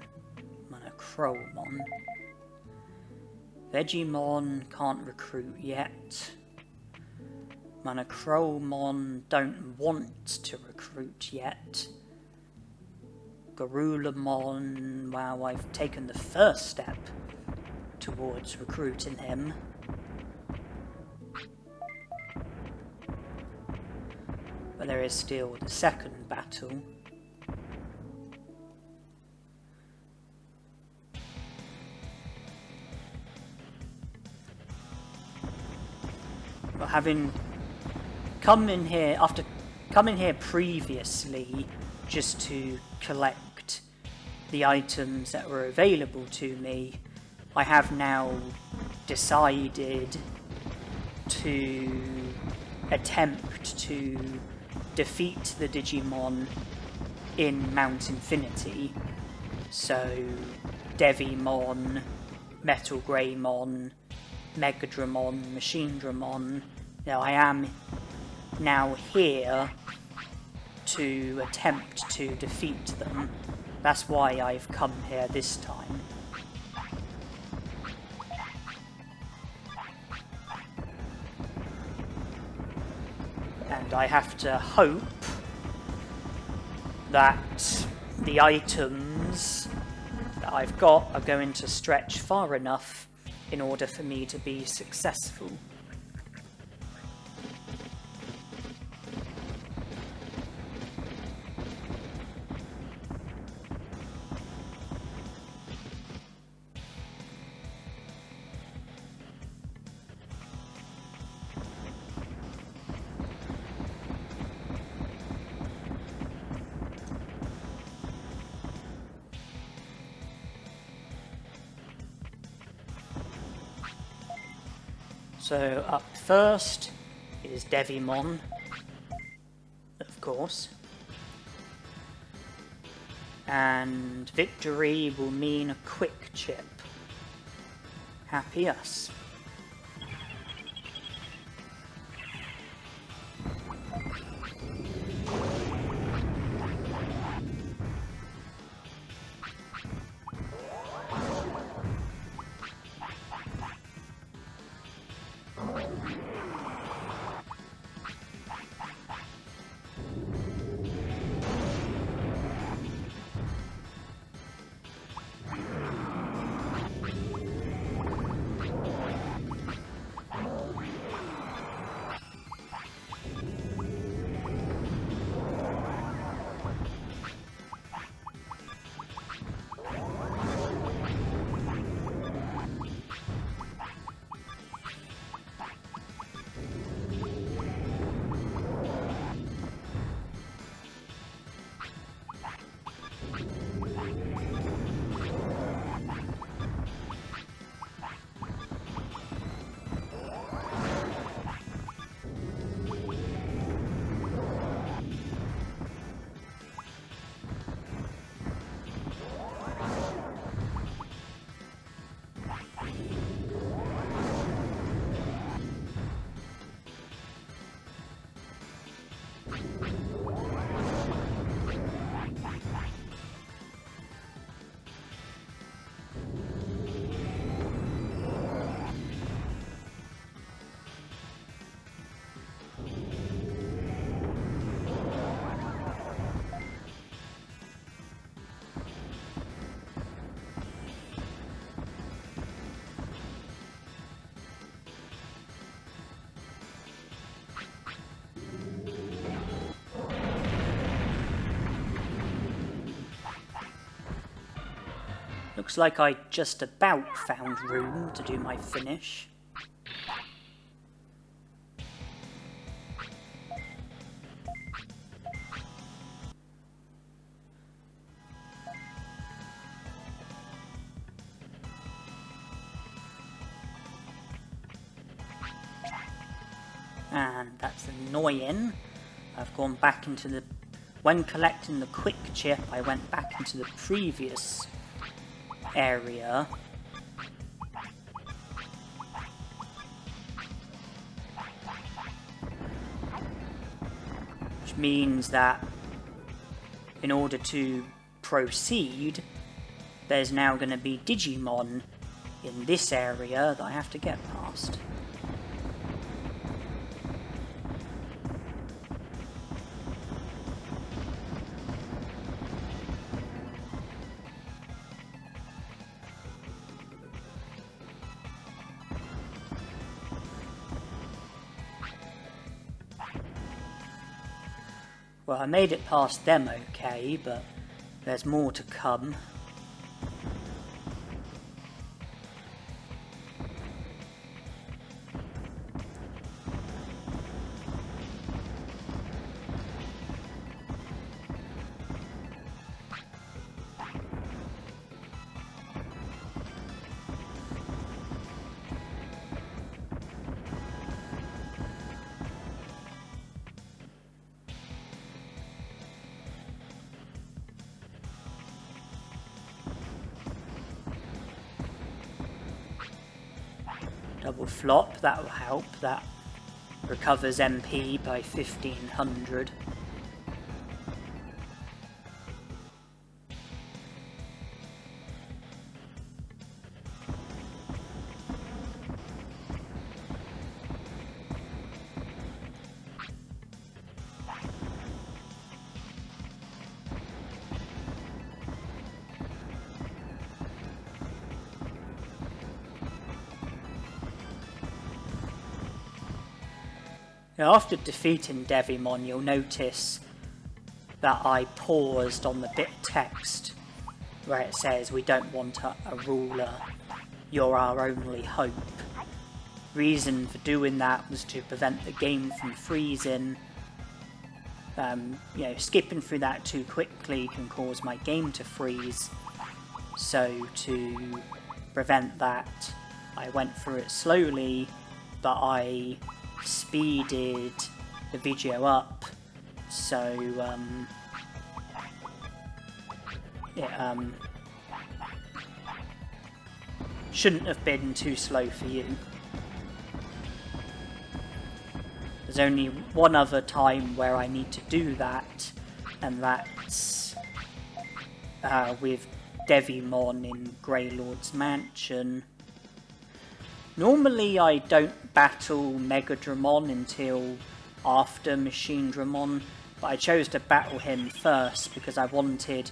Monochromon. Vegiemon can't recruit yet. Monochromon don't want to recruit yet. Garurumon, wow, I've taken the first step towards recruiting him. But there is still the second battle. But having come in here, after coming here previously just to collect the items that were available to me, I have now decided to attempt to defeat the Digimon in Mount Infinity. So Devimon, Metal Greymon, Megadramon, Machinedramon. Now I am now here to attempt to defeat them. That's why I've come here this time. And I have to hope that the items that I've got are going to stretch far enough in order for me to be successful. So up first is Devimon, of course, and victory will mean a quick chip. Happy us. Looks like I just about found room to do my finish. And that's annoying. I've gone back into the... When collecting the quick chip, I went back into the previous area. Which means that in order to proceed, there's now going to be Digimon in this area that I have to get past. Well, I made it past them okay, but there's more to come. Double flop, that will help. That recovers MP by 1500. Now, after defeating Vegiemon, you'll notice that I paused on the bit of text where it says we don't want a ruler, you're our only hope. Reason for doing that was to prevent the game from freezing. Skipping through that too quickly can cause my game to freeze. So to prevent that, I went through it slowly, but I speeded the video up, so it shouldn't have been too slow for you. There's only one other time where I need to do that, and that's with Vegiemon in Greylord's Mansion. Normally I don't battle Megadramon until after Machinedramon, but I chose to battle him first because I wanted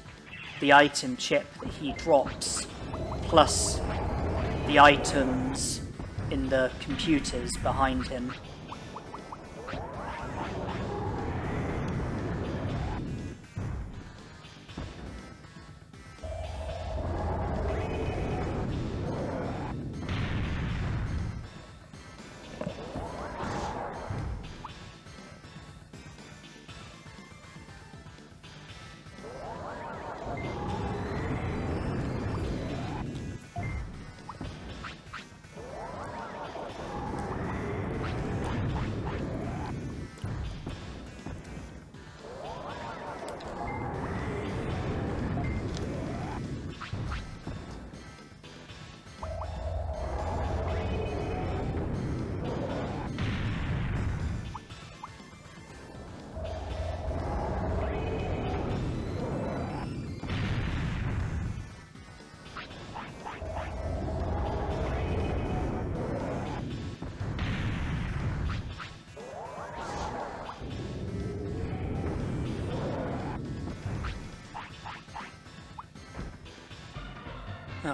the item chip that he drops, plus the items in the computers behind him.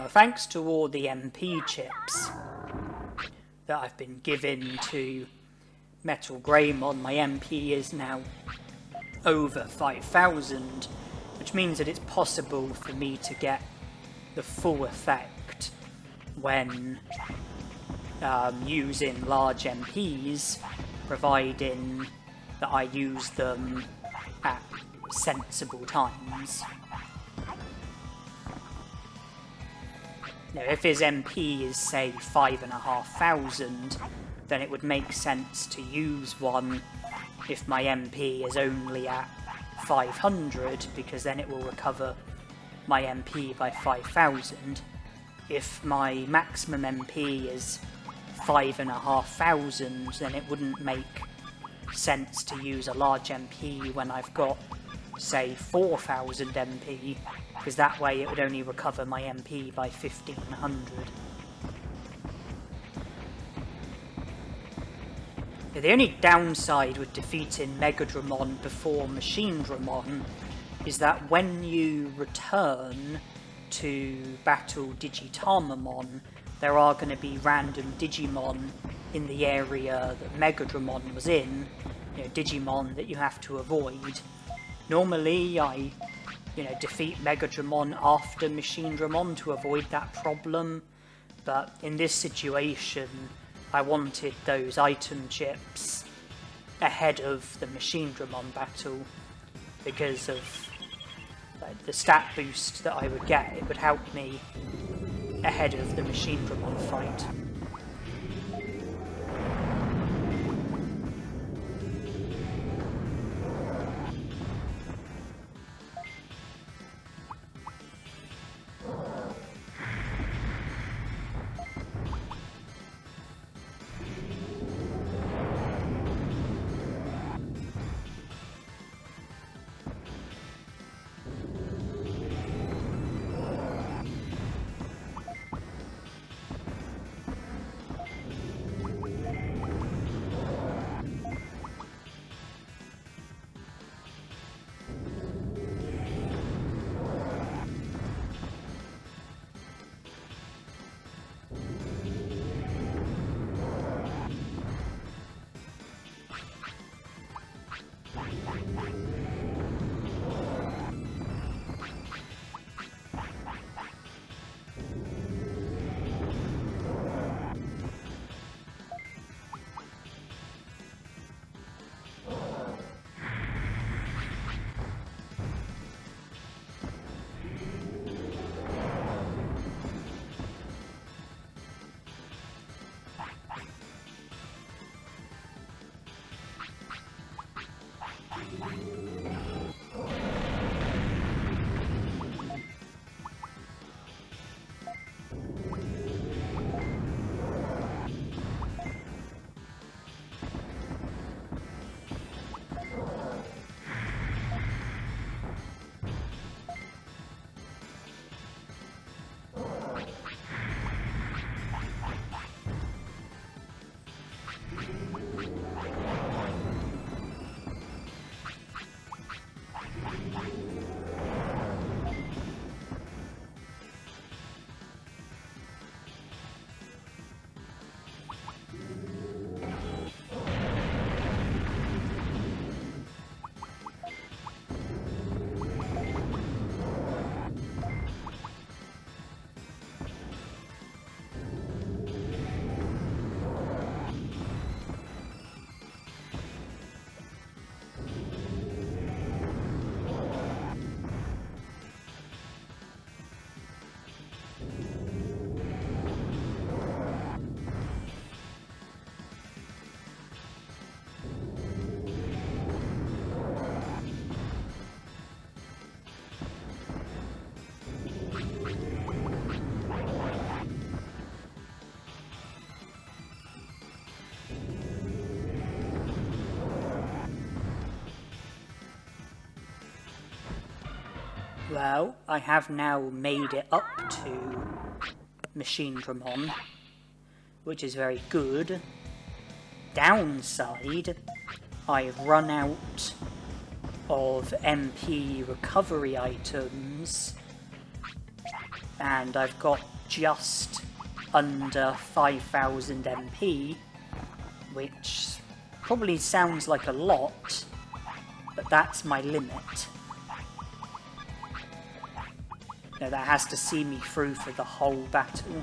Thanks to all the MP chips that I've been given to Metal Greymon, my MP is now over 5,000, which means that it's possible for me to get the full effect when using large MPs, providing that I use them at sensible times. Now, if his MP is, say, 5,500, then it would make sense to use one if my MP is only at 500, because then it will recover my MP by 5,000. If my maximum MP is 5,500, then it wouldn't make sense to use a large MP when I've got, say, 4,000 MP, because that way it would only recover my MP by 1,500. The only downside with defeating Megadramon before Machinedramon is that when you return to battle Digitamamon, there are going to be random Digimon in the area that Megadramon was in, Digimon that you have to avoid. Normally I defeat Megadramon after Machinedramon to avoid that problem, but in this situation I wanted those item chips ahead of the Machinedramon battle because of the stat boost that I would get. It would help me ahead of the Machinedramon fight. Well, I have now made it up to Machinedramon, which is very good. Downside, I've run out of MP recovery items, and I've got just under 5,000 MP, which probably sounds like a lot, but that's my limit. No, that has to see me through for the whole battle.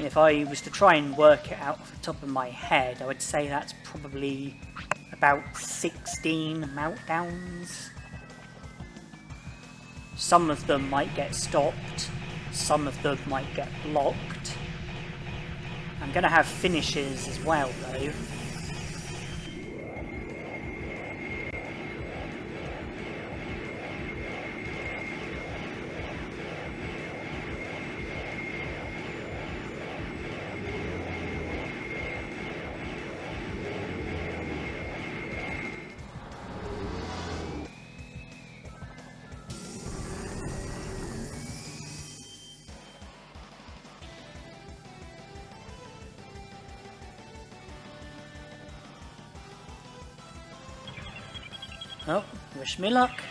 If I was to try and work it out off the top of my head, I would say that's probably about 16 meltdowns. Some of them might get stopped, some of them might get blocked. I'm going to have finishes as well, though. Oh, wish me luck.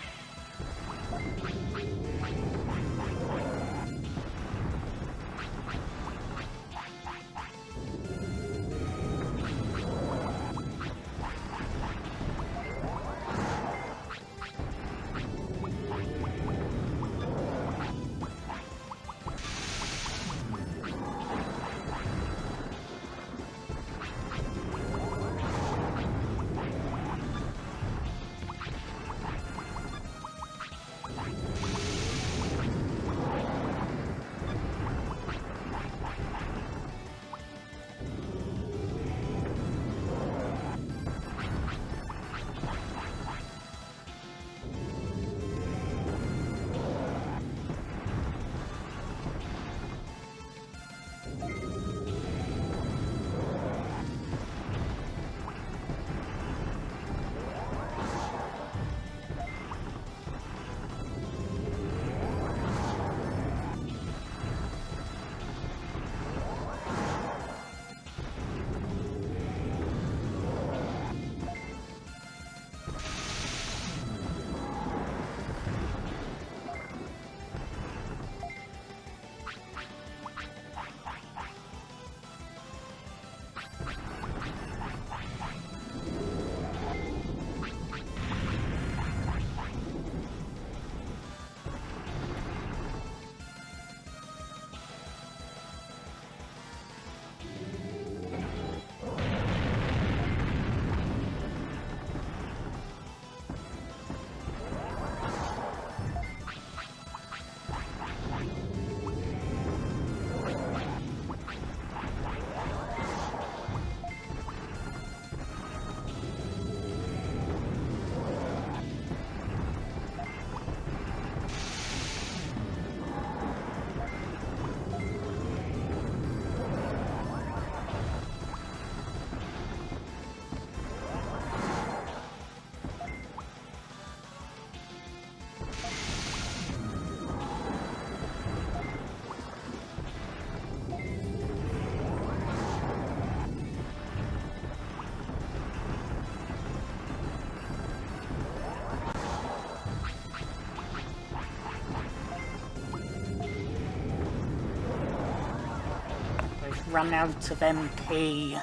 Run out of MP.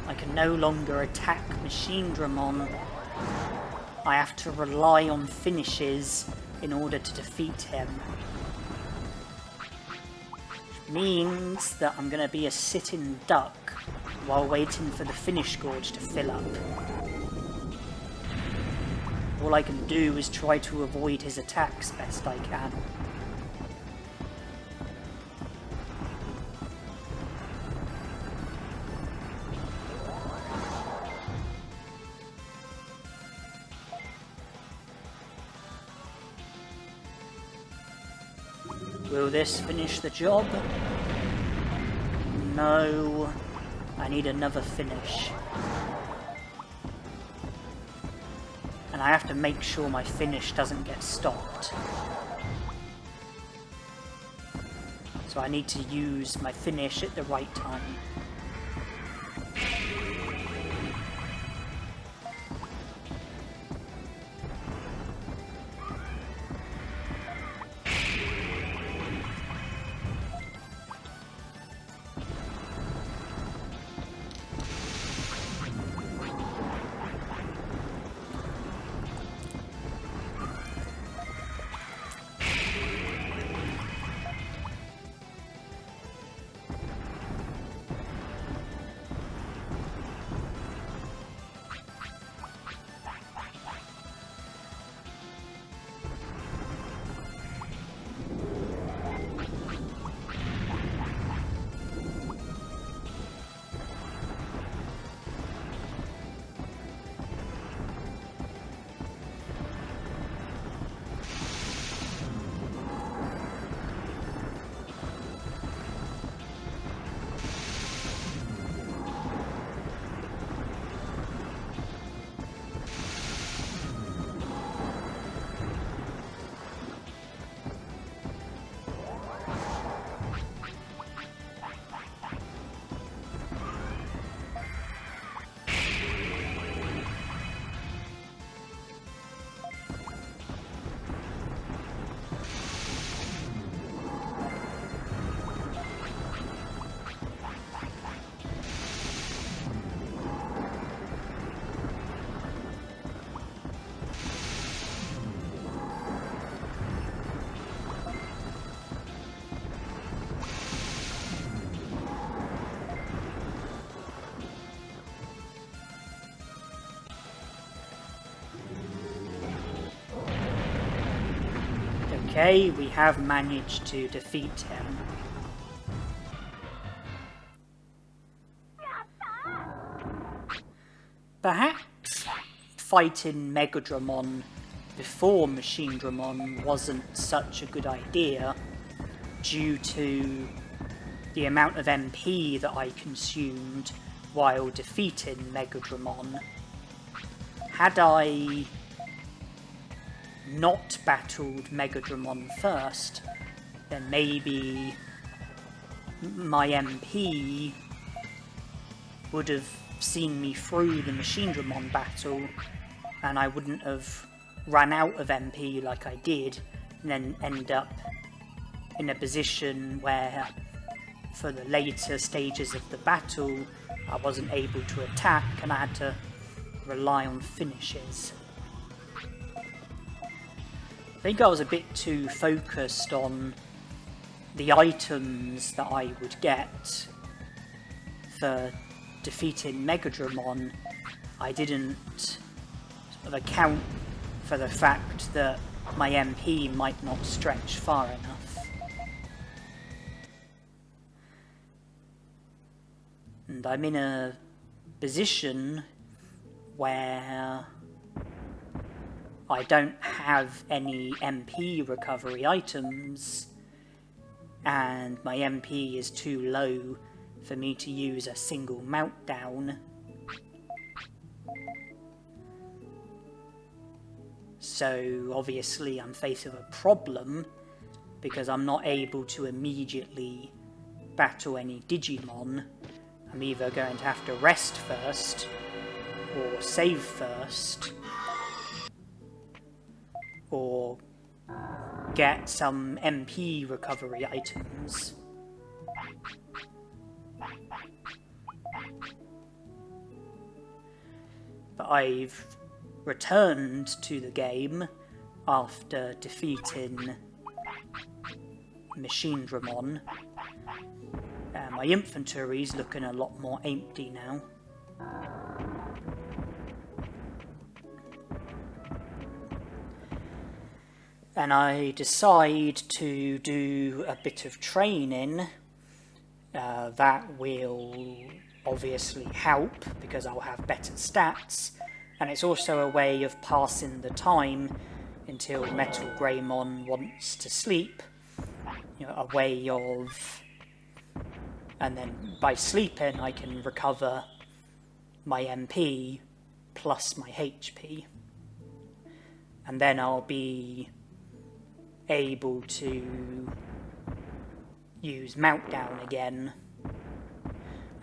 I can no longer attack Machinedramon. I have to rely on finishes in order to defeat him. Which means that I'm going to be a sitting duck while waiting for the finish gorge to fill up. All I can do is try to avoid his attacks best I can. Will this finish the job? No. I need another finish. And I have to make sure my finish doesn't get stopped. So I need to use my finish at the right time. Okay, we have managed to defeat him. Perhaps fighting Megadramon before Machinedramon wasn't such a good idea due to the amount of MP that I consumed while defeating Megadramon. Had I not battled Megadramon first, then maybe my MP would have seen me through the Machinedramon battle and I wouldn't have run out of MP like I did and then end up in a position where for the later stages of the battle I wasn't able to attack and I had to rely on finishes. I think I was a bit too focused on the items that I would get for defeating Megadramon. I didn't sort of account for the fact that my MP might not stretch far enough. And I'm in a position where I don't have any MP recovery items, and my MP is too low for me to use a single meltdown. So obviously I'm faced with a problem because I'm not able to immediately battle any Digimon. I'm either going to have to rest first or save first or get some MP recovery items. But I've returned to the game after defeating Machinedramon. My inventory's looking a lot more empty now. And I decide to do a bit of training that will obviously help because I'll have better stats, and it's also a way of passing the time until Metal Greymon wants to sleep. You know, a way of... And then by sleeping I can recover my MP plus my HP. And then I'll be able to use Meltdown again.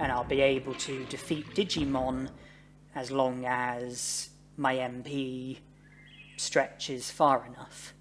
And I'll be able to defeat Digimon as long as my MP stretches far enough.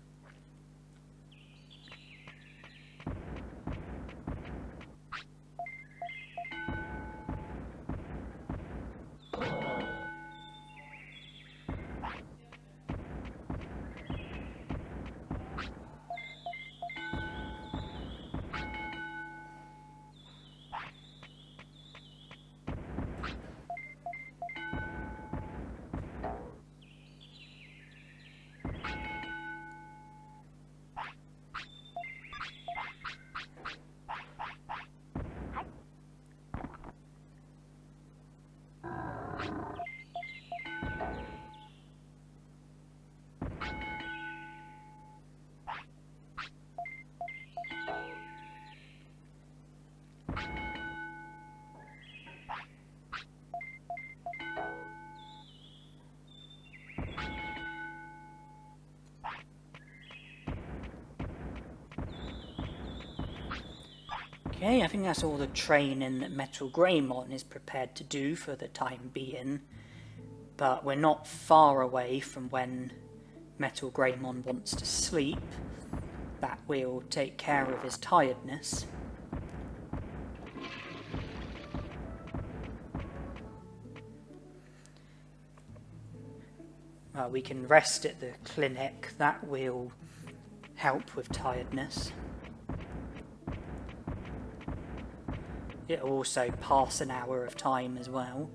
Okay, I think that's all the training that Metal Greymon is prepared to do for the time being, but we're not far away from when Metal Greymon wants to sleep. That will take care of his tiredness. We can rest at the clinic, that will help with tiredness. It'll also pass an hour of time as well.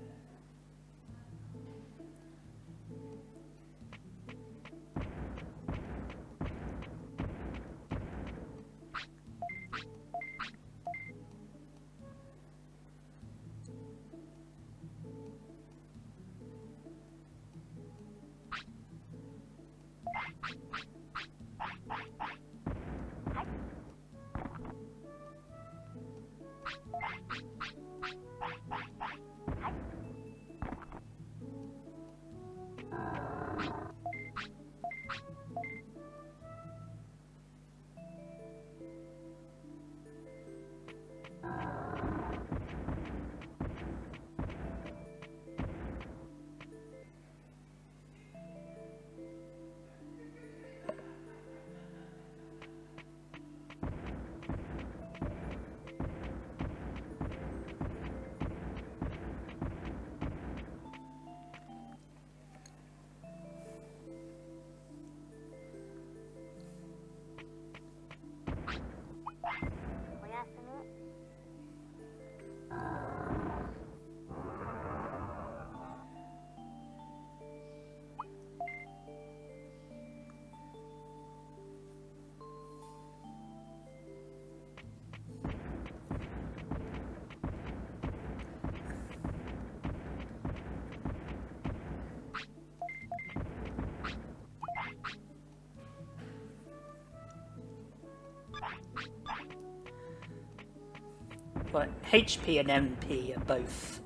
Well, HP and MP are both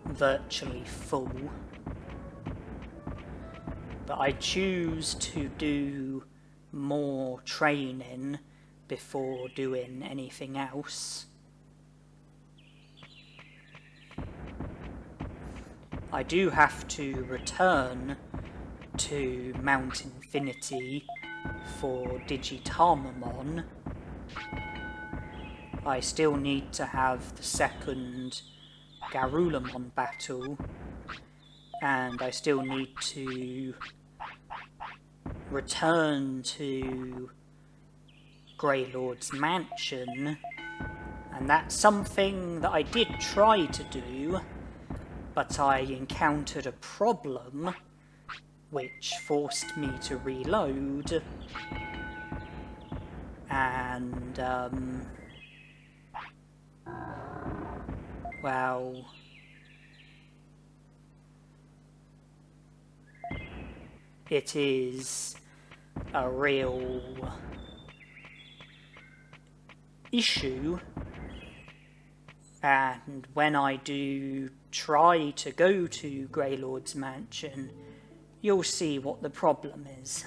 virtually full, but I choose to do more training before doing anything else. I do have to return to Mount Infinity for Digitarmamon. I still need to have the second Garulamon battle, and I still need to return to Greylord's mansion, and that's something that I did try to do, but I encountered a problem which forced me to reload, and well, it is a real issue, and when I do try to go to Greylord's mansion, you'll see what the problem is.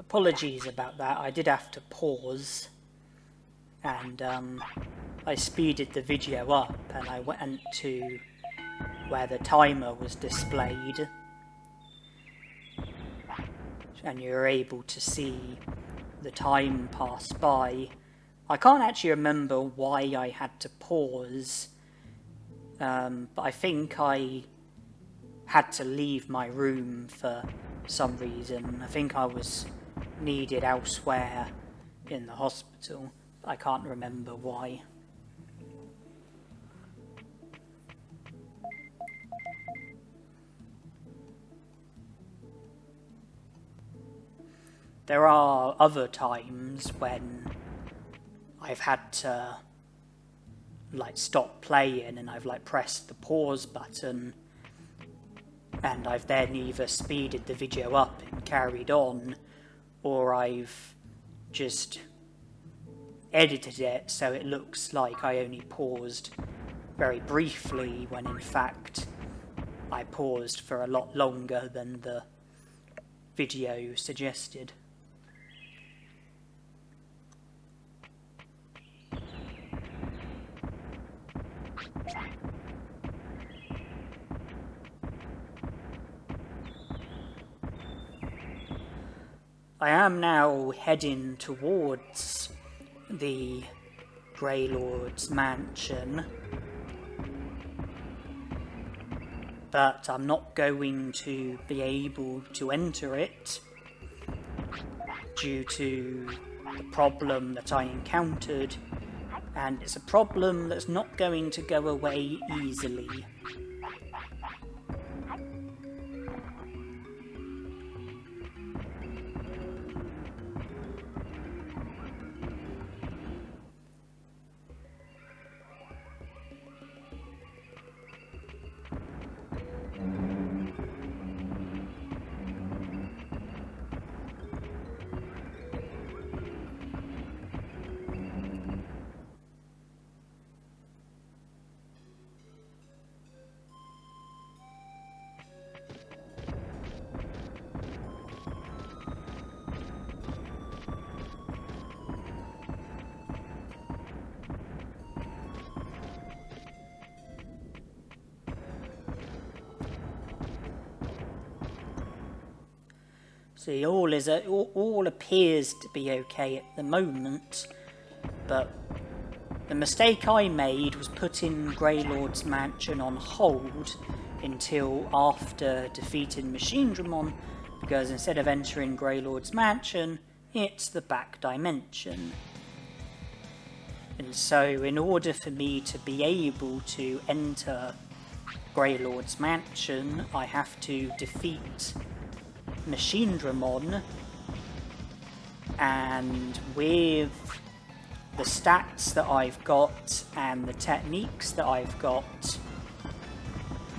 Apologies about that, I did have to pause, and I speeded the video up and I went to where the timer was displayed, and you're able to see the time pass by. I can't actually remember why I had to pause, but I think I had to leave my room for some reason. I think I was needed elsewhere in the hospital. I can't remember why. There are other times when I've had to like stop playing and I've like pressed the pause button, and I've then either speeded the video up and carried on, or I've just edited it so it looks like I only paused very briefly, when in fact I paused for a lot longer than the video suggested. I am now heading towards the Greylord's mansion, but I'm not going to be able to enter it due to the problem that I encountered, and it's a problem that's not going to go away easily. See, all appears to be okay at the moment, but the mistake I made was putting Greylord's mansion on hold until after defeating Machinedramon because instead of entering Greylord's mansion, it's the back dimension. And so in order for me to be able to enter Greylord's mansion, I have to defeat Machinedramon, and with the stats that I've got and the techniques that I've got,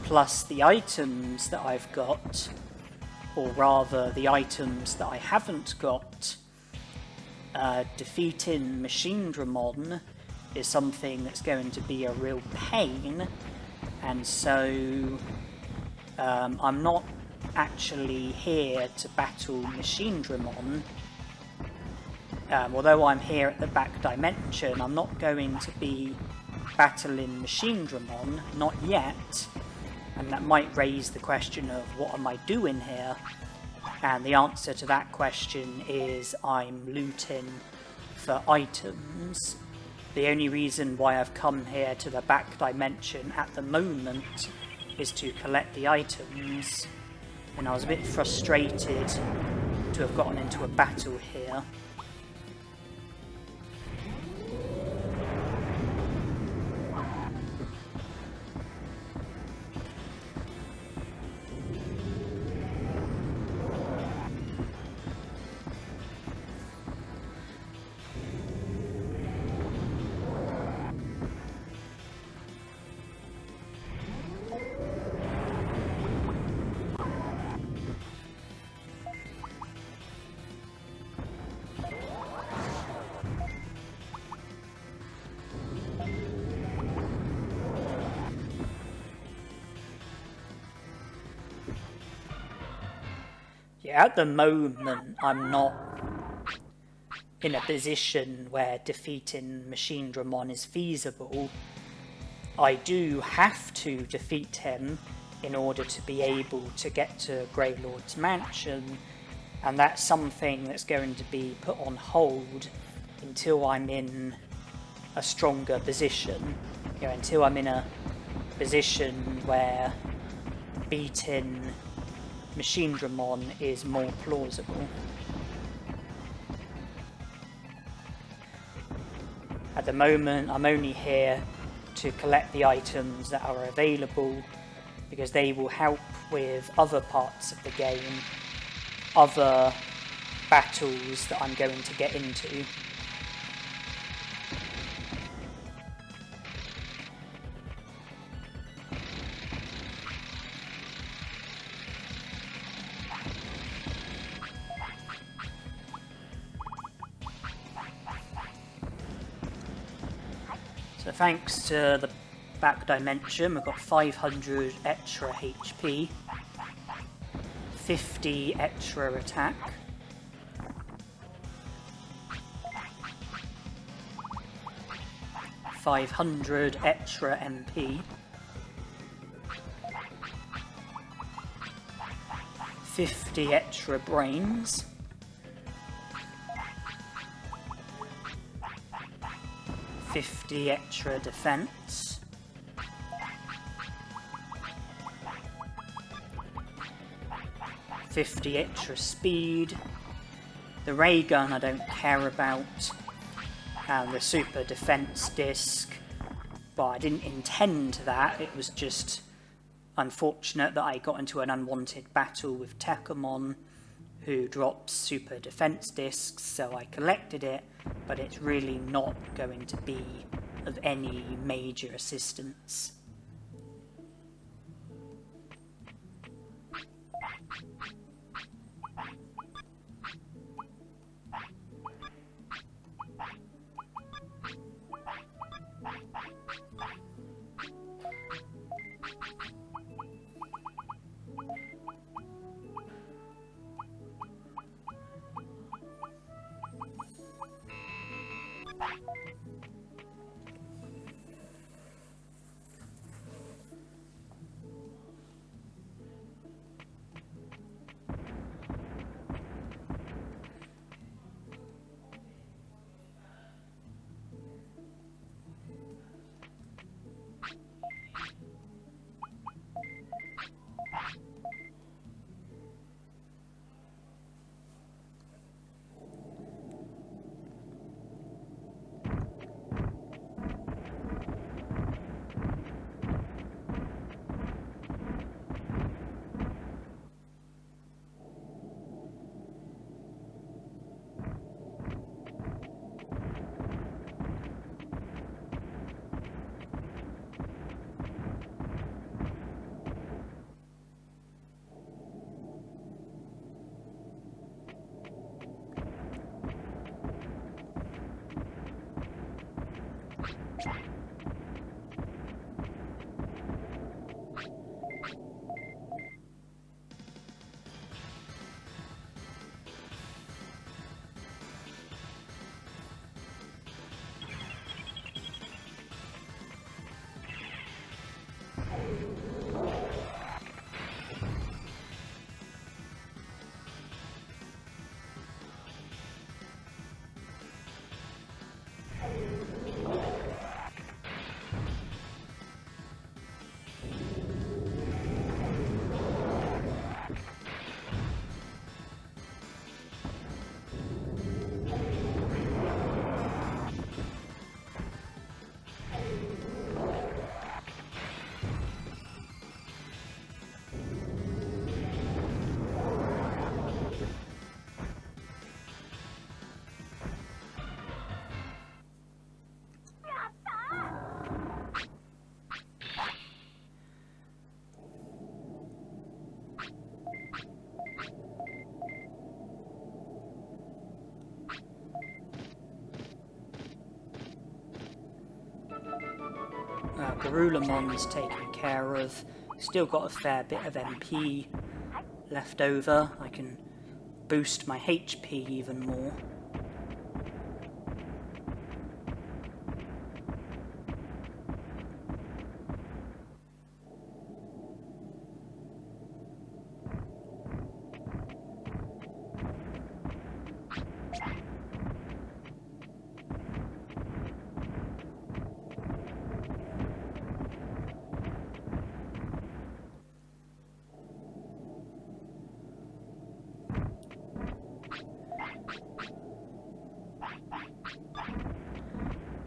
plus the items that I've got, or rather the items that I haven't got, defeating Machinedramon is something that's going to be a real pain, and so I'm not actually here to battle Machinedramon. Although I'm here at the back dimension, I'm not going to be battling Machinedramon, not yet, and that might raise the question of what am I doing here, and the answer to that question is I'm looting for items. The only reason why I've come here to the back dimension at the moment is to collect the items, and I was a bit frustrated to have gotten into a battle here. Yeah, at the moment I'm not in a position where defeating Machinedramon is feasible. I do have to defeat him in order to be able to get to Greylord's mansion, and that's something that's going to be put on hold until I'm in a stronger position. You know, until I'm in a position where beating Machinedramon is more plausible. At the moment, I'm only here to collect the items that are available, because they will help with other parts of the game, other battles that I'm going to get into. So thanks to the back dimension, we've got 500 extra HP, 50 extra attack, 500 extra MP, 50 extra brains, 50 extra defense, 50 extra speed. The ray gun I don't care about, and the super defense disc, well, I didn't intend that, it was just unfortunate that I got into an unwanted battle with Centarumon, who drops super defense discs, so I collected it, but it's really not going to be of any major assistance. Garulimon's taken care of. Still got a fair bit of MP left over. I can boost my HP even more.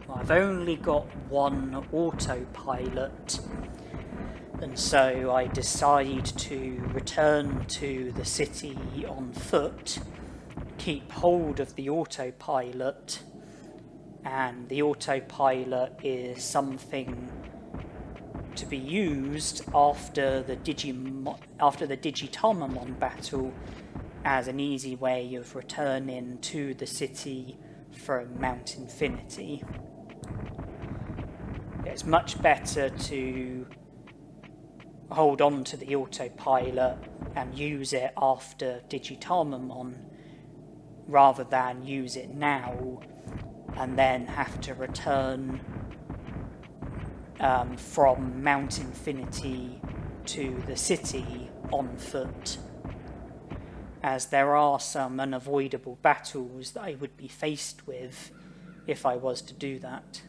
I've only got one autopilot, and so I decide to return to the city on foot, keep hold of the autopilot, and the autopilot is something to be used after the Digitamon battle as an easy way of returning to the city from Mount Infinity. It's much better to hold on to the autopilot and use it after Digitamon rather than use it now and then have to return from Mount Infinity to the city on foot, as there are some unavoidable battles that I would be faced with if I was to do that.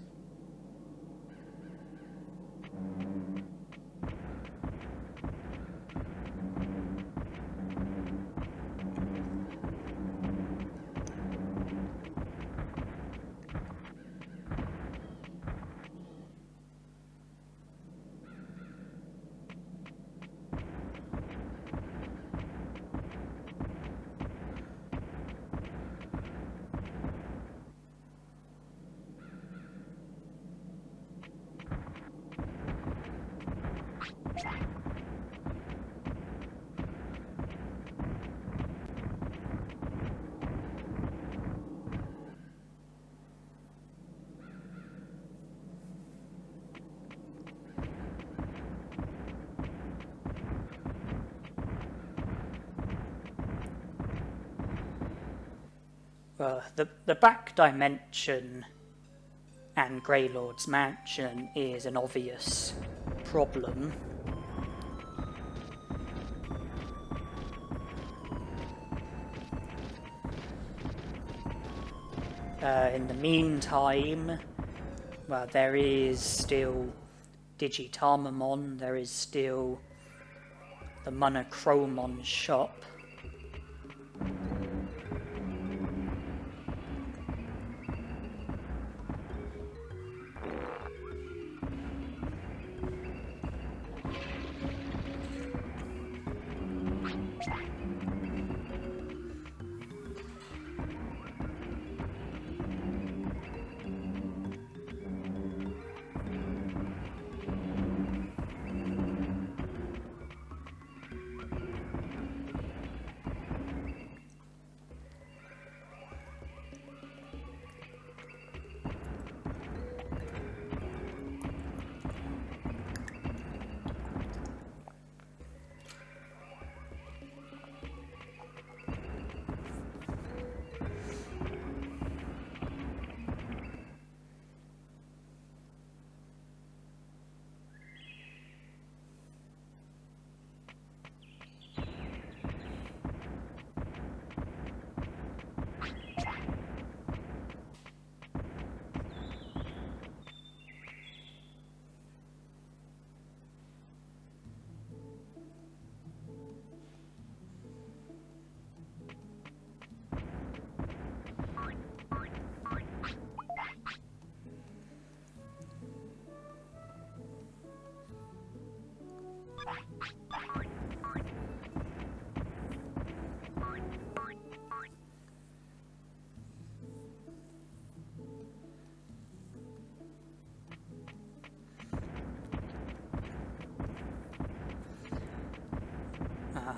The back dimension and Greylord's mansion is an obvious problem. In the meantime, well, there is still Digitamon, there is still the Monochromon shop.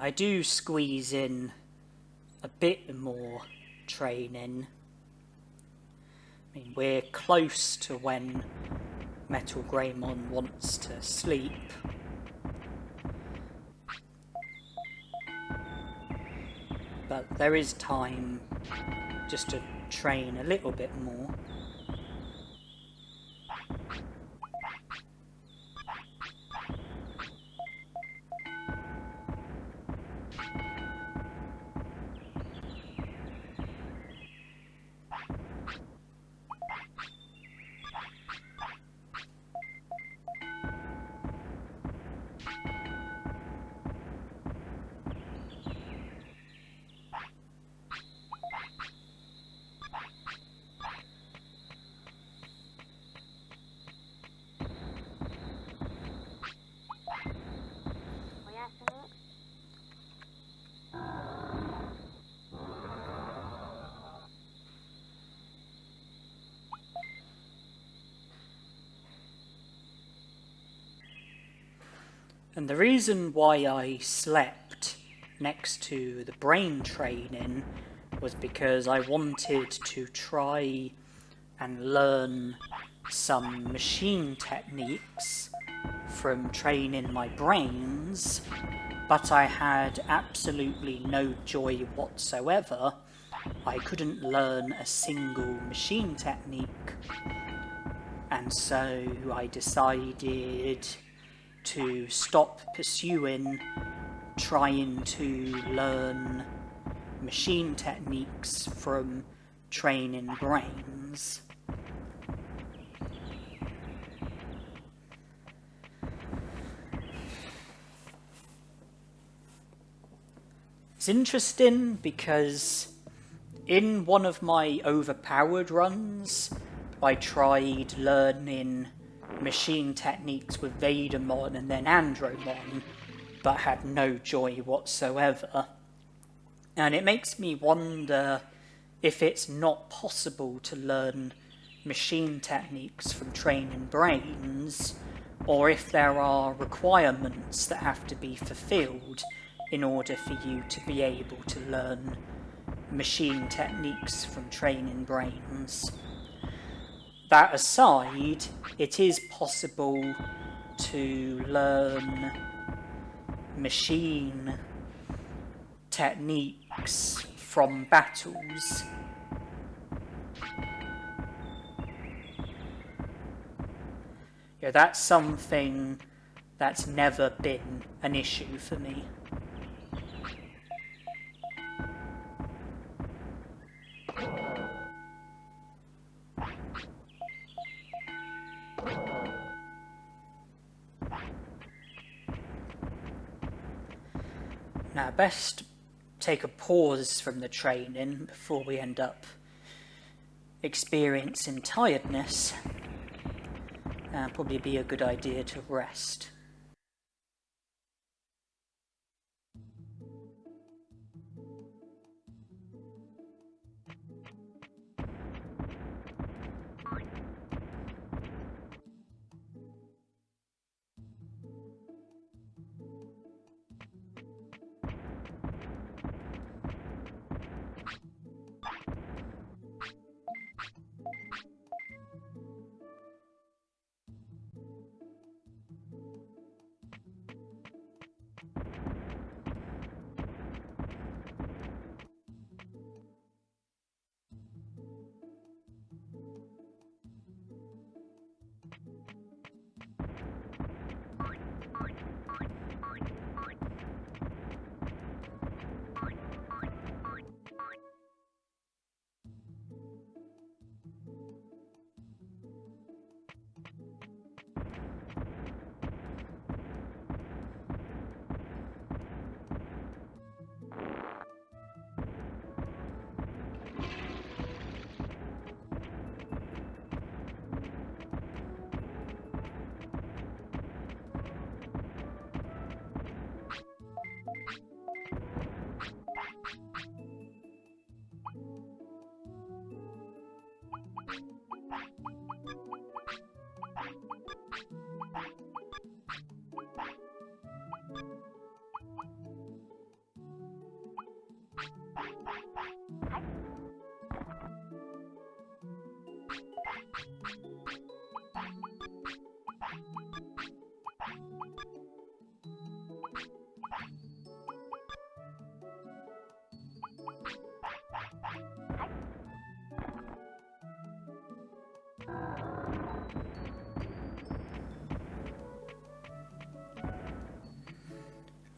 I do squeeze in a bit more training. I mean, we're close to when Metal Greymon wants to sleep. But there is time just to train a little bit more. And the reason why I slept next to the brain training was because I wanted to try and learn some machine techniques from training my brains, but I had absolutely no joy whatsoever. I couldn't learn a single machine technique, and so I decided to stop pursuing trying to learn machine techniques from training brains. It's interesting because in one of my overpowered runs, I tried learning machine techniques with Vegiemon and then Andromon, but had no joy whatsoever. And it makes me wonder if it's not possible to learn machine techniques from training brains, or if there are requirements that have to be fulfilled in order for you to be able to learn machine techniques from training brains. That aside, it is possible to learn machine techniques from battles. Yeah, that's something that's never been an issue for me. Now, best take a pause from the training before we end up experiencing tiredness. Probably be a good idea to rest.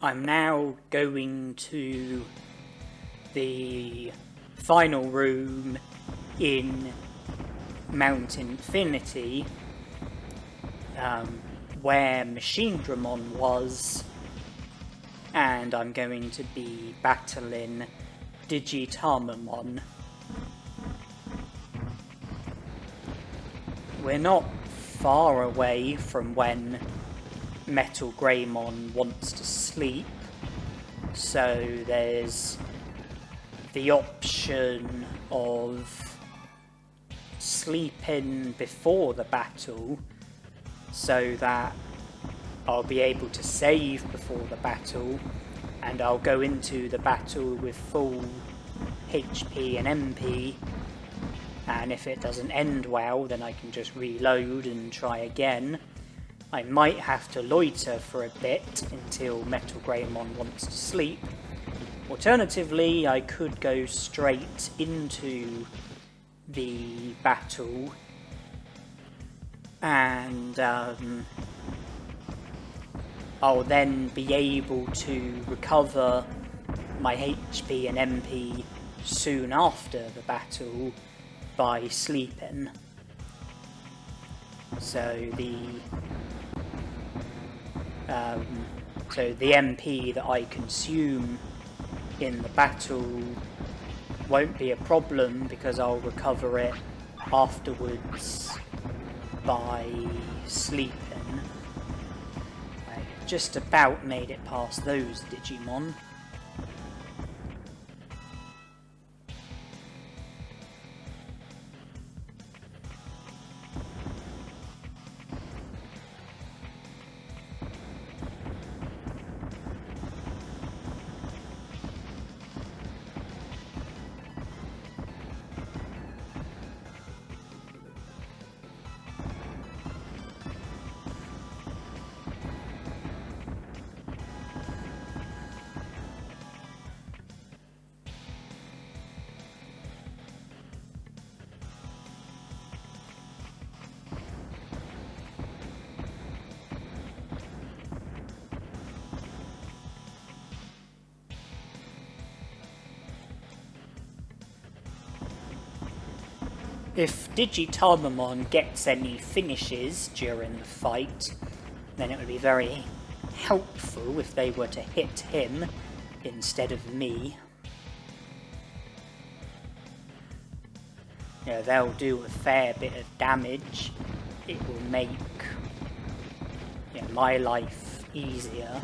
I'm now going to the final room in Mount Infinity, where Machinedramon was, and I'm going to be battling Digitamon. We're not far away from when Metal Greymon wants to sleep, so there's the option of sleeping before the battle so that I'll be able to save before the battle, and I'll go into the battle with full HP and MP, and if it doesn't end well then I can just reload and try again. I might have to loiter for a bit until Metal Greymon wants to sleep. Alternatively, I could go straight into the battle and I'll then be able to recover my HP and MP soon after the battle by sleeping. So the MP that I consume in the battle won't be a problem because I'll recover it afterwards by sleeping. I just about made it past those Digimon. If Digitamon gets any finishes during the fight, then it would be very helpful if they were to hit him instead of me. Yeah, they'll do a fair bit of damage. It will make my life easier.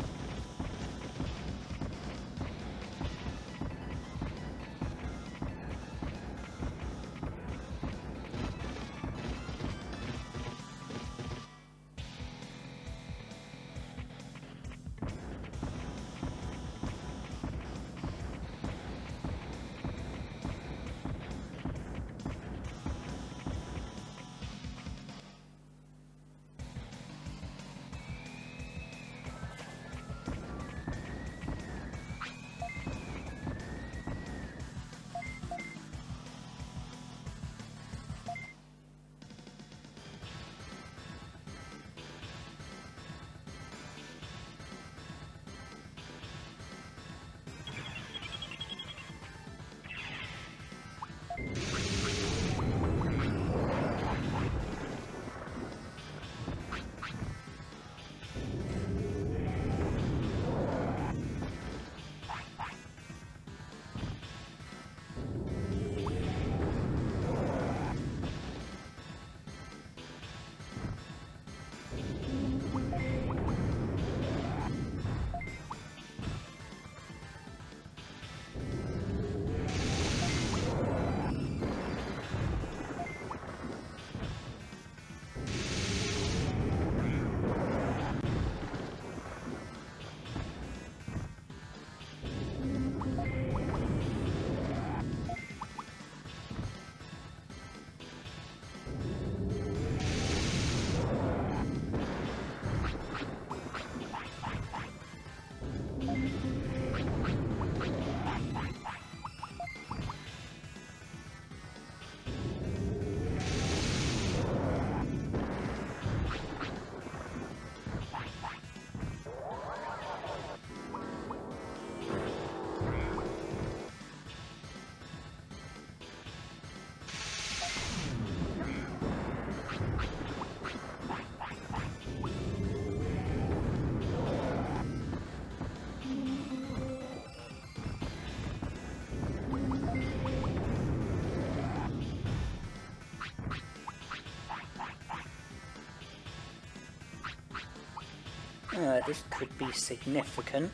This could be significant.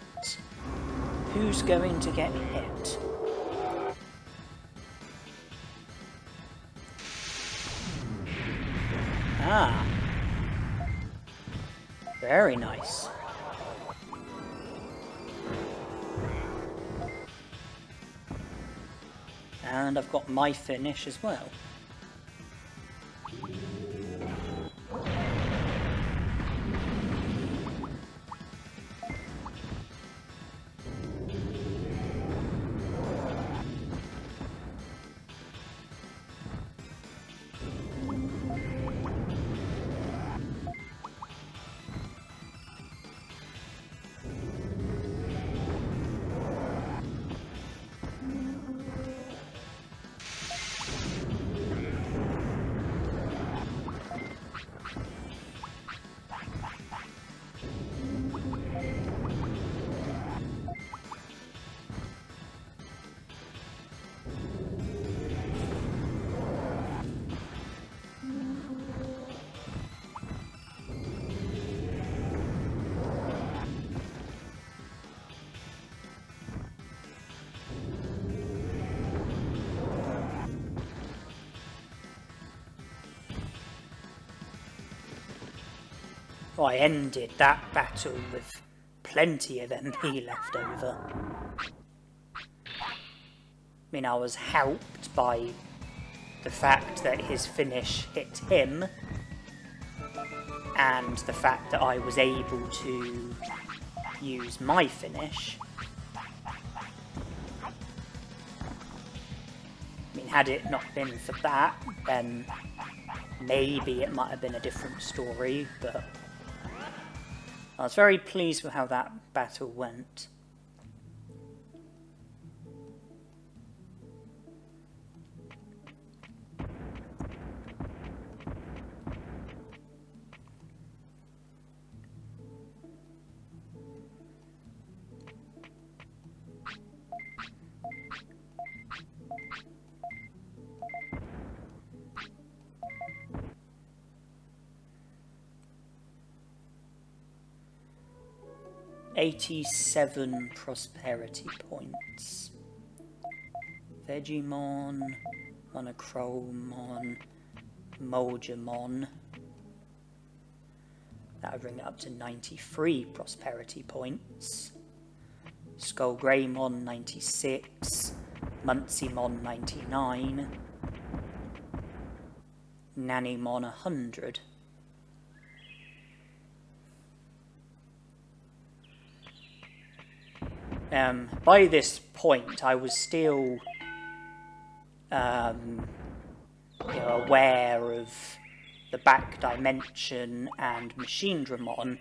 Who's going to get hit? Ah. Very nice. And I've got my finish as well. I ended that battle with plenty of MP left over. I mean, I was helped by the fact that his finish hit him, and the fact that I was able to use my finish. I mean, had it not been for that, then maybe it might have been a different story, but I was very pleased with how that battle went. '87 prosperity points. Vegiemon, Monochromon, Vegiemon. That would bring it up to 93 prosperity points. Skullgreymon 96, Munsimon 99, Nanimon 100. By this point, I was still aware of the back dimension and Machinedramon,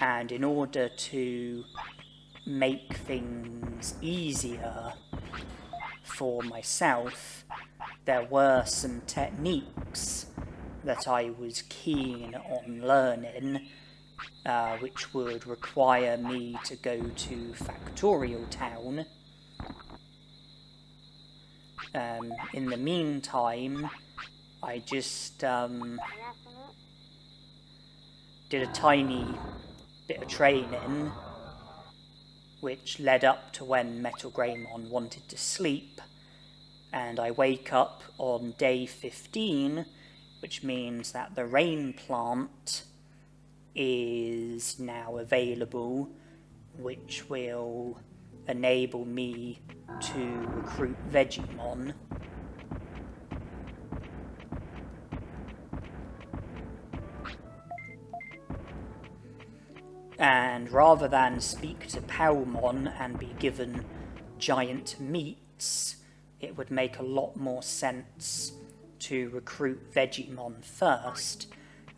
and in order to make things easier for myself, there were some techniques that I was keen on learning, which would require me to go to Factorial Town. In the meantime, I just did a tiny bit of training, which led up to when Metal Greymon wanted to sleep, and I wake up on day 15, which means that the rain plant is now available, which will enable me to recruit Vegiemon. And rather than speak to Palmon and be given giant meats, it would make a lot more sense to recruit Vegiemon first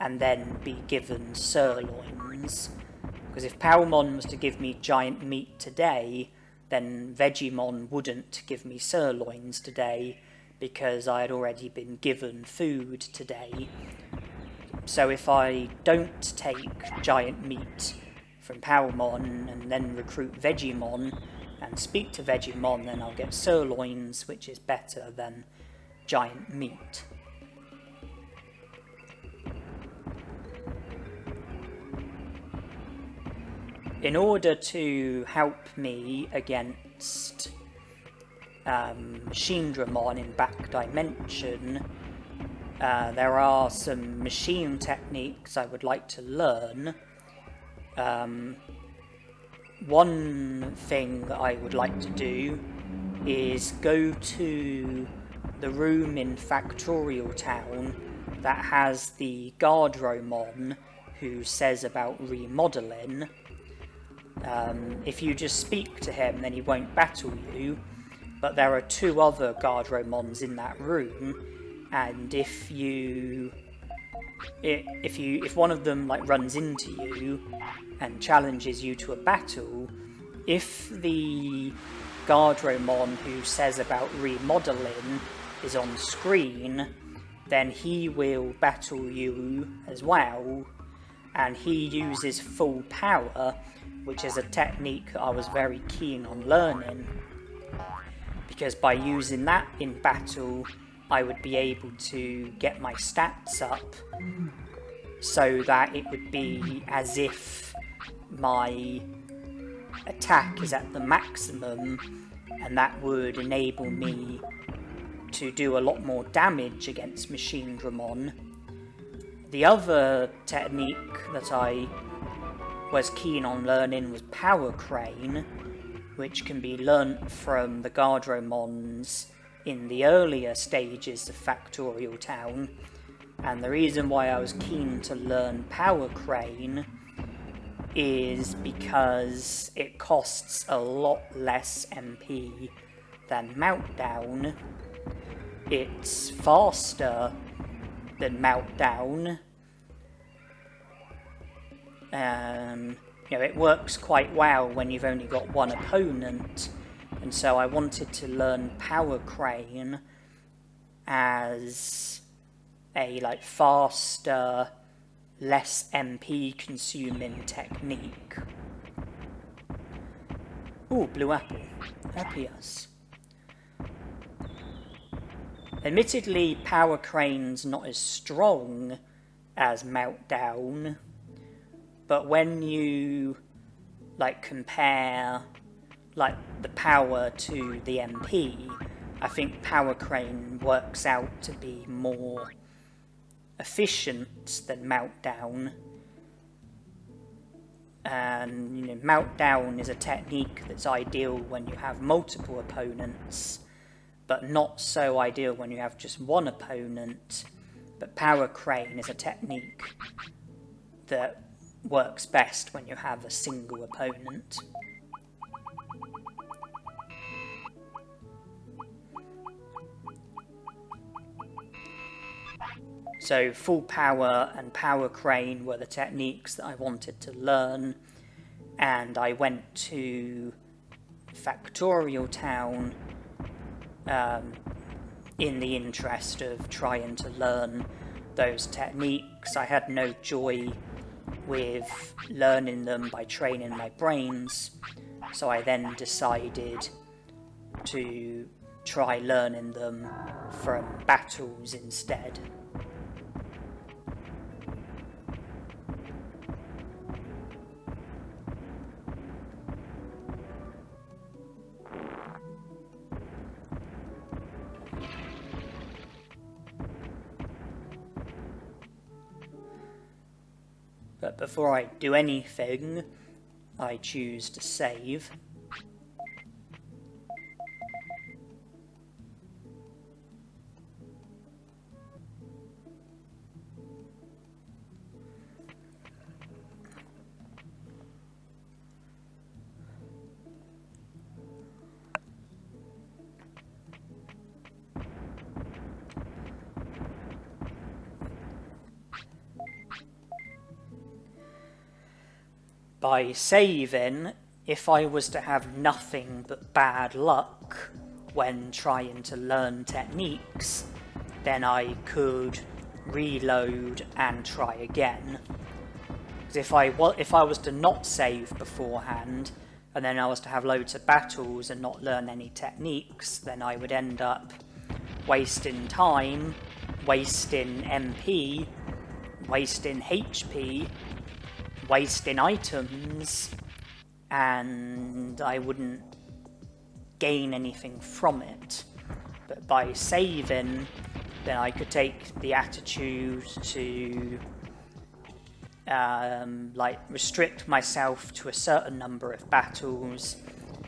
and then be given sirloins. Because if Palmon was to give me giant meat today, then Vegiemon wouldn't give me sirloins today, because I had already been given food today. So if I don't take giant meat from Palmon and then recruit Vegiemon and speak to Vegiemon, then I'll get sirloins, which is better than giant meat. in order to help me against Centarumon in Back Dimension, there are some machine techniques I would like to learn. One thing that I would like to do is go to the room in Factorial Town that has the Guardromon who says about remodeling. If you just speak to him, then he won't battle you, but there are 2 other Guardromons in that room, and if one of them like runs into you and challenges you to a battle, if the Guardromon who says about remodeling is on screen, then he will battle you as well, and he uses full power, which is a technique that I was very keen on learning, because by using that in battle I would be able to get my stats up so that it would be as if my attack is at the maximum, and that would enable me to do a lot more damage against Centarumon. The other technique that I was keen on learning was Power Crane, which can be learnt from the Guardromons in the earlier stages of Factorial Town, and the reason why I was keen to learn Power Crane is because it costs a lot less MP than Meltdown. It's faster than Meltdown. It works quite well when you've only got one opponent, and so I wanted to learn Power Crane as a faster, less MP consuming technique. Ooh, blue apple. Happy us. Admittedly, Power Crane's not as strong as Meltdown, but when you compare the power to the MP, I think Power Crane works out to be more efficient than Meltdown. And Meltdown is a technique that's ideal when you have multiple opponents, but not so ideal when you have just one opponent. But Power Crane is a technique that works best when you have a single opponent. So Full Power and Power Crane were the techniques that I wanted to learn, and I went to Factorial Town in the interest of trying to learn those techniques. I had no joy with learning them by training my brains, so I then decided to try learning them from battles instead. But before I do anything, I choose to save. By saving, if I was to have nothing but bad luck when trying to learn techniques, then I could reload and try again. Because if I was to not save beforehand, and then I was to have loads of battles and not learn any techniques, then I would end up wasting time, wasting MP, wasting HP, wasting items, and I wouldn't gain anything from it. But by saving, then I could take the attitude to restrict myself to a certain number of battles.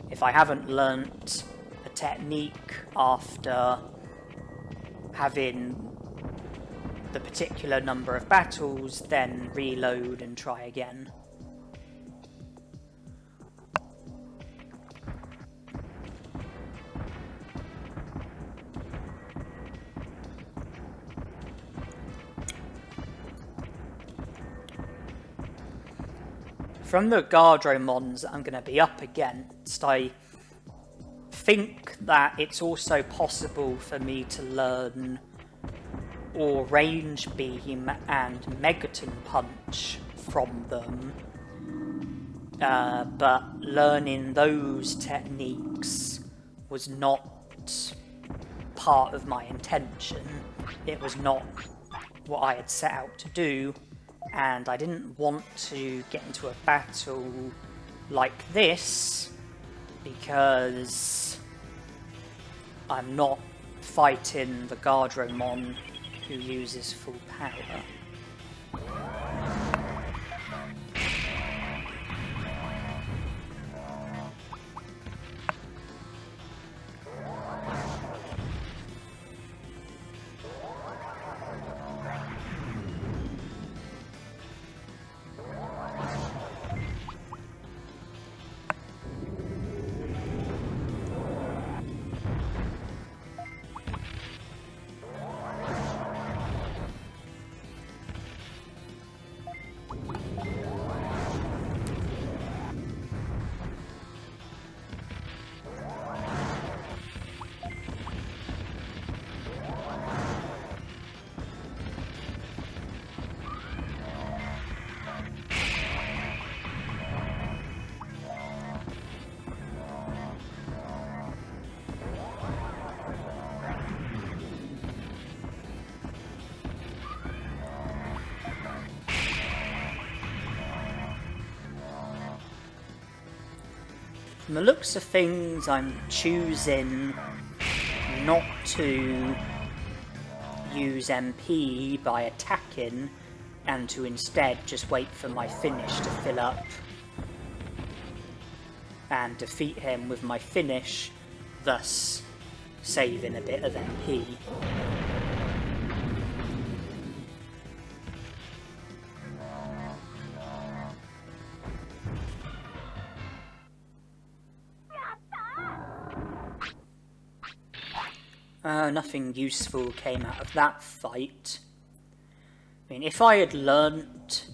If I haven't learnt a technique after having the particular number of battles, then reload and try again. From the Guardromons that I'm going to be up against, I think that it's also possible for me to learn Range Beam and Megaton Punch from them, but learning those techniques was not part of my intention. It was not what I had set out to do, and I didn't want to get into a battle like this because I'm not fighting the Guardromon who uses full power. From the looks of things, I'm choosing not to use MP by attacking and to instead just wait for my finish to fill up and defeat him with my finish, thus saving a bit of MP. Nothing useful came out of that fight. I mean, if I had learnt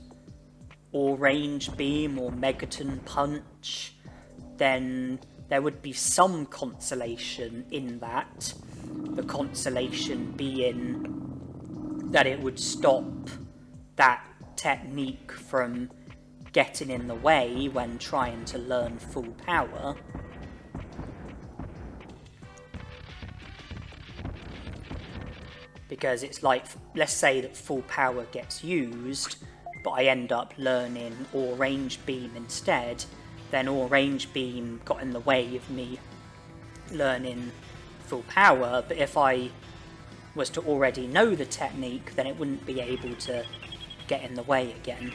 Range Beam or Megaton Punch, then there would be some consolation in that. The consolation being that it would stop that technique from getting in the way when trying to learn full power. Because it's like, let's say that full power gets used, but I end up learning Range Beam instead, then Range Beam got in the way of me learning full power, but if I was to already know the technique, then it wouldn't be able to get in the way again.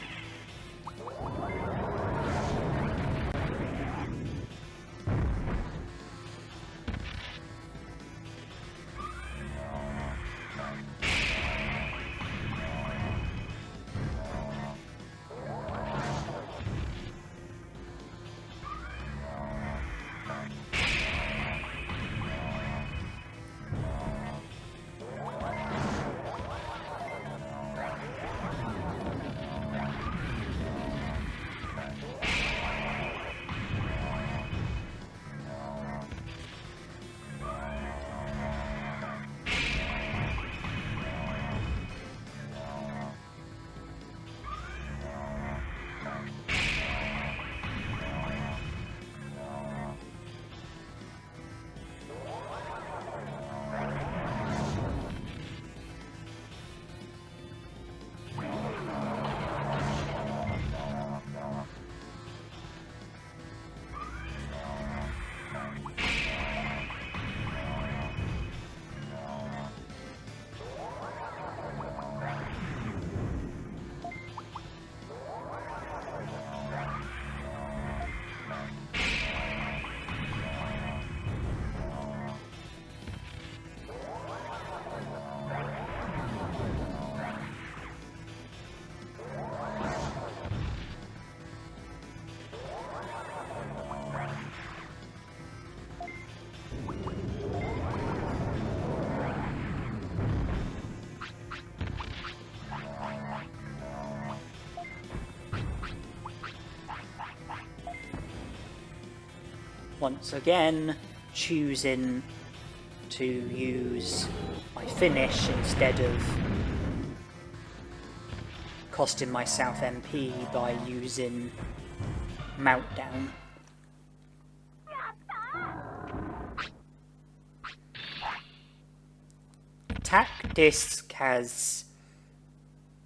once again choosing to use my finish instead of costing myself MP by using Meltdown. Attack Disc has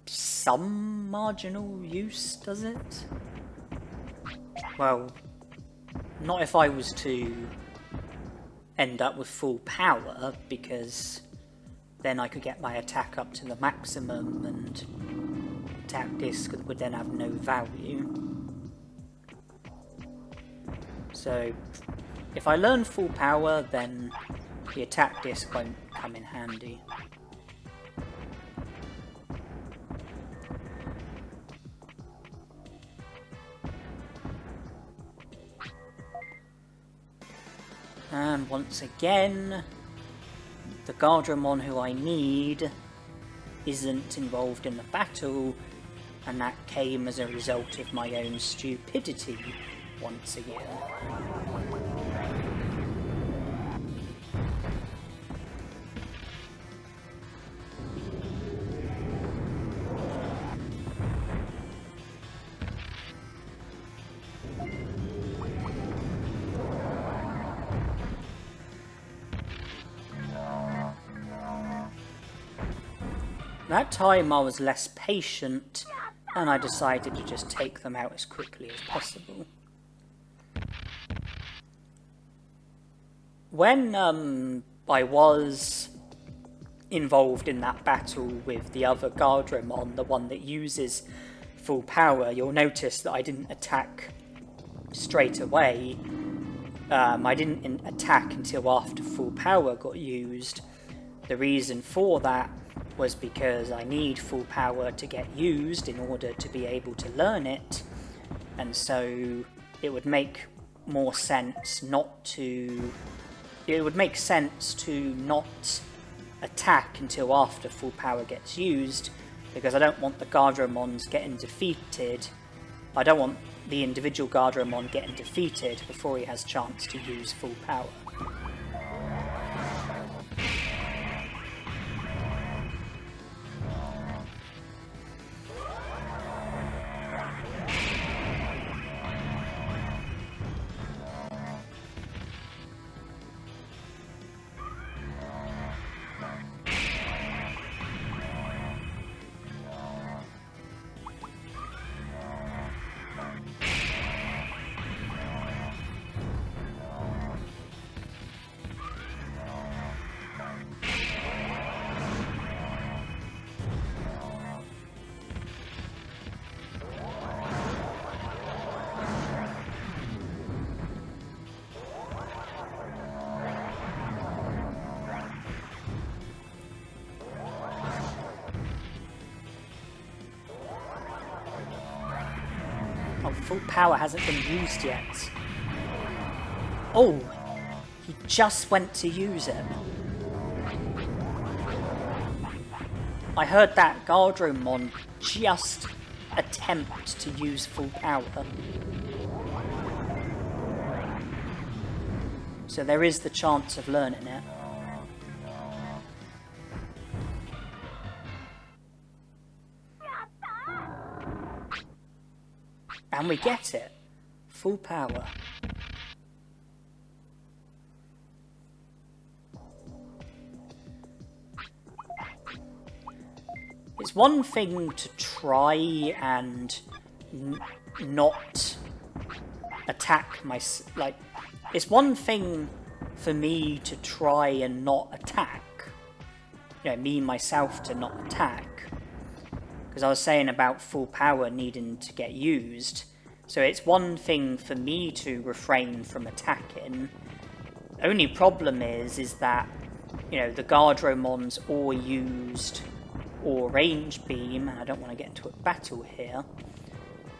some marginal use, does it? Well, not if I was to end up with full power, because then I could get my attack up to the maximum and attack disc would then have no value. So if I learn full power, then the attack disc won't come in handy. And once again, the Guardramon who I need isn't involved in the battle, and that came as a result of my own stupidity once again. That time I was less patient, and I decided to just take them out as quickly as possible. When I was involved in that battle with the other Guardramon, the one that uses full power, you'll notice that I didn't attack straight away. I didn't attack until after full power got used. The reason for that was because I need full power to get used in order to be able to learn it, and so it would make more sense not to... It would make sense to not attack until after full power gets used, because I don't want the Guardramons getting defeated. I don't want the individual Guardramon getting defeated before he has chance to use full power. Oh, full power hasn't been used yet. Oh, he just went to use it. I heard that Guardramon just attempt to use full power. So there is the chance of learning it. And we get it. Full power. It's one thing to try and not attack my... it's one thing for me to try and not attack. You know, me, myself, to not attack. Because I was saying about full power needing to get used. So it's one thing for me to refrain from attacking. Only problem is that, you know, the Guardramons all used or range beam, and I don't want to get into a battle here.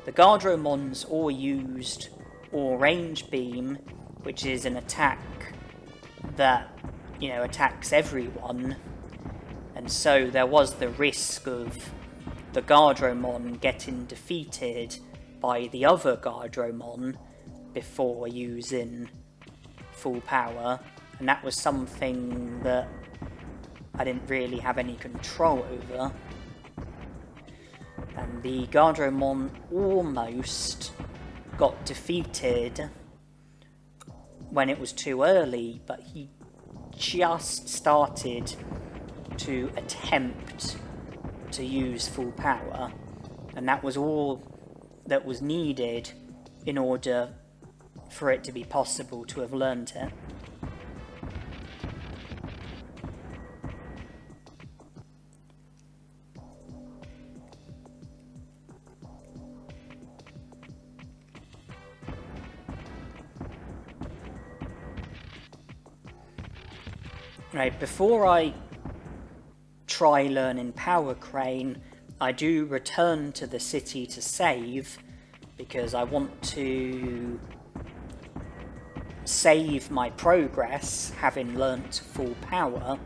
The Guardramons all used or range beam, which is an attack that, you know, attacks everyone. And so there was the risk of the Guardramon getting defeated by the other Guardramon before using full power, and that was something that I didn't really have any control over. And the Guardromon almost got defeated when it was too early, but he just started to attempt to use full power, and that was all that was needed in order for it to be possible to have learned it. Right, before I try learning Power Crane, I do return to the city to save, because I want to save my progress having learnt full power.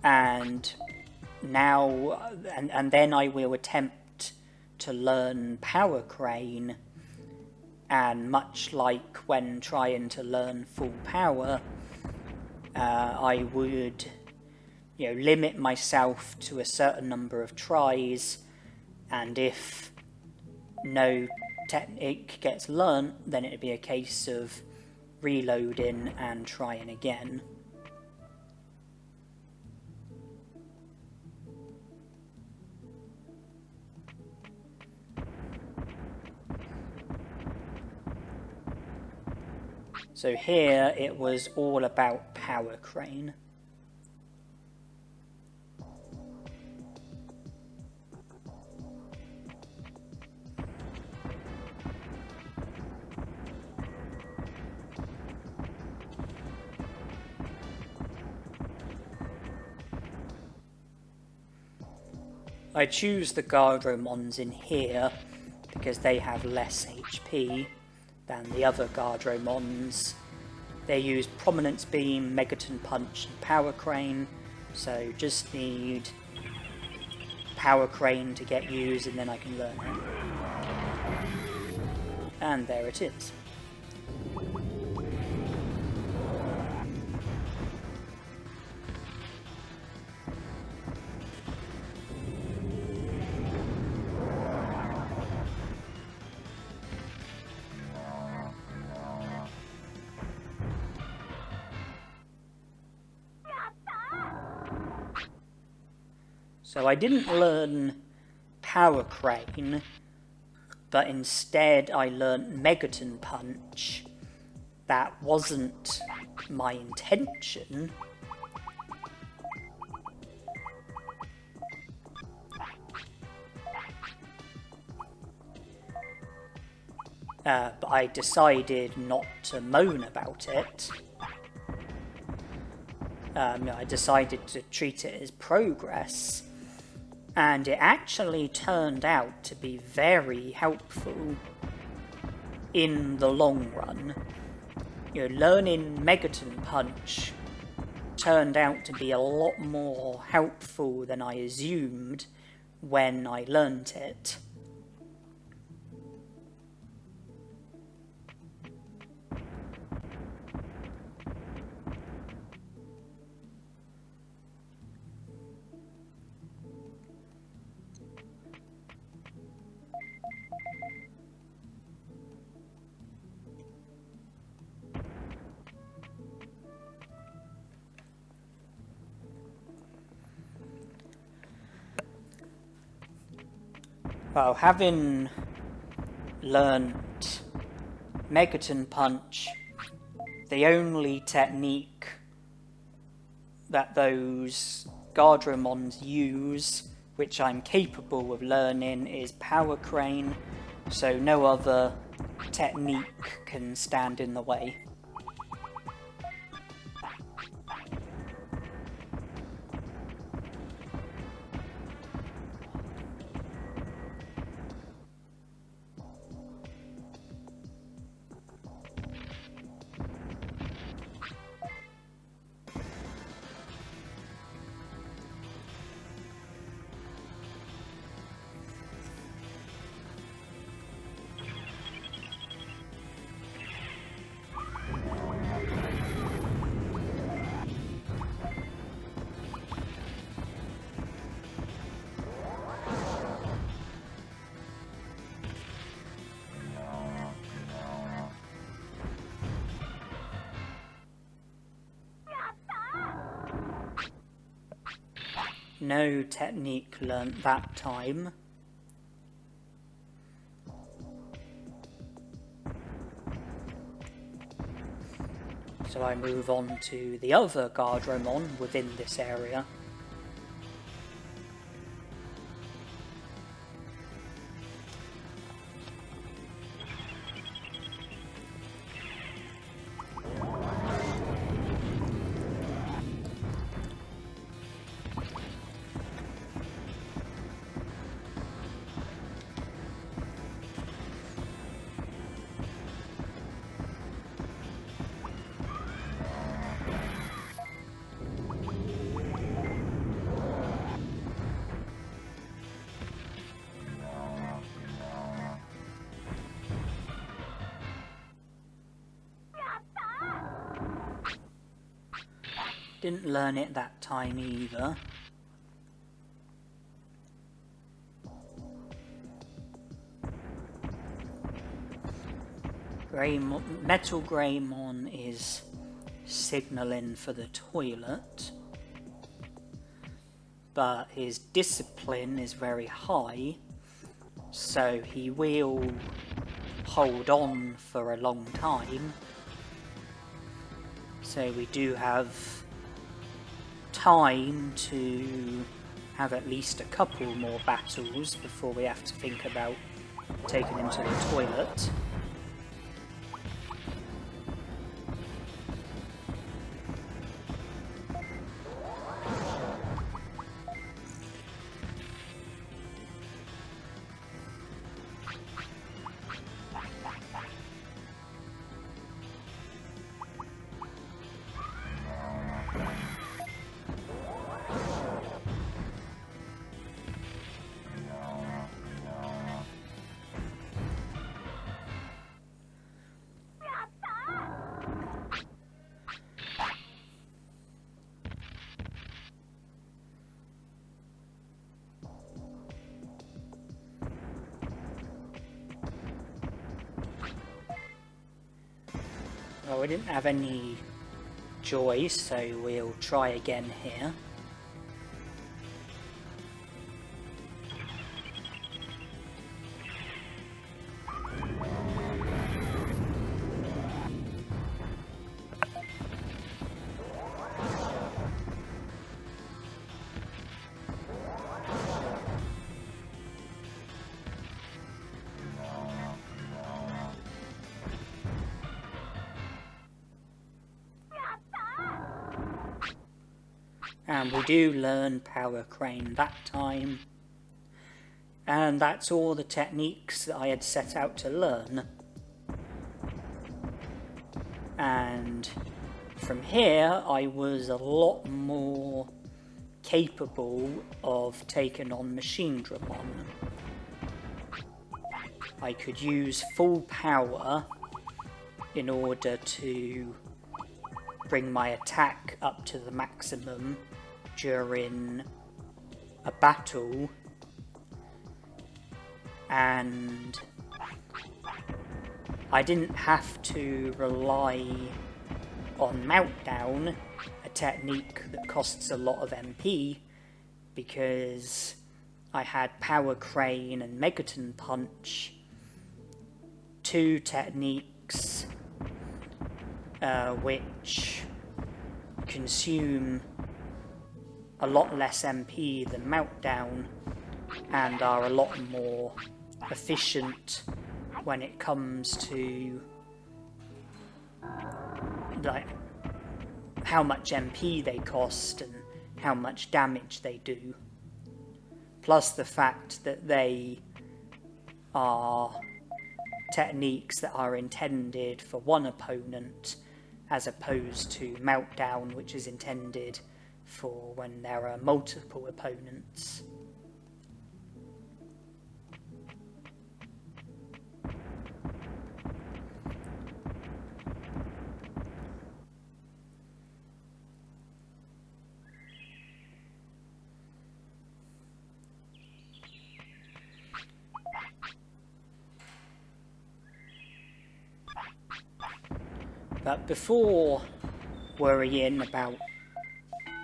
And now, and then I will attempt to learn Power Crane, and much like when trying to learn full power, I would, limit myself to a certain number of tries, and if no technique gets learnt, then it'd be a case of reloading and trying again. So here it was all about Power Crane. I choose the Guardromons in here because they have less HP than the other Guardromons. They use Prominence Beam, Megaton Punch and Power Crane, so just need Power Crane to get used and then I can learn it. And there it is. So I didn't learn Power Crane, but instead I learnt Megaton Punch. That wasn't my intention. But I decided not to moan about it. I decided to treat it as progress. And it actually turned out to be very helpful in the long run. Learning Megaton Punch turned out to be a lot more helpful than I assumed when I learnt it. Well, having learnt Megaton Punch, the only technique that those Guardromons use, which I'm capable of learning, is Power Crane, so no other technique can stand in the way. no technique learnt that time. So I move on to the other Guardromon within this area. Didn't learn it that time either. Metal Greymon is signalling for the toilet, but his discipline is very high, so he will hold on for a long time. So we do have time to have at least a couple more battles before we have to think about taking him to the toilet. Well, we didn't have any joy, so we'll try again here. And we do learn Power Crane that time. And that's all the techniques that I had set out to learn. And from here, I was a lot more capable of taking on Machinedramon. I could use full power in order to bring my attack up to the maximum during a battle, and I didn't have to rely on Meltdown, a technique that costs a lot of MP, because I had Power Crane and Megaton Punch, two techniques which consume a lot less MP than Meltdown and are a lot more efficient when it comes to like how much MP they cost and how much damage they do, plus the fact that they are techniques that are intended for one opponent as opposed to Meltdown, which is intended for when there are multiple opponents. But before worrying about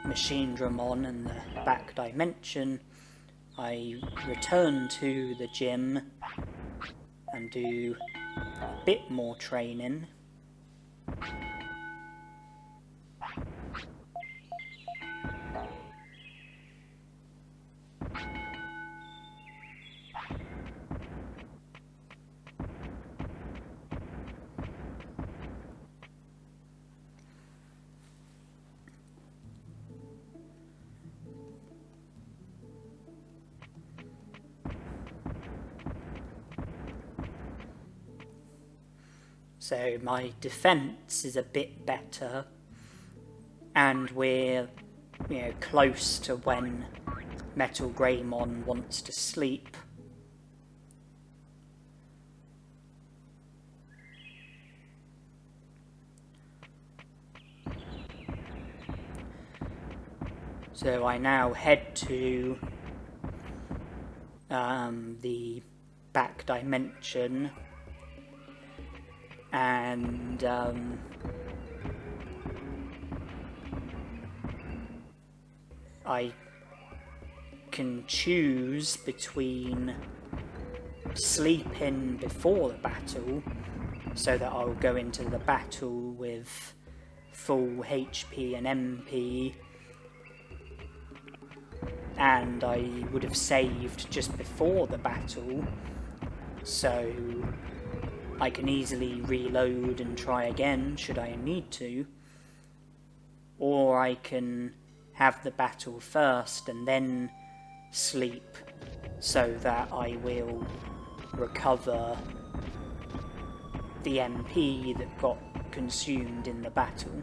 Machinedramon and the back dimension, I return to the gym and do a bit more training. So my defense is a bit better, and we're, close to when Metal Greymon wants to sleep. So I now head to the back dimension, and I can choose between sleeping before the battle, so that I'll go into the battle with full HP and MP, and I would have saved just before the battle, so I can easily reload and try again should I need to. Or I can have the battle first and then sleep, so that I will recover the MP that got consumed in the battle.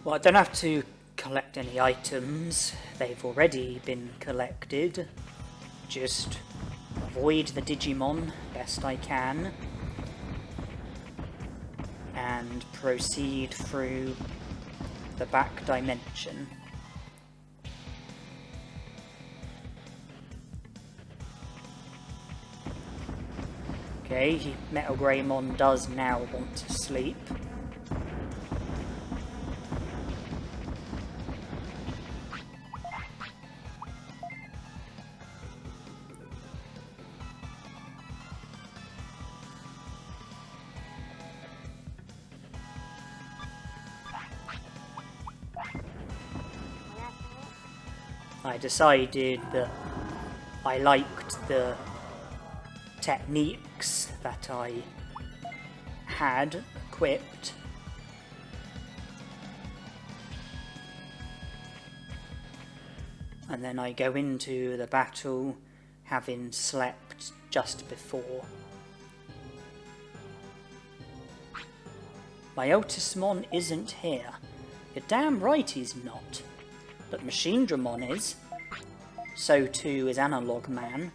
Well, I don't have to collect any items, they've already been collected. Just avoid the Digimon best I can, and proceed through the back dimension. Okay, Metal Greymon does now want to sleep. I decided that I liked the techniques that I had equipped, and then I go into the battle having slept just before. My Otismon isn't here. You're damn right he's not. But Machinedramon is. So too is Analog Man.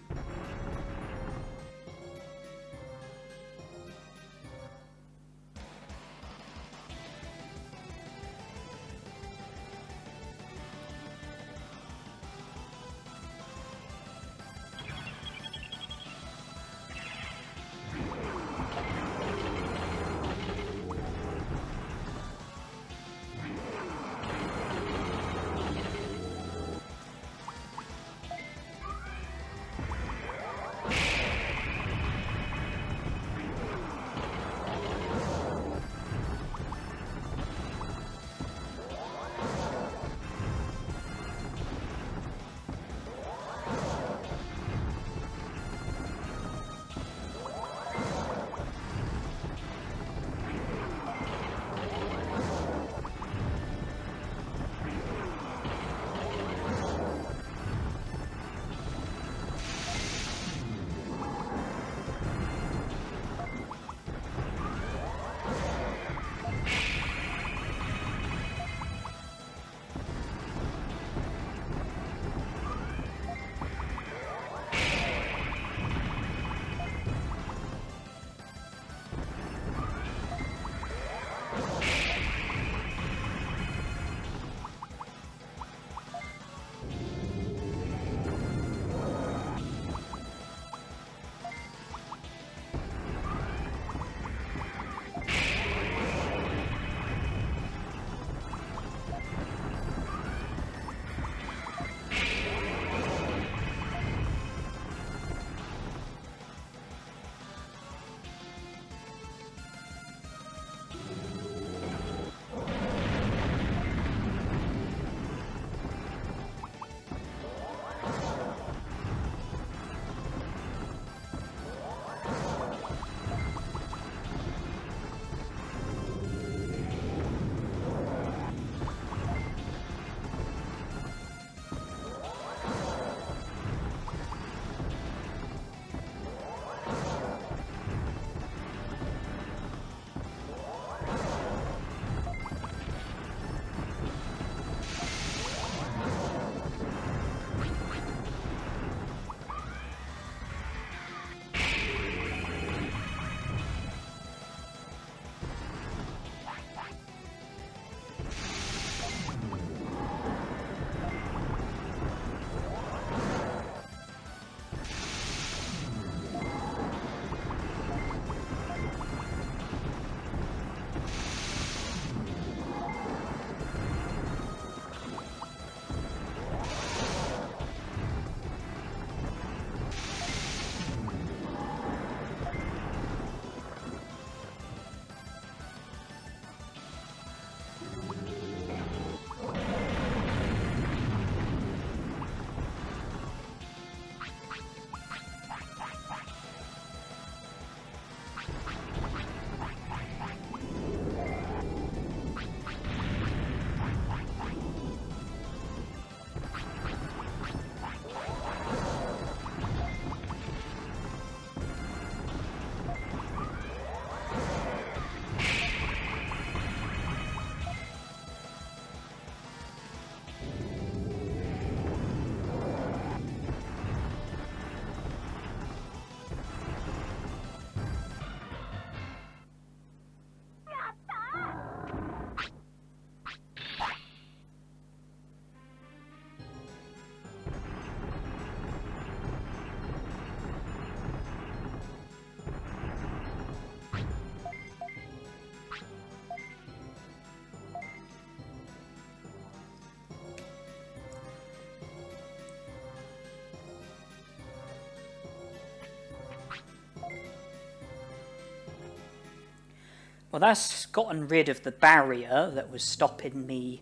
Well, that's gotten rid of the barrier that was stopping me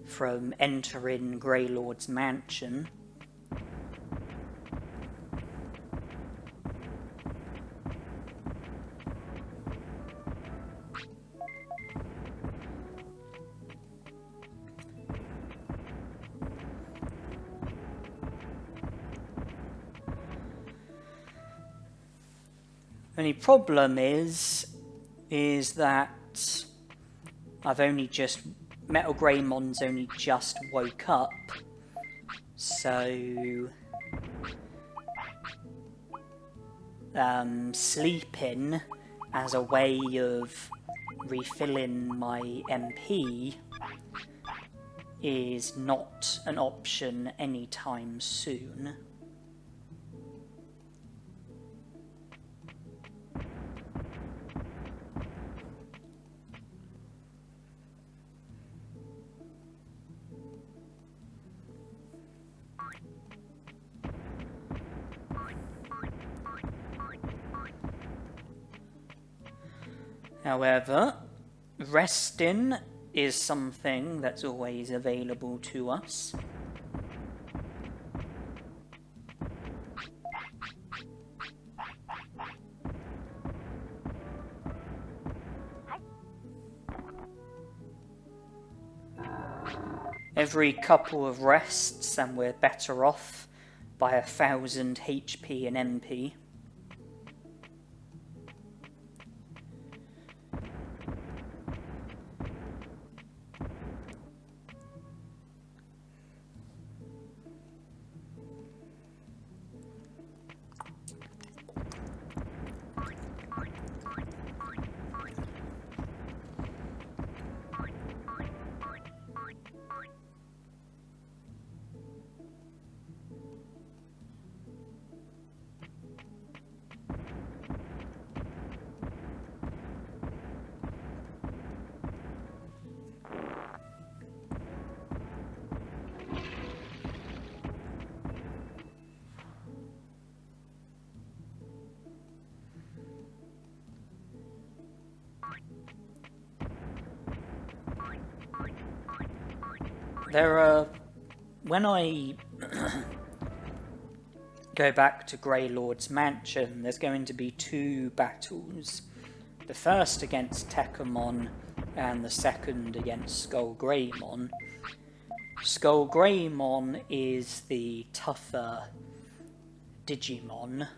from entering Greylord's mansion. The only problem is that I've only just... Metal Greymon's only just woke up, so... sleeping as a way of refilling my MP is not an option anytime soon. However, resting is something that's always available to us. Every couple of rests and we're better off by 1,000 HP and MP. There are... When I go back to Greylord's mansion, there's going to be 2 battles. The first against Techamon and the second against Skull Greymon. Skull Greymon is the tougher Digimon.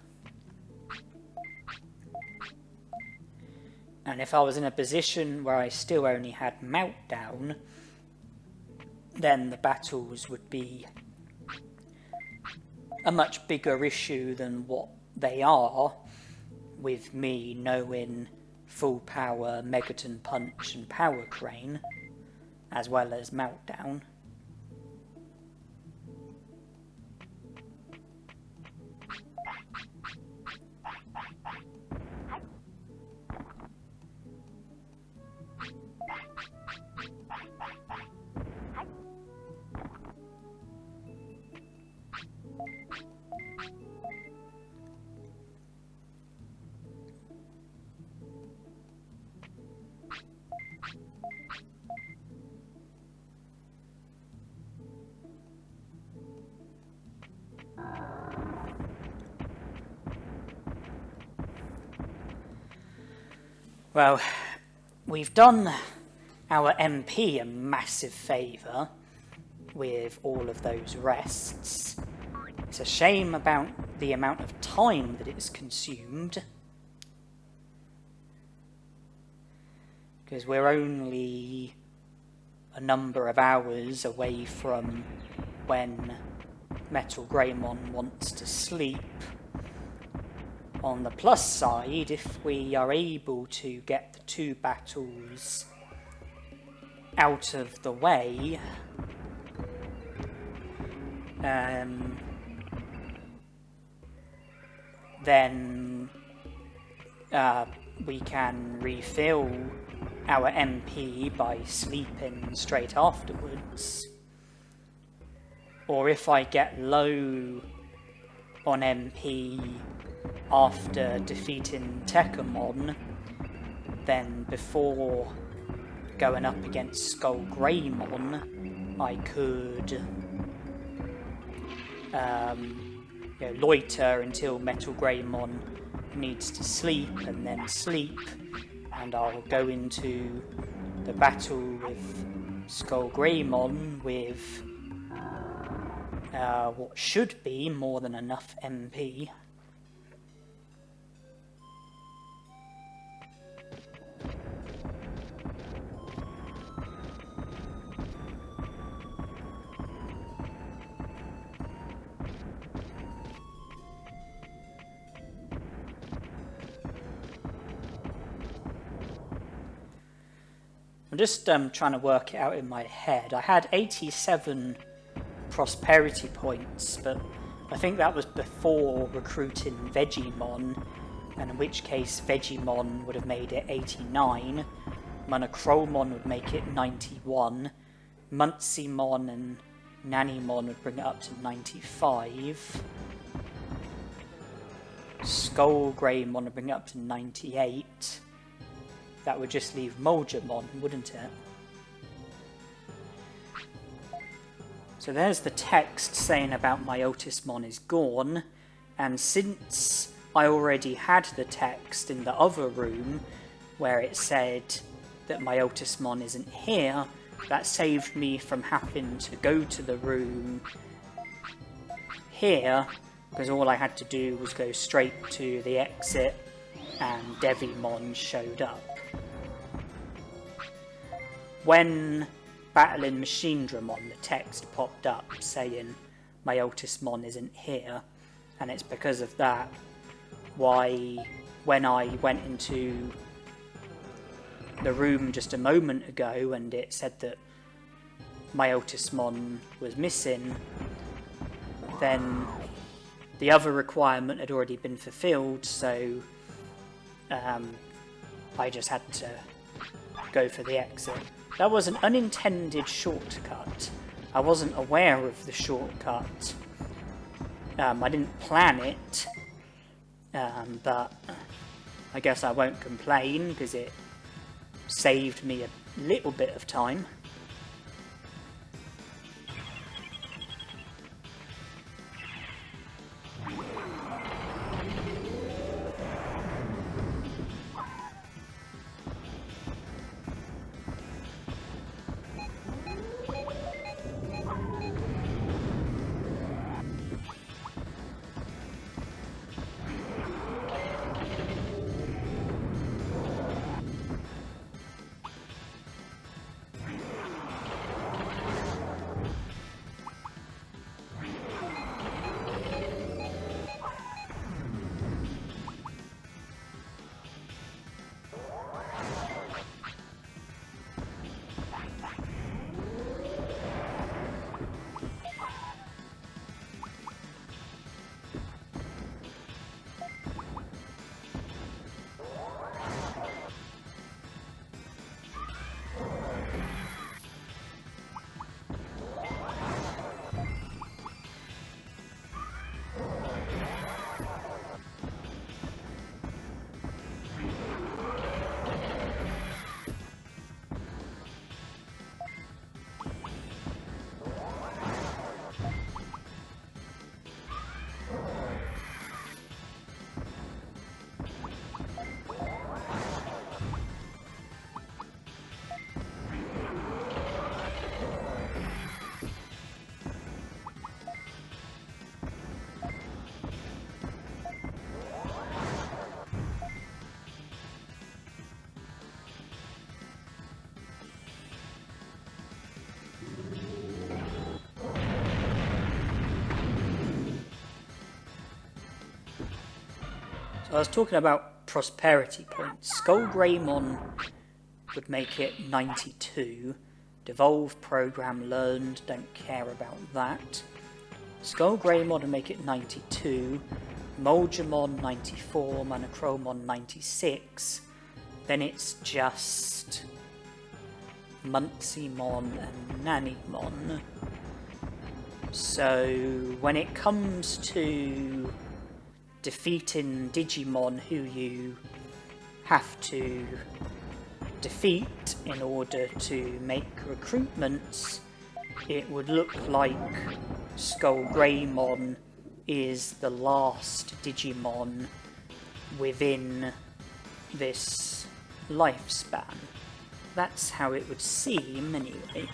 And if I was in a position where I still only had Meltdown, then the battles would be a much bigger issue than what they are, with me knowing Full Power, Megaton Punch and Power Crane, as well as Meltdown. Well, we've done our MP a massive favour with all of those rests. It's a shame about the amount of time that it's consumed, because we're only a number of hours away from when Metal Greymon wants to sleep. On the plus side, if we are able to get the 2 battles out of the way, then we can refill our MP by sleeping straight afterwards. Or if I get low on MP after defeating Techamon, then before going up against Skullgreymon, I could loiter until Metal Greymon needs to sleep, and then sleep, and I'll go into the battle with Skullgreymon with what should be more than enough MP. I'm just trying to work it out in my head. I had 87 prosperity points, but I think that was before recruiting Vegiemon, and in which case Vegiemon would have made it 89, Monochromon would make it 91, Muntzymon and Nannymon would bring it up to 95, Skullgreymon would bring it up to 98. That would just leave Vegiemon, wouldn't it? So there's the text saying about Myotismon is gone, and since I already had the text in the other room where it said that Myotismon isn't here, that saved me from having to go to the room here, because all I had to do was go straight to the exit and Devimon showed up. When battling Machinedramon, the text popped up saying Myotismon isn't here, and it's because of that why when I went into the room just a moment ago and it said that Myotismon was missing, then the other requirement had already been fulfilled, so I just had to go for the exit. That was an unintended shortcut. I wasn't aware of the shortcut. I didn't plan it, but I guess I won't complain because it saved me a little bit of time. I was talking about prosperity points. Skullgreymon would make it 92. Devolve program learned, don't care about that. Skullgreymon would make it 92. Vegiemon 94, Monochromon 96. Then it's just Muntzymon and Nannymon. So when it comes to defeating Digimon who you have to defeat in order to make recruitments, it would look like Skullgreymon is the last Digimon within this lifespan. That's how it would seem, anyway.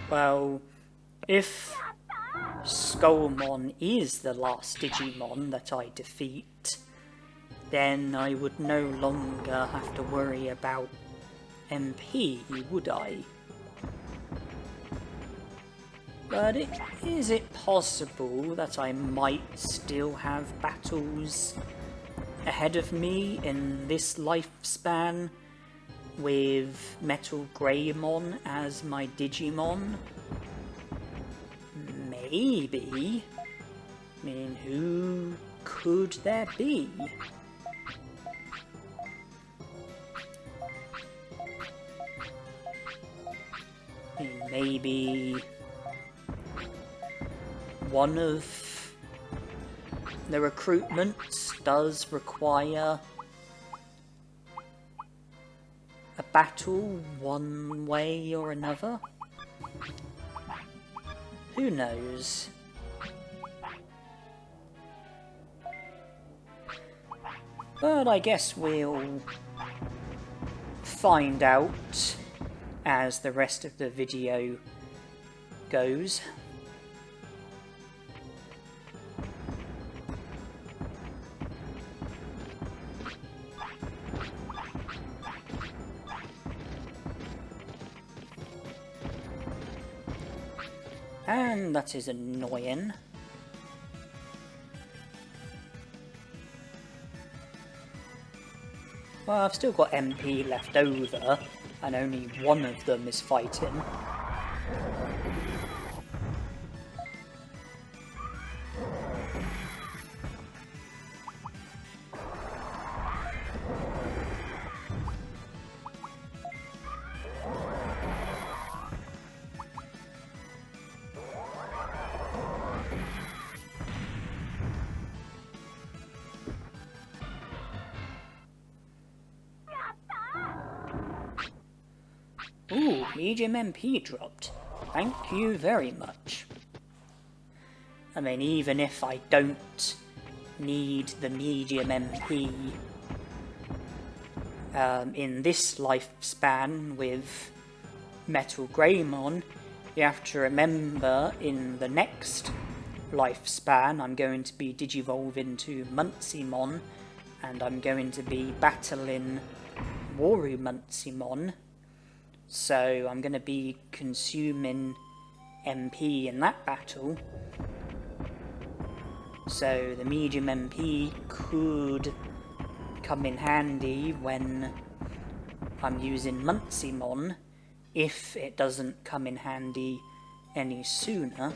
Well, if Skullmon is the last Digimon that I defeat, then I would no longer have to worry about MP, would I? But is it possible that I might still have battles ahead of me in this lifespan with Metal Greymon as my Digimon? Maybe. I mean, who could there be? I mean, maybe one of the recruitments does require a battle one way or another. Who knows? But I guess we'll find out as the rest of the video goes. And that is annoying. Well, I've still got MP left over, and only one of them is fighting. Ooh, medium MP dropped. Thank you very much. I mean, even if I don't need the medium MP in this lifespan with Metal Greymon, you have to remember in the next lifespan I'm going to be digivolving to Muncimon, and I'm going to be battling Warumunsimon. So I'm going to be consuming MP in that battle. So the medium MP could come in handy when I'm using Muncimon, if it doesn't come in handy any sooner.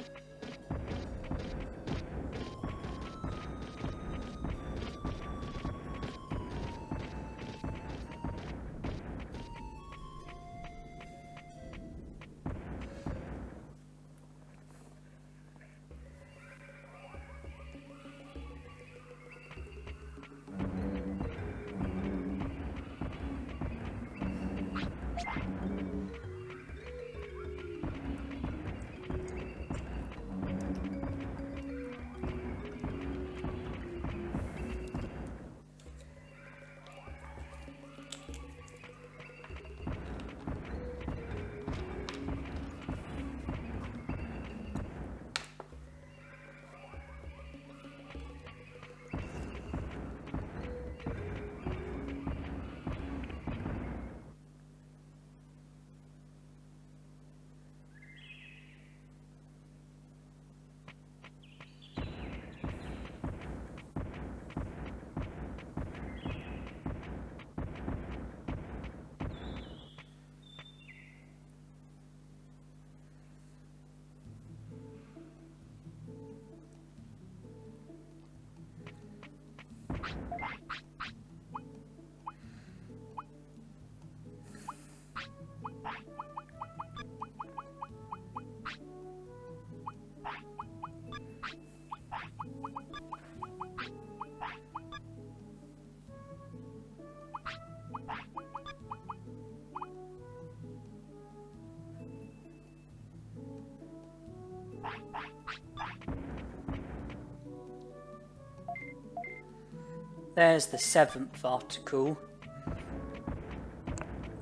There's the 7th article,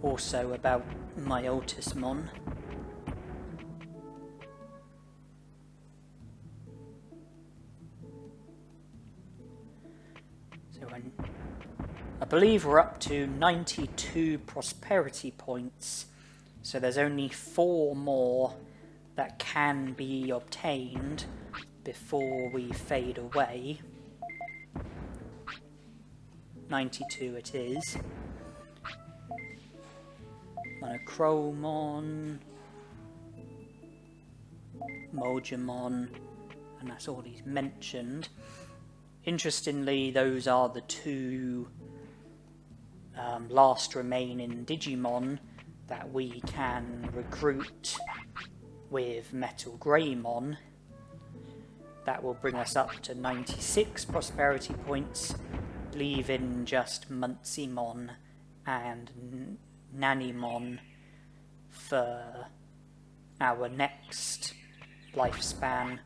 also about my Ultismon. So I believe we're up to 92 prosperity points, so there's only 4 more that can be obtained before we fade away. 92 it is. Monochromon, Vegiemon, and that's all he's mentioned. Interestingly, those are the 2 last remaining Digimon that we can recruit with Metal Greymon. That will bring us up to 96 prosperity points, leaving just Muncymon and Nanimon for our next lifespan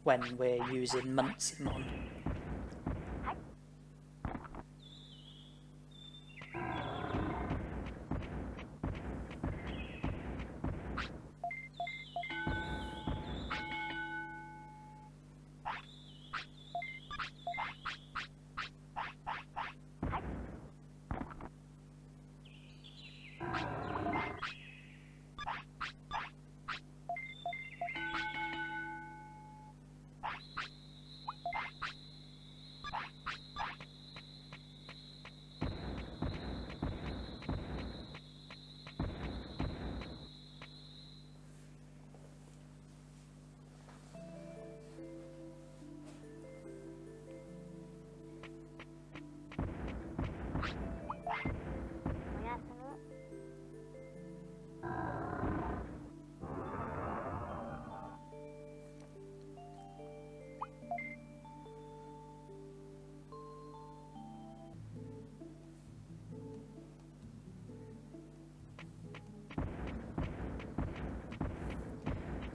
when we're using Muncymon.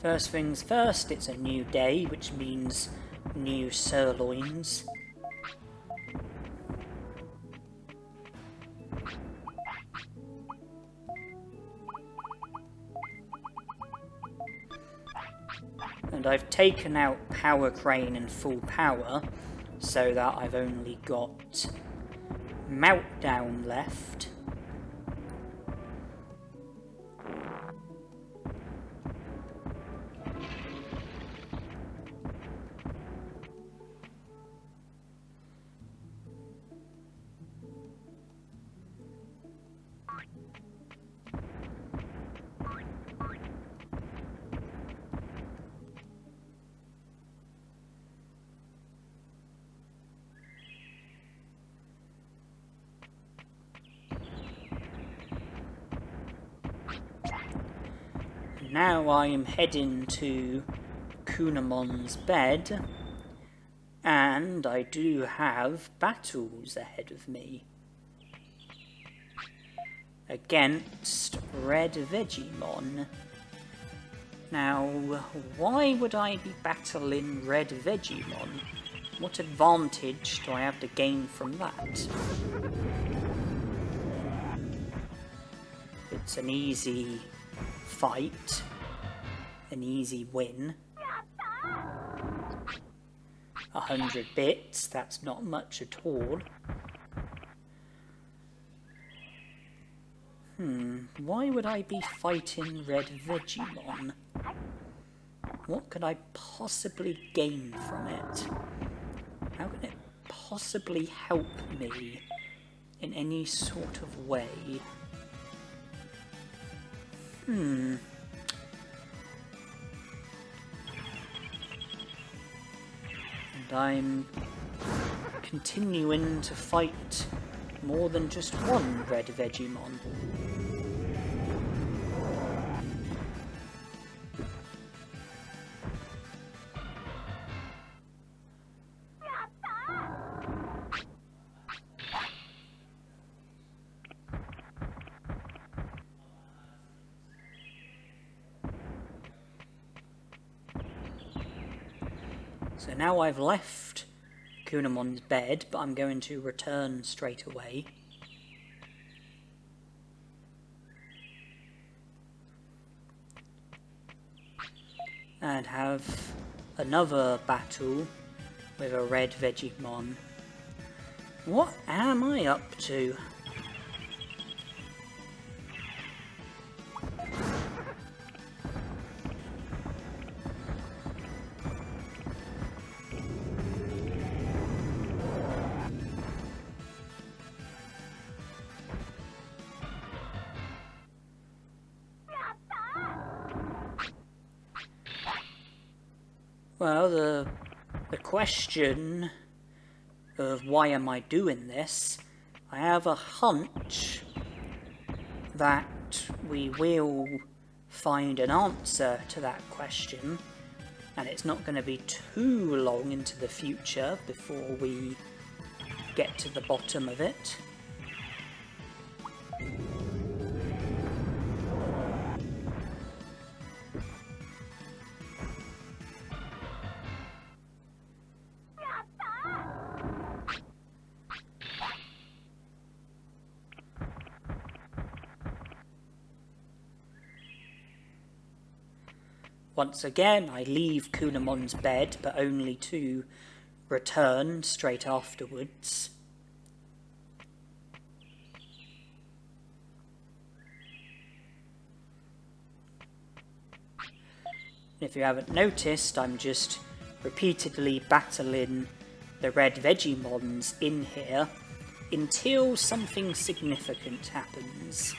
First things first, it's a new day, which means new sirloins. And I've taken out Power Crane and Full Power, so that I've only got Meltdown left. Now I am heading to Kunamon's bed, and I do have battles ahead of me against Red Vegiemon. Now, why would I be battling Red Vegiemon? What advantage do I have to gain from that? It's an easy fight, an easy win. 100 bits, that's not much at all. Why would I be fighting Red Vegiemon? What could I possibly gain from it? How can it possibly help me in any sort of way? And I'm continuing to fight more than just one Red Vegiemon. So now I've left Kunamon's bed, but I'm going to return straight away. And have another battle with a red Vegiemon. What am I up to? Well, the question of why am I doing this, I have a hunch that we will find an answer to that question, and it's not going to be too long into the future before we get to the bottom of it. Once again, I leave Kunamon's bed, but only to return straight afterwards. If you haven't noticed, I'm just repeatedly battling the red Vegiemons in here until something significant happens.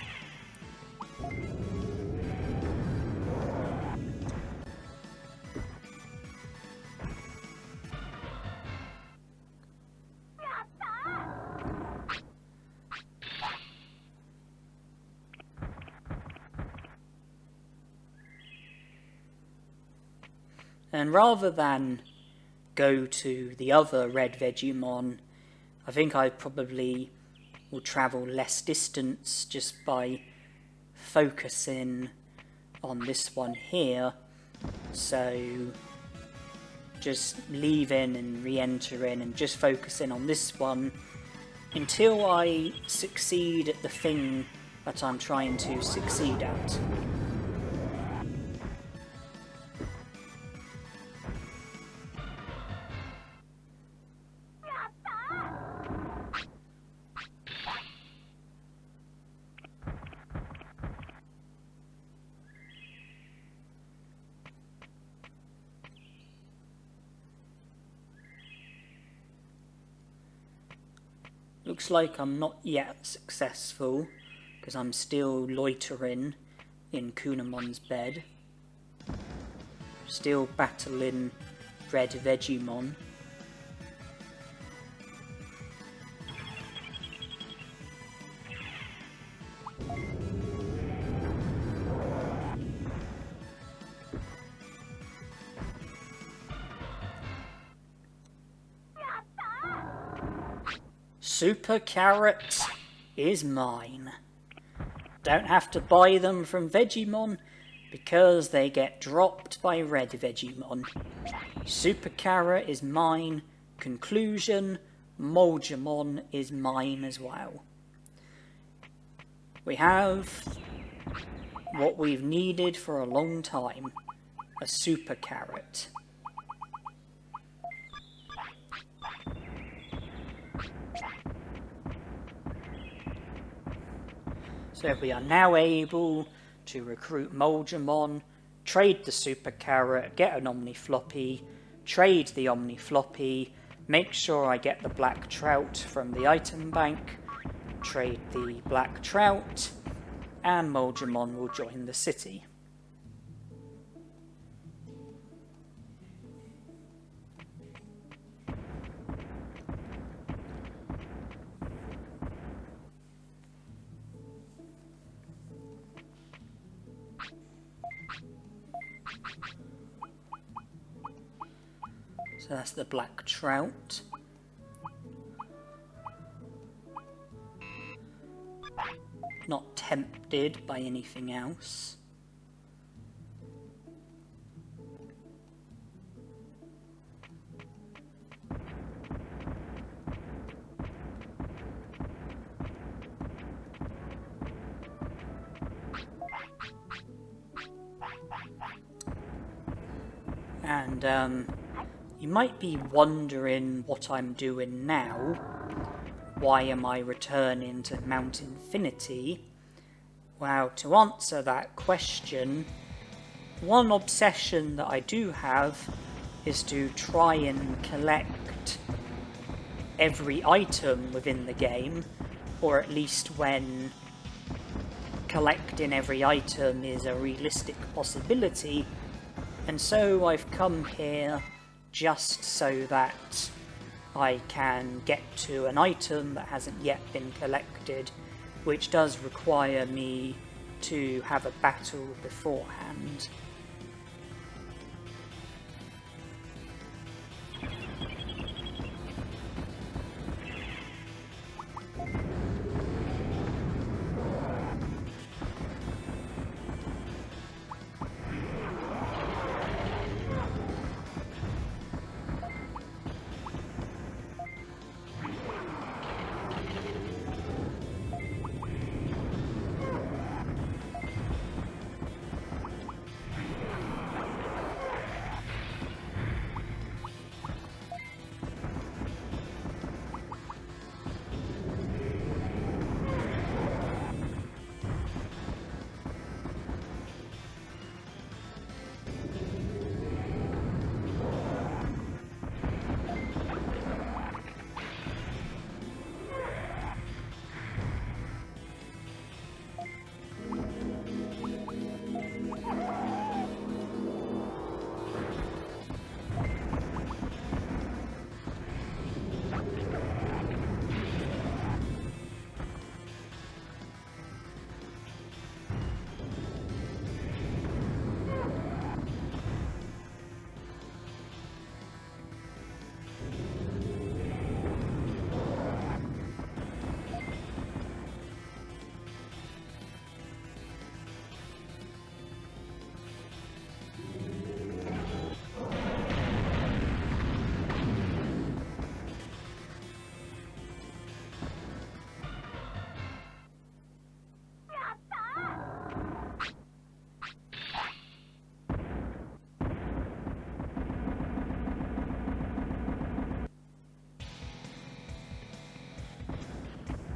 And rather than go to the other red Vegiemon, I think I probably will travel less distance just by focusing on this one here. So just leaving and re-entering and just focusing on this one until I succeed at the thing that I'm trying to succeed at. Looks like I'm not yet successful, because I'm still loitering in Kunamon's bed. Still battling red Vegiemon. Super Carrot is mine. Don't have to buy them from Vegiemon because they get dropped by red Vegiemon. Super Carrot is mine. Conclusion, Vegiemon is mine as well. We have what we've needed for a long time, a Super Carrot. So we are now able to recruit Vegiemon, trade the Super Carrot, get an Omni Floppy, trade the Omni Floppy, make sure I get the Black Trout from the item bank, trade the Black Trout, and Vegiemon will join the city. So that's the Black Trout. Not tempted by anything else. And you might be wondering what I'm doing now. Why am I returning to Mount Infinity? Well, to answer that question, one obsession that I do have is to try and collect every item within the game, or at least when collecting every item is a realistic possibility, and so I've come here just so that I can get to an item that hasn't yet been collected, which does require me to have a battle beforehand.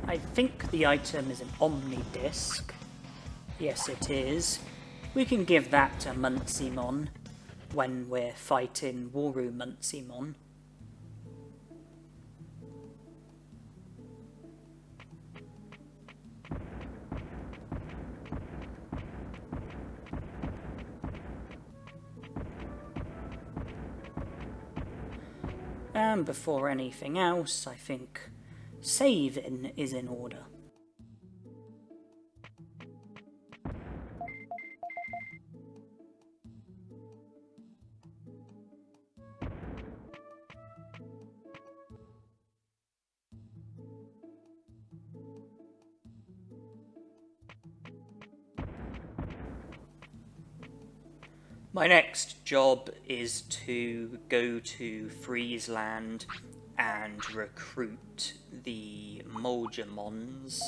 I think the item is an Omnidisc. Yes, it is. We can give that to Muncimon when we're fighting Waru Muncimon. And before anything else, I think saving is in order. My next job is to go to Friesland and recruit the Vegiemons.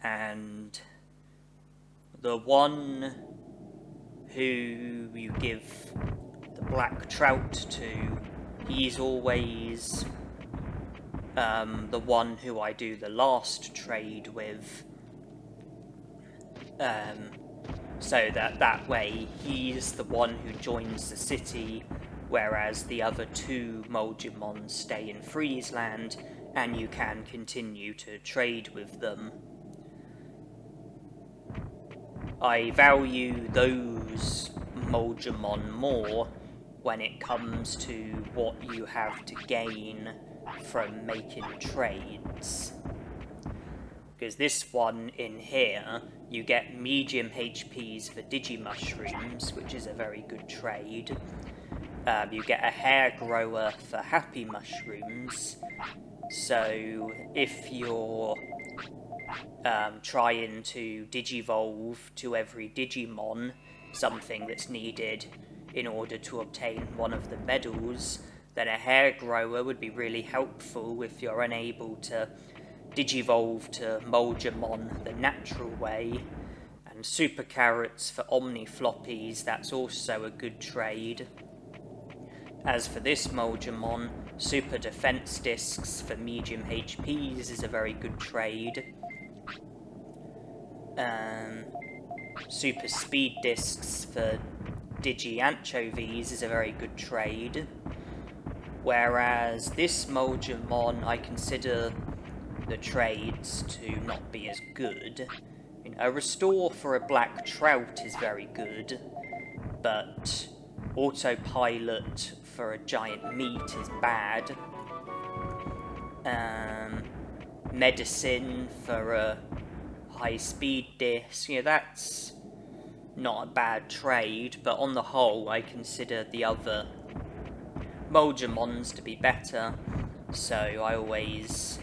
And the one who you give the black trout to, he's always the one who I do the last trade with. So that way he's the one who joins the city, whereas the other two Vegiemon stay in Friesland, and you can continue to trade with them. I value those Vegiemon more when it comes to what you have to gain from making trades. Because this one in here, you get medium HPs for Digimushrooms, which is a very good trade. You get a hair grower for Happy Mushrooms. So if you're trying to Digivolve to every Digimon, something that's needed in order to obtain one of the medals, then a hair grower would be really helpful if you're unable to Digivolve to Vegiemon the natural way, Super Carrots for Omni Floppies, that's also a good trade. As for this Vegiemon, Super Defense Discs for medium HPs is a very good trade. Super Speed Discs for Digi Anchovies is a very good trade. Whereas this Vegiemon, I consider the trades to not be as good. A restore for a black trout is very good, but autopilot for a giant meat is bad. Medicine for a high speed disc, that's not a bad trade, but on the whole I consider the other Vegiemons to be better, so I always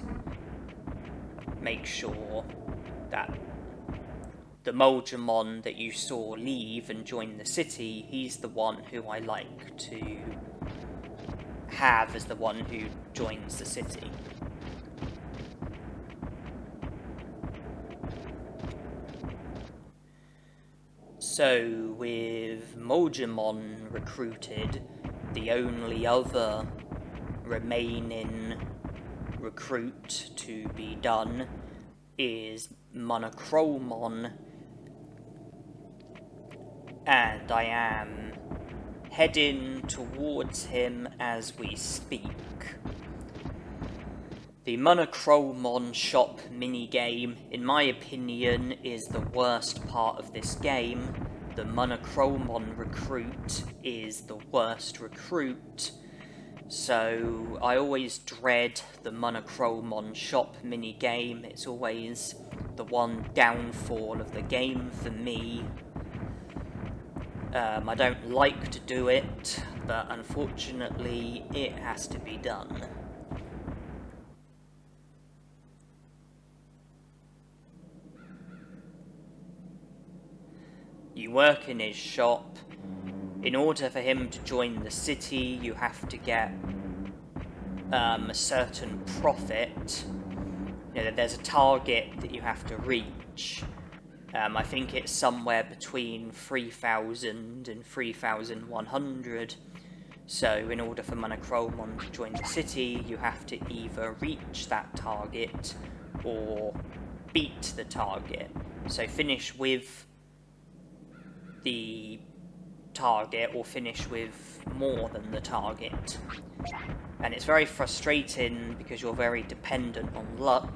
make sure that the Vegiemon that you saw leave and join the city, he's the one who I like to have as the one who joins the city. So, with Vegiemon recruited, the only other remaining recruit to be done is Monochromon, and I am heading towards him as we speak. The Monochromon shop minigame, in my opinion, is the worst part of this game. The Monochromon recruit is the worst recruit, so I always dread the Monochromon shop minigame. It's always the one downfall of the game for me. I don't like to do it, but unfortunately it has to be done. You work in his shop. In order for him to join the city, you have to get a certain profit. There's a target that you have to reach. I think it's somewhere between 3,000 and 3,100. So in order for Monochromon to join the city, you have to either reach that target or beat the target. So finish with the target or finish with more than the target. And it's very frustrating because you're very dependent on luck.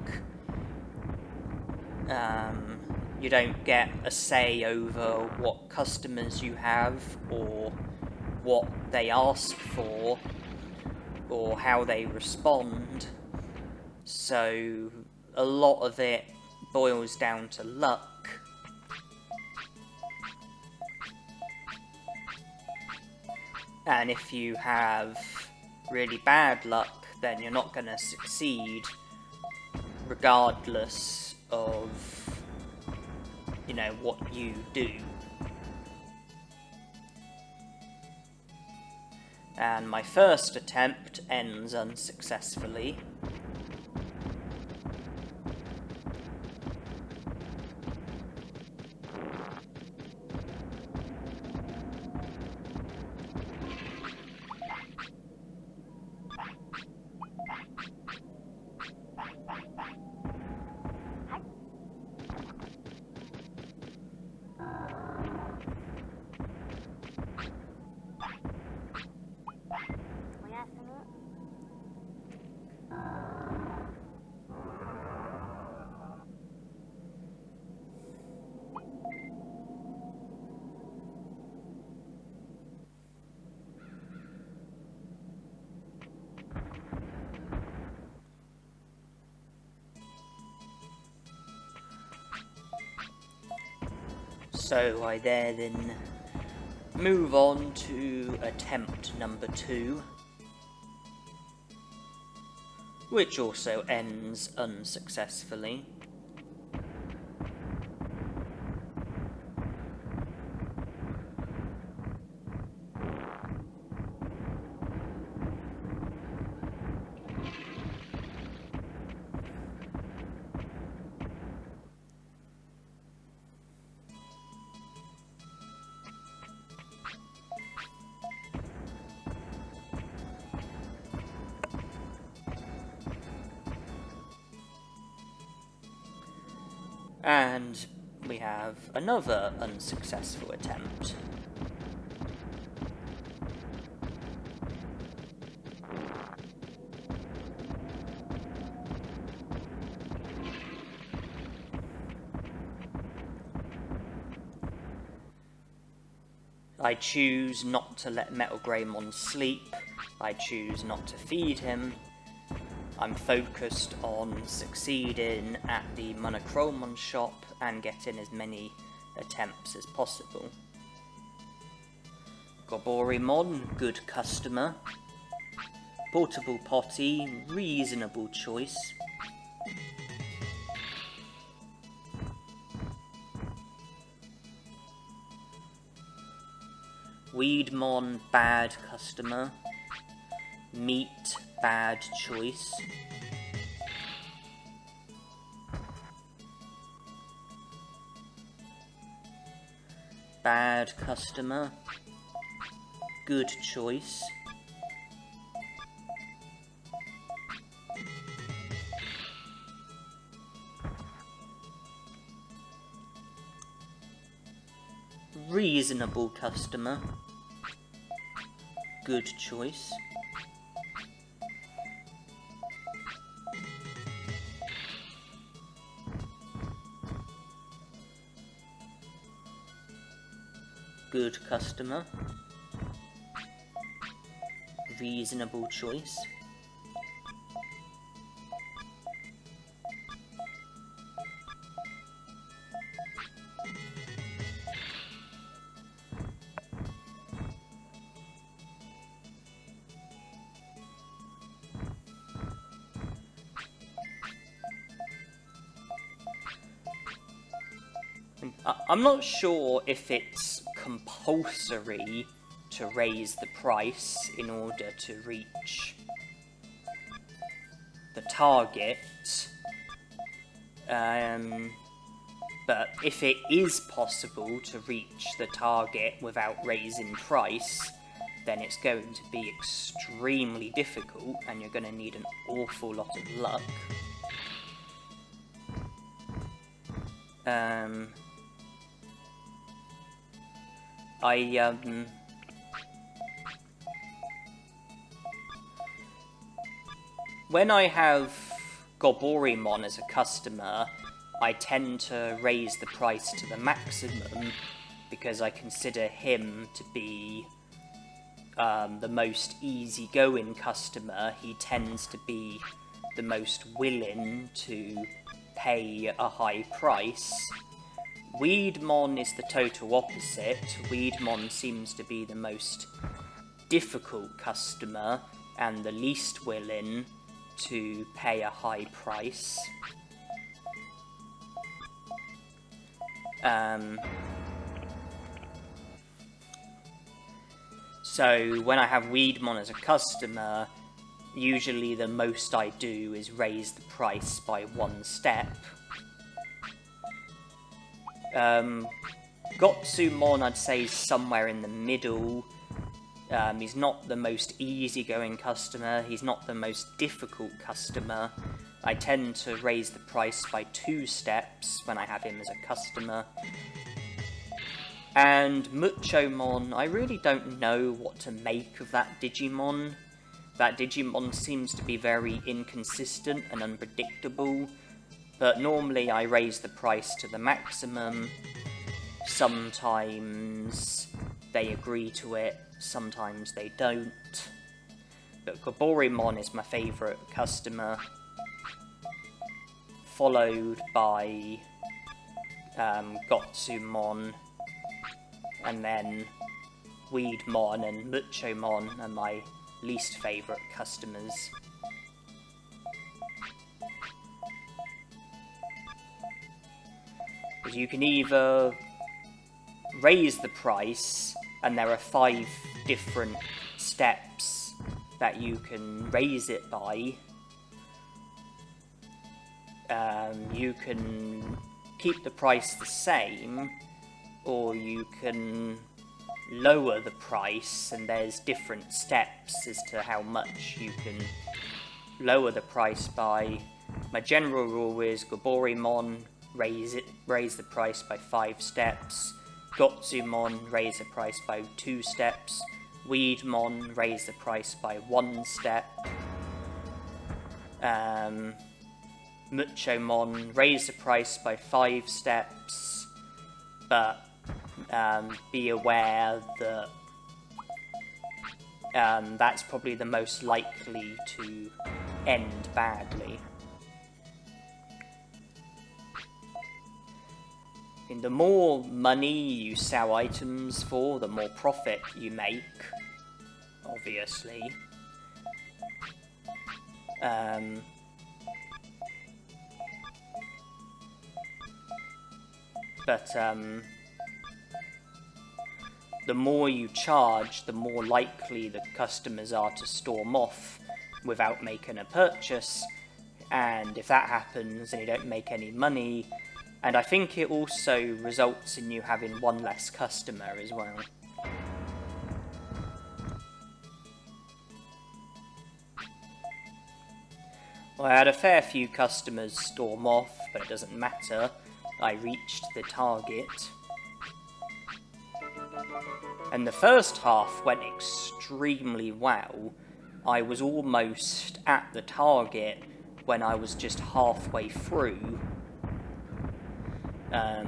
You don't get a say over what customers you have or what they ask for or how they respond. So a lot of it boils down to luck. And if you have really bad luck, then you're not going to succeed regardless of, what you do. And my first attempt ends unsuccessfully. So I then move on to attempt number 2, which also ends unsuccessfully. And we have another unsuccessful attempt. I choose not to let Metal Greymon sleep. I choose not to feed him. I'm focused on succeeding at the Monochromon shop and getting as many attempts as possible. Goborimon, good customer. Portable Potty, reasonable choice. Weedmon, bad customer. Meat, bad choice. Bad customer. Good choice. Reasonable customer. Good choice. Good customer. Reasonable choice. I'm not sure if it's compulsory to raise the price in order to reach the target, but if it is possible to reach the target without raising price, then it's going to be extremely difficult and you're going to need an awful lot of luck. When I have Goborimon as a customer, I tend to raise the price to the maximum because I consider him to be the most easygoing customer. He tends to be the most willing to pay a high price. Weedmon is the total opposite. Weedmon seems to be the most difficult customer and the least willing to pay a high price. So when I have Weedmon as a customer, usually the most I do is raise the price by one step. Gotsumon, I'd say, is somewhere in the middle. He's not the most easygoing customer, he's not the most difficult customer. I tend to raise the price by 2 steps when I have him as a customer. And Muchomon, I really don't know what to make of that Digimon. That Digimon seems to be very inconsistent and unpredictable, but normally I raise the price to the maximum. Sometimes they agree to it, sometimes they don't. But Goborimon is my favourite customer, followed by Gotsumon, and then Weedmon and Muchomon are my least favourite customers. Because you can either raise the price, and there are 5 different steps that you can raise it by. You can keep the price the same, or you can lower the price, and there's different steps as to how much you can lower the price by. My general rule is Goborimon, raise the price by 5 steps. Gotsumon, raise the price by 2 steps. Weedmon, raise the price by 1 step. Muchomon, raise the price by 5 steps, but be aware that that's probably the most likely to end badly. And the more money you sell items for, the more profit you make, obviously. But the more you charge, the more likely the customers are to storm off without making a purchase, and if that happens and you don't make any money, and I think it also results in you having one less customer as well. Well, I had a fair few customers storm off, but it doesn't matter. I reached the target. And the first half went extremely well. I was almost at the target when I was just halfway through.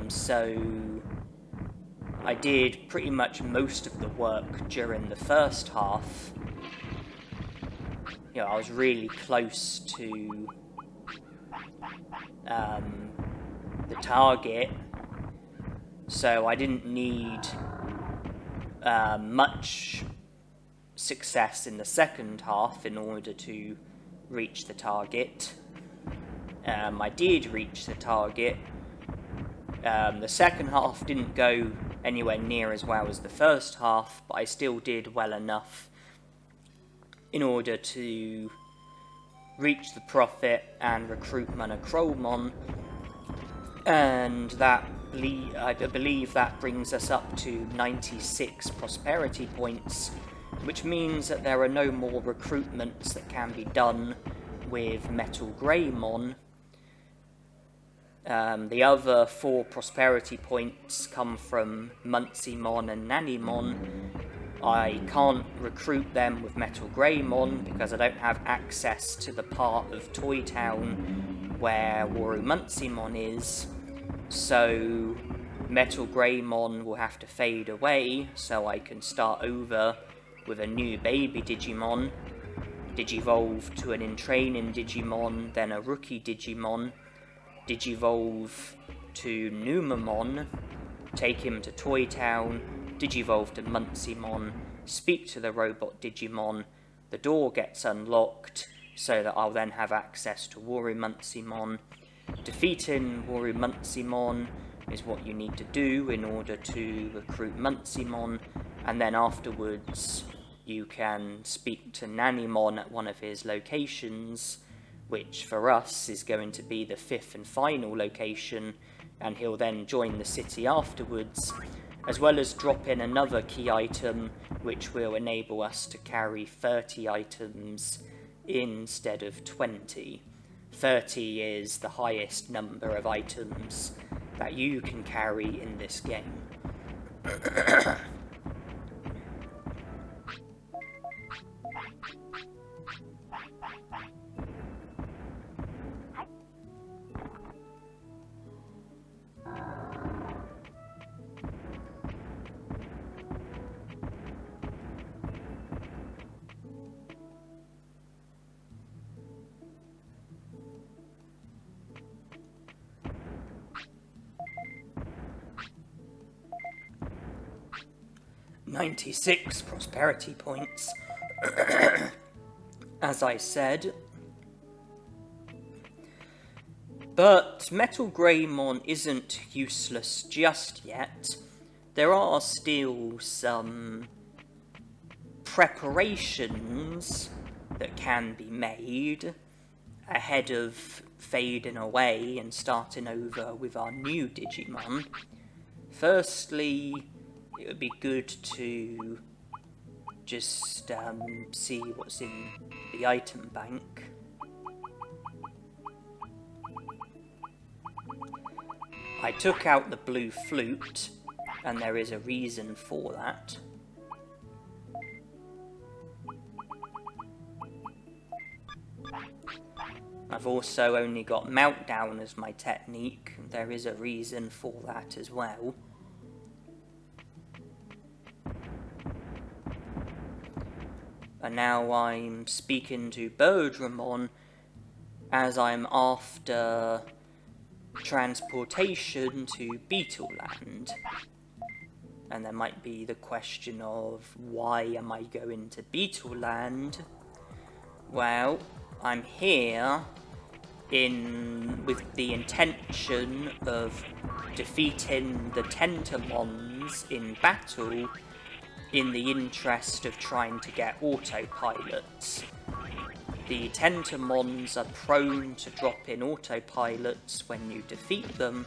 So I did pretty much most of the work during the first half. You know, I was really close to the target, so I didn't need much success in the second half in order to reach the target. I did reach the target. The second half didn't go anywhere near as well as the first half, but I still did well enough in order to reach the profit and recruit Monochromon, and that I believe that brings us up to 96 prosperity points, which means that there are no more recruitments that can be done with Metal Greymon. The other 4 prosperity points come from Munceymon and Nannymon. I can't recruit them with Metal Greymon because I don't have access to the part of Toy Town where Warumuncymon is, so Metal Greymon will have to fade away so I can start over with a new baby Digimon, Digivolve to an entraining Digimon, then a rookie Digimon, Digivolve to Numamon, take him to Toy Town, Digivolve to Munceymon, speak to the robot Digimon, the door gets unlocked so that I'll then have access to Warumuncymon. Defeating Warumuncymon is what you need to do in order to recruit Munceymon, and then afterwards you can speak to Nannymon at one of his locations, which for us is going to be the 5th and final location, and he'll then join the city afterwards, as well as drop in another key item which will enable us to carry 30 items instead of 20. 30 is the highest number of items that you can carry in this game. 96 prosperity points, as I said. But Metal Greymon isn't useless just yet. There are still some preparations that can be made ahead of fading away and starting over with our new Digimon. Firstly, it would be good to just see what's in the item bank. I took out the blue flute, and there is a reason for that. I've also only got Meltdown as my technique. There is a reason for that as well. And now I'm speaking to Birdramon as I'm after transportation to Beetleland. And there might be the question of, why am I going to Beetleland? Well, I'm here with the intention of defeating the Centarumons in battle in the interest of trying to get autopilots. The Centarumons are prone to drop in autopilots when you defeat them,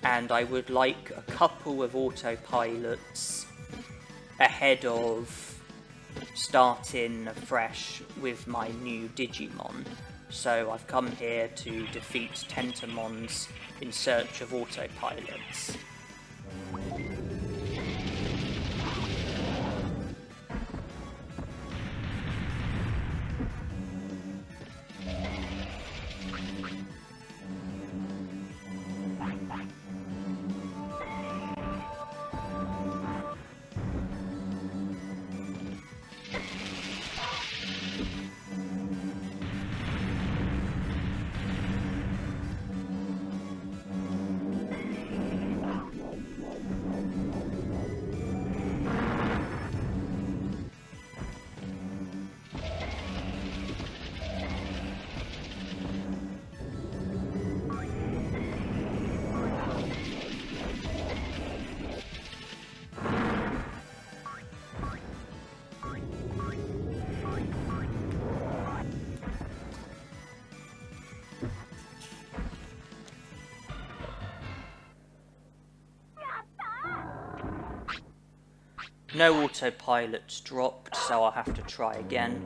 and I would like a couple of autopilots ahead of starting afresh with my new Digimon. So I've come here to defeat Centarumons in search of autopilots. No autopilots dropped, so I'll have to try again.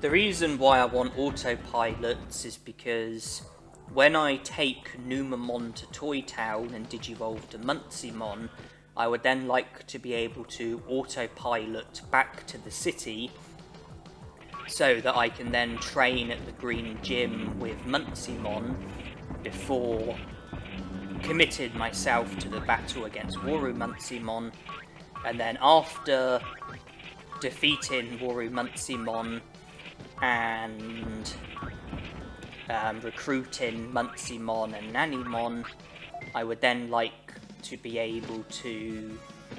The reason why I want autopilots is because when I take Numamon to Toy Town and Digivolve to Muncymon, I would then like to be able to autopilot back to the city so that I can then train at the Green Gym with Muncymon before committing myself to the battle against Muncymon, and then after defeating Muncymon and recruiting Muncymon and Nannymon, I would then like to be able to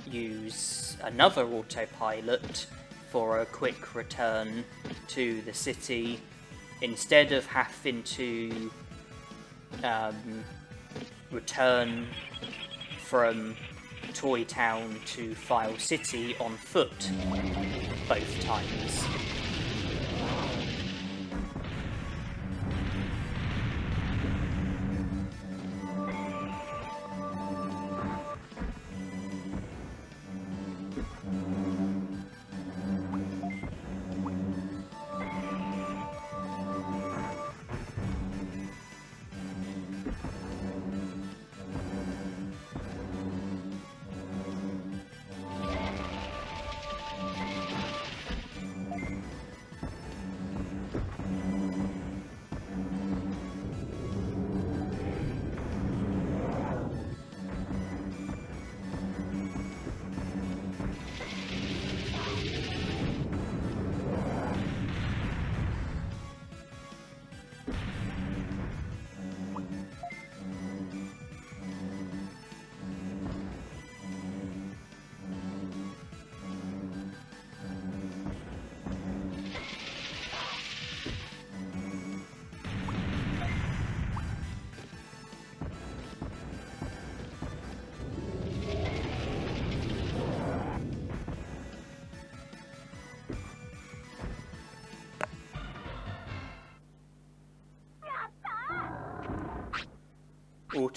use another autopilot for a quick return to the city, instead of having to return from Toy Town to File City on foot both times.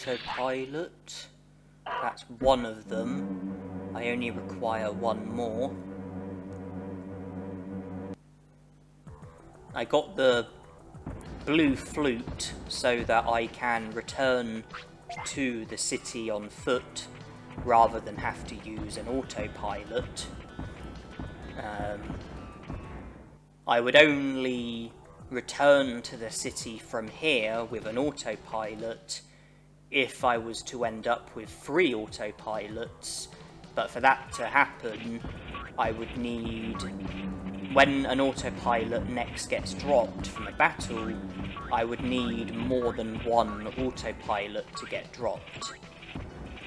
autopilot. That's one of them. I only require one more. I got the blue flute so that I can return to the city on foot rather than have to use an autopilot. I would only return to the city from here with an autopilot if I was to end up with 3 autopilots, but for that to happen, I would need, when an autopilot next gets dropped from a battle, I would need more than one autopilot to get dropped.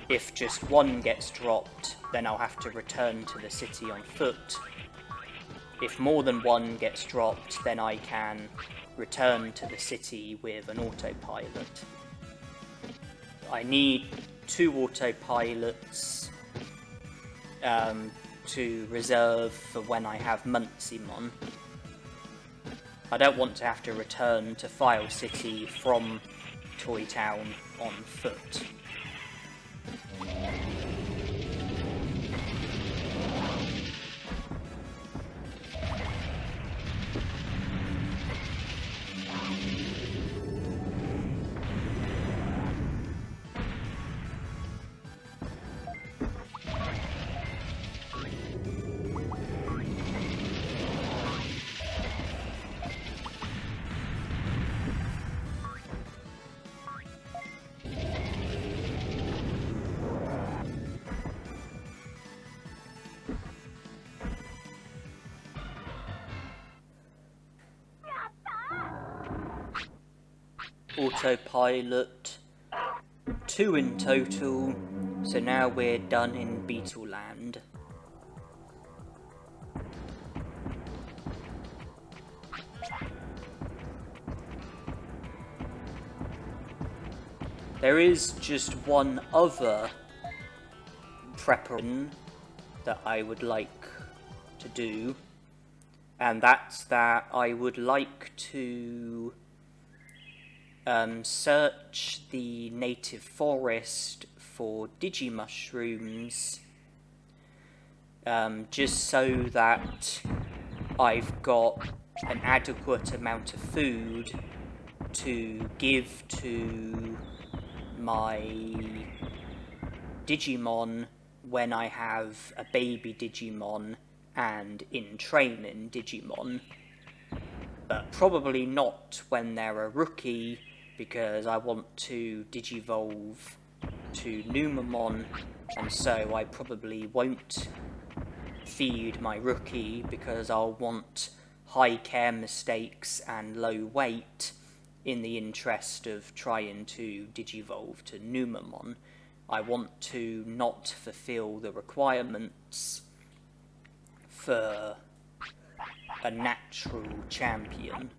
If just one gets dropped, then I'll have to return to the city on foot. If more than one gets dropped, then I can return to the city with an autopilot. I need 2 autopilots to reserve for when I have Muncimon. I don't want to have to return to File City from Toy Town on foot. Autopilot, 2 in total, so now we're done in Beetle Land. There is just one other preparation that I would like to do, and that's that I would like to search the native forest for Digimushrooms, just so that I've got an adequate amount of food to give to my Digimon when I have a baby Digimon and in training Digimon, but probably not when they're a rookie, because I want to digivolve to Numamon, and so I probably won't feed my rookie because I'll want high care mistakes and low weight in the interest of trying to digivolve to Numamon. I want to not fulfill the requirements for a natural champion.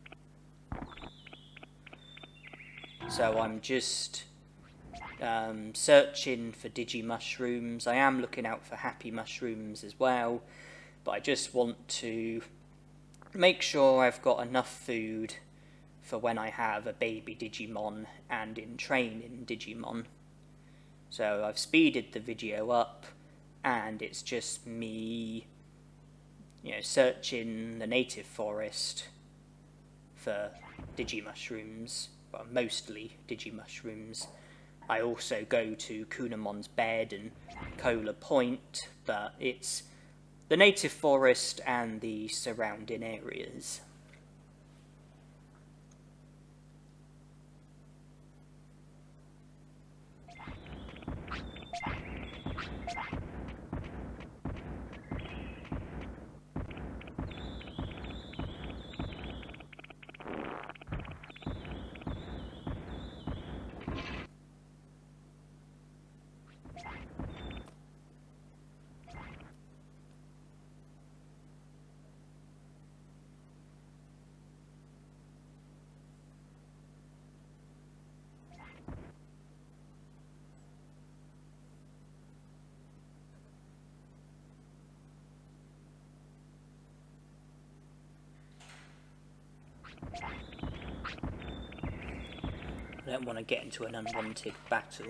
So I'm just searching for Digimushrooms. I am looking out for Happy Mushrooms as well, but I just want to make sure I've got enough food for when I have a baby Digimon and in training Digimon. So I've speeded the video up, and it's just me, searching the native forest for Digimushrooms. Well, mostly Digimushrooms. I also go to Kunamon's bed and Cola Point, but it's the native forest and the surrounding areas. don't want to get into an unwanted battle.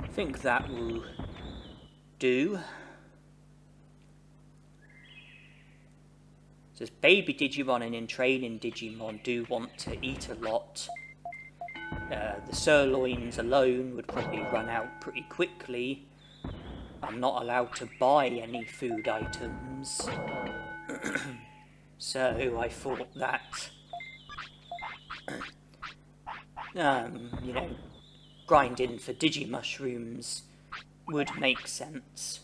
I think that will do. Says baby Digimon and in training Digimon do want to eat a lot. The sirloins alone would probably run out pretty quickly. I'm not allowed to buy any food items. So I thought that, you know, grinding for Digimushrooms would make sense.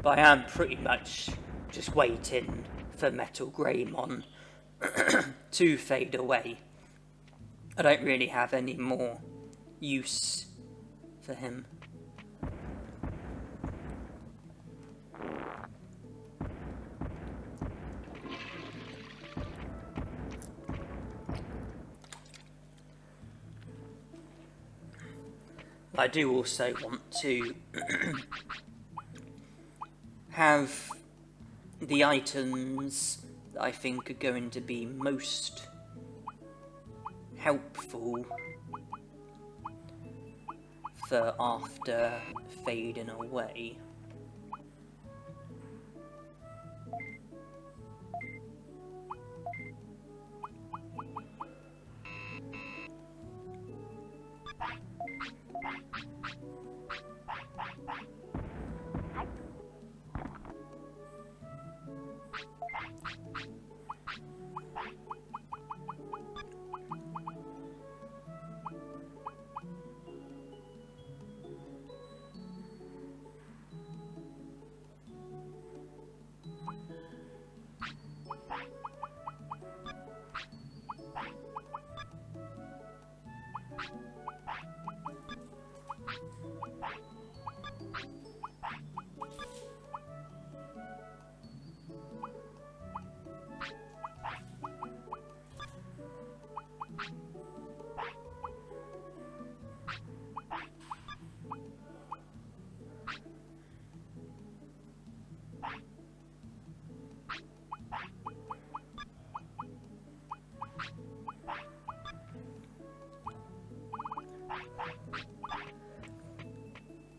But I am pretty much just waiting for Metal Greymon to fade away. I don't really have any more use for him. I do also want to have the items that I think are going to be most helpful for after fading away.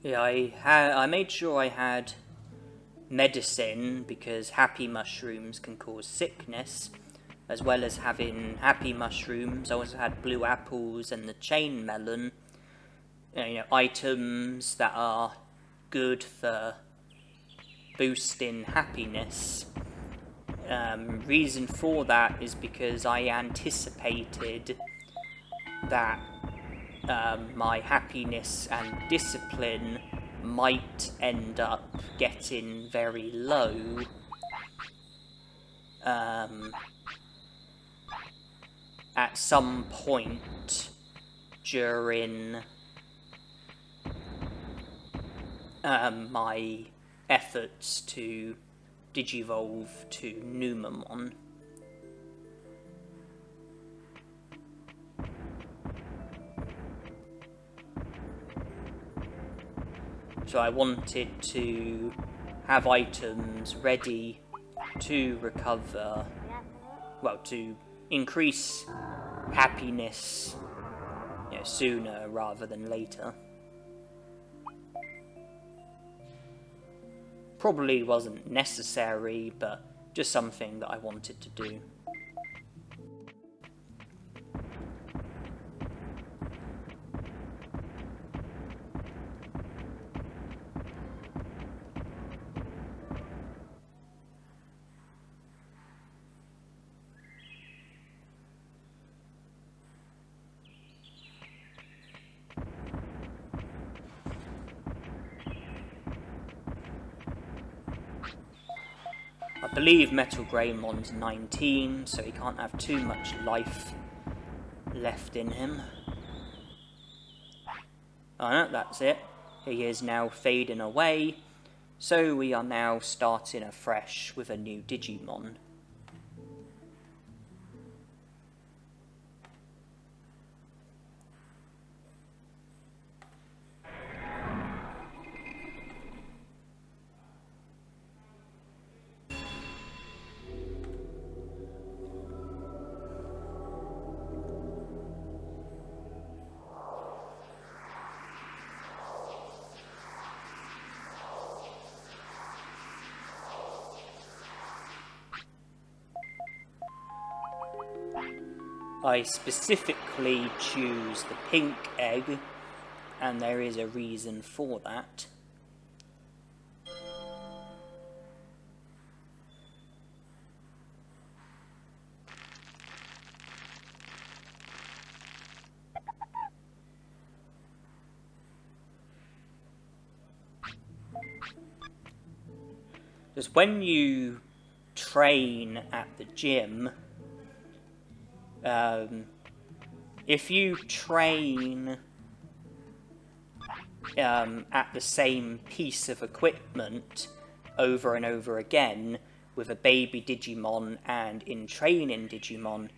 Yeah, I made sure I had medicine because happy mushrooms can cause sickness, as well as having happy mushrooms. I also had blue apples and the chain melon, you know, items that are good for boosting happiness. Reason for that is because I anticipated that my happiness and discipline might end up getting very low at some point during my efforts to digivolve to Numamon. So I wanted to have items ready to recover, well, to increase happiness, you know, sooner rather than later. Probably wasn't necessary, but just something that I wanted to do. I believe Metal Greymon's 19, so he can't have too much life left in him. Oh no, that's it. He is now fading away, so we are now starting afresh with a new Digimon. I specifically choose the pink egg, and there is a reason for that. Because when you train at the gym, if you train at the same piece of equipment over and over again with a baby Digimon and in training Digimon,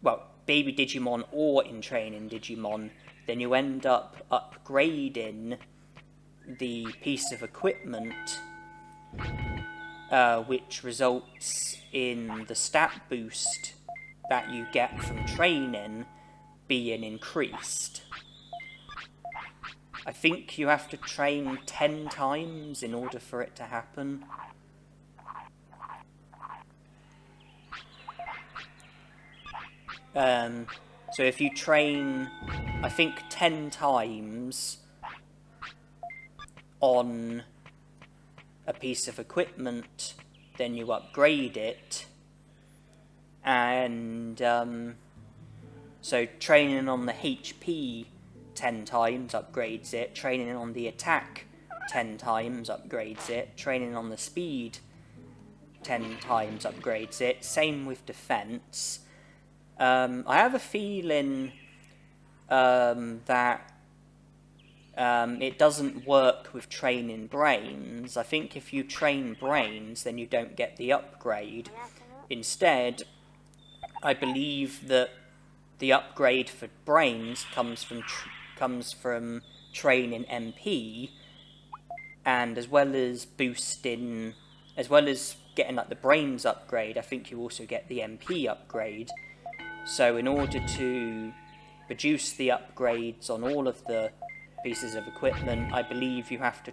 well, baby Digimon or in training Digimon, then you end up upgrading the piece of equipment, which results in the stat boost that you get from training being increased. I think you have to train 10 times in order for it to happen. So if you train, I think 10 times on a piece of equipment, then you upgrade it, and so training on the HP 10 times upgrades it, training on the attack 10 times upgrades it, training on the speed 10 times upgrades it, same with defense. I have a feeling that it doesn't work with training brains. I think if you train brains, then you don't get the upgrade. Instead, I believe that the upgrade for brains comes from training MP, and as well as boosting, as well as getting like the brains upgrade, I think you also get the MP upgrade. So in order to produce the upgrades on all of the pieces of equipment, I believe you have to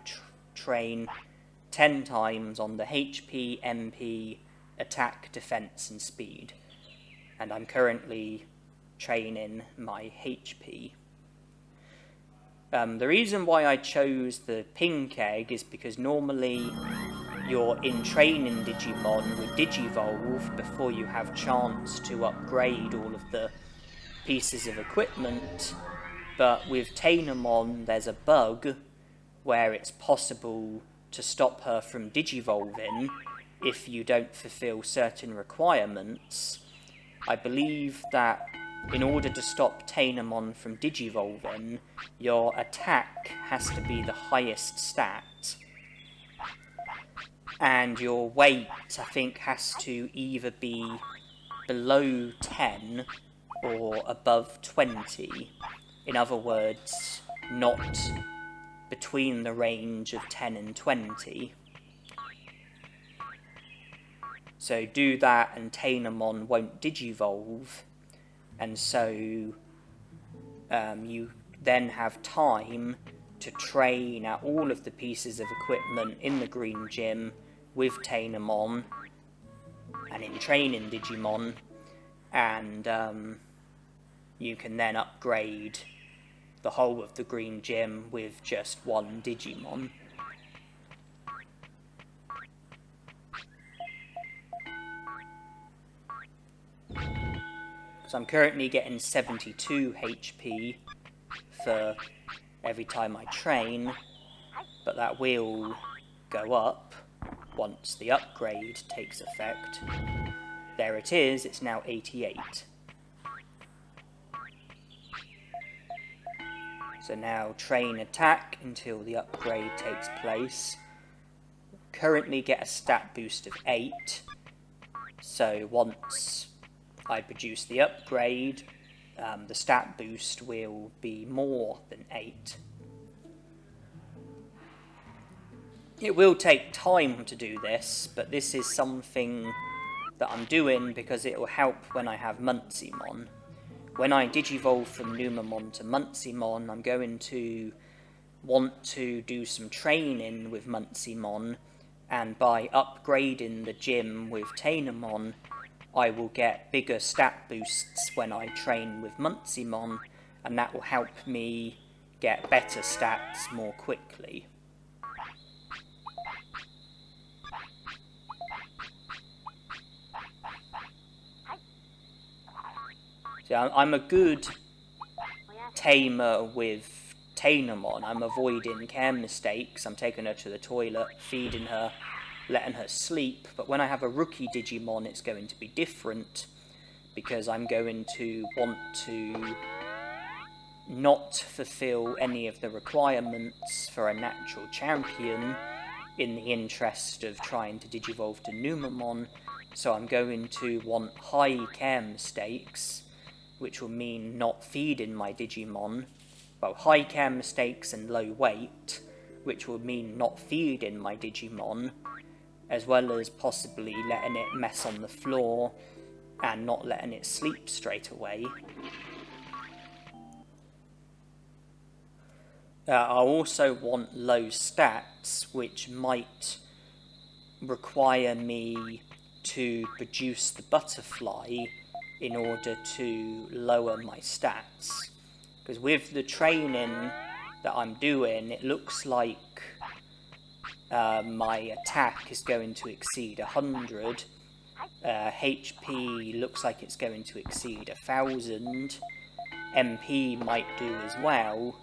train 10 times on the HP, MP, attack, defense, and speed. And I'm currently training my HP. The reason why I chose the pink egg is because normally you're in training Digimon with Digivolve before you have chance to upgrade all of the pieces of equipment, but with Tainamon there's a bug where it's possible to stop her from Digivolving if you don't fulfill certain requirements. I believe that in order to stop Tainamon from Digivolving, your attack has to be the highest stat, and your weight, I think, has to either be below 10 or above 20. In other words, not between the range of 10 and 20. So do that and Tainamon won't Digivolve, and so you then have time to train at all of the pieces of equipment in the green gym with Tainamon and in training Digimon, and you can then upgrade the whole of the green gym with just one Digimon. So I'm currently getting 72 HP for every time I train, but that will go up once the upgrade takes effect. There it is, it's now 88. So now train attack until the upgrade takes place. Currently get a stat boost of 8. So once I produce the upgrade, the stat boost will be more than 8. It will take time to do this, but this is something that I'm doing because it will help when I have Muncymon. When I digivolve from Numamon to Muncymon, I'm going to want to do some training with Muncymon, and by upgrading the gym with Tainamon, I will get bigger stat boosts when I train with Muncymon, and that will help me get better stats more quickly. So I'm a good tamer with Tainamon. I'm avoiding care mistakes. I'm taking her to the toilet, feeding her, letting her sleep. But when I have a rookie Digimon, it's going to be different, because I'm going to want to not fulfill any of the requirements for a natural champion in the interest of trying to digivolve to Numamon. So I'm going to want high care mistakes, which will mean not feeding my Digimon. Well, high care mistakes and low weight, which will mean not feeding my Digimon, as well as possibly letting it mess on the floor and not letting it sleep straight away. I also want low stats, which might require me to produce the butterfly in order to lower my stats. Because with the training that I'm doing, it looks like my attack is going to exceed 100. HP looks like it's going to exceed 1000. MP might do as well.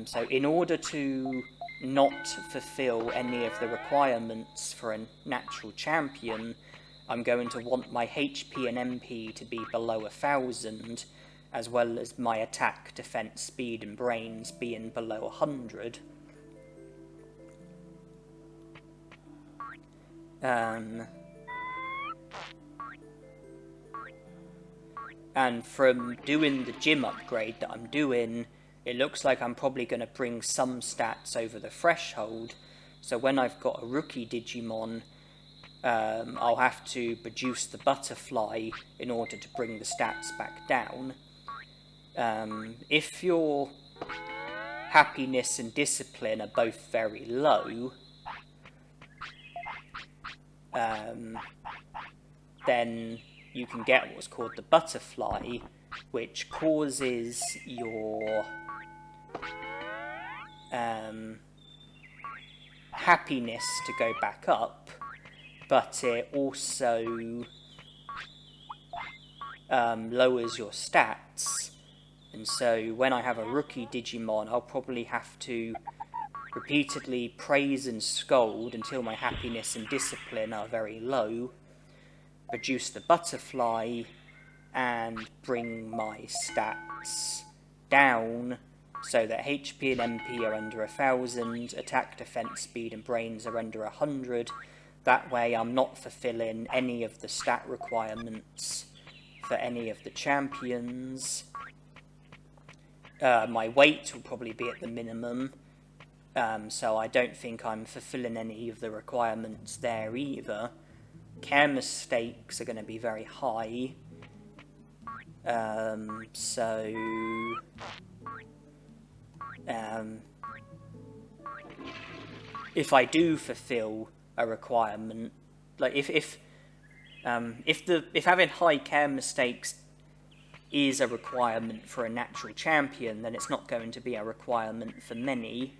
So in order to not fulfill any of the requirements for a natural champion, I'm going to want my HP and MP to be below 1000, as well as my attack, defense, speed and brains being below 100. And from doing the gym upgrade that I'm doing, it looks like I'm probably going to bring some stats over the threshold. So when I've got a rookie Digimon, I'll have to produce the butterfly in order to bring the stats back down. If your happiness and discipline are both very low, then you can get what's called the butterfly, which causes your happiness to go back up, but it also lowers your stats. And so when I have a rookie Digimon, I'll probably have to repeatedly praise and scold until my happiness and discipline are very low, produce the butterfly, and bring my stats down so that HP and MP are under 1000, attack, defense, speed and brains are under 100. That way I'm not fulfilling any of the stat requirements for any of the champions. My weight will probably be at the minimum, so I don't think I'm fulfilling any of the requirements there either. Care mistakes are going to be very high, if I do fulfill a requirement, like if having high care mistakes is a requirement for a natural champion, then it's not going to be a requirement for many.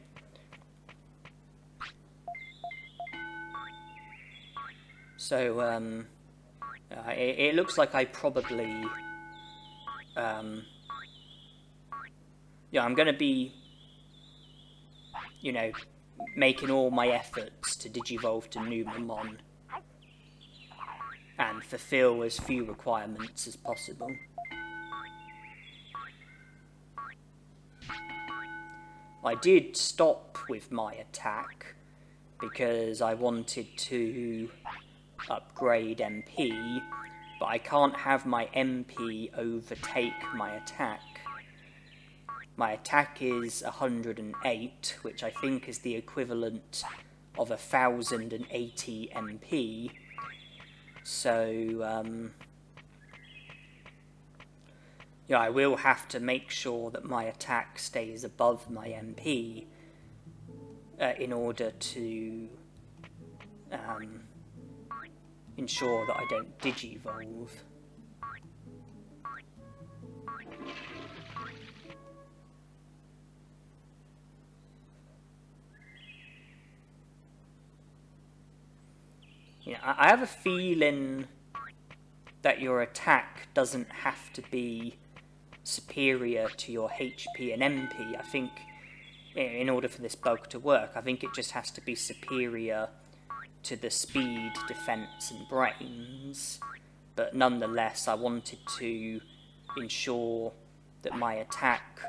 So it looks like I probably I'm going to be, making all my efforts to digivolve to Numamon and fulfill as few requirements as possible. I did stop with my attack because I wanted to upgrade MP, but I can't have my MP overtake my attack. My attack is 108, which I think is the equivalent of 1080 MP, so yeah, I will have to make sure that my attack stays above my MP in order to ensure that I don't digivolve. You know, I have a feeling that your attack doesn't have to be superior to your HP and MP. I think in order for this bug to work, I think it just has to be superior to the speed, defense and brains. But nonetheless, I wanted to ensure that my attack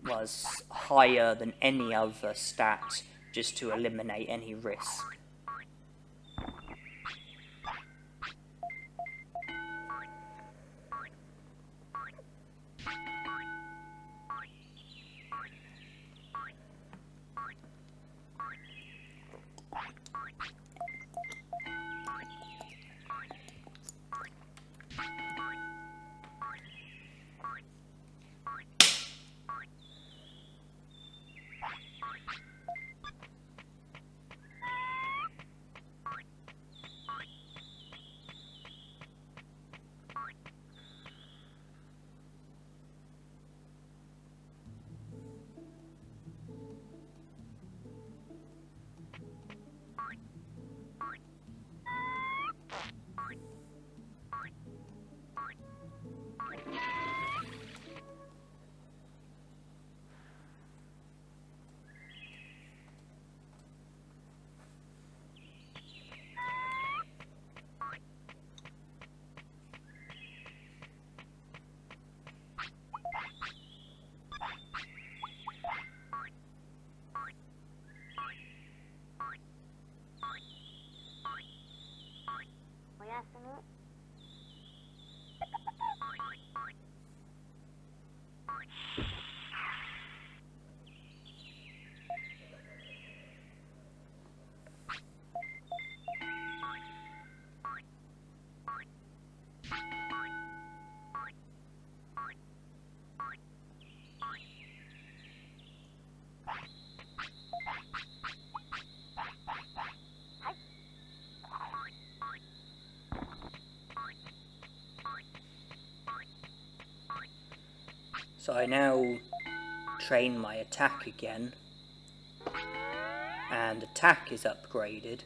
was higher than any other stat, just to eliminate any risk. So I now train my attack again, and attack is upgraded.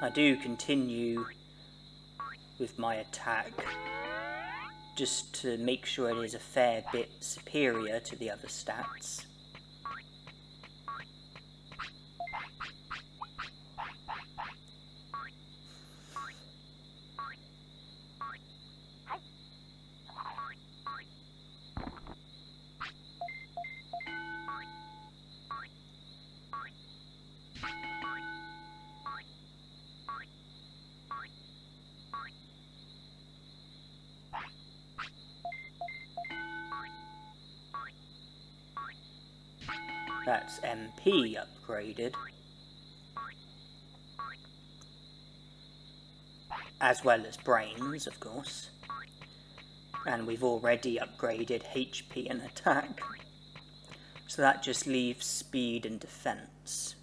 I do continue with my attack, just to make sure it is a fair bit superior to the other stats. That's MP upgraded. As well as brains, of course. And we've already upgraded HP and attack. So that just leaves speed and defense.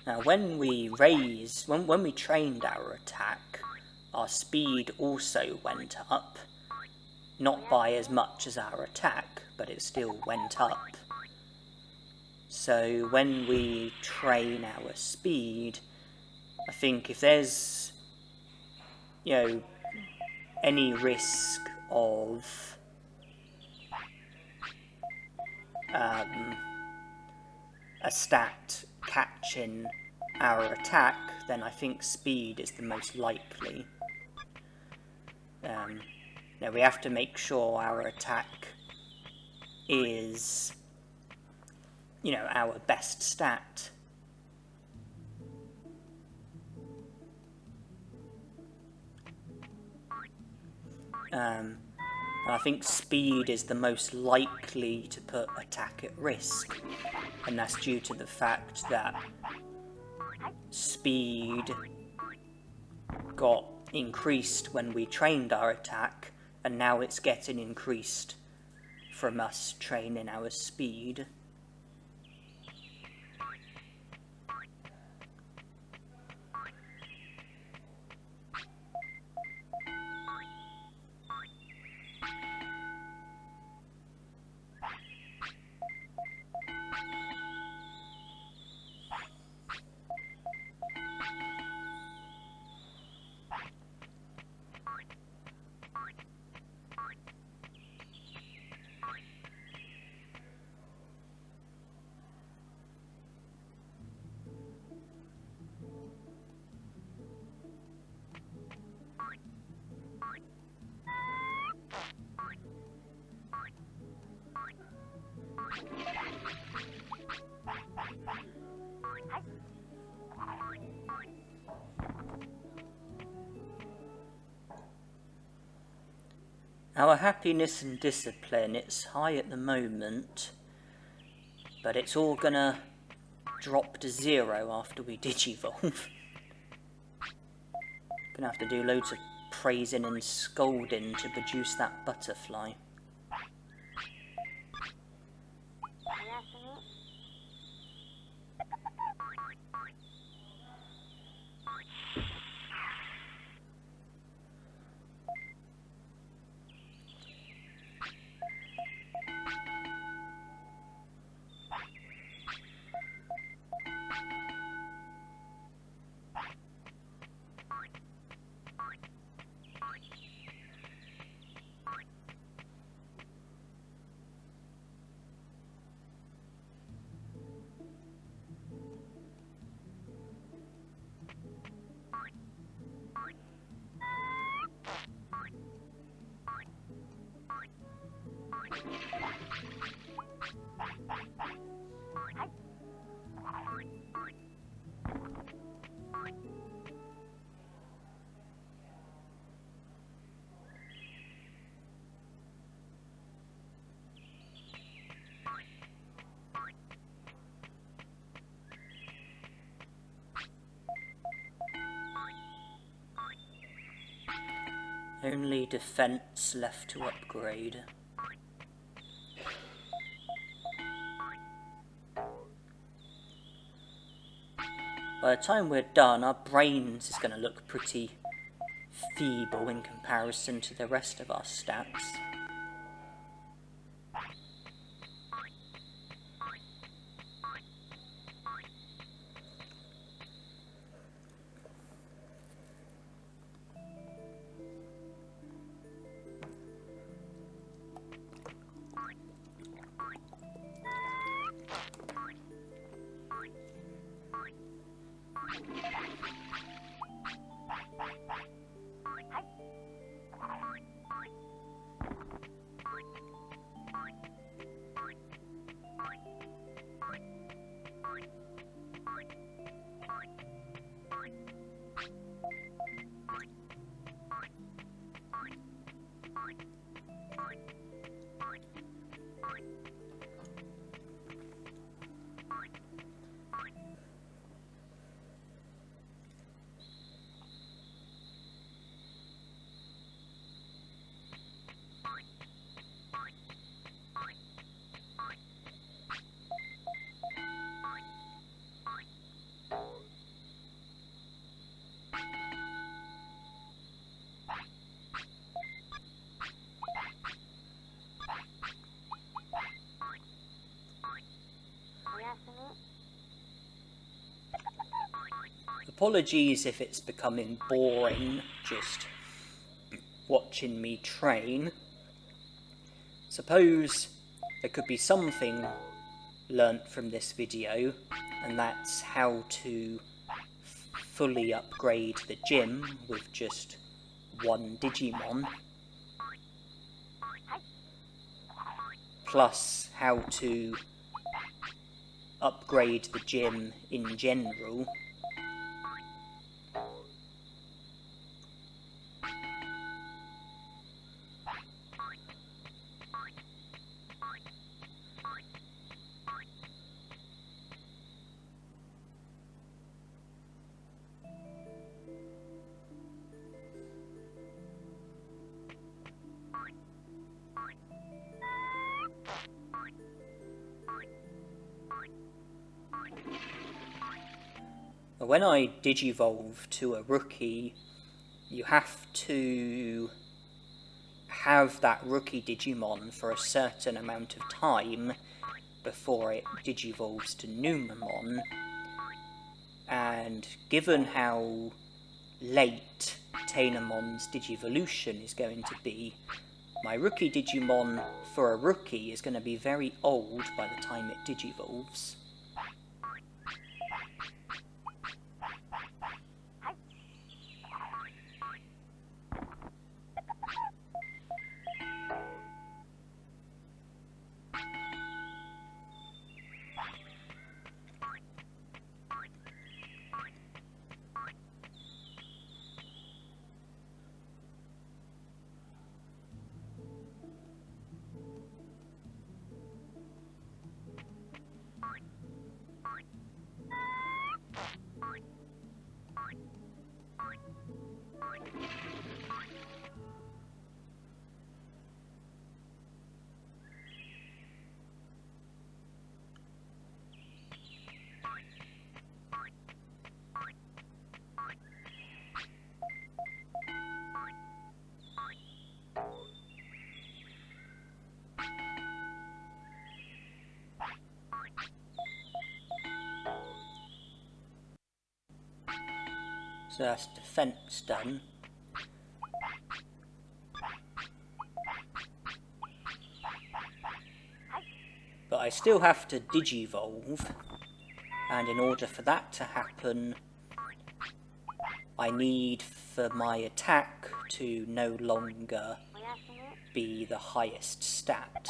Now when we trained our attack, our speed also went up. Not by as much as our attack, but it still went up. So when we train our speed, I think if there's, any risk of a stat catching our attack, then I think speed is the most likely. Now we have to make sure our attack is, our best stat. I think speed is the most likely to put attack at risk, and that's due to the fact that speed got increased when we trained our attack, and now it's getting increased from us training our speed. Our happiness and discipline, it's high at the moment, but it's all gonna drop to 0 after we digivolve. Gonna have to do loads of praising and scolding to produce that butterfly. Only defense left to upgrade. By the time we're done, our brains is going to look pretty feeble in comparison to the rest of our stats. Apologies if it's becoming boring just watching me train. Suppose there could be something learnt from this video, and that's how to fully upgrade the gym with just one Digimon, plus how to upgrade the gym in general. When I digivolve to a rookie, you have to have that rookie Digimon for a certain amount of time before it digivolves to Numamon, and given how late Tainamon's Digivolution is going to be, my rookie Digimon for a rookie is going to be very old by the time it digivolves. So that's defense done. But I still have to digivolve, and in order for that to happen, I need for my attack to no longer be the highest stat.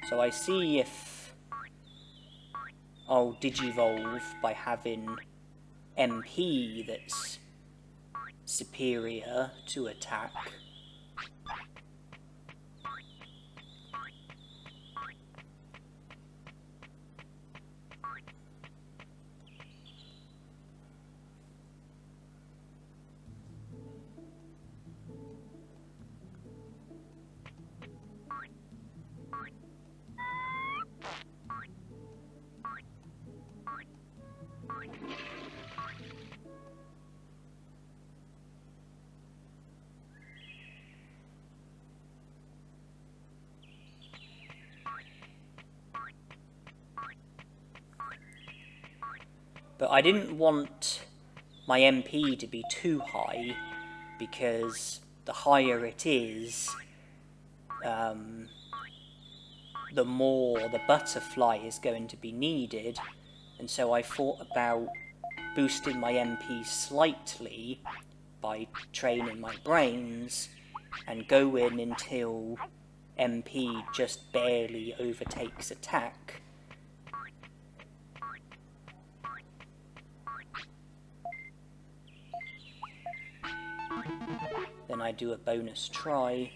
So I see if I'll digivolve by having MP that's superior to attack. But I didn't want my MP to be too high, because the higher it is, the more the butterfly is going to be needed. And so I thought about boosting my MP slightly by training my brains and go in until MP just barely overtakes attack. Then I do a bonus try.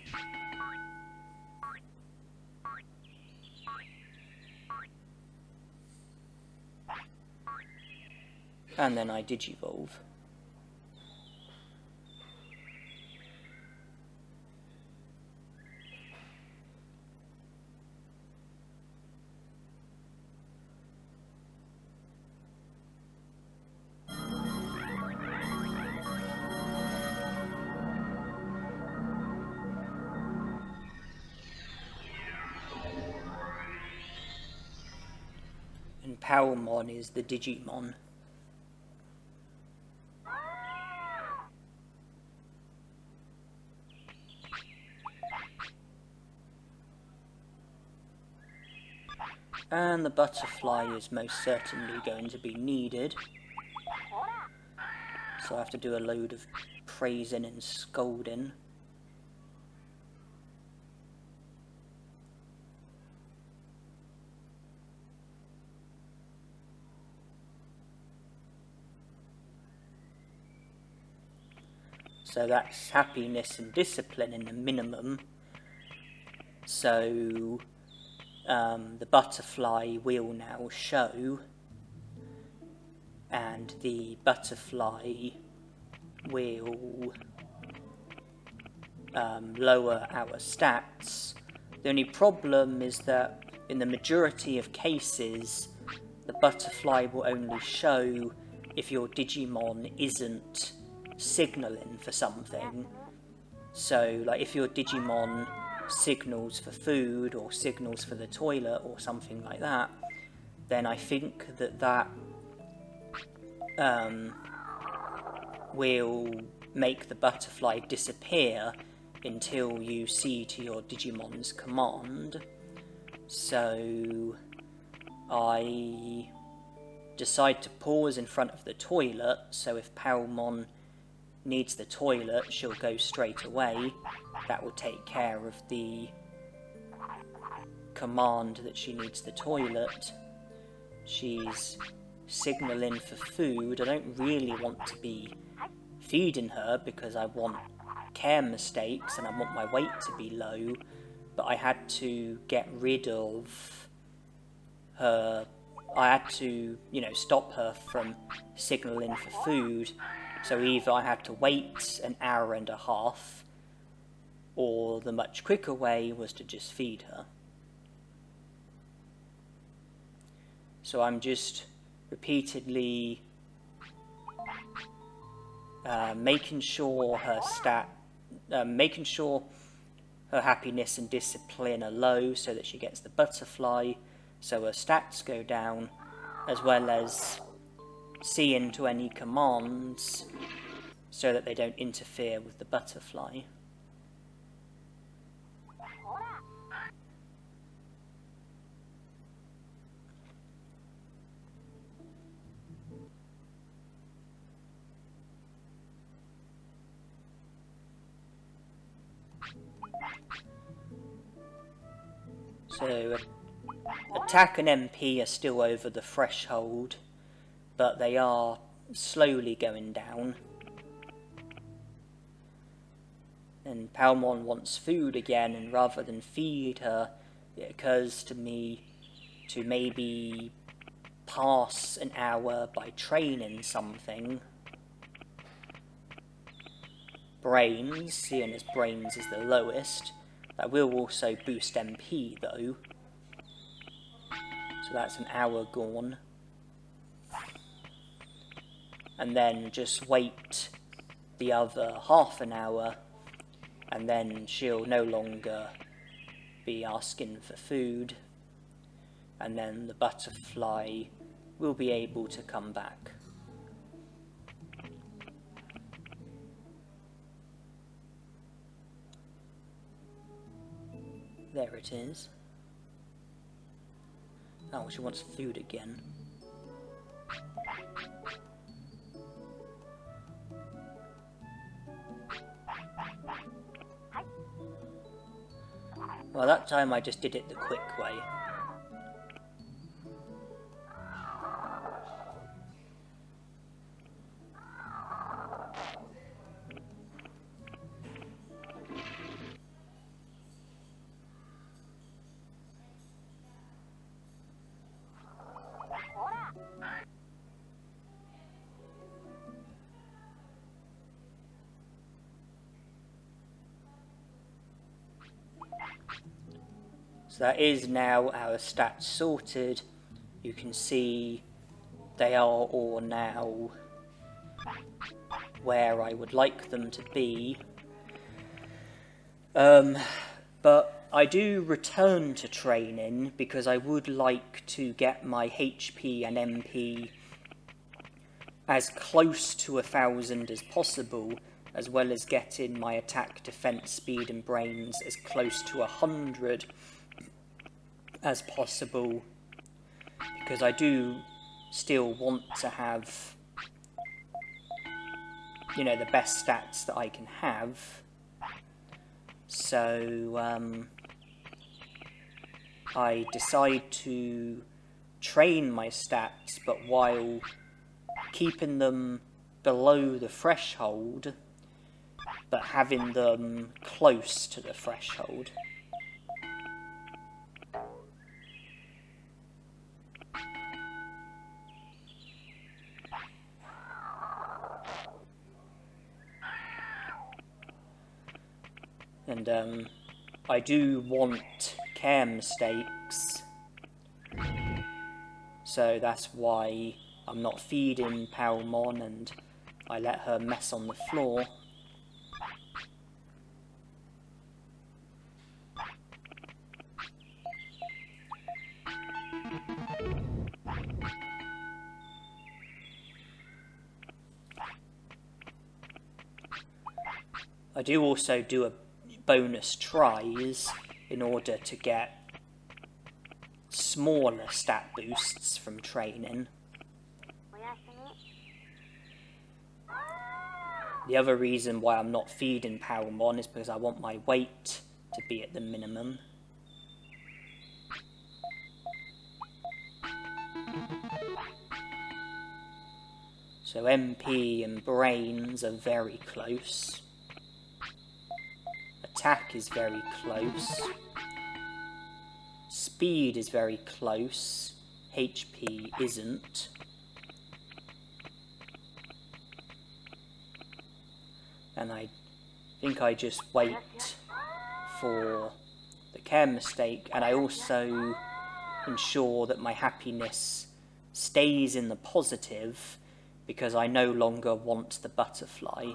And then I digivolve. And Palmon is the Digimon. And the butterfly is most certainly going to be needed. So I have to do a load of praising and scolding. So that's happiness and discipline in the minimum. So the butterfly will now show, and the butterfly will lower our stats. The only problem is that in the majority of cases, the butterfly will only show if your Digimon isn't signaling for something. So, like, if your Digimon signals for food or signals for the toilet or something like that, then I think that will make the butterfly disappear until you see to your Digimon's command. So I decide to pause in front of the toilet, so if Palmon needs the toilet, she'll go straight away. That will take care of the command that she needs the toilet. She's signalling for food. I don't really want to be feeding her because I want care mistakes and I want my weight to be low, but I had to get rid of her. I had to, stop her from signalling for food. So either I had to wait an hour and a half, or the much quicker way was to just feed her. So I'm just repeatedly making sure her happiness and discipline are low so that she gets the butterfly, so her stats go down, as well as seeing to any commands so that they don't interfere with the butterfly. So attack and MP are still over the threshold, but they are slowly going down. And Palmon wants food again, and rather than feed her, it occurs to me to maybe pass an hour by training something. Brains, seeing as brains is the lowest. That will also boost MP though. So that's an hour gone. And then just wait the other half an hour, and then she'll no longer be asking for food, and then the butterfly will be able to come back. There it is. Oh, she wants food again. Well, that time I just did it the quick way. So that is now our stats sorted. You can see they are all now where I would like them to be. But I do return to training because I would like to get my HP and MP as close to 1,000 as possible, as well as getting my attack, defense, speed and brains as close to 100 as possible, because I do still want to have, you know, the best stats that I can have. So I decide to train my stats, but while keeping them below the threshold, but having them close to the threshold. And I do want care mistakes, so that's why I'm not feeding Palmon and I let her mess on the floor. I do also do a bonus tries in order to get smaller stat boosts from training. The other reason why I'm not feeding Palmon is because I want my weight to be at the minimum. So MP and brains are very close. Attack is very close. Speed is very close. HP isn't. And I think I just wait for the care mistake, and I also ensure that my happiness stays in the positive because I no longer want the butterfly.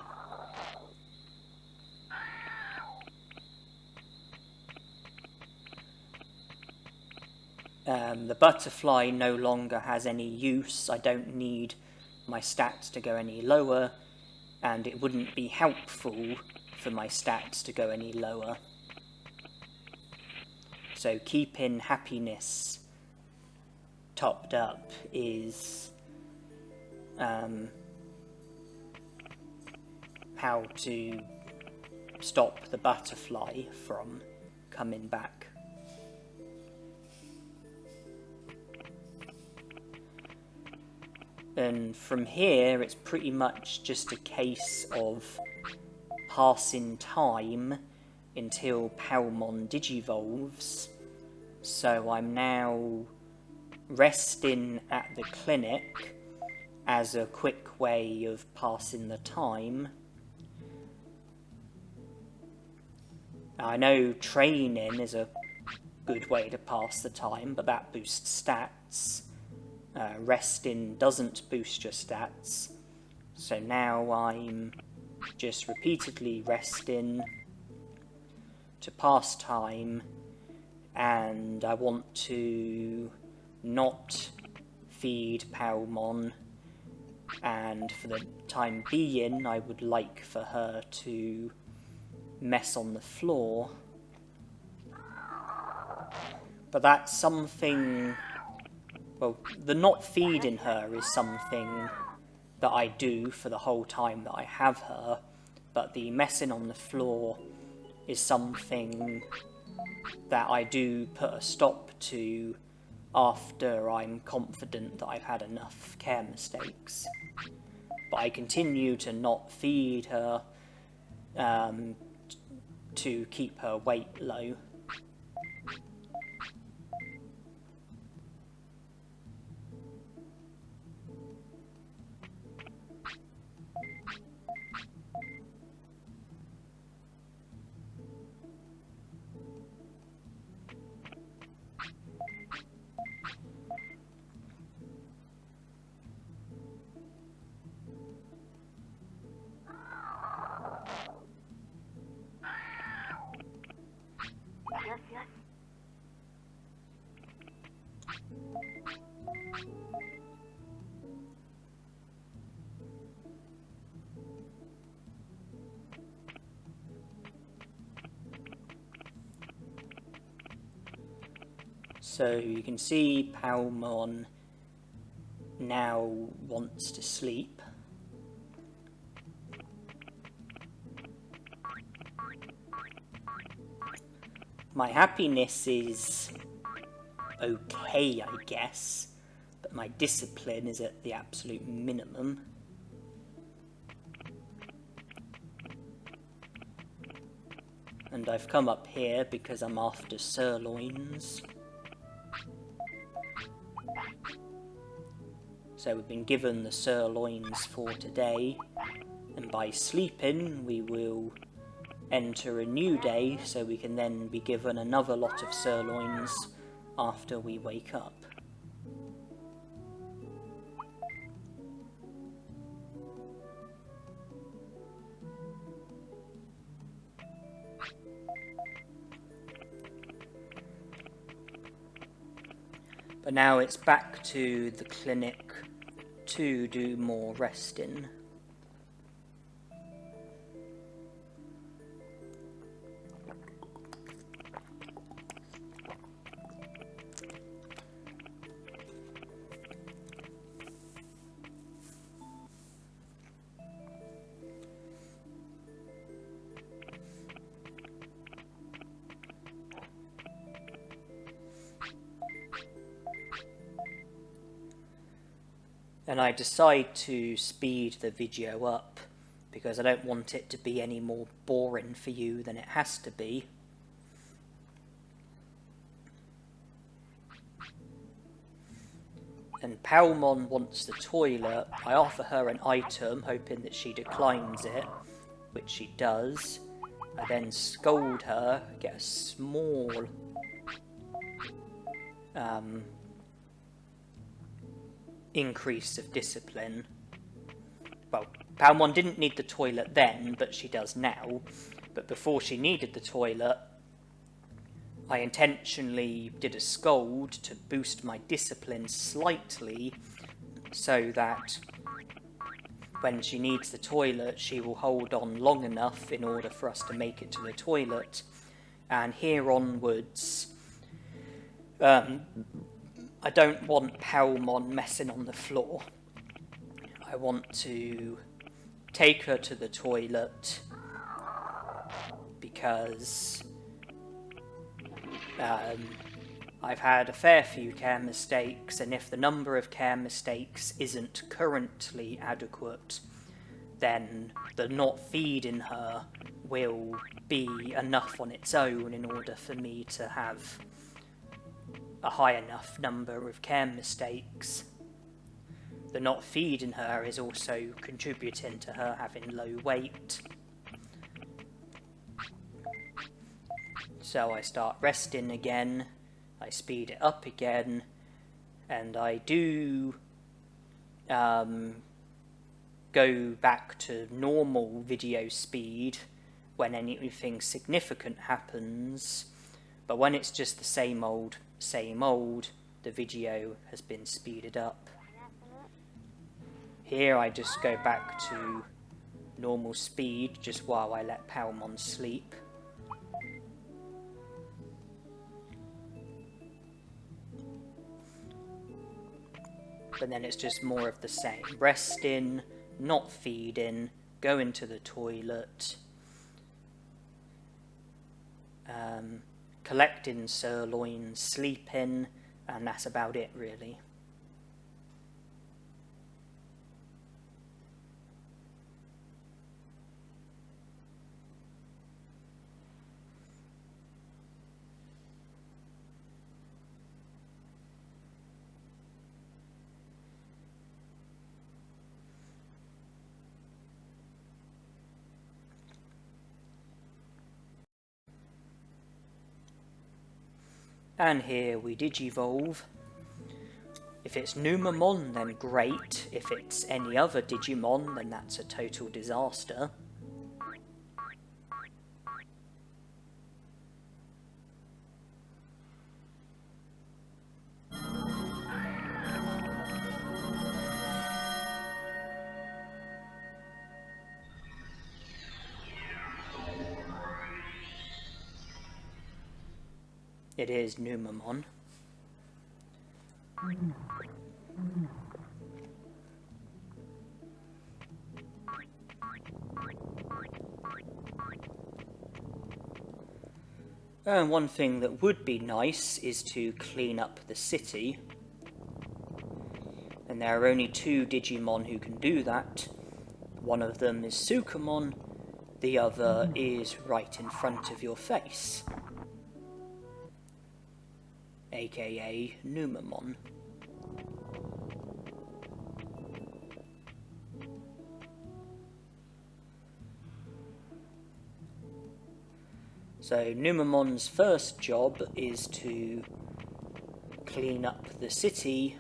The butterfly no longer has any use. I don't need my stats to go any lower, and it wouldn't be helpful for my stats to go any lower. So keeping happiness topped up is how to stop the butterfly from coming back. And from here, it's pretty much just a case of passing time until Palmon digivolves. So I'm now resting at the clinic as a quick way of passing the time. I know training is a good way to pass the time, but that boosts stats. Resting doesn't boost your stats, so now I'm just repeatedly resting to pass time, and I want to not feed Palmon, and for the time being I would like for her to mess on the floor. But that's something... Well, the not feeding her is something that I do for the whole time that I have her, but the messing on the floor is something that I do put a stop to after I'm confident that I've had enough care mistakes. But I continue to not feed her to keep her weight low. So you can see Palmon now wants to sleep. My happiness is okay, I guess, but my discipline is at the absolute minimum. And I've come up here because I'm after sirloins. So we've been given the sirloins for today, and by sleeping we will enter a new day, so we can then be given another lot of sirloins after we wake up. But now it's back to the clinic to do more resting. And I decide to speed the video up because I don't want it to be any more boring for you than it has to be. And Palmon wants the toilet. I offer her an item, hoping that she declines it, which she does. I then scold her, get a small increase of discipline. Well, Palmon didn't need the toilet then, but she does now. But before she needed the toilet, I intentionally did a scold to boost my discipline slightly, so that when she needs the toilet, she will hold on long enough in order for us to make it to the toilet. And here onwards, I don't want Palmon messing on the floor. I want to take her to the toilet because I've had a fair few care mistakes, and if the number of care mistakes isn't currently adequate, then the not feeding her will be enough on its own in order for me to have a high enough number of care mistakes. The not feeding her is also contributing to her having low weight. So I start resting again, I speed it up again, and I do go back to normal video speed when anything significant happens, but when it's just the same old, the video has been speeded up. Here I just go back to normal speed just while I let Palmon sleep. but then it's just more of the same. Resting, not feeding, going to the toilet, collecting sirloins, sleeping, and that's about it really. And here we digivolve. If it's Numamon, then great. If it's any other Digimon, then that's a total disaster. It is Numamon. And one thing that would be nice is to clean up the city. And there are only 2 Digimon who can do that. One of them is Sukamon, the other is right in front of your face, aka Numamon. So Numamon's first job is to clean up the city,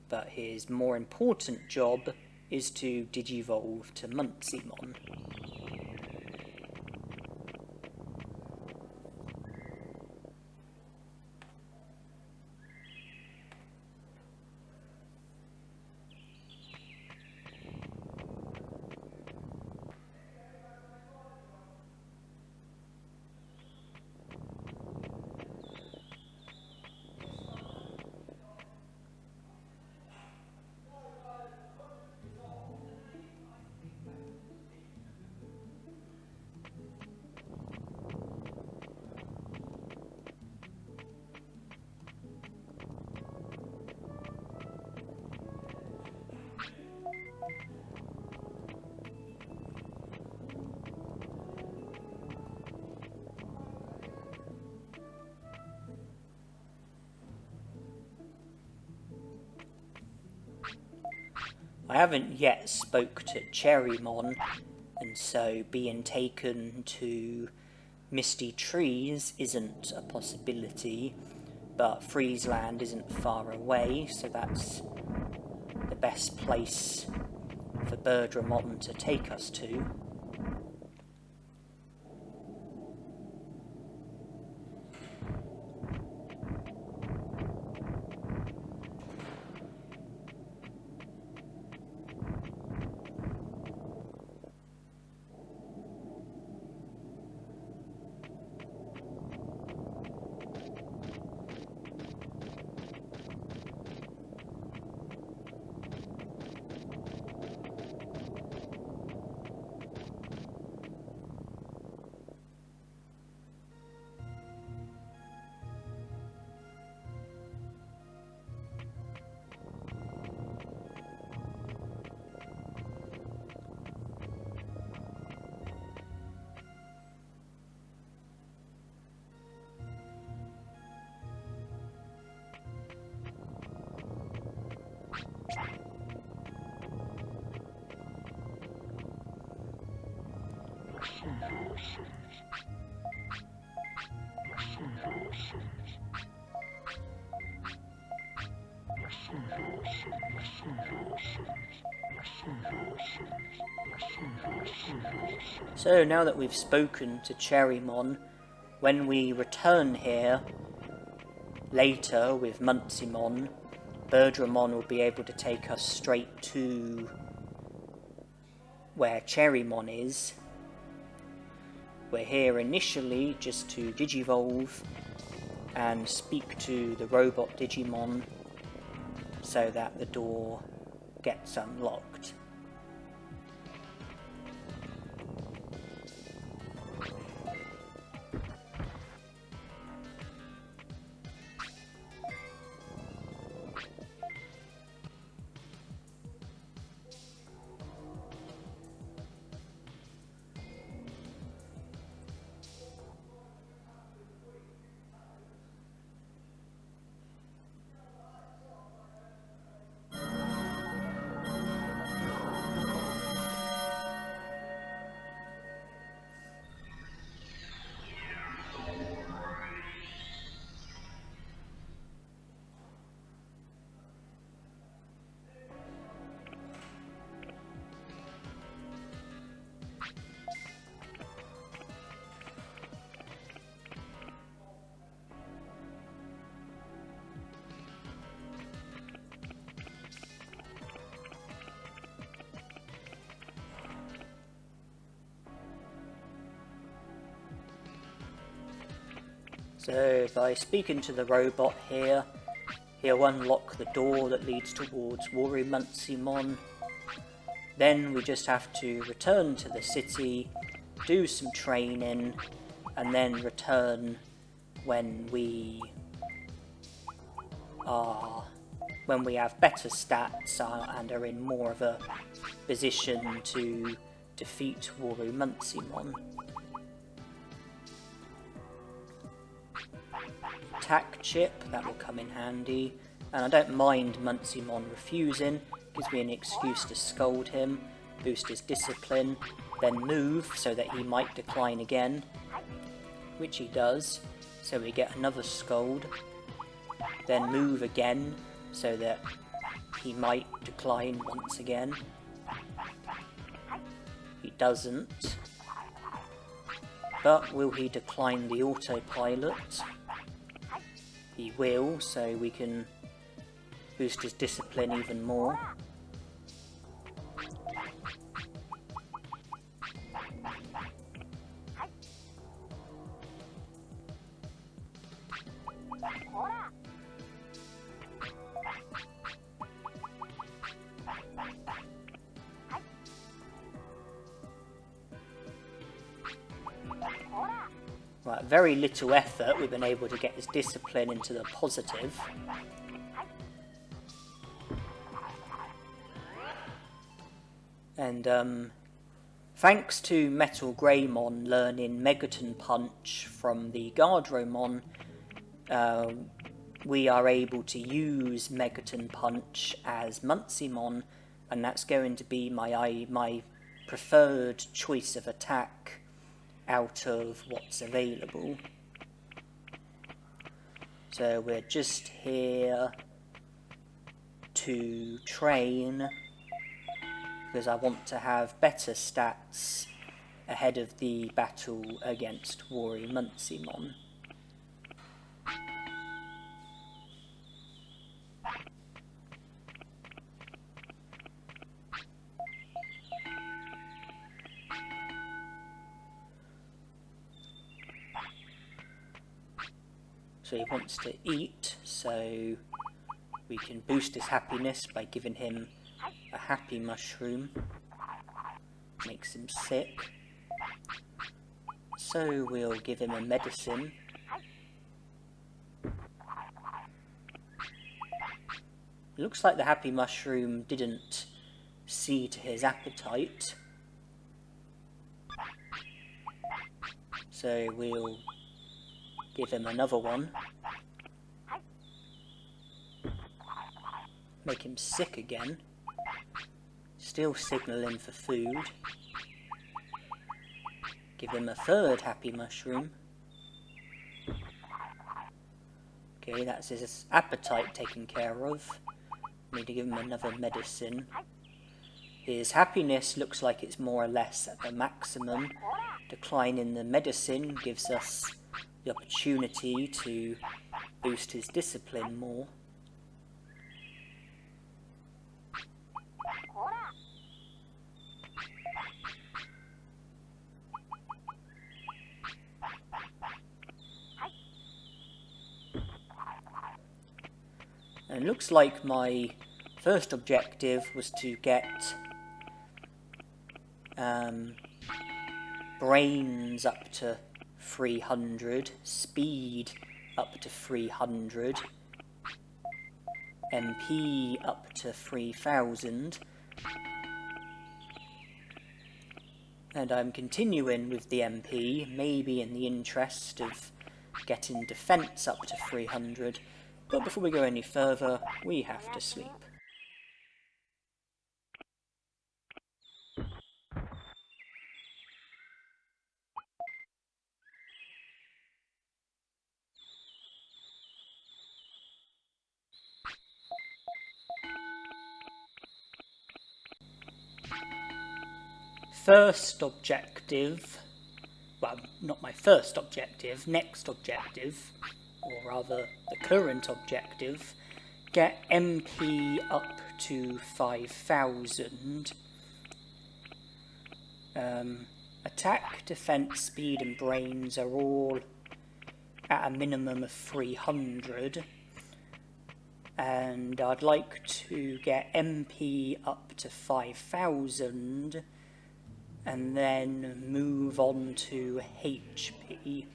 but his more important job is to digivolve to Muntsimon. I haven't yet spoke to Cherrymon, and so being taken to Misty Trees isn't a possibility, but Friesland isn't far away, so that's the best place for Birdramon to take us to. So now that we've spoken to Cherrymon, when we return here later with Muntsimon, Birdramon will be able to take us straight to where Cherrymon is. We're here initially just to digivolve and speak to the robot Digimon so that the door gets unlocked. So by speaking to the robot here, he'll unlock the door that leads towards Vegiemon. Then we just have to return to the city, do some training, and then return when we have better stats and are in more of a position to defeat Vegiemon. Attack chip, that will come in handy, and I don't mind Muncimon refusing, gives me an excuse to scold him, boost his discipline, then move so that he might decline again, which he does, so we get another scold, then move again so that he might decline once again. He doesn't, but will he decline the autopilot? He will, so we can boost his discipline even more. Right, very little effort, we've been able to get his discipline into the positive. And thanks to Metal Greymon learning Megaton Punch from the Guardromon, we are able to use Megaton Punch as Muncimon, and that's going to be my preferred choice of attack out of what's available. So we're just here to train because I want to have better stats ahead of the battle against Vegiemon. So he wants to eat, so we can boost his happiness by giving him a happy mushroom. Makes him sick. So we'll give him a medicine. Looks like the happy mushroom didn't see to his appetite. So we'll give him another one. Make him sick again. Still signalling for food. Give him a third happy mushroom. Okay, that's his appetite taken care of. Need to give him another medicine. His happiness looks like it's more or less at the maximum. Declining the medicine gives us the opportunity to boost his discipline more. And it looks like my first objective was to get brains up to 300, speed up to 300, MP up to 3000, and I'm continuing with the MP, maybe in the interest of getting defense up to 300, but before we go any further, we have to sleep. First objective, well, not my first objective, next objective, or rather the current objective, get MP up to 5000. Attack, defense, speed and brains are all at a minimum of 300. And I'd like to get MP up to 5000 and then move on to HP.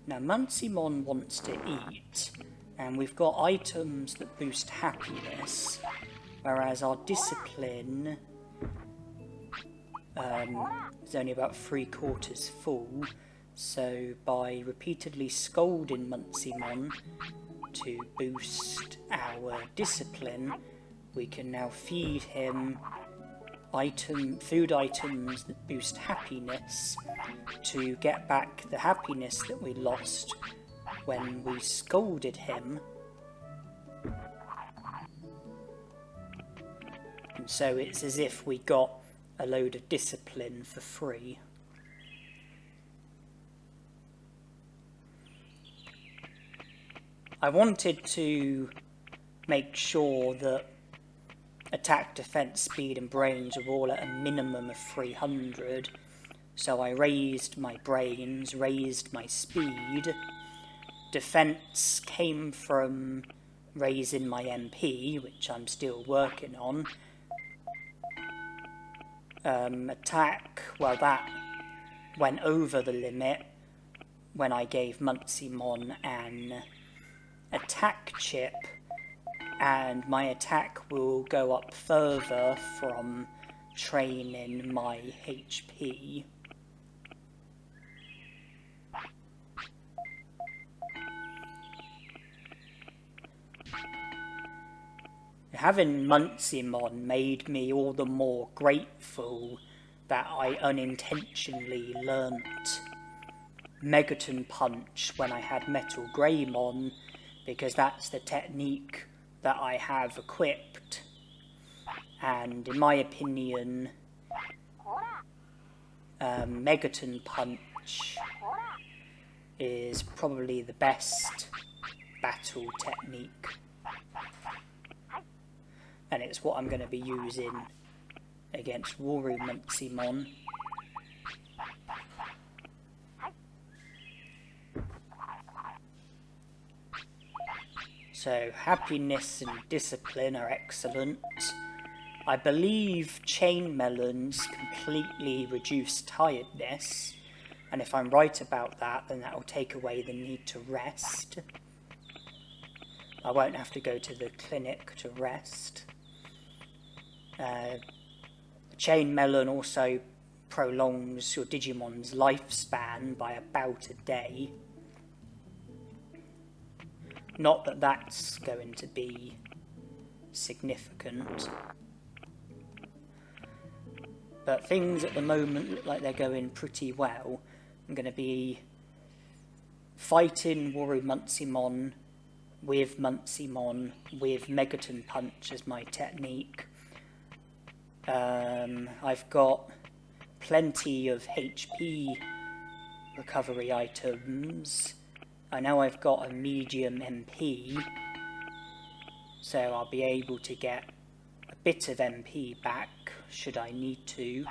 Now Vegiemon wants to eat, and we've got items that boost happiness, whereas our discipline is only about 3/4 full, so by repeatedly scolding Vegiemon to boost our discipline, we can now feed him food items that boost happiness to get back the happiness that we lost when we scolded him. And so it's as if we got a load of discipline for free. I wanted to make sure that attack, defense, speed and brains are all at a minimum of 300, so I raised my brains, raised my speed. Defense came from raising my MP, which I'm still working on. Attack, well, that went over the limit when I gave Vegiemon an attack chip, and my attack will go up further from training my HP. Having Vegiemon made me all the more grateful that I unintentionally learnt Megaton Punch when I had Metal Greymon, because that's the technique that I have equipped, and in my opinion Megaton Punch is probably the best battle technique, and it's what I'm going to be using against Waru Vegiemon. So happiness and discipline are excellent. I believe chain melons completely reduce tiredness, and if I'm right about that, then that will take away the need to rest. I won't have to go to the clinic to rest. Chain melon also prolongs your Digimon's lifespan by about a day. Not that that's going to be significant, but things at the moment look like they're going pretty well. I'm going to be fighting Waru Vegiemon with Megaton Punch as my technique. I've got plenty of HP recovery items. I know I've got a medium MP, so I'll be able to get a bit of MP back should I need to.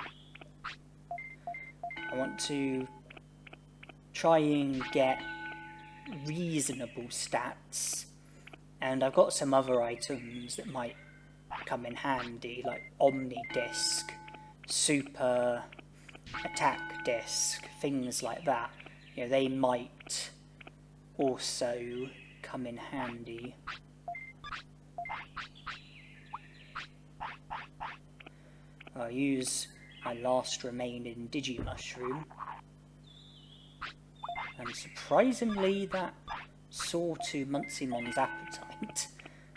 I want to try and get reasonable stats, and I've got some other items that might come in handy, like Omni Disc, Super Attack Disc, things like that. You know, they might also come in handy. I'll use my last remaining Digimushroom, and surprisingly that saw to Munciemon's appetite.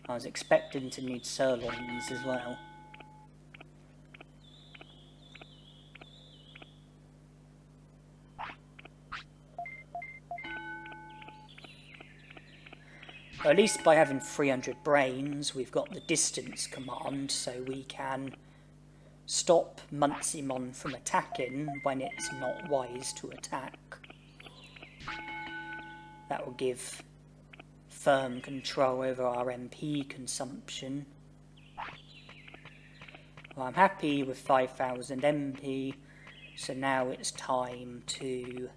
I was expecting to need sirloins as well. At least by having 300 brains, we've got the distance command, so we can stop Munciemon from attacking when it's not wise to attack. That will give firm control over our MP consumption. Well, I'm happy with 5,000 MP, so now it's time to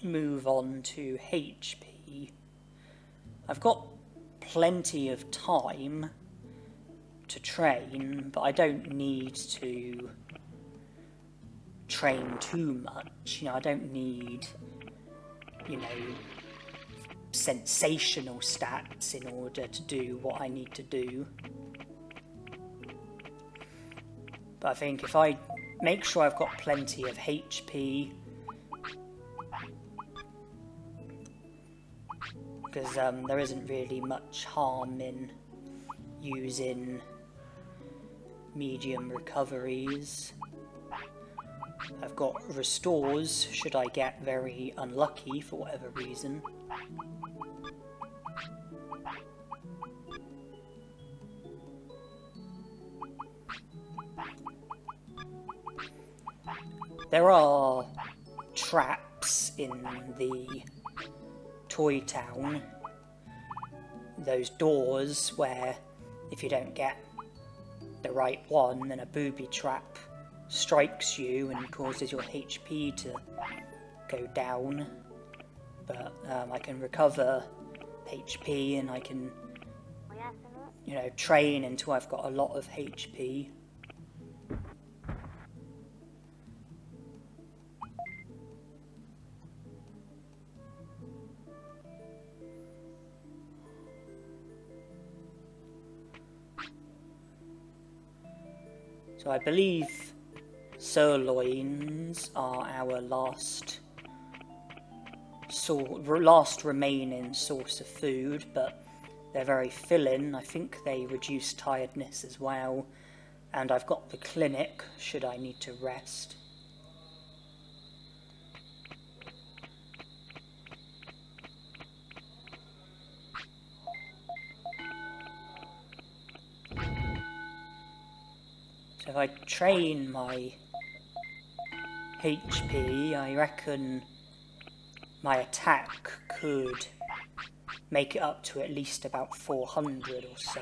move on to HP. I've got plenty of time to train, but I don't need to train too much. You know, I don't need, you know, sensational stats in order to do what I need to do. But I think if I make sure I've got plenty of HP, because there isn't really much harm in using medium recoveries. I've got restores should I get very unlucky for whatever reason. There are traps in the Toy Town, those doors where if you don't get the right one, then a booby trap strikes you and causes your HP to go down. But I can recover HP and I can, you know, train until I've got a lot of HP. So I believe sirloins are our last remaining source of food, but they're very filling. I think they reduce tiredness as well, and I've got the clinic should I need to rest. So if I train my HP, I reckon my attack could make it up to at least about 400 or so.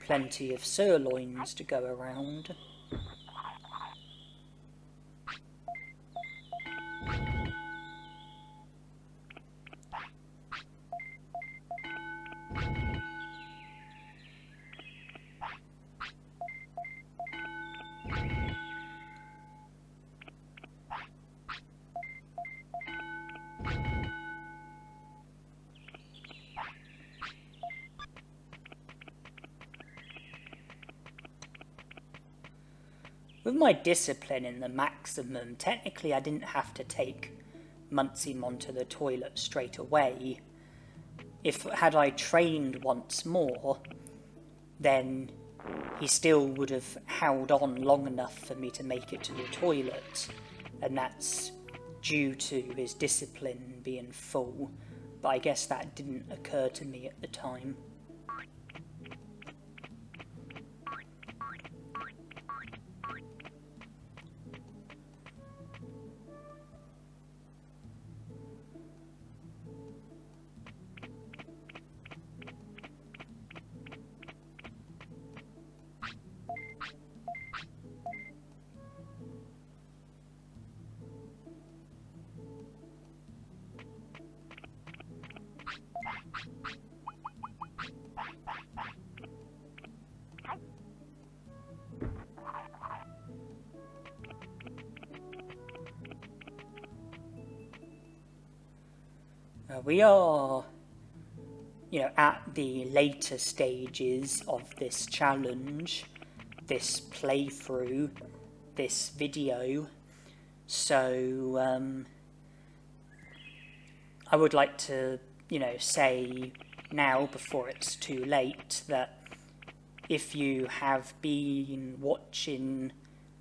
Plenty of sirloins to go around. With my discipline in the maximum, technically I didn't have to take Munciemon to the toilet straight away. Had I trained once more, then he still would have held on long enough for me to make it to the toilet, and that's due to his discipline being full, but I guess that didn't occur to me at the time. We are, at the later stages of this challenge, this playthrough, this video, so I would like to, say now, before it's too late, that if you have been watching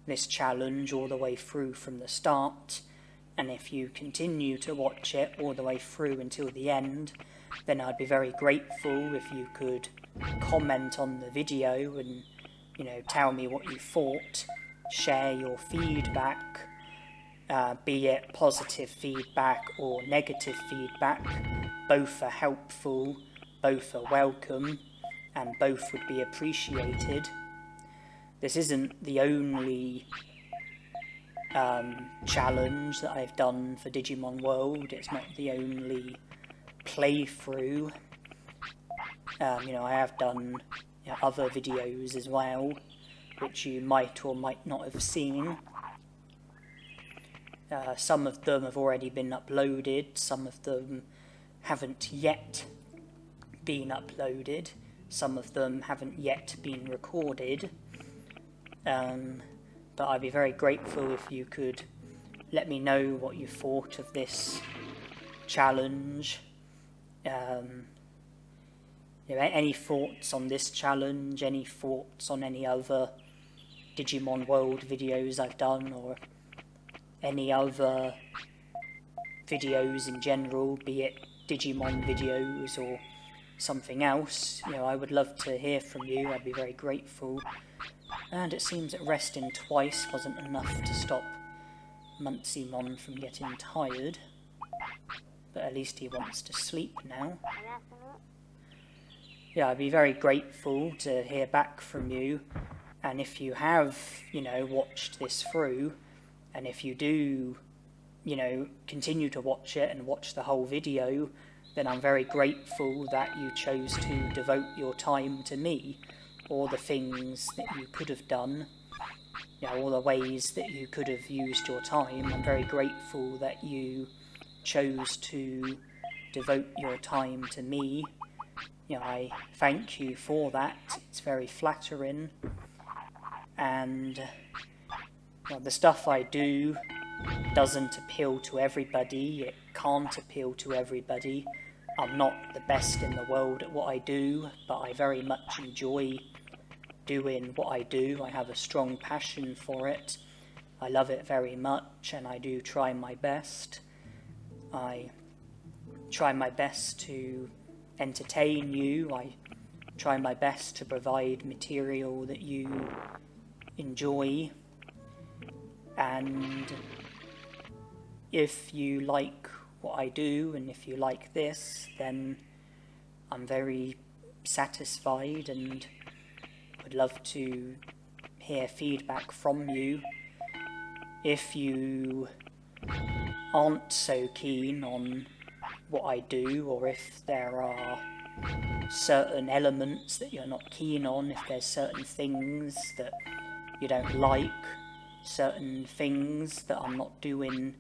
this challenge all the way through from the start, and if you continue to watch it all the way through until the end, then I'd be very grateful if you could comment on the video and, tell me what you thought, share your feedback, be it positive feedback or negative feedback. Both are helpful, both are welcome, and both would be appreciated. This isn't the only challenge that I've done for Digimon World. It's not the only playthrough. I have done other videos as well, which you might or might not have seen. Some of them have already been uploaded, some of them haven't yet been uploaded, some of them haven't yet been recorded. But I'd be very grateful if you could let me know what you thought of this challenge. Any thoughts on this challenge, any thoughts on any other Digimon World videos I've done, or any other videos in general, be it Digimon videos or something else. I would love to hear from you. I'd be very grateful. And it seems that resting twice wasn't enough to stop Muncymon from getting tired. But at least he wants to sleep now. I'd be very grateful to hear back from you. And if you have, watched this through, and if you do, continue to watch it and watch the whole video, then I'm very grateful that you chose to devote your time to me. All the things that you could have done, all the ways that you could have used your time. I'm very grateful that you chose to devote your time to me. I thank you for that. It's very flattering. And the stuff I do doesn't appeal to everybody. It can't appeal to everybody. I'm not the best in the world at what I do, but I very much enjoy doing what I do. I have a strong passion for it. I love it very much, and I do try my best. I try my best to entertain you. I try my best to provide material that you enjoy. And if you like what I do, and if you like this, then I'm very satisfied and would love to hear feedback from you. If you aren't so keen on what I do, or if there are certain elements that you're not keen on, if there's certain things that you don't like, certain things that I'm not doing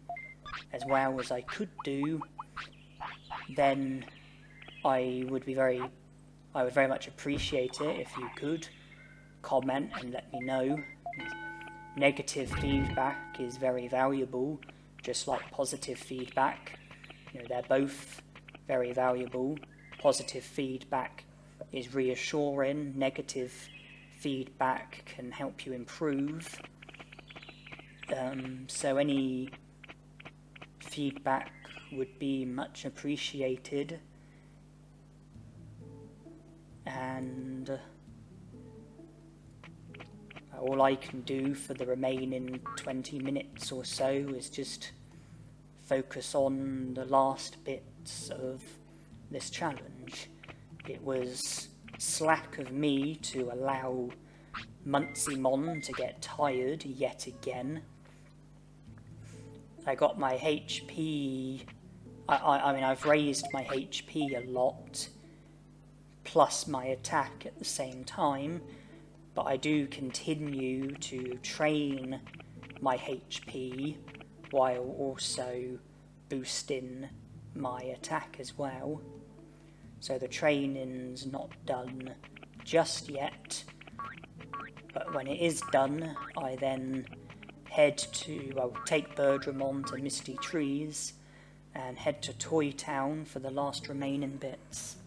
as well as I could do, then I would very much appreciate it if you could comment and let me know. Negative feedback is very valuable, just like positive feedback. They're both very valuable. Positive feedback is reassuring. Negative feedback can help you improve. So any feedback would be much appreciated. And all I can do for the remaining 20 minutes or so is just focus on the last bits of this challenge. It was slack of me to allow Muncymon to get tired yet again. I got my HP, I've raised my HP a lot, plus my attack at the same time, but I do continue to train my HP while also boosting my attack as well. So the training's not done just yet, but when it is done, I then take Birdramon to Misty Trees and head to Toy Town for the last remaining bits.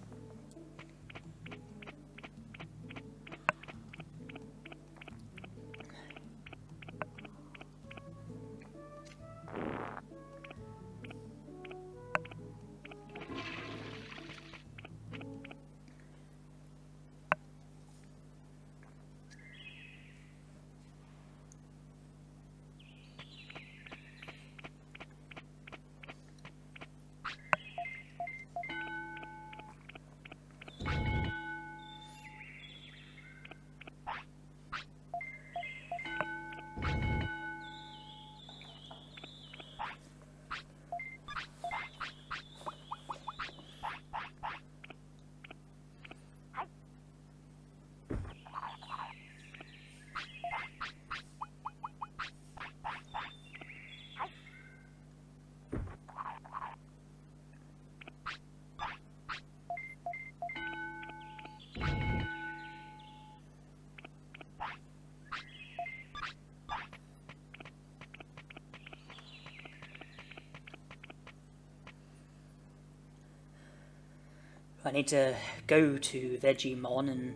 I need to go to Vegiemon and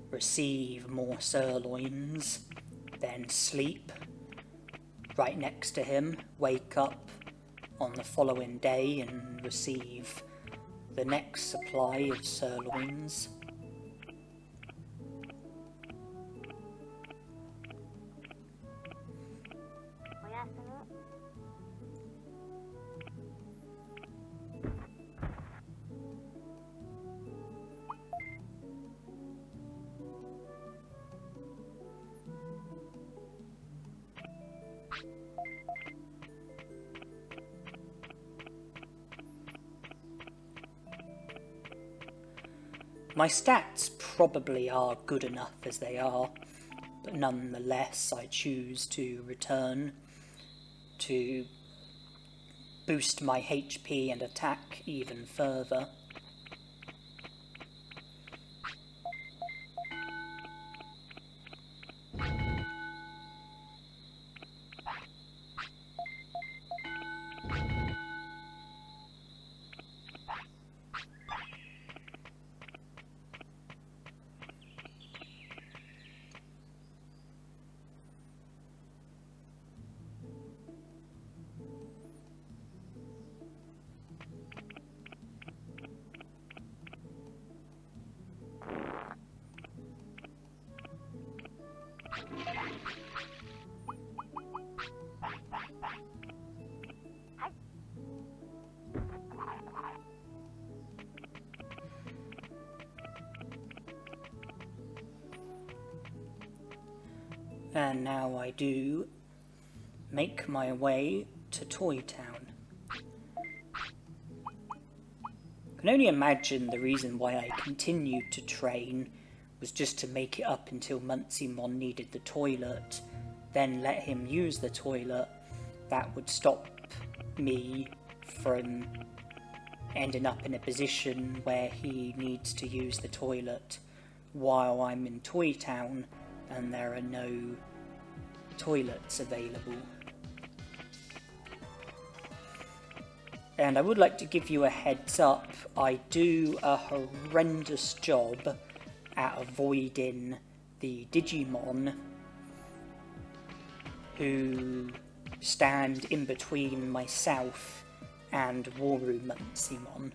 receive more sirloins, then sleep right next to him, wake up on the following day and receive the next supply of sirloins. My stats probably are good enough as they are, but nonetheless I choose to return to boost my HP and attack even further. And now I do make my way to Toy Town. I can only imagine the reason why I continued to train was just to make it up until Muncymon needed the toilet, then let him use the toilet. That would stop me from ending up in a position where he needs to use the toilet while I'm in Toy Town and there are no toilets available. And I would like to give you a heads up, I do a horrendous job at avoiding the Digimon who stand in between myself and Waru Muncymon.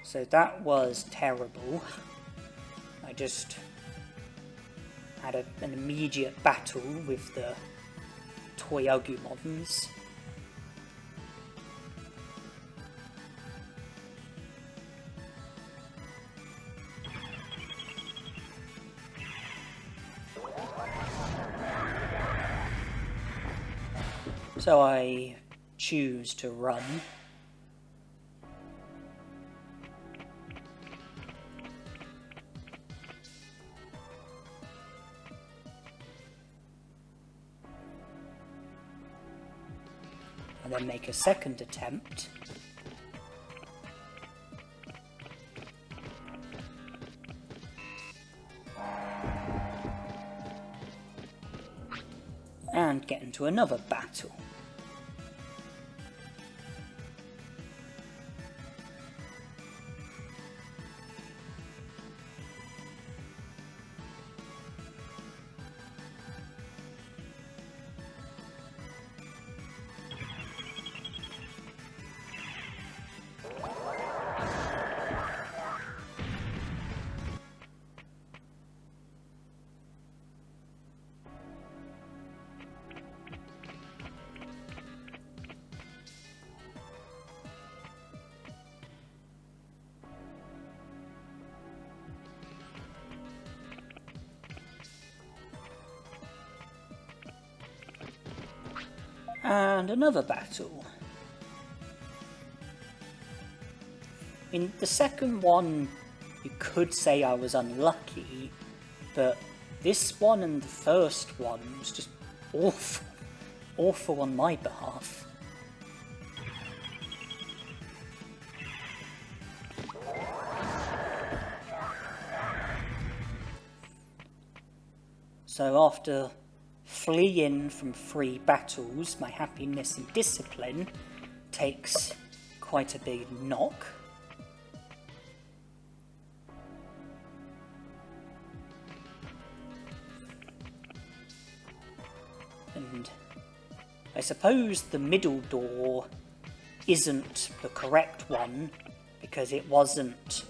So that was terrible. I just had an immediate battle with the Toyagumons. So I choose to run. and then make a second attempt. And get into another battle. And another battle. In the second one, you could say I was unlucky, but this one and the first one was just awful. Awful on my behalf. So after fleeing from 3 battles, my happiness and discipline takes quite a big knock. And I suppose the middle door isn't the correct one, because it wasn't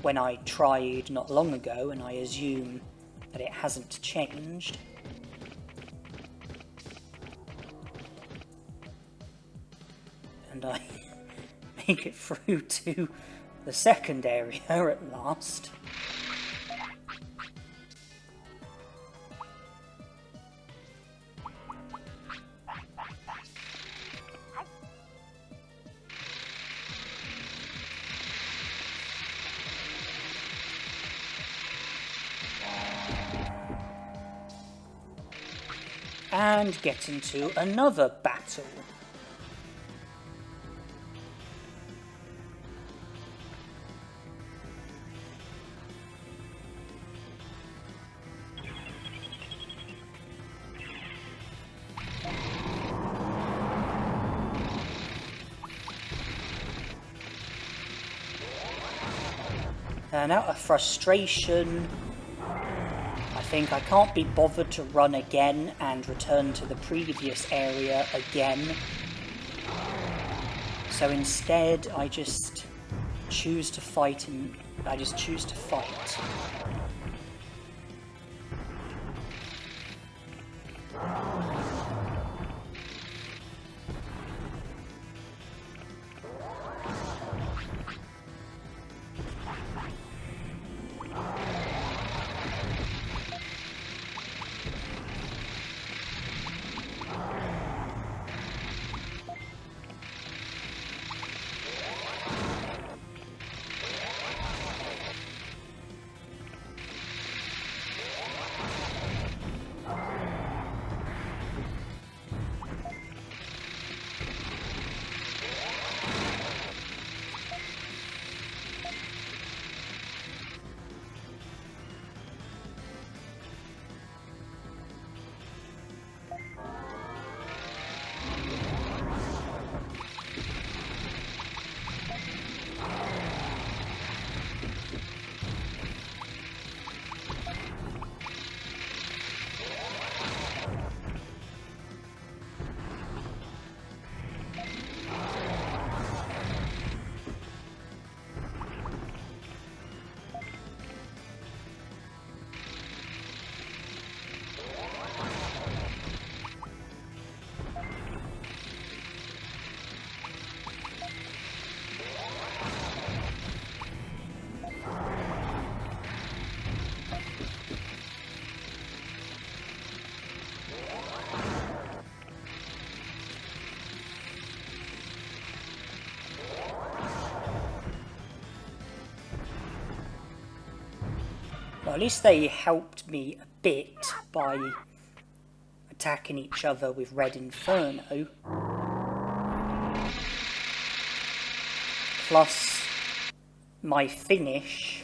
when I tried not long ago, and I assume that it hasn't changed. And I make it through to the second area at last. And get into another battle. And out of frustration, I think I can't be bothered to run again and return to the previous area again. So instead, I just choose to fight, and I just choose to fight. Well, at least they helped me a bit by attacking each other with Red Inferno. plus my finish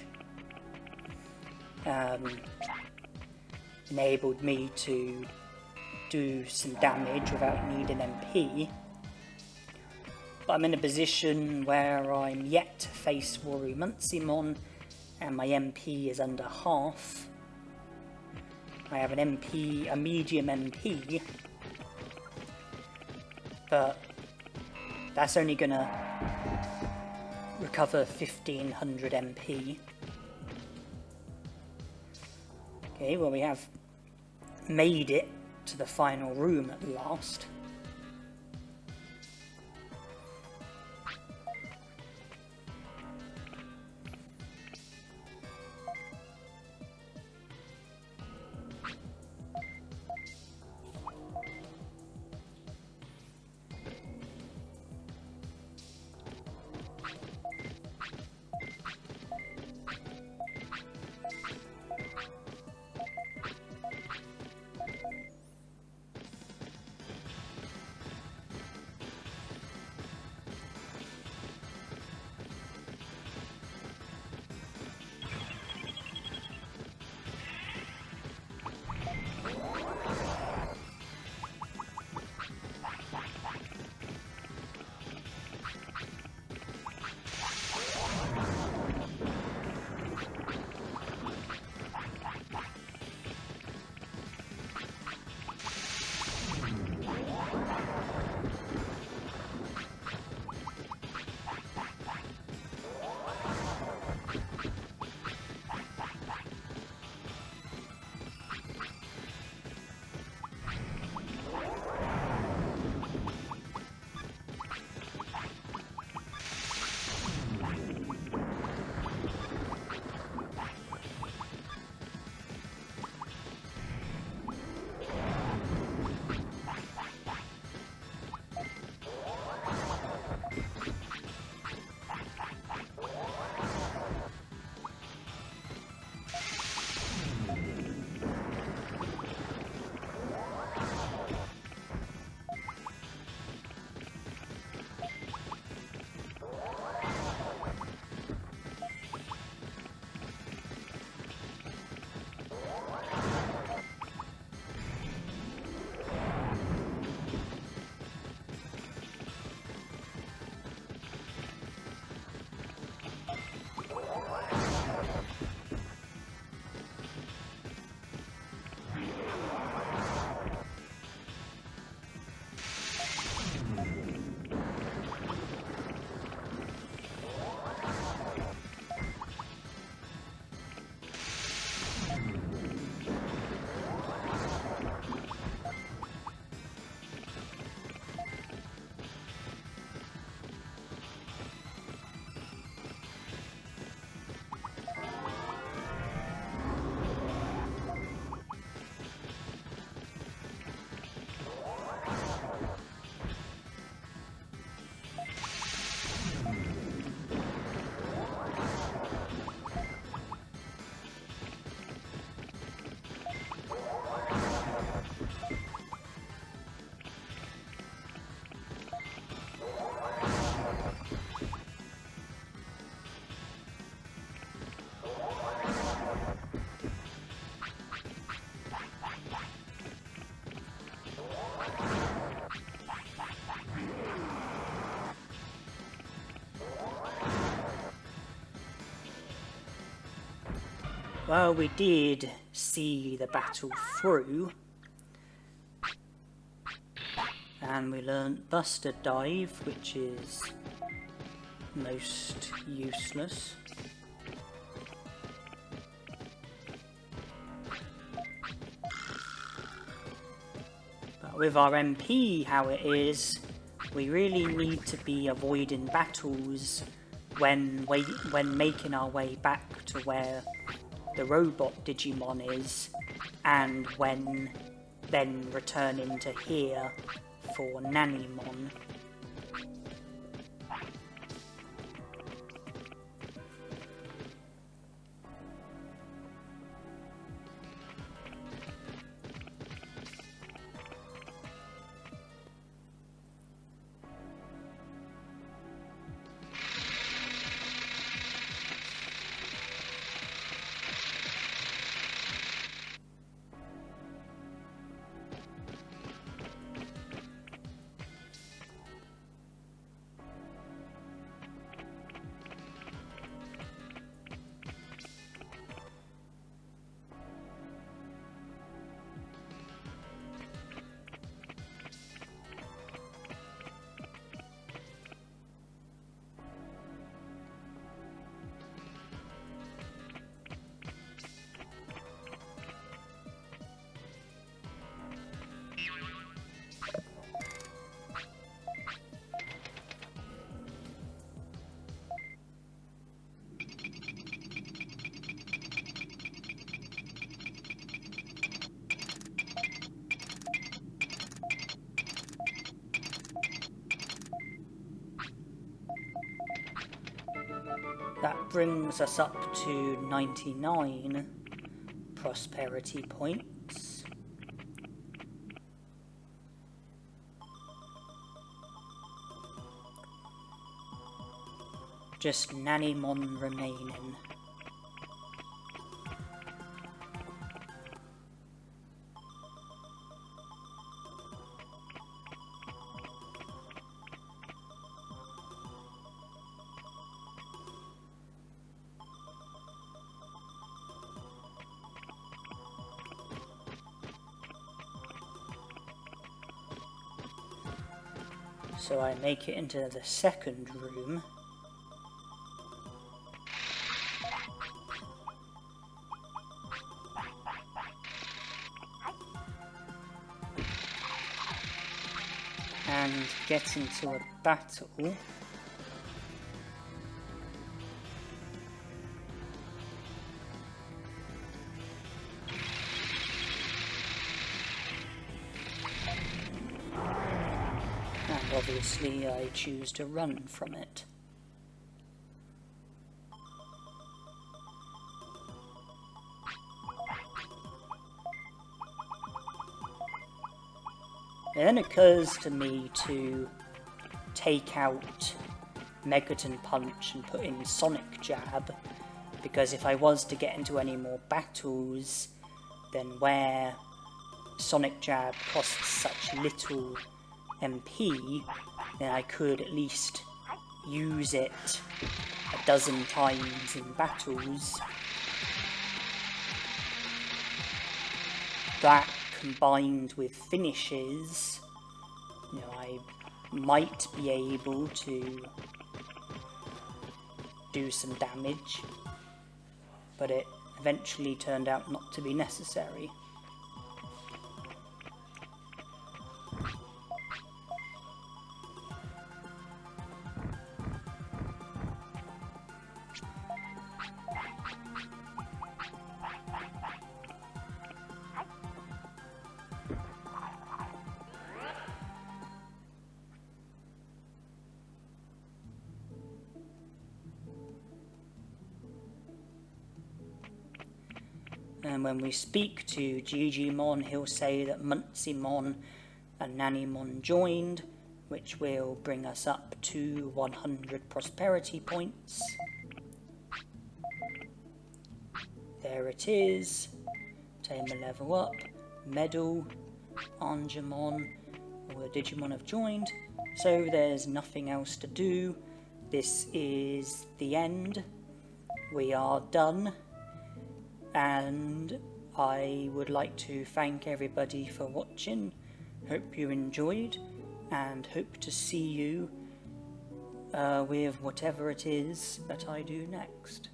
enabled me to do some damage without needing MP. But I'm in a position where I'm yet to face Warumunsimon, and my MP is under half. I have an MP, a medium MP, but that's only gonna recover 1500 MP. Okay, well, we have made it to the final room at last. Well, we did see the battle through, and we learnt Buster Dive, which is most useless. But with our MP how it is, we really need to be avoiding battles when making our way back to where the robot Digimon is, and when then returning to here for Nannymon. That brings us up to 99 prosperity points. Just Nanimon remaining. So I make it into the second room. And get into a battle. And obviously I choose to run from it. It then occurs to me to take out Megaton Punch and put in Sonic Jab, because if I was to get into any more battles, then where Sonic Jab costs such little MP, then I could at least use it a dozen times in battles. That combined with finishes, you know, I might be able to do some damage, but it eventually turned out not to be necessary. And when we speak to Vegiemon, he'll say that Muntzymon and Nanimon joined, which will bring us up to 100 prosperity points. There it is. Tamer level up, medal, Angemon, all the Digimon have joined, so there's nothing else to do. This is the end. We are done. And I would like to thank everybody for watching. Hope you enjoyed, and hope to see you with whatever it is that I do next.